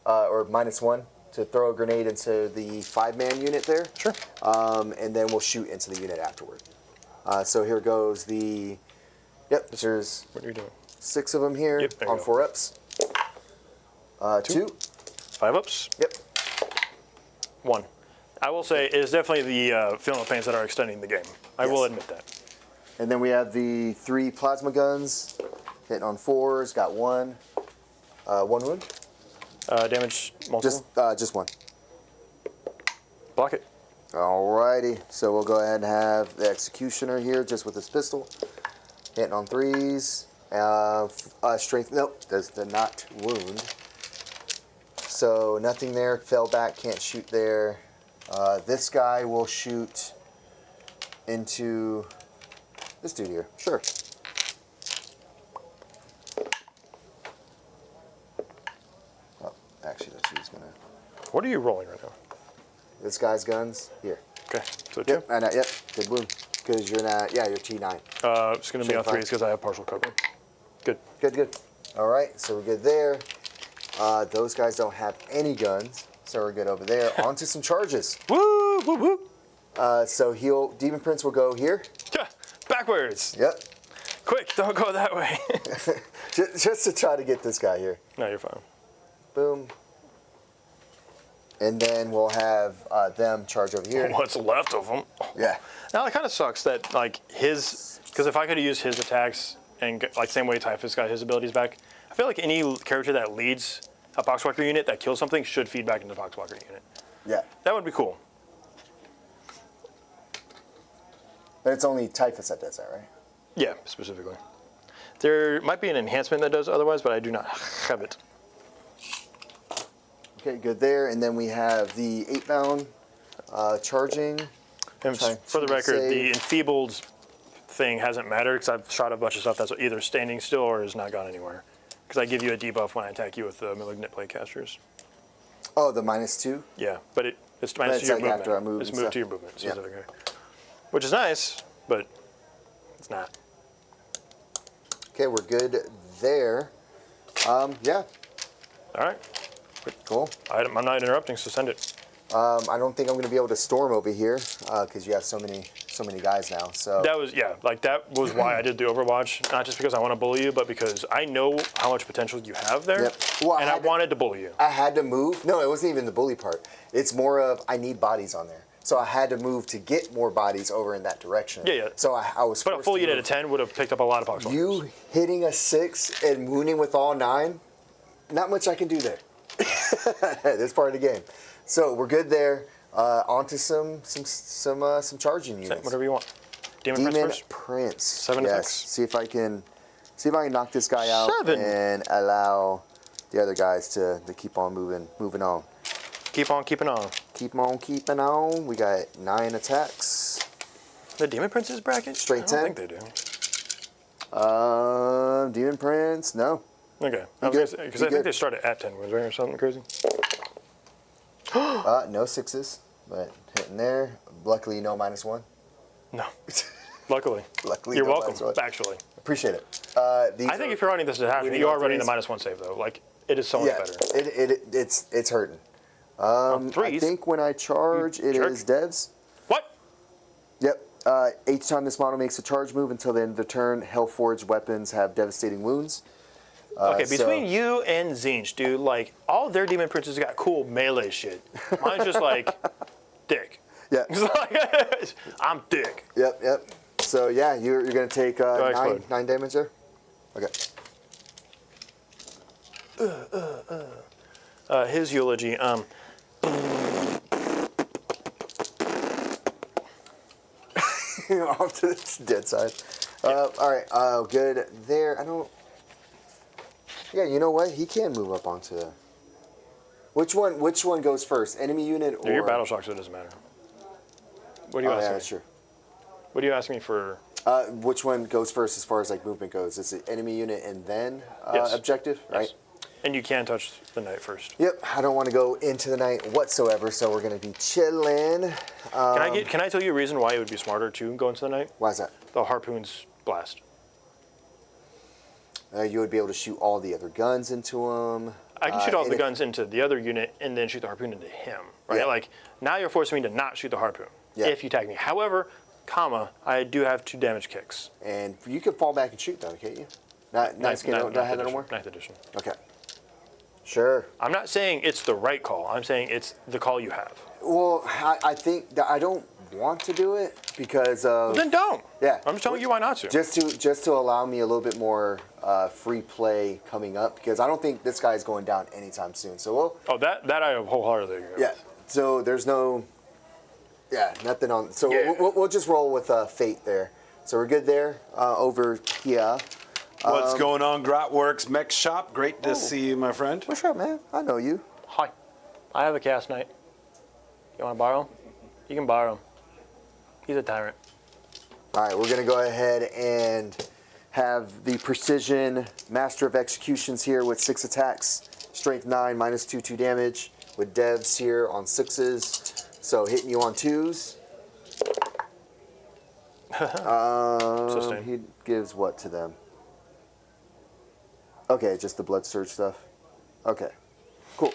Speaker 2: or -1 to throw a grenade into the 5-man unit there.
Speaker 3: Sure.
Speaker 2: And then we'll shoot into the unit afterward. So here goes the. Yep. There's
Speaker 3: What are you doing?
Speaker 2: 6 of them here
Speaker 3: Yep, there you
Speaker 2: on
Speaker 3: go.
Speaker 2: 4 ups. 2.
Speaker 3: 5 ups.
Speaker 2: Yep.
Speaker 3: 1. I will say it is definitely the film of paints that are extending the game. I will
Speaker 2: Yes.
Speaker 3: admit that.
Speaker 2: And then we have the 3 plasma guns hitting on 4s. Got 1. 1 wound.
Speaker 3: Damage multiple.
Speaker 2: Just 1.
Speaker 3: Block it.
Speaker 2: Alrighty. So we'll go ahead and have the executioner here, just with his pistol, hitting on 3s. Strength. Nope. Does not wound. So nothing there. Fell back. Can't shoot there. This guy will shoot into this dude here. Sure. Oh, actually, that's who's gonna.
Speaker 3: What are you rolling right now?
Speaker 2: This guy's guns here.
Speaker 3: Okay, so 2.
Speaker 2: Yep. I know. Yep. Good wound. Because you're not. Yeah, you're T9.
Speaker 3: It's going to be on
Speaker 2: Same
Speaker 3: 3s because I have partial cover. Good.
Speaker 2: Good. All right. So we're good there. Those guys don't have any guns, so we're good over there. On to some charges.
Speaker 3: Woo, woo, woo.
Speaker 2: So Demon Prince will go here.
Speaker 3: Backwards.
Speaker 2: Yep.
Speaker 3: Quick, don't go that way.
Speaker 2: Just to try to get this guy here.
Speaker 3: No, you're fine.
Speaker 2: Boom. And then we'll have them charge over here.
Speaker 3: What's left of them?
Speaker 2: Yeah.
Speaker 3: Now it kind of sucks that like because if I could have used his attacks and like same way Typhus got his abilities back, I feel like any character that leads a Poxwalker unit that kills something should feed back into the Poxwalker unit.
Speaker 2: Yeah.
Speaker 3: That would be cool.
Speaker 2: But it's only Typhus that does that, right?
Speaker 3: Yeah, specifically. There might be an enhancement that does otherwise, but I do not have it.
Speaker 2: Okay, good there. And then we have the 8-bound charging.
Speaker 3: And
Speaker 2: Trying
Speaker 3: for the
Speaker 2: to
Speaker 3: record,
Speaker 2: save.
Speaker 3: the enfeebled thing hasn't mattered because I've shot a bunch of stuff that's either standing still or has not gone anywhere. Because I give you a debuff when I attack you with the malignant playcasters.
Speaker 2: Oh, the -2?
Speaker 3: Yeah, but it's minus
Speaker 2: It's
Speaker 3: to your
Speaker 2: like
Speaker 3: movement.
Speaker 2: after I move
Speaker 3: It's
Speaker 2: and
Speaker 3: moved
Speaker 2: stuff.
Speaker 3: to your movement
Speaker 2: Yeah.
Speaker 3: specifically. Which is nice, but it's not.
Speaker 2: Okay, we're good there. Yeah,
Speaker 3: All right,
Speaker 2: cool.
Speaker 3: I'm not interrupting, so send it.
Speaker 2: I don't think I'm going to be able to storm over here because you have so many guys now. So
Speaker 3: That was why I did the Overwatch. Not just because I want to bully you, but because I know how much potential you have there,
Speaker 2: Yep. Well,
Speaker 3: and I wanted to bully you.
Speaker 2: I had to move. No, it wasn't even the bully part. It's more of I need bodies on there. So I had to move to get more bodies over in that direction.
Speaker 3: Yeah.
Speaker 2: So I was.
Speaker 3: But a
Speaker 2: forced
Speaker 3: full
Speaker 2: to
Speaker 3: unit
Speaker 2: move.
Speaker 3: of 10 would have picked up a lot of Poxwalkers.
Speaker 2: You hitting a 6 and wounding with all 9, not much I can do there. That's part of the game. So we're good there. Onto some charging units.
Speaker 3: Whatever you want. Demon Prince
Speaker 2: Demon
Speaker 3: first.
Speaker 2: Prince.
Speaker 3: 7
Speaker 2: yes.
Speaker 3: attacks.
Speaker 2: See if I can knock this guy out
Speaker 3: 7.
Speaker 2: and allow the other guys to keep on moving on.
Speaker 3: Keep on keeping on.
Speaker 2: Keep on keeping on. We got 9 attacks.
Speaker 3: The Demon Prince's bracket?
Speaker 2: Straight
Speaker 3: I don't
Speaker 2: 10?
Speaker 3: think they do.
Speaker 2: Demon Prince, no.
Speaker 3: Okay.
Speaker 2: You
Speaker 3: Because
Speaker 2: good.
Speaker 3: I
Speaker 2: You
Speaker 3: think
Speaker 2: good.
Speaker 3: they start at 10 wins, right? Or something crazy.
Speaker 2: No 6s, but hitting there. Luckily, no -1.
Speaker 3: No. Luckily.
Speaker 2: Luckily,
Speaker 3: You're
Speaker 2: no
Speaker 3: welcome,
Speaker 2: -1.
Speaker 3: actually.
Speaker 2: Appreciate it. These
Speaker 3: I think if you're running this detachment,
Speaker 2: winning
Speaker 3: you
Speaker 2: on
Speaker 3: are running the
Speaker 2: threes.
Speaker 3: -1 save, though. Like, it is so much
Speaker 2: yeah,
Speaker 3: better.
Speaker 2: it's hurting.
Speaker 3: On
Speaker 2: I
Speaker 3: threes?
Speaker 2: think when I charge,
Speaker 3: You
Speaker 2: it
Speaker 3: jerk.
Speaker 2: is devs.
Speaker 3: What?
Speaker 2: Yep. Each time this model makes a charge move until the end of the turn, Hellforged weapons have devastating wounds.
Speaker 3: Okay, between
Speaker 2: so-
Speaker 3: you and Zinch, dude, like, all their Demon Princes got cool melee shit. Mine's just like, dick.
Speaker 2: Yeah.
Speaker 3: It's like, I'm dick.
Speaker 2: Yep. So yeah, you're gonna take
Speaker 3: I
Speaker 2: 9
Speaker 3: explode?
Speaker 2: damage there. Okay.
Speaker 3: His eulogy.
Speaker 2: Off to the dead side. All right. Good there. I don't. Yeah, you know what? He can move up onto. Which one goes first? Enemy unit or?
Speaker 3: Your battle shock, so it doesn't matter. What do you
Speaker 2: Oh,
Speaker 3: ask
Speaker 2: yeah,
Speaker 3: me?
Speaker 2: sure.
Speaker 3: What do you ask me for?
Speaker 2: Which one goes first as far as like movement goes? Is it enemy unit and then
Speaker 3: Yes.
Speaker 2: objective, right?
Speaker 3: Yes. And you can touch the knight first.
Speaker 2: Yep. I don't want to go into the night whatsoever, so we're gonna be chilling.
Speaker 3: Can I tell you a reason why it would be smarter to go into the knight?
Speaker 2: Why is that?
Speaker 3: The harpoon's blast.
Speaker 2: You would be able to shoot all the other guns into them.
Speaker 3: I can shoot all the guns into the other unit and then shoot the harpoon into him, right?
Speaker 2: Yeah.
Speaker 3: Like, now you're forcing me to not shoot the harpoon
Speaker 2: Yeah.
Speaker 3: if you tag me. However, I do have 2 damage kicks.
Speaker 2: And you can fall back and shoot though, can't you? Not have that no more?
Speaker 3: 9th edition.
Speaker 2: Okay. Sure.
Speaker 3: I'm not saying it's the right call. I'm saying it's the call you have.
Speaker 2: Well, I think that I don't want to do it because of
Speaker 3: Then don't.
Speaker 2: yeah.
Speaker 3: I'm just telling you why not to.
Speaker 2: Just to allow me a little bit more free play coming up because I don't think this guy is going down anytime soon. So we'll
Speaker 3: that I wholeheartedly agree with.
Speaker 2: yeah. So there's no nothing on. So
Speaker 3: Yeah.
Speaker 2: we'll just roll with fate there. So we're good there over here.
Speaker 1: What's going on, Grotworks Mech Shop? Great to see you, my friend.
Speaker 2: What's up, man? I know you.
Speaker 3: Hi. I have a Chaos Knight. You want to borrow him? You can borrow him. He's a tyrant.
Speaker 2: All right, we're gonna go ahead and have the Precision Master of Executions here with 6 attacks, Strength 9, -2 damage, with devs here on 6s, so hitting you on 2s.
Speaker 3: Sustain.
Speaker 2: He gives what to them? Okay, just the Blood Surge stuff. Okay, cool.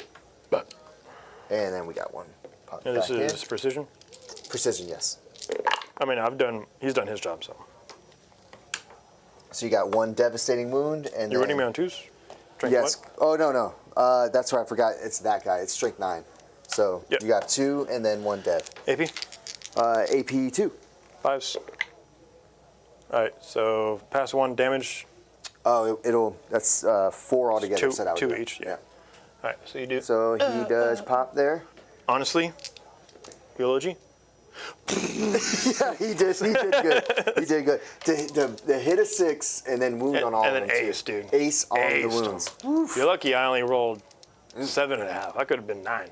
Speaker 3: But
Speaker 2: And then we got one. Pop
Speaker 3: this
Speaker 2: back
Speaker 3: is
Speaker 2: in.
Speaker 3: precision.
Speaker 2: Precision, yes.
Speaker 3: I mean, he's done his job, so.
Speaker 2: So you got 1 devastating wound, and
Speaker 3: You're
Speaker 2: then,
Speaker 3: winning me on 2s? Strength
Speaker 2: yes.
Speaker 3: what?
Speaker 2: Oh no. That's why I forgot. It's that guy. It's Strength 9. So
Speaker 3: Yep.
Speaker 2: you got 2 and then 1 dev.
Speaker 3: AP?
Speaker 2: AP 2.
Speaker 3: 5s. Alright, so pass 1 damage.
Speaker 2: Oh, that's 4 altogether.
Speaker 3: Two-
Speaker 2: so that would
Speaker 3: two
Speaker 2: go.
Speaker 3: each, yeah. Alright, so you do.
Speaker 2: So he does pop there.
Speaker 3: Honestly, eulogy.
Speaker 2: Yeah, he did good. He did good. To hit a 6 and then wound on all
Speaker 3: and
Speaker 2: of them
Speaker 3: then
Speaker 2: too.
Speaker 3: ace, dude.
Speaker 2: Ace on
Speaker 3: Aced
Speaker 2: the
Speaker 3: 'em.
Speaker 2: wounds.
Speaker 3: You're lucky I only rolled 7.5. I could have been 9.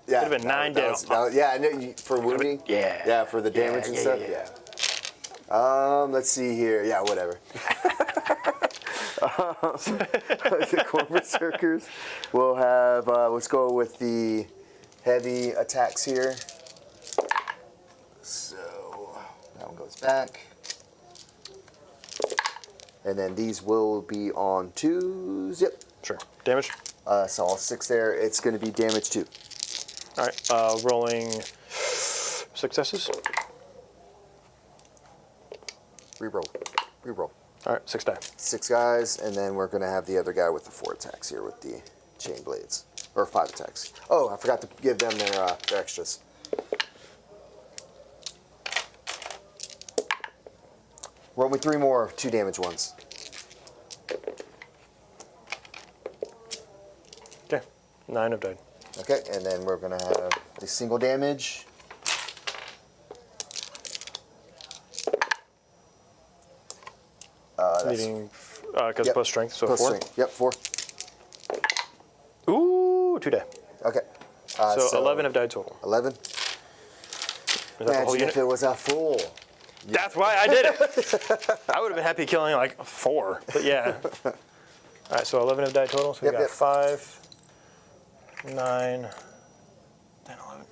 Speaker 2: Yeah,
Speaker 3: Could've been 9 down.
Speaker 2: yeah, I know for wounding.
Speaker 3: Yeah.
Speaker 2: Yeah, for the damage and stuff. Yeah. Let's see here. Yeah, whatever. The Khorne Berzerkers. We'll have. Let's go with the heavy attacks here. So that one goes back, and then these will be on 2s. Yep.
Speaker 3: Sure. Damage.
Speaker 2: So all 6 there. It's going to be damage 2.
Speaker 3: Alright, rolling successes.
Speaker 2: Reroll.
Speaker 3: Alright, 6 die.
Speaker 2: 6 guys, and then we're going to have the other guy with the 4 attacks here with the chain blades. Or 5 attacks. Oh, I forgot to give them their extras. Roll me 3 more 2 damage ones.
Speaker 3: Okay, 9 have died.
Speaker 2: Okay, and then we're going to have the single damage.
Speaker 3: Needing, because
Speaker 2: Yep.
Speaker 3: plus strength, so
Speaker 2: Plus
Speaker 3: 4.
Speaker 2: strength. Yep, 4.
Speaker 3: Ooh, 2 die.
Speaker 2: Okay.
Speaker 3: So 11 have died total.
Speaker 2: 11.
Speaker 3: Is that the whole
Speaker 2: Imagine
Speaker 3: unit?
Speaker 2: if it was a full.
Speaker 3: That's why I did it. I would have been happy killing like 4, but yeah. All right, so 11 have died total. So we
Speaker 2: Yep,
Speaker 3: got
Speaker 2: yep.
Speaker 3: 5, 9, 10, 11.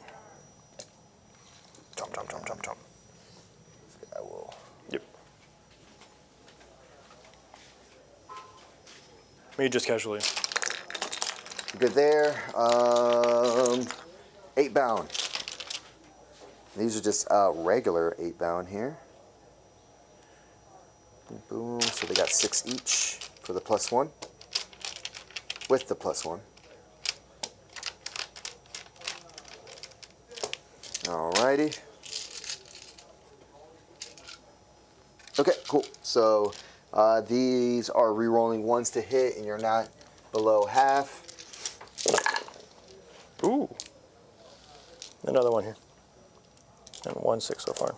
Speaker 2: Jump. I will.
Speaker 3: Yep. Me just casually.
Speaker 2: Good there. 8 bound. These are just regular 8 bound here. Boom. So they got 6 each for the +1. With the +1. Alrighty. Okay, cool. So these are re-rolling 1s to hit, and you're not below half.
Speaker 3: Ooh. another one here. And 1 6 so far.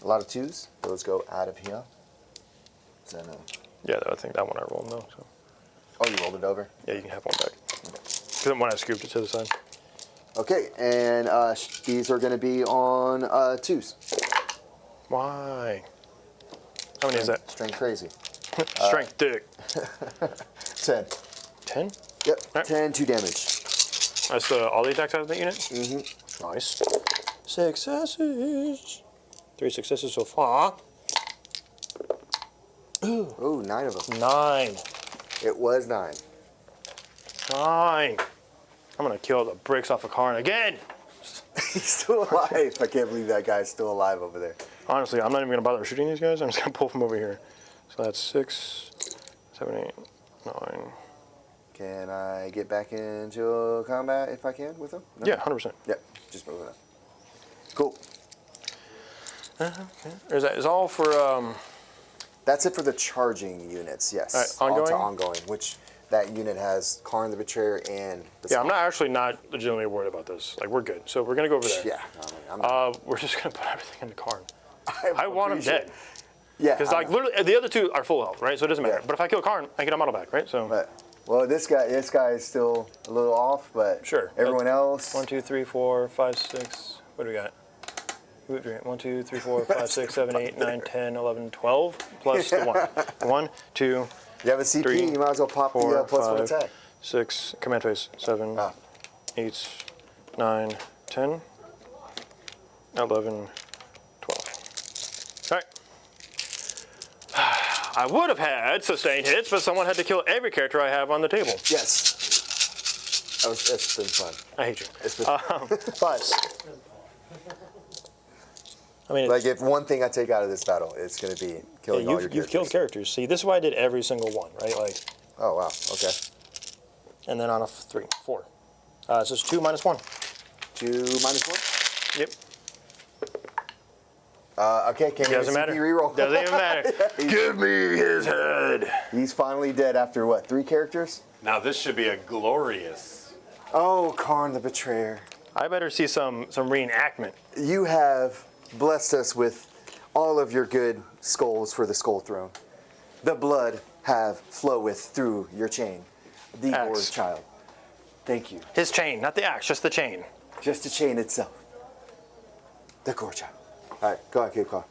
Speaker 2: A lot of 2s. Those go out of here. So, no.
Speaker 3: Yeah, I think that one I rolled though. So.
Speaker 2: Oh, you rolled it over?
Speaker 3: Yeah, you can have one back. Because when I scooped it to the side.
Speaker 2: Okay, and these are going to be on 2s.
Speaker 3: Why? How many is that?
Speaker 2: Strength crazy.
Speaker 3: Strength dick.
Speaker 2: 10.
Speaker 3: 10?
Speaker 2: Yep,
Speaker 3: Right.
Speaker 2: 10, 2 damage.
Speaker 3: That's all the attacks out of the unit? Mm-hmm. Nice. Successes. 3 successes so far.
Speaker 2: Ooh, 9 of them.
Speaker 3: 9.
Speaker 2: It was 9.
Speaker 3: 9. I'm going to kill the bricks off of Khorne again.
Speaker 2: He's still alive. I can't believe that guy's still alive over there.
Speaker 3: Honestly, I'm not even going to bother shooting these guys. I'm just going to pull from over here. So that's 6, 7, 8, 9.
Speaker 2: Can I get back into combat if I can with him? No?
Speaker 3: Yeah, 100%.
Speaker 2: Yep, just moving up. Cool.
Speaker 3: Is all for...
Speaker 2: That's it for the charging units, yes.
Speaker 3: All right,
Speaker 2: On to
Speaker 3: ongoing?
Speaker 2: ongoing, which that unit has Khorne the Betrayer and the
Speaker 3: Yeah, I'm not legitimately worried about this. Like, we're good. So we're going to go over there.
Speaker 2: Yeah, I'm not.
Speaker 3: We're just going to put everything into Khorne. I want him dead.
Speaker 2: Yeah.
Speaker 3: Because, like, literally, the other two are full health, right? So it doesn't matter.
Speaker 2: Yeah.
Speaker 3: But if I kill Khorne, I get a model back, right? So.
Speaker 2: But, well, this guy is still a little off, but
Speaker 3: Sure.
Speaker 2: everyone else.
Speaker 3: 1, 2, 3, 4, 5, 6. What do we got? 1, 2, 3, 4, 5, 6, 7, 8, 9, 10, 11, 12, plus the 1. 1, 2,
Speaker 2: You have a CP,
Speaker 3: 3,
Speaker 2: you might as well pop
Speaker 3: 4,
Speaker 2: the plus 1
Speaker 3: 5,
Speaker 2: attack.
Speaker 3: 6, command phase, 7,
Speaker 2: Ah.
Speaker 3: 8, 9, 10, 11, 12. All right. I would have had sustained hits, but someone had to kill every character I have on the table.
Speaker 2: Yes. It's been fun.
Speaker 3: I hate you.
Speaker 2: It's been fun.
Speaker 3: I mean,
Speaker 2: Like, if one thing I take out of this battle, it's going to be killing all your characters.
Speaker 3: you've killed characters. See, this is why I did every single one, right? Like,
Speaker 2: Oh, wow. Okay.
Speaker 3: and then on a 3, 4. So it's 2 minus 1.
Speaker 2: 2 minus 1?
Speaker 3: Yep.
Speaker 2: Okay, can't
Speaker 3: Doesn't
Speaker 2: even
Speaker 3: matter.
Speaker 2: CP reroll.
Speaker 3: Doesn't even matter. Give me his head.
Speaker 2: He's finally dead after, what, 3 characters?
Speaker 1: Now this should be a glorious.
Speaker 2: Oh, Khorne the Betrayer.
Speaker 3: I better see some reenactment.
Speaker 2: You have blessed us with all of your good skulls for the Skull Throne. The blood have floweth through your chain. The
Speaker 3: Axe.
Speaker 2: Lord's child. Thank you.
Speaker 3: His chain, not the axe, just the chain.
Speaker 2: Just the chain itself. The core child. All right, go ahead, keep going.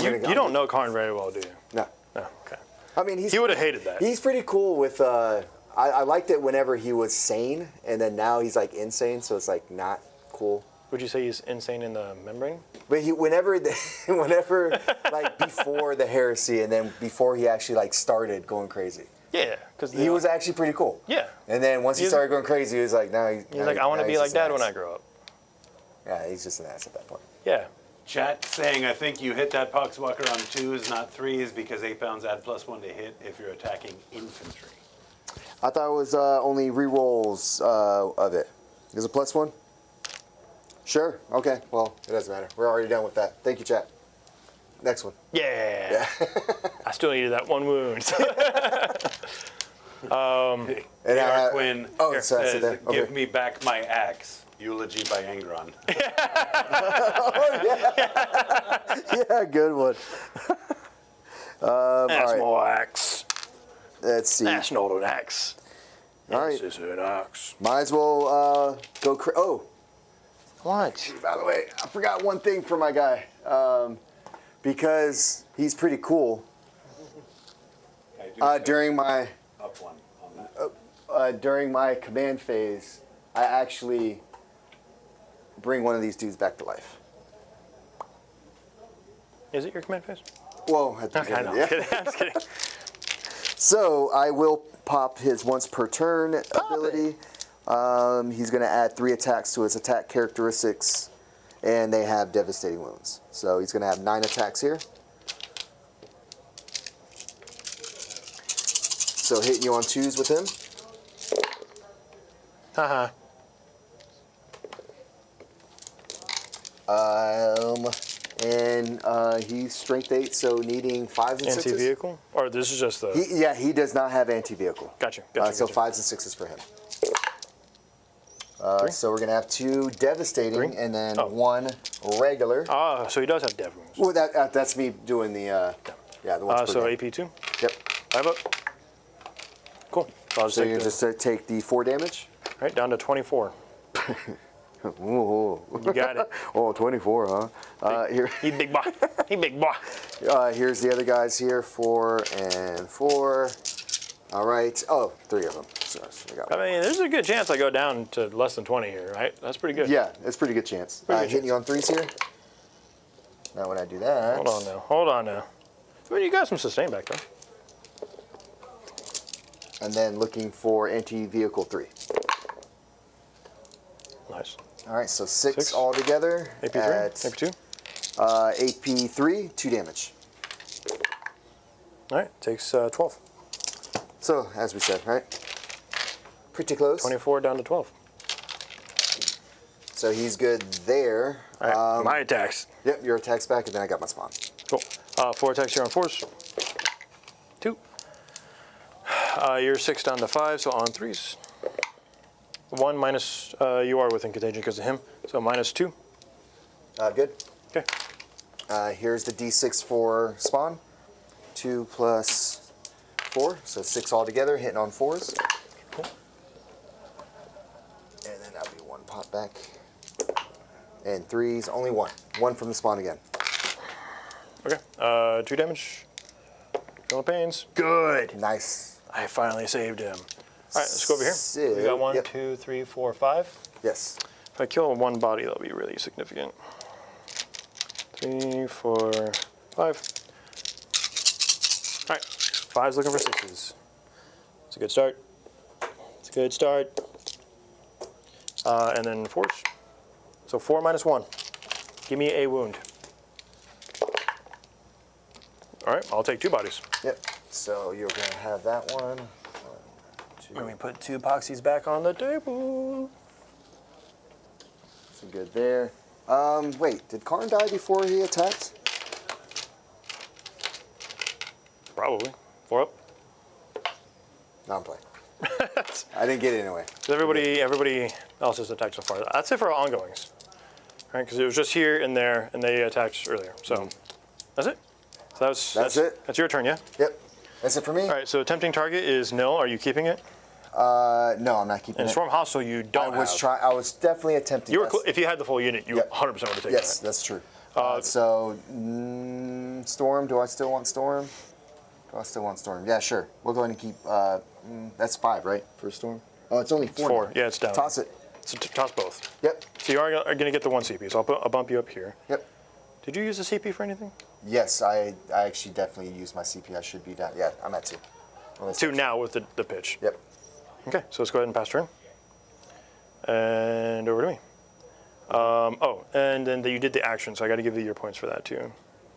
Speaker 3: You don't know Khorne very well, do you?
Speaker 2: No.
Speaker 3: No, okay.
Speaker 2: I mean,
Speaker 3: He would have hated that.
Speaker 2: He's pretty cool with. I liked it whenever he was sane, and then now he's like insane, so it's like not cool.
Speaker 3: Would you say he's insane in the membrane?
Speaker 2: But whenever like before the heresy, and then before he actually like started going crazy,
Speaker 3: Yeah, because
Speaker 2: he was actually pretty cool.
Speaker 3: Yeah.
Speaker 2: And then once he
Speaker 3: He's-
Speaker 2: started going crazy, he was like, now
Speaker 3: He's like, I want to be like Dad when I grow up.
Speaker 2: Yeah, he's just an ass at that point.
Speaker 3: Yeah.
Speaker 1: Chat saying, I think you hit that Poxwalker on 2s, not 3s, because 8 pounds add +1 to hit if you're attacking infantry.
Speaker 2: I thought it was only rerolls of it. Is it +1? Sure. Okay. Well, it doesn't matter. We're already done with that. Thank you, chat. Next one.
Speaker 3: Yeah. I still needed that 1 wound.
Speaker 2: And I have-
Speaker 1: Quinn
Speaker 2: Oh, sorry, I
Speaker 1: says,
Speaker 2: said that. Okay.
Speaker 1: give me back my axe. Eulogy by Angron.
Speaker 2: Yeah, good one.
Speaker 3: That's
Speaker 2: all right.
Speaker 3: more axe.
Speaker 2: Let's see.
Speaker 3: That's not an axe.
Speaker 2: All right.
Speaker 3: This is an axe.
Speaker 2: Might as well go. Oh,
Speaker 3: What?
Speaker 2: by the way, I forgot one thing for my guy. Because he's pretty cool. During my
Speaker 1: Up 1 on that.
Speaker 2: during my command phase, I actually bring one of these dudes back to life.
Speaker 3: Is it your command phase?
Speaker 2: Whoa. At the
Speaker 3: Okay, no,
Speaker 2: beginning,
Speaker 3: I'm kidding. I'm just kidding.
Speaker 2: So I will pop his once per turn ability. He's going to add 3 attacks to his attack characteristics, and they have devastating wounds. So he's going to have 9 attacks here. So hitting you on 2s with him.
Speaker 3: Haha.
Speaker 2: And he's strength 8, so needing 5s and 6s.
Speaker 3: Anti-vehicle? Or this is just the...
Speaker 2: He does not have anti-vehicle.
Speaker 3: Gotcha.
Speaker 2: So
Speaker 3: Gotcha.
Speaker 2: 5s and 6s for him.
Speaker 3: 3.
Speaker 2: So we're gonna have 2 devastating
Speaker 3: 3.
Speaker 2: and then
Speaker 3: Oh.
Speaker 2: 1 regular.
Speaker 3: Ah, so he does have dev wounds.
Speaker 2: Well, that's me doing the yeah, the ones per
Speaker 3: So
Speaker 2: game.
Speaker 3: AP 2.
Speaker 2: Yep.
Speaker 3: 5 up. Cool. So I'll just
Speaker 2: So
Speaker 3: take
Speaker 2: you're
Speaker 3: the,
Speaker 2: just take the 4 damage.
Speaker 3: right down to 24.
Speaker 2: Ooh.
Speaker 3: You got it.
Speaker 2: Oh, 24, huh? Here,
Speaker 3: He big boy. He big boy.
Speaker 2: here's the other guys here. 4 and 4. All right. Oh, 3 of them. So we got
Speaker 3: I
Speaker 2: one.
Speaker 3: mean, there's a good chance I go down to less than 20 here, right? That's pretty good.
Speaker 2: Yeah, it's a pretty good chance.
Speaker 3: Pretty good
Speaker 2: Hitting you on 3s here. Now when I do that.
Speaker 3: Hold on now. Hold on now. I mean, you got some sustain back there.
Speaker 2: And then looking for anti-vehicle 3.
Speaker 3: Nice.
Speaker 2: All right, so 6
Speaker 3: 6.
Speaker 2: altogether.
Speaker 3: AP 3.
Speaker 2: At,
Speaker 3: AP 2.
Speaker 2: AP 3, 2 damage.
Speaker 3: All right. Takes 12.
Speaker 2: So, as we said, right? Pretty close.
Speaker 3: 24 down to 12.
Speaker 2: So he's good there.
Speaker 3: All right. My attacks.
Speaker 2: Yep, your attack's back, and then I got my spawn.
Speaker 3: Cool. 4 attacks here on 4s. 2. You're 6 down to 5, so on 3s. 1 minus, you are within contagion because of him, so minus 2.
Speaker 2: Good.
Speaker 3: Okay.
Speaker 2: Here's the d6 for spawn. 2 plus 4, so 6 altogether, hitting on 4s.
Speaker 3: Cool.
Speaker 2: And then that'll be 1 pop back. And 3s, only 1. 1 from the spawn again.
Speaker 3: Okay. 2 damage. Feeling pains. Good.
Speaker 2: Nice.
Speaker 3: I finally saved him. All right, let's go over here.
Speaker 2: So,
Speaker 3: We got 1,
Speaker 2: yep.
Speaker 3: 2, 3, 4, 5.
Speaker 2: Yes.
Speaker 3: If I kill 1 body, that'll be really significant. 3, 4, 5. All right, 5's looking for 6s. It's a good start. It's a good start. And then 4s. So 4 minus 1. Give me a wound. All right, I'll take 2 bodies.
Speaker 2: Yep. So you're going to have that one. 1, 2.
Speaker 3: Let me put 2 epoxies back on the table.
Speaker 2: So good there. Wait, did Khorne die before he attacked?
Speaker 3: Probably. 4 up.
Speaker 2: No, I'm playing. I didn't get it anyway.
Speaker 3: So everybody else has attacked so far. That's it for our ongoings, right? Because it was just here and there, and they attacked earlier. So that's it. So
Speaker 2: That's it.
Speaker 3: That's your turn, yeah.
Speaker 2: Yep. That's it for me.
Speaker 3: All right. So tempting target is nil. Are you keeping it?
Speaker 2: No, I'm not keeping
Speaker 3: And
Speaker 2: it.
Speaker 3: Storm Hostile, you don't
Speaker 2: I was
Speaker 3: have.
Speaker 2: trying. I was definitely attempting.
Speaker 3: You were
Speaker 2: this.
Speaker 3: if you had the full unit, you
Speaker 2: Yep.
Speaker 3: 100% would have taken
Speaker 2: Yes,
Speaker 3: it.
Speaker 2: that's true. So, Storm. Do I still want Storm? Do I still want Storm? Yeah, sure. We'll go ahead and keep. That's 5, right, for Storm? Oh, it's only 4.
Speaker 3: 4.
Speaker 2: now.
Speaker 3: Yeah, it's down.
Speaker 2: Toss it.
Speaker 3: So toss both.
Speaker 2: Yep.
Speaker 3: So you are going to get the 1 CP. So I'll bump you up here.
Speaker 2: Yep.
Speaker 3: Did you use the CP for anything?
Speaker 2: Yes, I actually definitely used my CP. I should be down. Yeah, I'm at 2. Well, that's
Speaker 3: 2 now with the pitch.
Speaker 2: Yep.
Speaker 3: Okay, so let's go ahead and pass turn. And over to me. Oh, and then you did the action, so I got to give you your points for that too.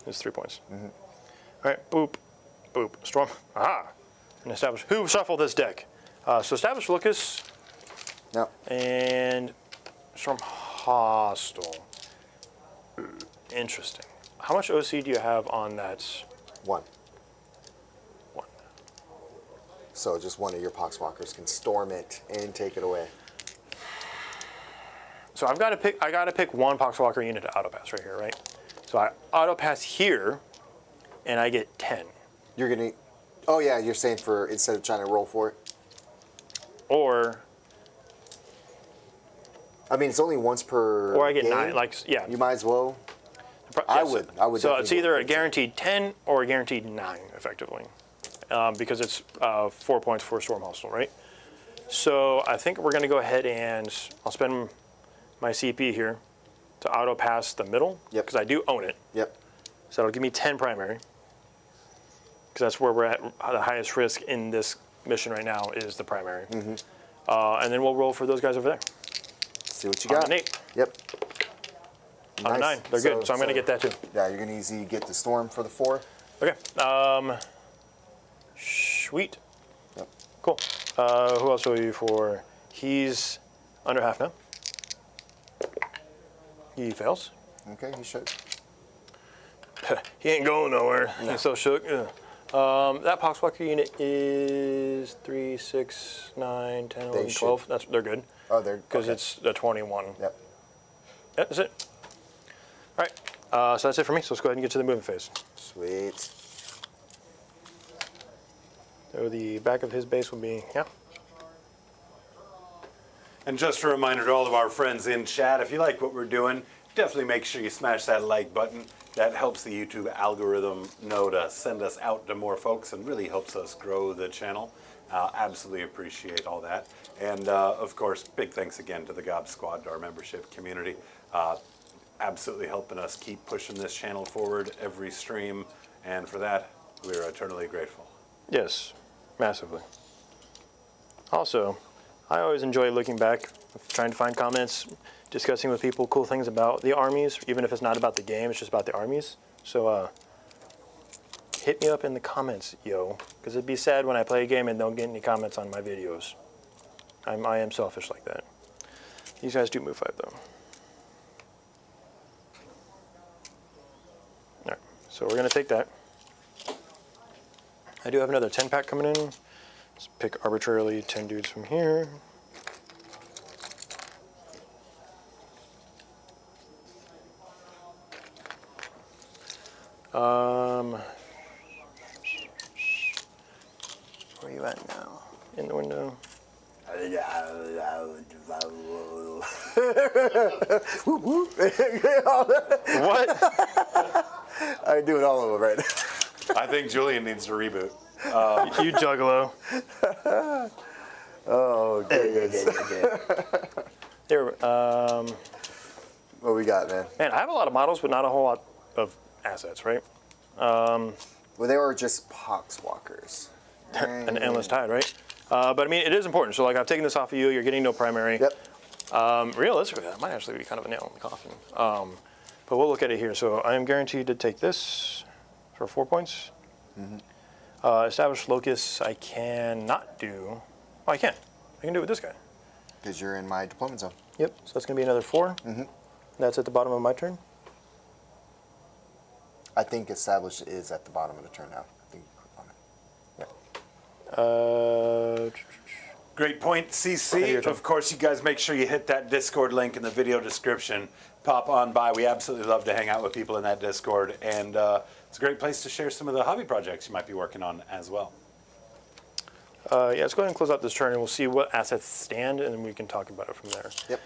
Speaker 3: It's 3 points. All right, boop, boop, storm. Aha! And establish. Who shuffled this deck? So establish Lucas
Speaker 2: No.
Speaker 3: and storm hostile. Interesting. How much OC do you have on that
Speaker 2: 1.
Speaker 3: 1?
Speaker 2: So just one of your Poxwalkers can storm it and take it away.
Speaker 3: So I got to pick 1 Poxwalker unit to auto pass right here, right? So I auto pass here, and I get 10.
Speaker 2: You're gonna. Oh yeah, you're saying for instead of trying to roll for it.
Speaker 3: Or
Speaker 2: I mean, it's only once per.
Speaker 3: I get
Speaker 2: game.
Speaker 3: 9. Like yeah.
Speaker 2: You might as well.
Speaker 3: I
Speaker 2: would
Speaker 3: So it's
Speaker 2: definitely
Speaker 3: either
Speaker 2: go
Speaker 3: a
Speaker 2: for
Speaker 3: guaranteed 10 or a guaranteed 9, effectively, because it's 4 points for Storm Hostile, right? So I think we're going to go ahead and I'll spend my CP here to auto pass the middle,
Speaker 2: Yep.
Speaker 3: because I do own it.
Speaker 2: Yep.
Speaker 3: So that'll give me 10 primary, because that's where we're at. The highest risk in this mission right now is the primary. And then we'll roll for those guys over there.
Speaker 2: See what you
Speaker 3: On
Speaker 2: got.
Speaker 3: an 8.
Speaker 2: Yep.
Speaker 3: On a 9. They're good, so I'm going to get that too.
Speaker 2: Yeah, you're gonna easy get the storm for the 4.
Speaker 3: Okay. Sweet.
Speaker 2: Yep.
Speaker 3: Cool. Who else are you for? He's under half now. He fails.
Speaker 2: Okay, he should.
Speaker 3: He ain't going nowhere. He's so shook. Ugh. That Poxwalker unit is 3, 6, 9, 10, 11,
Speaker 2: should.
Speaker 3: 12. They're good.
Speaker 2: Oh, they're
Speaker 3: because
Speaker 2: okay.
Speaker 3: it's a 21.
Speaker 2: Yep.
Speaker 3: Yep, that's it. All right, so that's it for me. So let's go ahead and get to the moving phase.
Speaker 2: Sweet.
Speaker 3: So the back of his base will be, yeah.
Speaker 1: And just a reminder to all of our friends in chat, if you like what we're doing, definitely make sure you smash that like button. That helps the YouTube algorithm know to send us out to more folks and really helps us grow the channel. Absolutely appreciate all that. And of course, big thanks again to the Gob Squad, to our membership community. Absolutely helping us keep pushing this channel forward every stream. And for that, we're eternally grateful.
Speaker 3: Yes, massively. Also, I always enjoy looking back, trying to find comments, discussing with people cool things about the armies, even if it's not about the game, it's just about the armies. So hit me up in the comments, yo, because it'd be sad when I play a game and don't get any comments on my videos. I am selfish like that. These guys do move 5 though. All right, so we're gonna take that. I do have another 10 pack coming in. Let's pick arbitrarily 10 dudes from here. Where are you at now? In the window. What?
Speaker 2: I do it all over right now.
Speaker 1: I think Julian needs to reboot.
Speaker 3: You juggalo.
Speaker 2: Oh, goodness.
Speaker 3: There.
Speaker 2: What we got, man?
Speaker 3: Man, I have a lot of models, but not a whole lot of assets, right?
Speaker 2: Well, they were just poxwalkers.
Speaker 3: An endless tide, right? But I mean, it is important. So like, I've taken this off of you. You're getting no primary.
Speaker 2: Yep.
Speaker 3: Realistically, that might actually be kind of a nail in the coffin. But we'll look at it here. So I am guaranteed to take this for 4 points. Established locus, I cannot do. Oh, I can. I can do it with this guy.
Speaker 2: Because you're in my deployment zone.
Speaker 3: Yep. So that's going to be another 4. That's at the bottom of my turn.
Speaker 2: I think established is at the bottom of the turn now. I think on it. Yeah.
Speaker 1: Great point, CC. Of course, you guys make sure you hit that Discord link in the video description. Pop on by. We absolutely love to hang out with people in that Discord. And it's a great place to share some of the hobby projects you might be working on as well.
Speaker 3: Yeah, let's go ahead and close out this turn, and we'll see what assets stand, and then we can talk about it from there.
Speaker 2: Yep.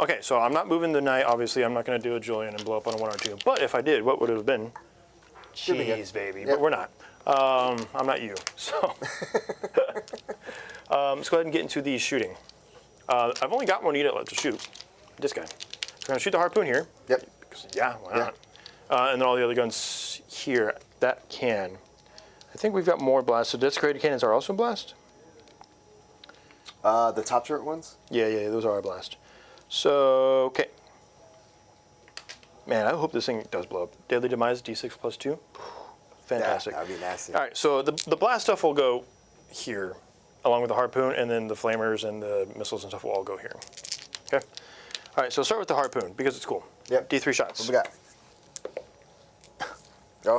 Speaker 3: Okay, so I'm not moving the knight. Obviously, I'm not going to do a Julian and blow up on a 1 or 2. But if I did, what would it have been?
Speaker 2: Should be good.
Speaker 3: Jeez, baby.
Speaker 2: Yep.
Speaker 3: But we're not. I'm not you. So let's go ahead and get into the shooting. I've only got 1 unit left to shoot. This guy. So I'm going to shoot the harpoon here.
Speaker 2: Yep.
Speaker 3: Because, yeah, why not? And then all the other guns here. That can. I think we've got more blasts. So desecrated cannons are also blast?
Speaker 2: The top turret ones?
Speaker 3: Yeah, those are our blast. So, okay. Man, I hope this thing does blow up. Deadly Demise, D6 plus 2. Fantastic.
Speaker 2: Yeah, that'd be nasty.
Speaker 3: All right, so the blast stuff will go here, along with the harpoon, and then the flamers and the missiles and stuff will all go here. Okay? All right, so start with the harpoon, because it's cool.
Speaker 2: Yep.
Speaker 3: D3 shots.
Speaker 2: What we got? Oh.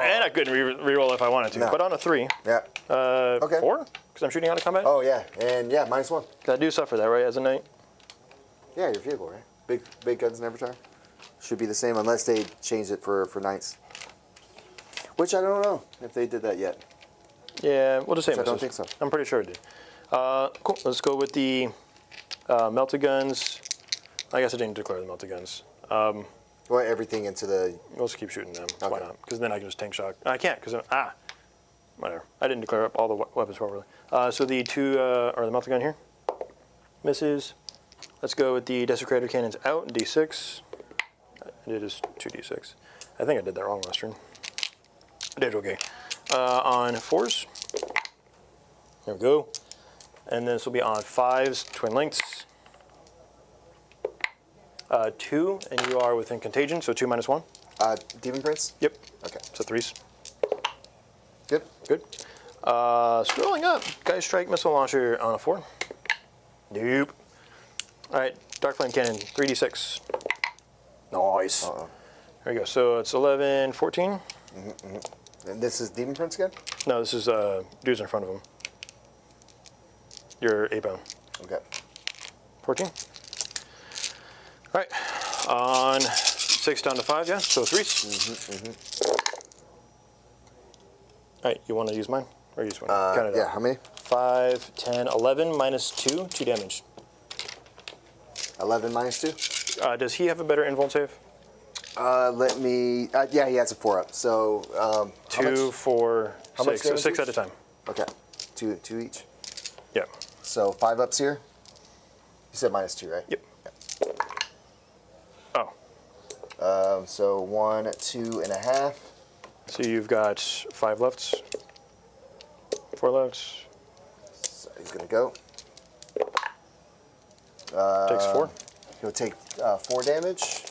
Speaker 3: And I couldn't reroll if I wanted to,
Speaker 2: No.
Speaker 3: but on a 3.
Speaker 2: Yeah. Okay.
Speaker 3: 4? Because I'm shooting out of combat?
Speaker 2: Oh, yeah. And yeah, -1.
Speaker 3: I do suffer that, right, as a knight?
Speaker 2: Yeah, your vehicle, right? Big guns never tire. Should be the same unless they changed it for knights. Which I don't know if they did that yet.
Speaker 3: Yeah, we'll just say
Speaker 2: I don't
Speaker 3: missiles.
Speaker 2: think so.
Speaker 3: I'm pretty sure it did. Cool. Let's go with the melted guns. I guess I didn't declare the melted guns.
Speaker 2: Well, everything into the...
Speaker 3: We'll just keep shooting them.
Speaker 2: Okay.
Speaker 3: Why not? Because then I can just tank shock. I can't because whatever. I didn't declare up all the weapons properly. So the 2 or the melted gun here misses. Let's go with the desecrator cannons out. D6. I did is 2d6. I think I did that wrong last turn. I did okay. On 4s. There we go. And this will be on 5s, twin lengths. 2, and you are within contagion, so 2 -1.
Speaker 2: Demon Prince?
Speaker 3: Yep.
Speaker 2: Okay.
Speaker 3: So 3s.
Speaker 2: Good.
Speaker 3: Good. Scrolling up. Guy strike missile launcher on a 4. Nope. All right. Dark flame cannon, 3d6. Nice.
Speaker 2: Uh-oh.
Speaker 3: There we go. So it's 11, 14.
Speaker 2: And this is Demon Prince again?
Speaker 3: No, this is dudes in front of him. You're 8 bound.
Speaker 2: Okay.
Speaker 3: 14. All right. On 6 down to 5, yeah? So 3s. All right, you want to use mine? Or use one? Count it
Speaker 2: Yeah,
Speaker 3: out.
Speaker 2: how many?
Speaker 3: 5, 10, 11 minus 2, 2 damage.
Speaker 2: 11 minus 2?
Speaker 3: Does he have a better invuln save?
Speaker 2: Let me. Yeah, he has a 4 up. So. How
Speaker 3: 2,
Speaker 2: much?
Speaker 3: 4,
Speaker 2: How much
Speaker 3: 6. So
Speaker 2: damage
Speaker 3: 6 at a
Speaker 2: each?
Speaker 3: time.
Speaker 2: Okay. Two each.
Speaker 3: Yeah.
Speaker 2: So 5 ups here. You said minus 2, right?
Speaker 3: Yep. Oh,
Speaker 2: So 1, 2.5.
Speaker 3: so you've got 5 lefts, 4 lefts.
Speaker 2: So he's gonna go.
Speaker 3: Takes 4.
Speaker 2: He'll take 4 damage.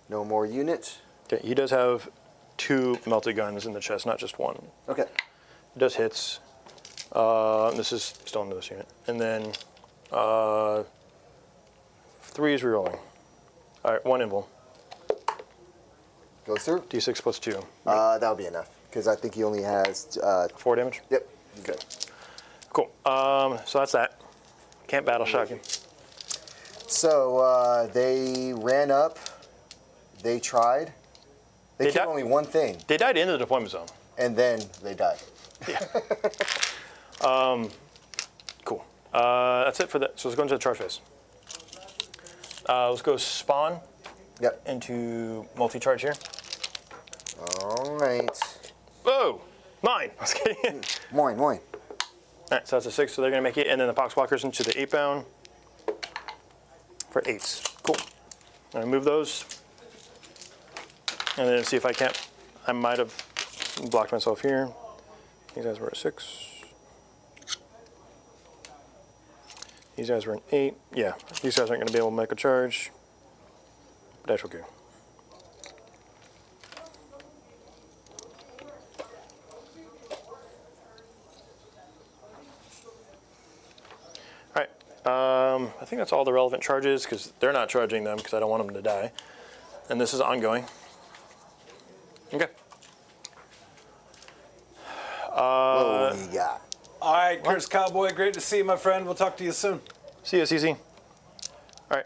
Speaker 2: No more unit.
Speaker 3: Okay, he does have 2 melted guns in the chest, not just 1.
Speaker 2: Okay.
Speaker 3: It does hits. This is still into this unit. And then 3 is rerolling. All right, 1 invul.
Speaker 2: Goes through.
Speaker 3: D6 plus 2.
Speaker 2: That'll be enough because I think he only has.
Speaker 3: 4 damage?
Speaker 2: Yep. Good.
Speaker 3: Cool. So that's that. Can't battle shock him.
Speaker 2: So they ran up. They tried. They
Speaker 3: They
Speaker 2: killed
Speaker 3: di-
Speaker 2: only one thing,
Speaker 3: They died in the deployment zone.
Speaker 2: and then they died.
Speaker 3: Cool. That's it for that. So let's go into the charge phase. Let's go spawn
Speaker 2: Yep.
Speaker 3: into multi-charge here.
Speaker 2: All right.
Speaker 3: Whoa! Mine! I was kidding.
Speaker 2: Moin.
Speaker 3: All right, so that's a 6, so they're going to make it. And then the poxwalkers into the 8 bound for 8s. Cool. I'm going to move those. And then see if I can't. I might have blocked myself here. These guys were at 6. These guys were an 8. Yeah, these guys aren't going to be able to make a charge. But that's okay. All right. I think that's all the relevant charges because they're not charging them because I don't want them to die. And this is ongoing. Okay.
Speaker 2: What do we got?
Speaker 1: All right, Curse Cowboy, great to see you, my friend. We'll talk to you soon.
Speaker 3: See you, CC. All right.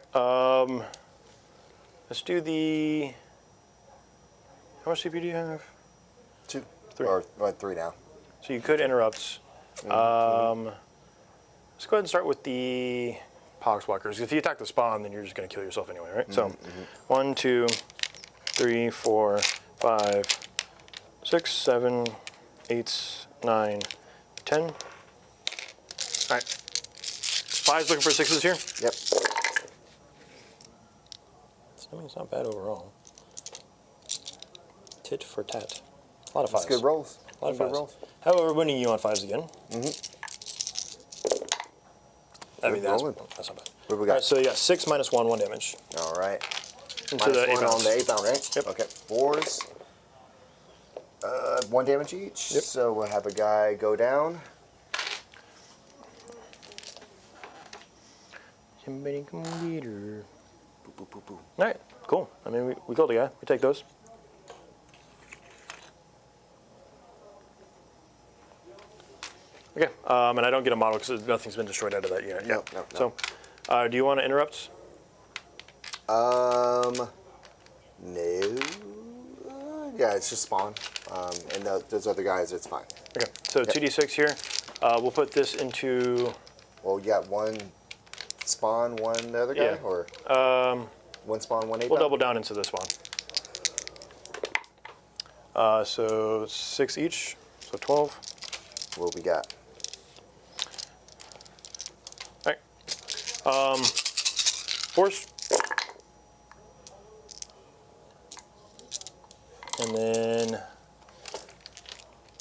Speaker 3: Let's do the. How much CPU do you have?
Speaker 2: 2.
Speaker 3: 3.
Speaker 2: Or 3 now.
Speaker 3: So you could interrupt. Let's go ahead and start with the poxwalkers. If you attack the spawn, then you're just going to kill yourself anyway, right? So 1, 2, 3, 4, 5, 6, 7, 8, 9, 10. All right. 5's looking for 6s here.
Speaker 2: Yep.
Speaker 3: I mean, it's not bad overall. Tit for tat. A lot of 5s.
Speaker 2: That's good rolls.
Speaker 3: A lot of
Speaker 2: Good
Speaker 3: 5s.
Speaker 2: rolls.
Speaker 3: However, winning you on 5s again. I mean,
Speaker 2: Good
Speaker 3: that's
Speaker 2: rolling.
Speaker 3: not bad.
Speaker 2: What do we
Speaker 3: All
Speaker 2: got?
Speaker 3: right, so you got 6 minus 1, 1 damage.
Speaker 2: All right.
Speaker 3: Into
Speaker 2: Minus
Speaker 3: the 8
Speaker 2: 1 on
Speaker 3: bounds.
Speaker 2: the 8 bound, right?
Speaker 3: Yep.
Speaker 2: Okay. 4s. 1 damage each.
Speaker 3: Yep.
Speaker 2: So we'll have a guy go down.
Speaker 3: Somebody come get her.
Speaker 2: Boop, boop, boop, boop.
Speaker 3: All right, cool. I mean, we killed the guy. We take those. Okay, and I don't get a model because nothing's been destroyed out of that unit.
Speaker 2: No,
Speaker 3: Yeah.
Speaker 2: no.
Speaker 3: So, do you want to interrupt?
Speaker 2: No. Yeah, it's just spawn. And those other guys, it's fine.
Speaker 3: Okay, so 2d6 here. We'll put this into.
Speaker 2: Well, you got 1 spawn, 1 the other guy,
Speaker 3: Yeah.
Speaker 2: or 1 spawn, 1 8.
Speaker 3: We'll double down into this one. So 6 each, so 12.
Speaker 2: What we got?
Speaker 3: All right. Force. And then,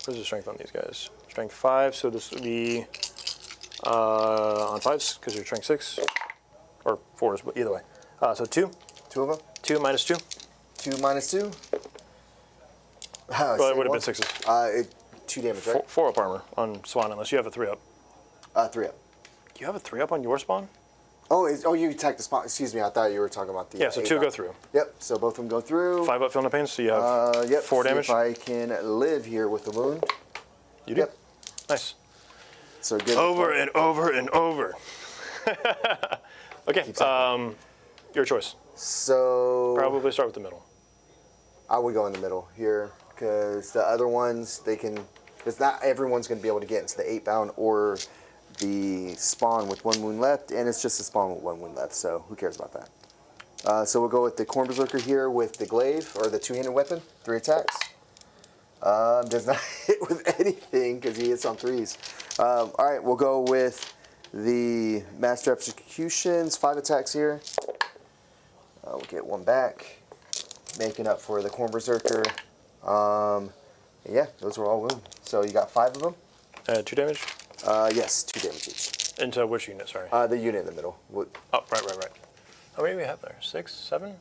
Speaker 3: where's the strength on these guys? Strength 5, so this would be on 5s, because you're strength 6. Or 4s, but either way. So 2.
Speaker 2: 2 of them?
Speaker 3: 2 minus 2.
Speaker 2: 2 minus 2?
Speaker 3: Well, it would have been 6s.
Speaker 2: 2 damage, right?
Speaker 3: 4 up armor on spawn, unless you have a 3 up.
Speaker 2: 3 up.
Speaker 3: Do you have a 3 up on your spawn?
Speaker 2: Oh, you attacked the spawn. Excuse me, I thought you were talking about the.
Speaker 3: Yeah, so 2 go through.
Speaker 2: Yep, so both of them go through.
Speaker 3: 5 up, feel no pain, so you have
Speaker 2: Yep.
Speaker 3: 4
Speaker 2: see
Speaker 3: damage.
Speaker 2: If I can live here with the wound.
Speaker 3: You do?
Speaker 2: Yep.
Speaker 3: Nice.
Speaker 2: So good.
Speaker 3: Over and over and over. Okay, your choice.
Speaker 2: So
Speaker 3: Probably start with the middle.
Speaker 2: I would go in the middle here because the other ones because not everyone's going to be able to get into the 8-bound or the spawn with 1 wound left, and it's just a spawn with 1 wound left. So who cares about that? So we'll go with the Khorne Berzerker here with the glaive or the 2-handed weapon, 3 attacks. Does not hit with anything because he hits on 3s. All right, we'll go with the Master Executions, 5 attacks here. We'll get 1 back, making up for the Khorne Berzerker. Yeah, those were all wounds. So you got 5 of them.
Speaker 3: 2 damage?
Speaker 2: Yes, 2 damage each.
Speaker 3: Into which unit, sorry?
Speaker 2: The unit in the middle.
Speaker 3: Oh, right. How many do we have there? 6, 7?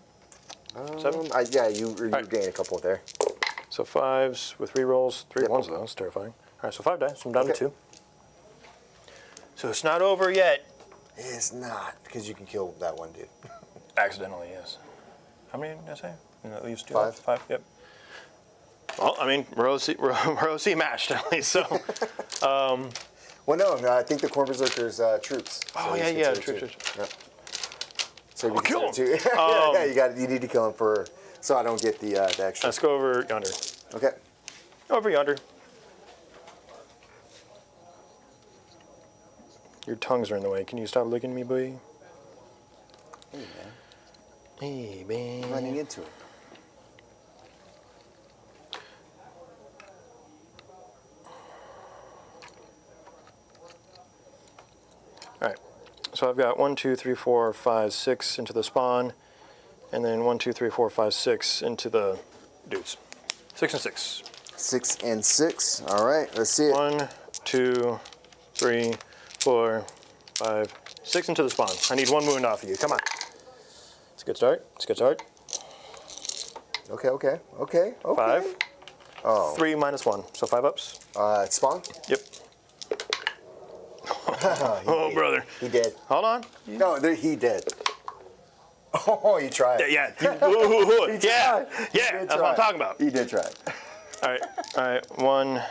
Speaker 3: 7?
Speaker 2: Yeah, you
Speaker 3: right.
Speaker 2: gain a couple there.
Speaker 3: So 5s with rerolls, 3
Speaker 2: Yep.
Speaker 3: 1s though, that's terrifying. All right, so 5 dice, so I'm down
Speaker 2: Okay.
Speaker 3: to 2. So it's not over yet.
Speaker 2: It's not, because you can kill that one dude.
Speaker 3: Accidentally, yes. How many did I say? At least 2?
Speaker 2: 5.
Speaker 3: 5, yep. Well, I mean, we're OC matched at least, so.
Speaker 2: Well, no, I think the Khorne Berzerker's troops.
Speaker 3: Oh,
Speaker 2: he's
Speaker 3: yeah,
Speaker 2: considered
Speaker 3: troops.
Speaker 2: two. Yep. So you
Speaker 3: kill
Speaker 2: consider
Speaker 3: him.
Speaker 2: two. You need to kill him so I don't get the extra.
Speaker 3: Let's go over yonder.
Speaker 2: Okay.
Speaker 3: Over yonder. Your tongues are in the way. Can you stop looking at me, boy?
Speaker 2: Hey, man.
Speaker 3: Hey, man.
Speaker 2: Running into it.
Speaker 3: All right. So I've got 1, 2, 3, 4, 5, 6 into the spawn, and then 1, 2, 3, 4, 5, 6 into the dudes. 6 and 6.
Speaker 2: 6 and 6. All right, let's see it.
Speaker 3: 1, 2, 3, 4, 5, 6 into the spawn. I need 1 wound off of you. Come on. It's a good start. It's a good start.
Speaker 2: Okay.
Speaker 3: 5.
Speaker 2: Oh.
Speaker 3: 3 minus 1. So 5 ups.
Speaker 2: Spawn?
Speaker 3: Yep. Oh, brother.
Speaker 2: He did.
Speaker 3: Hold on.
Speaker 2: No, he did. Oh, he tried.
Speaker 3: Yeah. Yeah.
Speaker 2: He
Speaker 3: Yeah.
Speaker 2: tried.
Speaker 3: Yeah. That's what I'm talking about.
Speaker 2: He did try.
Speaker 3: All right. 1,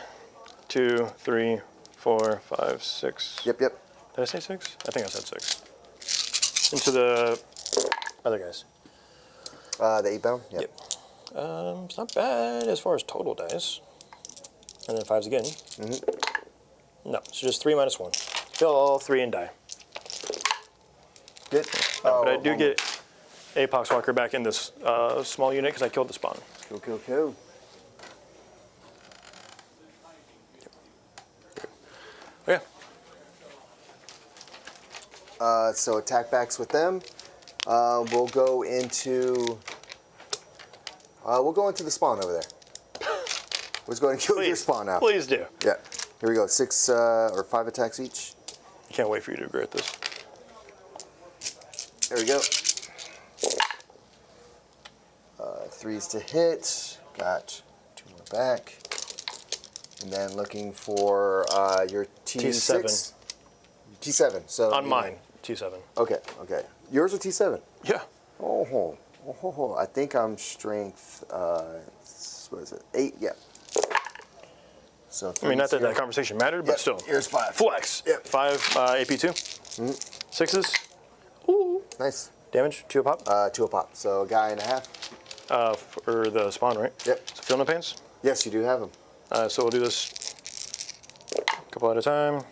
Speaker 3: 2, 3, 4, 5, 6.
Speaker 2: Yep.
Speaker 3: Did I say 6? I think I said 6. Into the other guys.
Speaker 2: The 8-bound?
Speaker 3: Yep. It's not bad as far as total dice. And then 5s again. No, so just 3 minus 1. Fill all 3 and die.
Speaker 2: Good.
Speaker 3: But I do get a Poxwalker back in this small unit because I killed the spawn.
Speaker 2: Cool.
Speaker 3: Yeah.
Speaker 2: So attack backs with them. We'll go into the spawn over there. Let's go ahead and kill your spawn now.
Speaker 3: Please do.
Speaker 2: Yeah. Here we go. 6 or 5 attacks each.
Speaker 3: I can't wait for you to regret this.
Speaker 2: There we go. 3s to hit. Got 2 more back. And then looking for your T6. T7. So
Speaker 3: On mine, T7.
Speaker 2: Okay. Yours are T7.
Speaker 3: Yeah.
Speaker 2: Oh. I think I'm strength. What is it? 8. Yeah. So
Speaker 3: I mean, not that
Speaker 2: here.
Speaker 3: that conversation mattered, but
Speaker 2: Yep,
Speaker 3: still.
Speaker 2: here's 5.
Speaker 3: Flex.
Speaker 2: Yep.
Speaker 3: 5 AP2. 6s. Ooh.
Speaker 2: Nice.
Speaker 3: Damage, 2 a pop.
Speaker 2: 2 a pop. So a guy and a half.
Speaker 3: For the spawn, right?
Speaker 2: Yep.
Speaker 3: So feel no pains.
Speaker 2: Yes, you do have them.
Speaker 3: So we'll do this a couple at a time.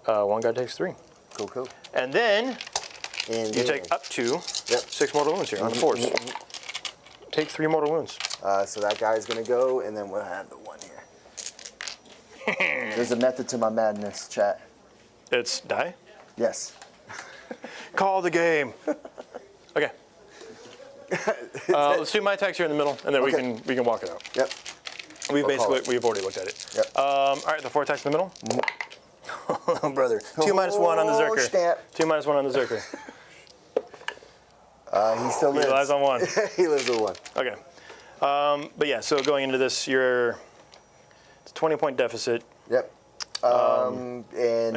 Speaker 3: 1 guy takes 3.
Speaker 2: Cool.
Speaker 3: And then
Speaker 2: And
Speaker 3: you take up to
Speaker 2: Yep.
Speaker 3: 6 mortal wounds here on the 4s. Take 3 mortal wounds.
Speaker 2: So that guy's gonna go, and then we'll have the one here. There's a method to my madness, chat.
Speaker 3: It's die.
Speaker 2: Yes.
Speaker 3: Call the game. Okay. Let's do my attacks here in the middle, and then
Speaker 2: Okay.
Speaker 3: we can walk it out.
Speaker 2: Yep.
Speaker 3: We've already looked at it.
Speaker 2: Yep.
Speaker 3: All right, the 4 attacks in the middle. Oh, brother. 2 minus 1 on the
Speaker 2: Oh,
Speaker 3: Zerker.
Speaker 2: snap.
Speaker 3: 2 minus 1 on the Zerker.
Speaker 2: He still
Speaker 3: He
Speaker 2: lives.
Speaker 3: relies on 1.
Speaker 2: He lives with 1.
Speaker 3: Okay. But yeah, so going into this, it's a 20-point deficit,
Speaker 2: Yep. And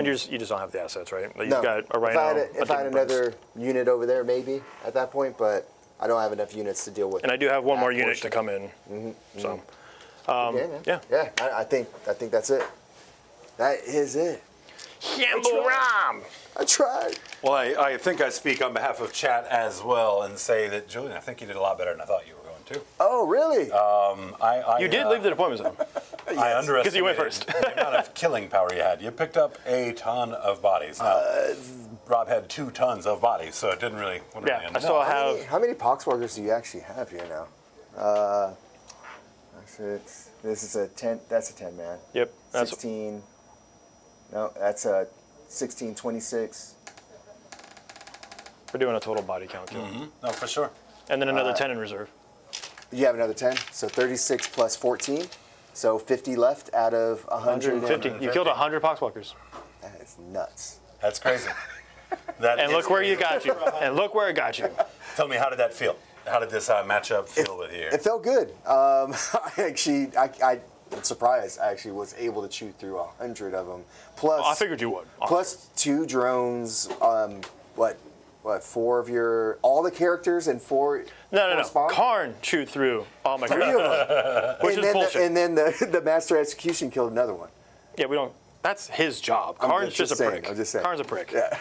Speaker 3: you just don't have the assets, right? You've
Speaker 2: no,
Speaker 3: got a Rhino.
Speaker 2: if I had another unit over there, maybe at that point, but I don't have enough units to deal with.
Speaker 3: And I do have one
Speaker 2: that
Speaker 3: more unit to
Speaker 2: portion.
Speaker 3: come in. So
Speaker 2: Okay, man.
Speaker 3: yeah.
Speaker 2: Yeah. I think that's it. That is it.
Speaker 3: Shamblerot!
Speaker 2: I tried.
Speaker 1: Well, I think I speak on behalf of chat as well and say that, Julian, I think you did a lot better than I thought you were going to.
Speaker 2: Oh, really?
Speaker 3: You did leave the deployment zone.
Speaker 1: I underestimated
Speaker 3: 'Cause you went first.
Speaker 1: the amount of killing power you had. You picked up a ton of bodies. Now, Rob had 2 tons of bodies, so it didn't really.
Speaker 3: Yeah, I still have.
Speaker 2: How many poxwalkers do you actually have here now? This is a 10. That's a 10 man.
Speaker 3: Yep. That's
Speaker 2: 16. No, that's a 16, 26.
Speaker 3: We're doing a total body count kill.
Speaker 1: No, for sure.
Speaker 3: And then another 10 in reserve.
Speaker 2: You have another 10, so 36 plus 14. So 50 left out of
Speaker 3: 150. You killed 100 poxwalkers.
Speaker 2: That is nuts.
Speaker 1: That's crazy. That
Speaker 3: And
Speaker 1: is
Speaker 3: look where you
Speaker 1: crazy.
Speaker 3: got you. And look where it got you.
Speaker 1: Tell me, how did that feel? How did this matchup feel with you?
Speaker 2: It felt good. I'm surprised I actually was able to shoot through 100 of them. Plus,
Speaker 3: I figured you would.
Speaker 2: plus 2 drones. What 4 of your all the characters and 4.
Speaker 3: No.
Speaker 2: spawn?
Speaker 3: Khorne chewed through all my
Speaker 2: 3
Speaker 3: characters.
Speaker 2: of them.
Speaker 3: Which is bullshit.
Speaker 2: And then the master execution killed another one.
Speaker 3: Yeah, we don't. That's his job.
Speaker 2: I'm
Speaker 3: Khorne's just a
Speaker 2: saying,
Speaker 3: prick.
Speaker 2: I'm just saying.
Speaker 3: Khorne's a prick.
Speaker 2: Yeah.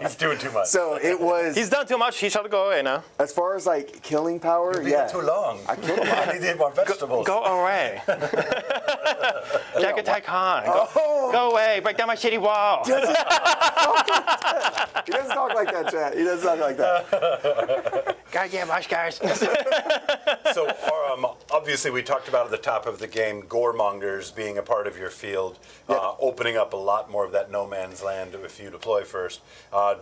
Speaker 1: He's doing too much.
Speaker 2: So it was.
Speaker 3: He's done too much. He shall go away now.
Speaker 2: As far as like killing power,
Speaker 1: You're
Speaker 2: yeah.
Speaker 1: too long.
Speaker 2: I killed a lot.
Speaker 1: I need more vegetables.
Speaker 3: Go away. Jack attack Khorne. Go away. Break down my shitty wall.
Speaker 2: He doesn't talk like that, Chad. He doesn't talk like that.
Speaker 3: Goddamn rush, guys.
Speaker 1: So, obviously, we talked about at the top of the game, goremongers being a part of your field, opening up a lot more of that no man's land if you deploy first.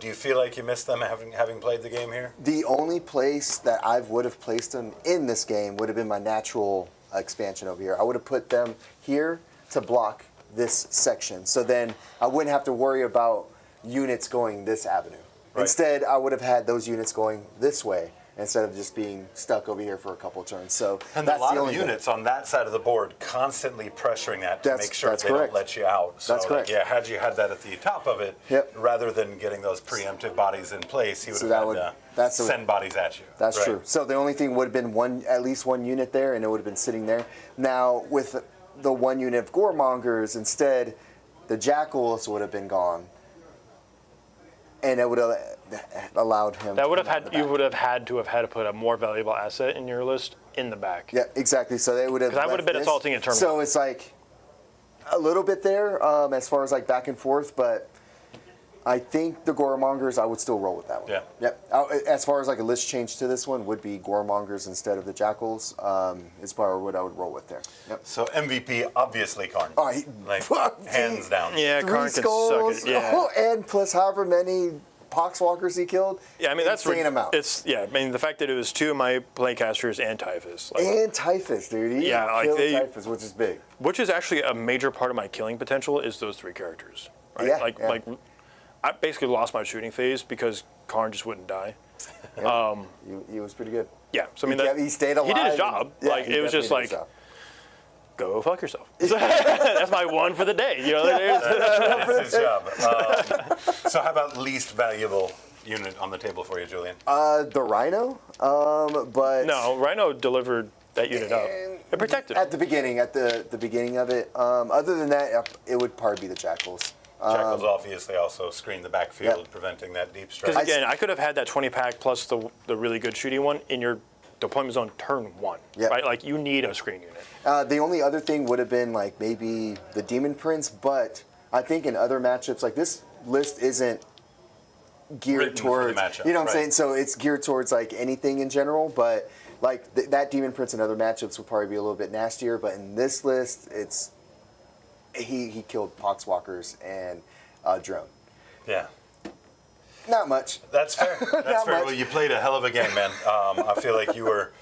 Speaker 1: Do you feel like you missed them having played the game here?
Speaker 2: The only place that I would have placed them in this game would have been my natural expansion over here. I would have put them here to block this section. So then I wouldn't have to worry about units going this avenue.
Speaker 1: Right.
Speaker 2: Instead, I would have had those units going this way instead of just being stuck over here for a couple of turns. So
Speaker 1: And
Speaker 2: that's
Speaker 1: a lot
Speaker 2: the
Speaker 1: of
Speaker 2: only thing.
Speaker 1: units on that side of the board constantly pressuring that to make sure
Speaker 2: That's
Speaker 1: they
Speaker 2: correct.
Speaker 1: don't let you out. So,
Speaker 2: That's correct.
Speaker 1: had you had that at the top of it,
Speaker 2: Yep.
Speaker 1: rather than getting those preemptive bodies in place, he would
Speaker 2: So
Speaker 1: have
Speaker 2: that
Speaker 1: had
Speaker 2: would-
Speaker 1: to
Speaker 2: that's a-
Speaker 1: send bodies at you.
Speaker 2: That's
Speaker 1: Right.
Speaker 2: true. So the only thing would have been at least one unit there, and it would have been sitting there. Now with the one unit of goremongers, instead, the jackals would have been gone, and it would have allowed him.
Speaker 3: That would
Speaker 2: to
Speaker 3: have
Speaker 2: come out
Speaker 3: had.
Speaker 2: the
Speaker 3: You
Speaker 2: back.
Speaker 3: would have had to put a more valuable asset in your list in the back.
Speaker 2: Yeah, exactly. So they would have.
Speaker 3: 'Cause I would have
Speaker 2: left
Speaker 3: been
Speaker 2: this.
Speaker 3: assaulting a terminal.
Speaker 2: So it's like a little bit there as far as like back and forth, but I think the goremongers, I would still roll with that one.
Speaker 1: Yeah.
Speaker 2: Yep. As far as like a list change to this one, would be goremongers instead of the jackals. Is probably what I would roll with there. Yep.
Speaker 1: So MVP, obviously, Khorne.
Speaker 2: Oh, he-
Speaker 1: Like, hands down.
Speaker 3: Yeah,
Speaker 2: 3
Speaker 3: Khorne can suck
Speaker 2: skulls,
Speaker 3: it. Yeah.
Speaker 2: and plus however many poxwalkers he killed.
Speaker 3: Yeah, I mean that's
Speaker 2: insane amount.
Speaker 3: I mean the fact that it was 2 of my playcasters and Typhus, like,
Speaker 2: And Typhus, dude. He
Speaker 3: Yeah, like
Speaker 2: killed
Speaker 3: they-
Speaker 2: Typhus, which is big.
Speaker 3: which is actually a major part of my killing potential is those 3 characters. Right?
Speaker 2: Yeah,
Speaker 3: Like
Speaker 2: yeah.
Speaker 3: like I basically lost my shooting phase because Khorne just wouldn't die.
Speaker 2: He was pretty good.
Speaker 3: Yeah, so I mean
Speaker 2: He stayed alive.
Speaker 3: He did his
Speaker 2: and-
Speaker 3: job.
Speaker 2: yeah,
Speaker 3: Like
Speaker 2: he
Speaker 3: it was just
Speaker 2: definitely did
Speaker 3: like
Speaker 2: his job.
Speaker 3: go fuck yourself. That's my one for the day. You know.
Speaker 1: That's his job. So how about least valuable unit on the table for you, Julian?
Speaker 2: The Rhino, but
Speaker 3: No, Rhino delivered that unit up. It protected.
Speaker 2: at the beginning, at the beginning of it. Other than that, it would probably be the Jackals.
Speaker 1: Jackals obviously also screen the backfield,
Speaker 2: Yeah.
Speaker 1: preventing that deep strike.
Speaker 3: Because again, I could have had that 20 pack plus the really good shooting one in your deployment zone turn 1.
Speaker 2: Yep.
Speaker 3: Right? Like you need a screen unit.
Speaker 2: The only other thing would have been like maybe the Demon Prince, but I think in other matchups, like this list isn't geared
Speaker 1: Written for the
Speaker 2: towards,
Speaker 1: matchup,
Speaker 2: you know what I'm
Speaker 1: right.
Speaker 2: saying? So it's geared towards like anything in general, but like that Demon Prince in other matchups would probably be a little bit nastier, but in this list, it's he killed Poxwalkers and Drone.
Speaker 1: Yeah.
Speaker 2: Not much.
Speaker 1: That's fair. That's
Speaker 2: Not
Speaker 1: fair.
Speaker 2: much.
Speaker 1: Well, you played a hell of a game, man. I feel like you were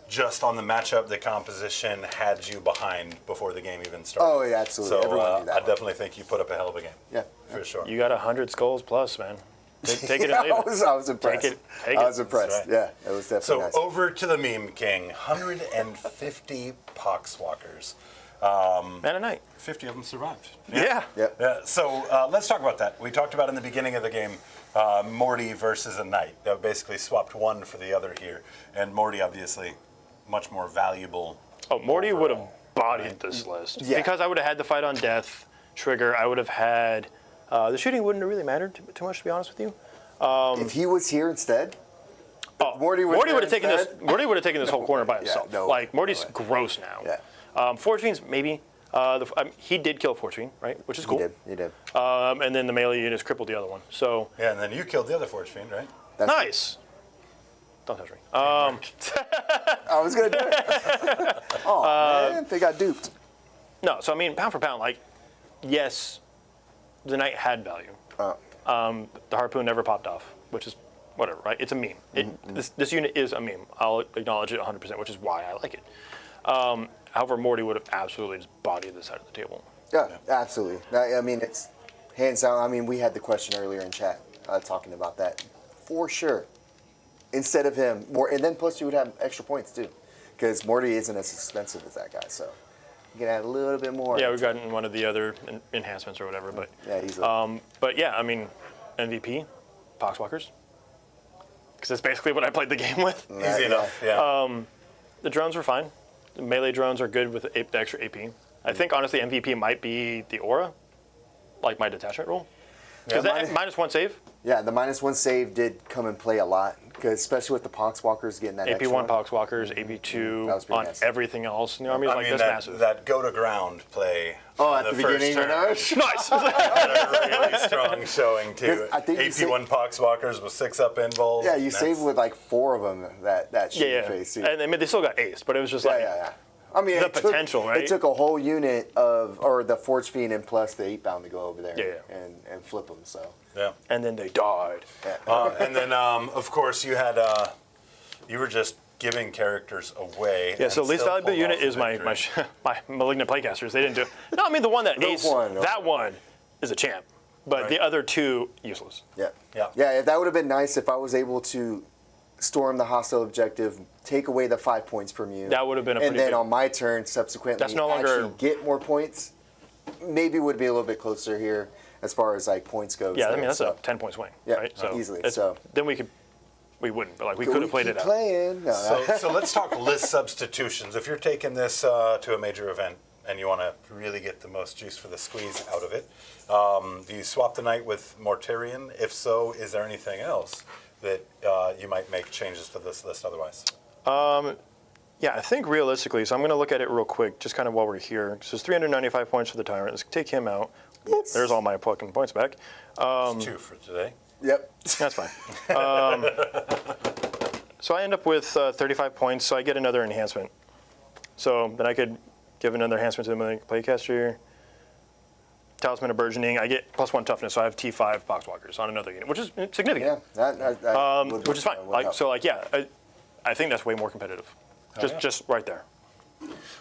Speaker 1: just on the matchup. The composition had you behind before the game even started.
Speaker 2: Oh, yeah, absolutely.
Speaker 1: So
Speaker 2: Everyone knew that
Speaker 1: I
Speaker 2: one.
Speaker 1: definitely think you put up a hell of a game.
Speaker 2: Yeah.
Speaker 1: For sure.
Speaker 3: You got 100 skulls plus, man. Take it and
Speaker 2: I
Speaker 3: leave it.
Speaker 2: was impressed.
Speaker 3: Take it.
Speaker 2: I was impressed.
Speaker 1: right.
Speaker 2: Yeah, it was definitely
Speaker 1: So
Speaker 2: nice.
Speaker 1: over to the meme king, 150 Poxwalkers.
Speaker 3: Man of night.
Speaker 1: 50 of them survived.
Speaker 3: Yeah.
Speaker 2: Yep.
Speaker 1: Yeah, so let's talk about that. We talked about in the beginning of the game, Morty versus a knight. They basically swapped one for the other here, and Morty obviously much more valuable.
Speaker 3: Oh, Morty would have
Speaker 1: overall,
Speaker 3: bodied
Speaker 1: right?
Speaker 3: this list.
Speaker 2: Yeah.
Speaker 3: Because I would have had the fight on death, trigger, I would have had the shooting wouldn't have really mattered too much, to be honest with you.
Speaker 2: If he was here instead, Morty
Speaker 3: would have taken this. Morty would have taken this whole corner by himself.
Speaker 2: no
Speaker 3: like Morty's
Speaker 2: way.
Speaker 3: gross now.
Speaker 2: Yeah.
Speaker 3: Forge Fiends maybe. He did kill Forge Fiend, right? Which is cool.
Speaker 2: He did.
Speaker 3: And then the melee units crippled the other one. So
Speaker 1: Yeah, and then you killed the other Forge Fiend, right?
Speaker 3: nice. Don't touch me.
Speaker 2: I was gonna do it. Oh man, they got duped.
Speaker 3: No, so I mean, pound for pound, like, yes, the knight had value. The harpoon never popped off, which is whatever, right? It's a meme. This unit is a meme. I'll acknowledge it 100%, which is why I like it. However, Morty would have absolutely just bodied this side of the table.
Speaker 2: Yeah, absolutely. I mean, it's hands down. I mean, we had the question earlier in chat talking about that for sure. Instead of him, and then plus you would have extra points too, because Morty isn't as expensive as that guy, so you can add a little bit more.
Speaker 3: Yeah, we've gotten one of the other enhancements or whatever, but
Speaker 2: Yeah, easily.
Speaker 3: but yeah, I mean, MVP, Poxwalkers, because that's basically what I played the game with.
Speaker 1: Easy enough, yeah.
Speaker 3: The drones were fine. The melee drones are good with the extra AP. I think honestly MVP might be the aura, like my detachment rule, because that -1 save.
Speaker 2: Yeah, the -1 save did come and play a lot, because especially with the Poxwalkers getting that extra
Speaker 3: AP1
Speaker 2: one.
Speaker 3: Poxwalkers, AP2
Speaker 2: That was pretty
Speaker 3: on
Speaker 2: nice.
Speaker 3: everything else in the army. Like that's massive.
Speaker 1: that go to ground play.
Speaker 2: Oh,
Speaker 1: on
Speaker 2: at the
Speaker 1: first
Speaker 2: beginning,
Speaker 1: turn.
Speaker 2: nice.
Speaker 3: Nice.
Speaker 1: Had a really strong showing too.
Speaker 2: I think you
Speaker 1: AP1 Poxwalkers with 6-up invols.
Speaker 2: Yeah, you saved with like 4 of them that shooting
Speaker 3: yeah,
Speaker 2: phase too.
Speaker 3: and I mean they still got aced, but it was just
Speaker 2: Yeah,
Speaker 3: like
Speaker 2: yeah. I mean,
Speaker 3: the
Speaker 2: it took-
Speaker 3: potential, right?
Speaker 2: It took a whole unit or the Forge Fiend and plus the 8-bound to go over there
Speaker 3: Yeah.
Speaker 2: and flip them. So
Speaker 1: Yeah.
Speaker 3: and then they died.
Speaker 1: And then, of course, you had you were just giving characters away.
Speaker 3: Yeah,
Speaker 1: and
Speaker 3: so least
Speaker 1: still
Speaker 3: valuable
Speaker 1: pulled
Speaker 3: unit
Speaker 1: off the
Speaker 3: is my
Speaker 1: victory.
Speaker 3: my malignant playcasters. They didn't do. No, I mean the one that ace.
Speaker 2: one, okay.
Speaker 3: That one is a champ, but
Speaker 1: Right.
Speaker 3: the other two useless.
Speaker 2: yeah,
Speaker 1: Yeah.
Speaker 2: That would have been nice if I was able to storm the hostile objective, take away the 5 points from you.
Speaker 3: That would have been a
Speaker 2: and
Speaker 3: pretty
Speaker 2: then
Speaker 3: big-
Speaker 2: on my turn, subsequently,
Speaker 3: That's no longer-
Speaker 2: actually get more points. Maybe would be a little bit closer here as far as like points goes.
Speaker 3: Yeah, I
Speaker 2: there,
Speaker 3: mean that's
Speaker 2: so.
Speaker 3: a 10-point swing,
Speaker 2: Yeah,
Speaker 3: right? So
Speaker 2: easily,
Speaker 3: it's-
Speaker 2: so.
Speaker 3: then we wouldn't, but like we could have played
Speaker 2: keep
Speaker 3: it out.
Speaker 2: Playing. No,
Speaker 1: So let's talk list substitutions. If you're taking this to a major event and you want to really get the most juice for the squeeze out of it, do you swap the knight with Mortarion? If so, is there anything else that you might make changes to this list otherwise?
Speaker 3: Yeah, I think realistically, so I'm going to look at it real quick, just kind of while we're here. So it's 395 points for the Tyrant. Let's take him out.
Speaker 2: Yes.
Speaker 3: There's all my fucking points back.
Speaker 1: It's 2 for today.
Speaker 2: Yep.
Speaker 3: That's fine. So I end up with 35 points, so I get another enhancement. So then I could give another enhancement to the playcaster. Talisman of Burgeoning, I get +1 toughness, so I have T5 Poxwalkers on another unit, which is significant.
Speaker 2: Yeah, that would
Speaker 3: Which is fine.
Speaker 2: would help.
Speaker 3: I think that's way more competitive. Just right there.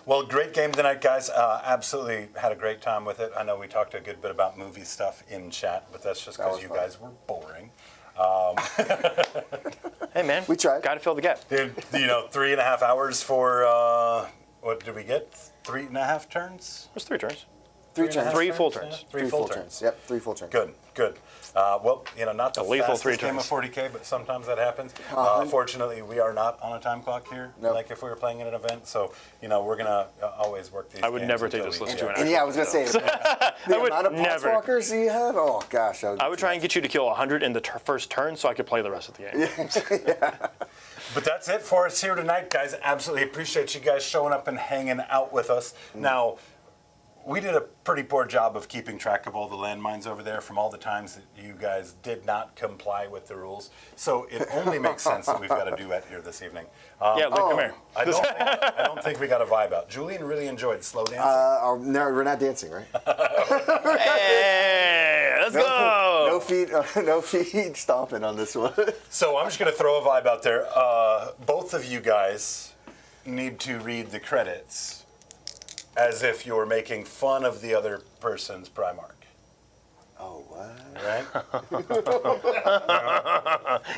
Speaker 1: Well, great game tonight, guys. Absolutely had a great time with it. I know we talked a good bit about movie stuff in chat, but that's just
Speaker 2: That
Speaker 1: because
Speaker 2: was
Speaker 1: you
Speaker 2: fun.
Speaker 1: guys were boring.
Speaker 3: Hey man,
Speaker 2: We tried.
Speaker 3: Got to fill the gap.
Speaker 1: Dude, 3.5 hours for, what did we get? 3.5 turns?
Speaker 3: There's 3 turns.
Speaker 2: 3 turns.
Speaker 3: 3 full
Speaker 1: Yeah,
Speaker 3: turns.
Speaker 1: 3 full turns.
Speaker 2: Yep, 3 full turns.
Speaker 1: Good. Well, not the
Speaker 3: lethal
Speaker 1: fastest
Speaker 3: 3
Speaker 1: game of
Speaker 3: turns.
Speaker 1: 40k, but sometimes that happens. Fortunately, we are not on a time clock here,
Speaker 2: Nope.
Speaker 1: like if we were playing at an event. So, we're gonna always work these.
Speaker 3: I would
Speaker 1: games
Speaker 3: never take
Speaker 1: until
Speaker 3: this
Speaker 1: we
Speaker 3: list
Speaker 1: get-
Speaker 3: to an
Speaker 2: And yeah, I was gonna say the
Speaker 3: would
Speaker 2: amount of
Speaker 3: never.
Speaker 2: Poxwalkers you have. Oh gosh,
Speaker 3: I would try and get you to kill 100 in the first turn so I could play the rest of the game.
Speaker 1: But that's it for us here tonight, guys. Absolutely appreciate you guys showing up and hanging out with us. Now, we did a pretty poor job of keeping track of all the landmines over there from all the times that you guys did not comply with the rules. So it only makes sense that we've got a duet here this evening.
Speaker 3: Yeah, Luke, come here.
Speaker 1: I don't think we got a vibe out. Julian really enjoyed slow dancing.
Speaker 2: No, we're not dancing, right?
Speaker 3: Hey, let's go.
Speaker 2: No feet stomping on this one.
Speaker 1: So I'm just going to throw a vibe out there. Both of you guys need to read the credits as if you're making fun of the other person's Primarch.
Speaker 2: Oh what?
Speaker 1: Right?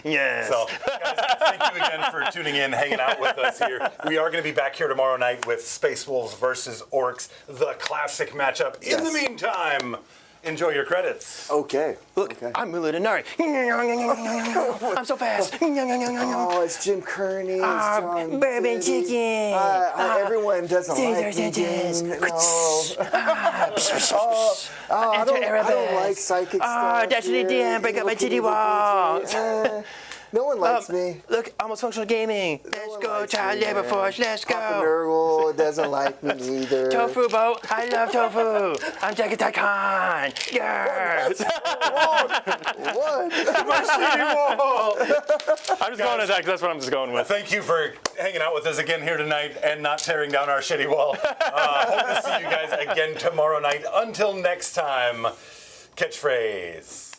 Speaker 3: Yes.
Speaker 1: So, guys, thank you again for tuning in, hanging out with us here. We are going to be back here tomorrow night with Space Wolves versus Orcs, the classic matchup. In the
Speaker 2: Yes.
Speaker 1: meantime, enjoy your credits.
Speaker 2: Okay.
Speaker 3: Look,
Speaker 2: Okay.
Speaker 3: I'm Mula Denari. I'm so fast.
Speaker 2: Oh, it's Jim Kearney. It's John
Speaker 3: bourbon
Speaker 2: City.
Speaker 3: chicken.
Speaker 2: Everyone doesn't like me.
Speaker 3: Sanchez.
Speaker 2: Dean. No. I don't like psychic stuff.
Speaker 3: Destiny
Speaker 2: here.
Speaker 3: Dan, break up my
Speaker 2: Evil
Speaker 3: titty
Speaker 2: Evil
Speaker 3: wall.
Speaker 2: PG. No one likes me.
Speaker 3: Look, almost functional gaming. Let's
Speaker 2: one
Speaker 3: go,
Speaker 2: likes
Speaker 3: child
Speaker 2: me,
Speaker 3: labor
Speaker 2: man.
Speaker 3: force. Let's
Speaker 2: Papa
Speaker 3: go.
Speaker 2: Nurgle doesn't like me either.
Speaker 3: Tofu boat. I love tofu. I'm Jackie Khan. Yes.
Speaker 2: What?
Speaker 3: I'm just going with that because that's what I'm just going with.
Speaker 1: Thank you for hanging out with us again here tonight and not tearing down our shitty wall. Hope to see you guys again tomorrow night. Until next time, catchphrase.